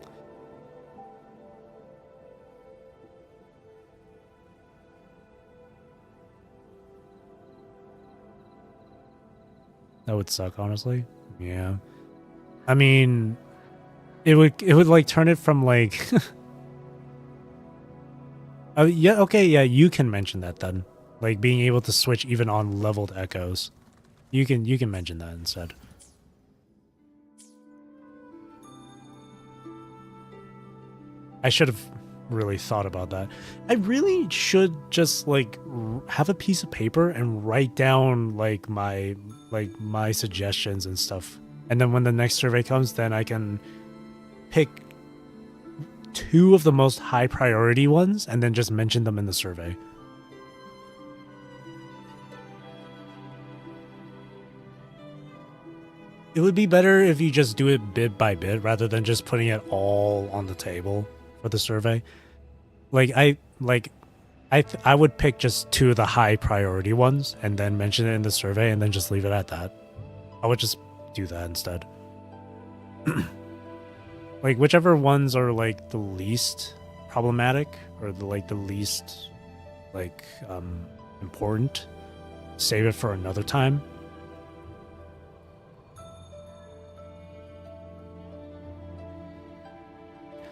that would suck, honestly. Yeah. I mean, it would like turn it from like oh yeah, okay, yeah, you can mention that then. Like being able to switch even on leveled echoes. You can mention that instead. I should have really thought about that. I really should just like have a piece of paper and write down like my suggestions and stuff. And then when the next survey comes, then I can pick 2 of the most high priority ones and then just mention them in the survey. It would be better if you just do it bit by bit rather than just putting it all on the table for the survey. I would pick just 2 of the high priority ones and then mention it in the survey and then just leave it at that. I would just do that instead. Like whichever ones are like the least problematic or the least important, save it for another time.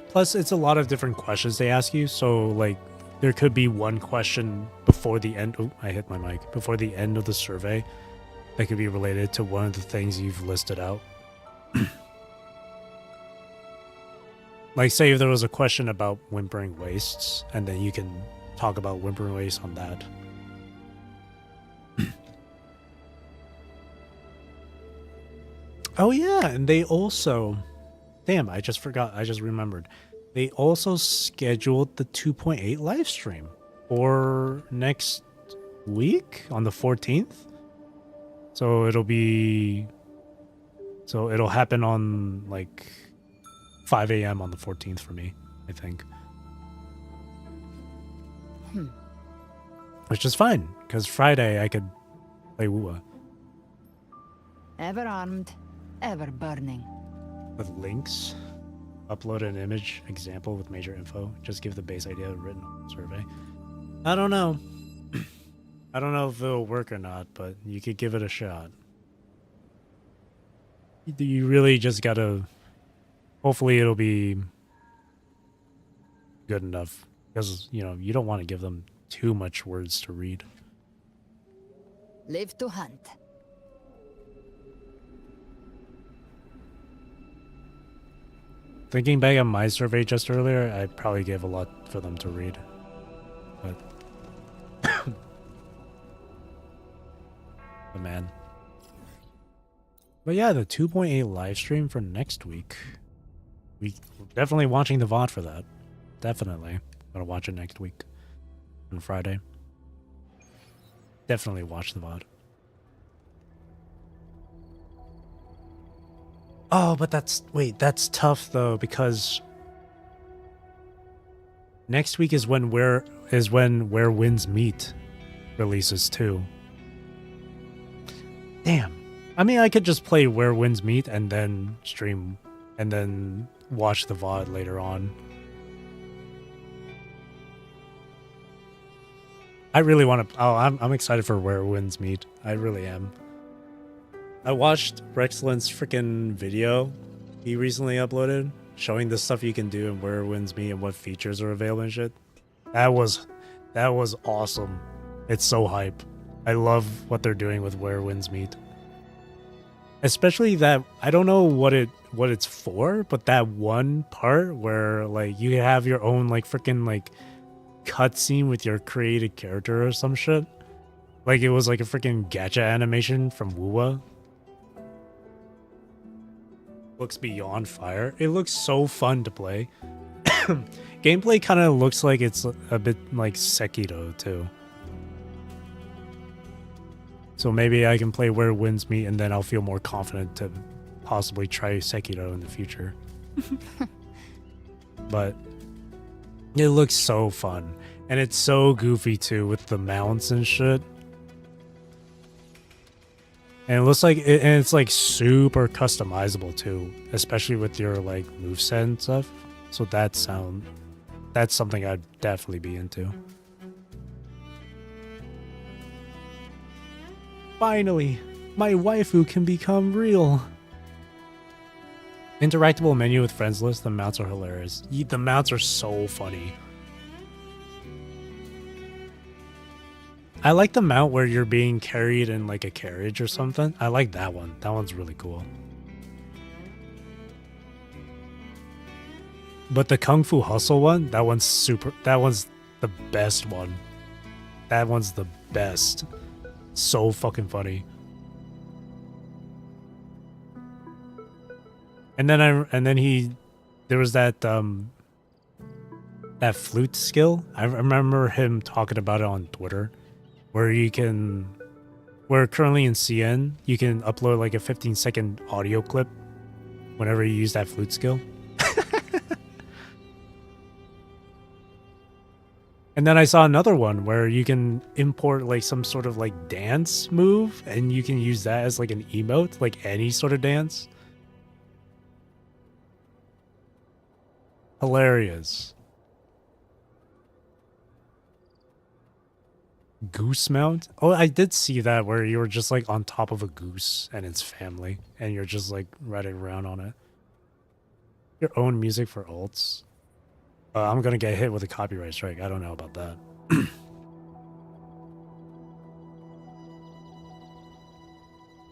Plus, it's a lot of different questions they ask you, so like there could be one question before the end. Oh, I hit my mic. Before the end of the survey, that could be related to one of the things you've listed out. Like, say if there was a question about Whimpering Wastes, and then you can talk about Whimpering Wastes on that. Oh yeah, and they also... Damn, I just forgot. I just remembered. They also scheduled the 2.8 live stream for next week on the 14th. So it'll happen on like 5 a.m. on the 14th for me, I think. Which is fine, because Friday I could play Wua. Ever armed, ever burning. With links, upload an image example with major info. Just give the base idea written on the survey. I don't know. I don't know if it'll work or not, but you could give it a shot. You really just gotta... Hopefully it'll be good enough. Because, you know, you don't want to give them too much words to read. Live to hunt. Thinking back on my survey just earlier, I probably gave a lot for them to read. But... but man. But yeah, the 2.8 live stream for next week. We're definitely watching the VOD for that. Definitely. Gonna watch it next week. On Friday. Definitely watch the VOD. Oh, but that's tough though, because next week is when Where Winds Meet releases too. Damn. I mean, I could just play Where Winds Meet and then stream and then watch the VOD later on. I really want to... Oh, I'm excited for Where Winds Meet. I really am. I watched Rexland's freaking video he recently uploaded, showing the stuff you can do in Where Winds Meet and what features are available and shit. That was That was awesome. It's so hype. I love what they're doing with Where Winds Meet. Especially that, I don't know what it's for, but that one part where like you have your own like freaking like cutscene with your created character or some shit. Like it was like a freaking gacha animation from Wuwa. Looks beyond fire. It looks so fun to play. Gameplay kind of looks like it's a bit like Sekiro too. So maybe I can play Where Winds Meet and then I'll feel more confident to possibly try Sekiro in the future. But it looks so fun. And it's so goofy too with the mounts and shit. And it looks like it's like super customizable too, especially with your like moveset and stuff. So that's something I'd definitely be into. Finally, my waifu can become real. Interactable menu with friends list. The mounts are hilarious. The mounts are so funny. I like the mount where you're being carried in like a carriage or something. I like that one. That one's really cool. But the Kung Fu Hustle one, that one's the best one. That one's the best. So fucking funny. And then there was that that flute skill. I remember him talking about it on Twitter, where currently in CN, you can upload like a 15-second audio clip whenever you use that flute skill. And then I saw another one where you can import like some sort of like dance move and you can use that as like an emote, like any sort of dance. Hilarious. Goose mount? Oh, I did see that where you were just like on top of a goose and its family and you're just like riding around on it. Your own music for ults. I'm gonna get hit with a copyright strike. I don't know about that.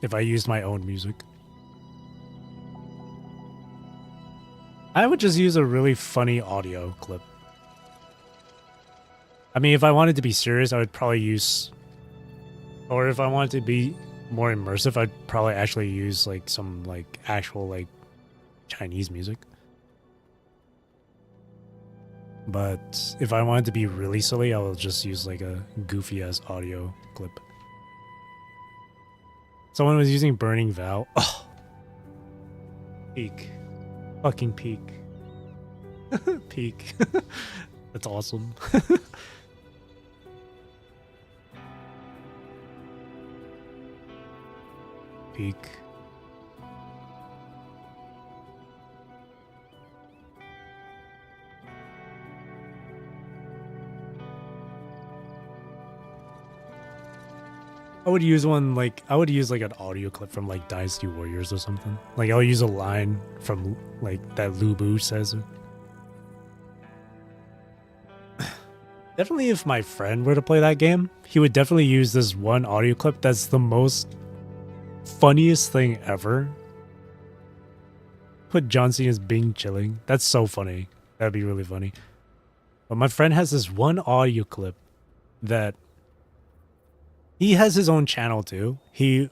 If I used my own music. I would just use a really funny audio clip. I mean, if I wanted to be serious, I would probably use... Or if I wanted to be more immersive, I'd probably actually use like some like actual like Chinese music. But if I wanted to be really silly, I will just use like a goofy ass audio clip. Someone was using Burning Vow. Oh. Peak. Fucking peak. Peak. That's awesome. Peak. I would use one like an audio clip from like Dynasty Warriors or something. Like I'll use a line from like that Lu Bu says. Definitely if my friend were to play that game, he would definitely use this one audio clip that's the most funniest thing ever. Put John Cena's Bing chilling. That's so funny. That'd be really funny. But my friend has this one audio clip that he has his own channel too. He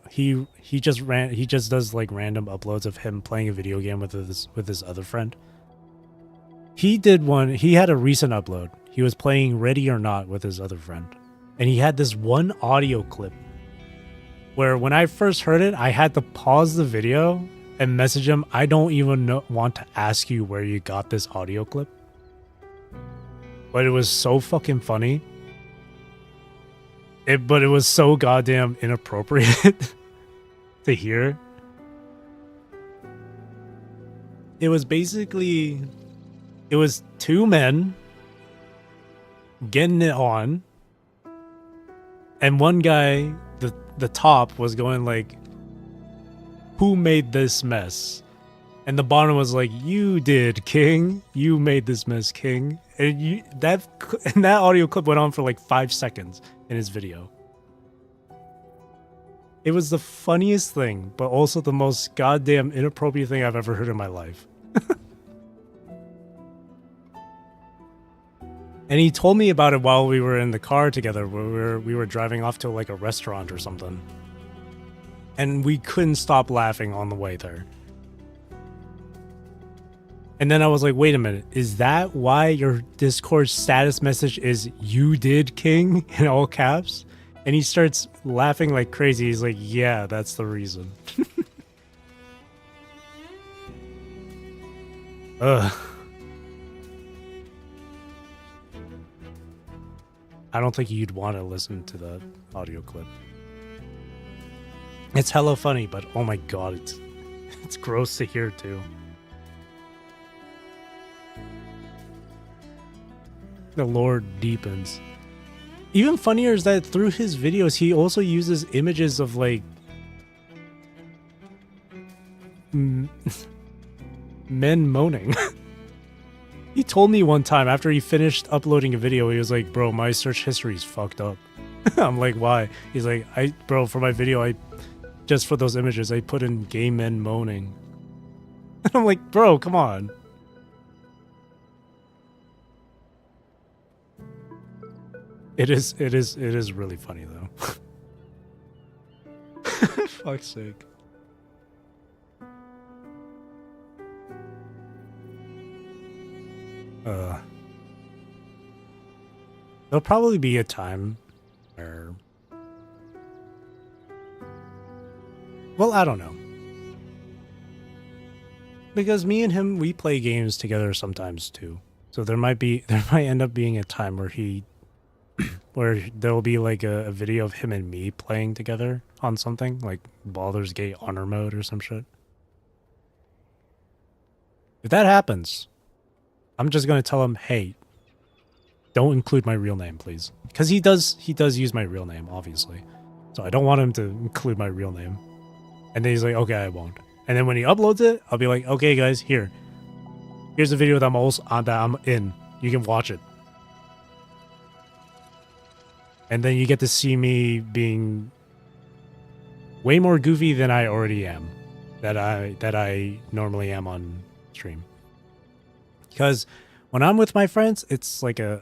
just does like random uploads of him playing a video game with his other friend. He did one. He had a recent upload. He was playing Ready or Not with his other friend, and he had this one audio clip where when I first heard it, I had to pause the video and message him. I don't even want to ask you where you got this audio clip, but it was so fucking funny. But it was so goddamn inappropriate to hear. It was basically... It was two men getting it on. And one guy, the top, was going like, who made this mess? And the bottom was like, "You did, King. You made this mess, King." And that audio clip went on for like 5 seconds in his video. It was the funniest thing, but also the most goddamn inappropriate thing I've ever heard in my life. And he told me about it while we were in the car together, where we were driving off to like a restaurant or something. And we couldn't stop laughing on the way there. And then I was like, wait a minute, is that why your Discord status message is "You did, King" in all caps? And he starts laughing like crazy. He's like, yeah, that's the reason. Ugh. I don't think you'd want to listen to the audio clip. It's hella funny, but oh my god, it's gross to hear too. The lore deepens. Even funnier is that through his videos, he also uses images of like men moaning. He told me one time after he finished uploading a video, he was like, "Bro, my search history is fucked up." I'm like, "Why?" He's like, "Bro, for my video, just for those images, I put in gay men moaning." And I'm like, "Bro, come on." It is really funny though. Fuck's sake. There'll probably be a time where, well, I don't know. Because me and him, we play games together sometimes too. So there might end up being a time where where there will be like a video of him and me playing together on something like Baldur's Gate Honor Mode or some shit. If that happens, I'm just gonna tell him, hey, don't include my real name, please. Because he does use my real name, obviously. So I don't want him to include my real name. And then he's like, okay, I won't. And then when he uploads it, I'll be like, okay, guys, here's a video that I'm in. You can watch it. And then you get to see me being way more goofy than I already am. That I normally am on stream. Because when I'm with my friends, it's like how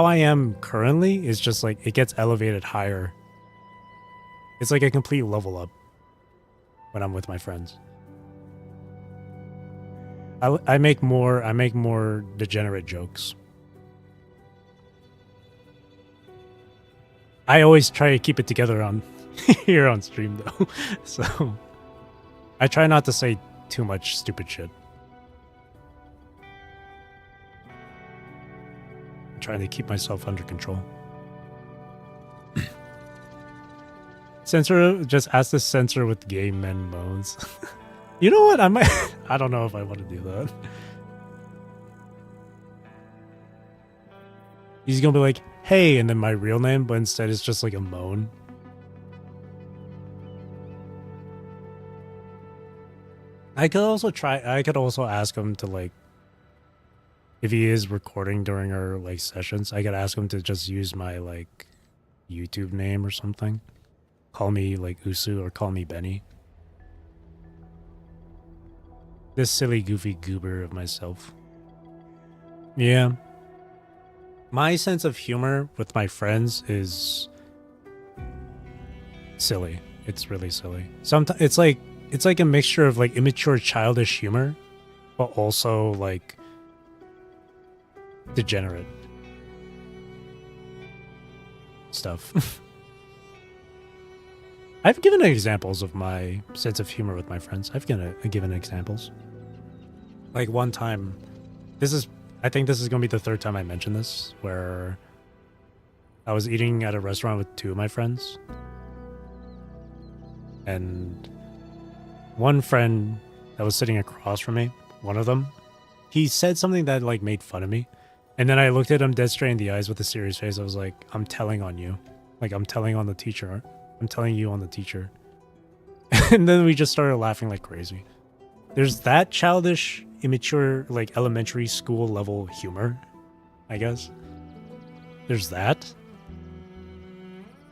I am currently is just like it gets elevated higher. It's like a complete level up when I'm with my friends. I make more degenerate jokes. I always try to keep it together on here on stream though. So I try not to say too much stupid shit. I'm trying to keep myself under control. Censor, just ask the censor with gay men moans. You know what? I don't know if I want to do that. He's gonna be like, hey, and then my real name, but instead it's just like a moan. I could also ask him to like, if he is recording during our like sessions, I could ask him to just use my like YouTube name or something. Call me like Usu or call me Benny. This silly goofy goober of myself. Yeah. My sense of humor with my friends is silly. It's really silly. Sometimes it's like a mixture of like immature childish humor, but also like degenerate stuff. I've given examples of my sense of humor with my friends. I've given examples. Like one time, I think this is going to be the third time I mention this, where I was eating at a restaurant with two of my friends. And one friend that was sitting across from me, one of them, he said something that like made fun of me. And then I looked at him dead straight in the eyes with a serious face. I was like, I'm telling on you. Like, I'm telling on the teacher. I'm telling you on the teacher. And then we just started laughing like crazy. There's that childish, immature, like elementary school level humor, I guess. There's that.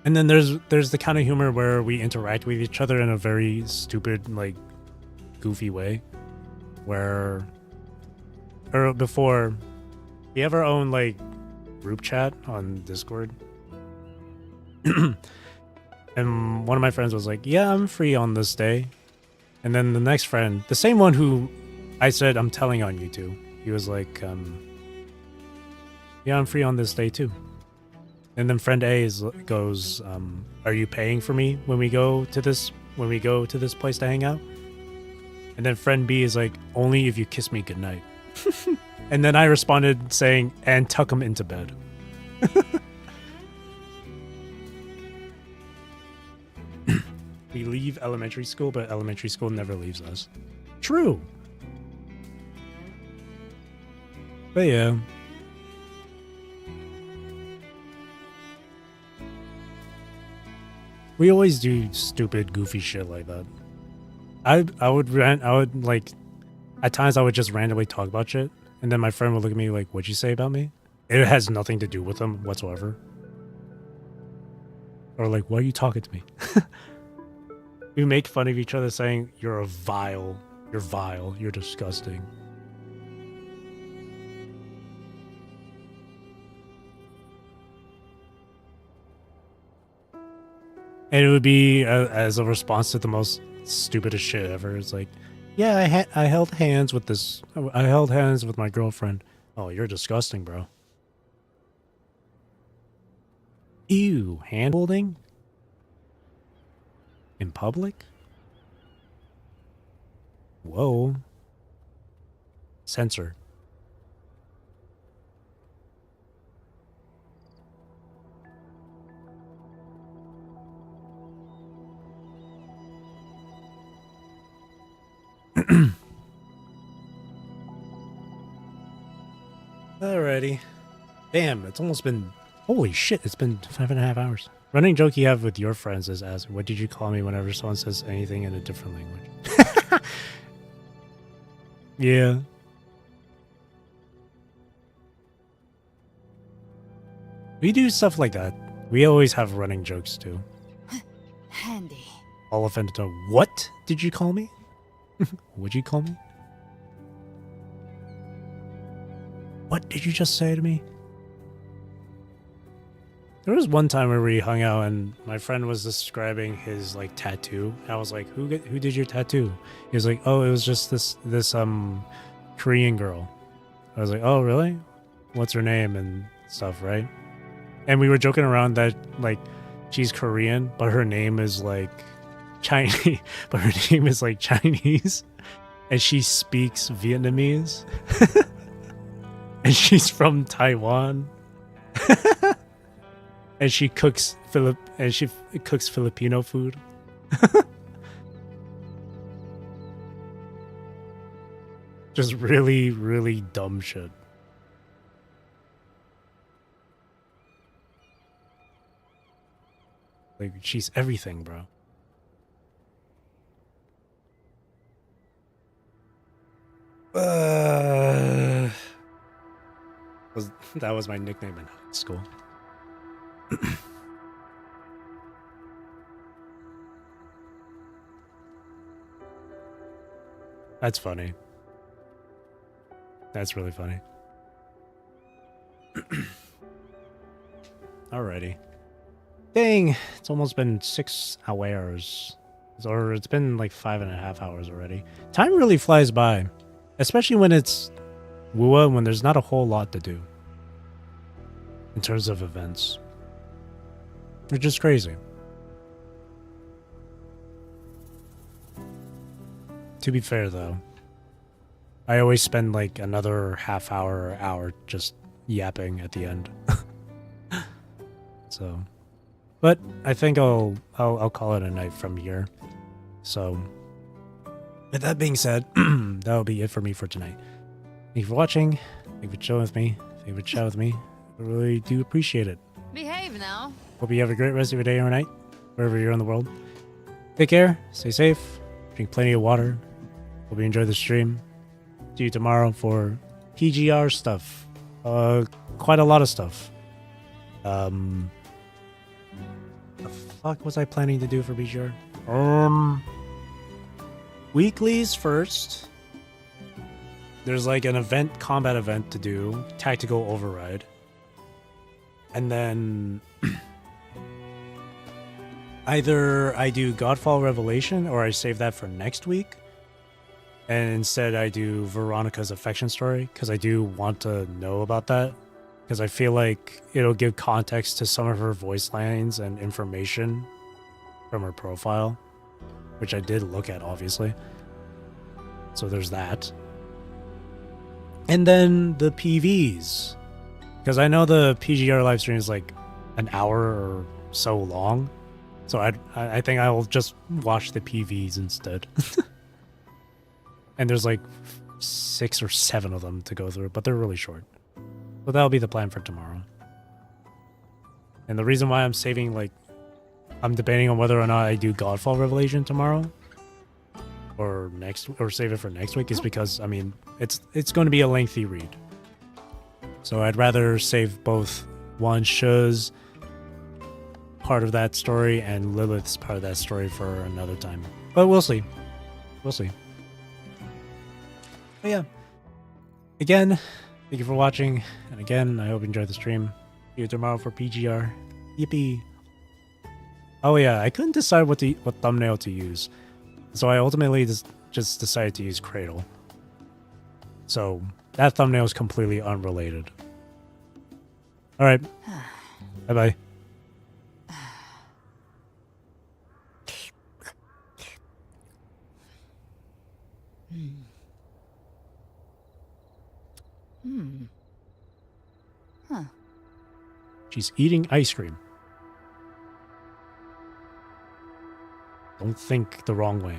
And then there's the kind of humor where we interact with each other in a very stupid, like, goofy way. Where, or before, we have our own, like, group chat on Discord. And one of my friends was like, yeah, I'm free on this day. And then the next friend, the same one who I said I'm telling on you to, he was like, yeah, I'm free on this day too. And then friend A goes, are you paying for me when we go to this place to hang out? And then friend B is like, only if you kiss me goodnight. And then I responded saying, and tuck him into bed. We leave elementary school, but elementary school never leaves us. True. But yeah. We always do stupid, goofy shit like that. I would like, at times I would just randomly talk about shit, and then my friend would look at me like, what'd you say about me? It has nothing to do with them whatsoever. Or like, why are you talking to me? We make fun of each other saying, you're vile, you're disgusting. And it would be as a response to the most stupidest shit ever. It's like, yeah, I held hands with my girlfriend. Oh, you're disgusting, bro. Ew, hand holding? In public? Whoa. Censor. Alrighty. Damn, it's almost been... Holy shit, it's been 5.5 hours. Running joke you have with your friends is ask, what did you call me whenever someone says anything in a different language? Yeah. We do stuff like that. We always have running jokes too. Handy. All offended to, what did you call me? What'd you call me? What did you just say to me? There was one time where we hung out and my friend was describing his like tattoo. I was like, who did your tattoo? He was like, oh, it was just this Korean girl. I was like, oh, really? What's her name and stuff, right? And we were joking around that like she's Korean, but her name is like Chinese. But her name is like Chinese, and she speaks Vietnamese, and she's from Taiwan. And she cooks Filipino food. Just really, really dumb shit. Like, she's everything, bro. That was my nickname in high school. That's funny. That's really funny. Alrighty. Dang, it's almost been 6 hours. Or it's been like 5.5 hours already. Time really flies by. Especially when it's Wuwa, when there's not a whole lot to do. In terms of events. Which is crazy. To be fair, though, I always spend like another half hour or hour just yapping at the end. So, but I think I'll call it a night from here. So, with that being said, that'll be it for me for tonight. Thank you for watching. Thank you for chilling with me. Thank you for chatting with me. I really do appreciate it. Behave now. Hope you have a great rest of your day or night, wherever you're in the world. Take care. Stay safe. Drink plenty of water. Hope you enjoy the stream. See you tomorrow for PGR stuff. Quite a lot of stuff. The fuck was I planning to do for PGR? Weeklies first. There's like an event, combat event to do, tactical override. And then either I do Godfall Revelation or I save that for next week. And instead I do Veronica's affection story because I do want to know about that. Because I feel like it'll give context to some of her voice lines and information from her profile, which I did look at, obviously. So there's that. And then the PVs. Because I know the PGR live stream is like an hour or so long. So I think I'll just watch the PVs instead. And there's like 6 or 7 of them to go through, but they're really short. So that'll be the plan for tomorrow. And the reason why I'm saving, like, I'm debating on whether or not I do Godfall Revelation tomorrow or save it for next week is because, I mean, it's going to be a lengthy read. So I'd rather save both Shu's part of that story and Lilith's part of that story for another time. But we'll see. We'll see. But yeah. Again, thank you for watching. And again, I hope you enjoyed the stream. See you tomorrow for PGR. Yippee. Oh yeah, I couldn't decide what thumbnail to use. So I ultimately just decided to use Cradle. So that thumbnail is completely unrelated. Alright. Bye-bye. Huh. She's eating ice cream. Don't think the wrong way.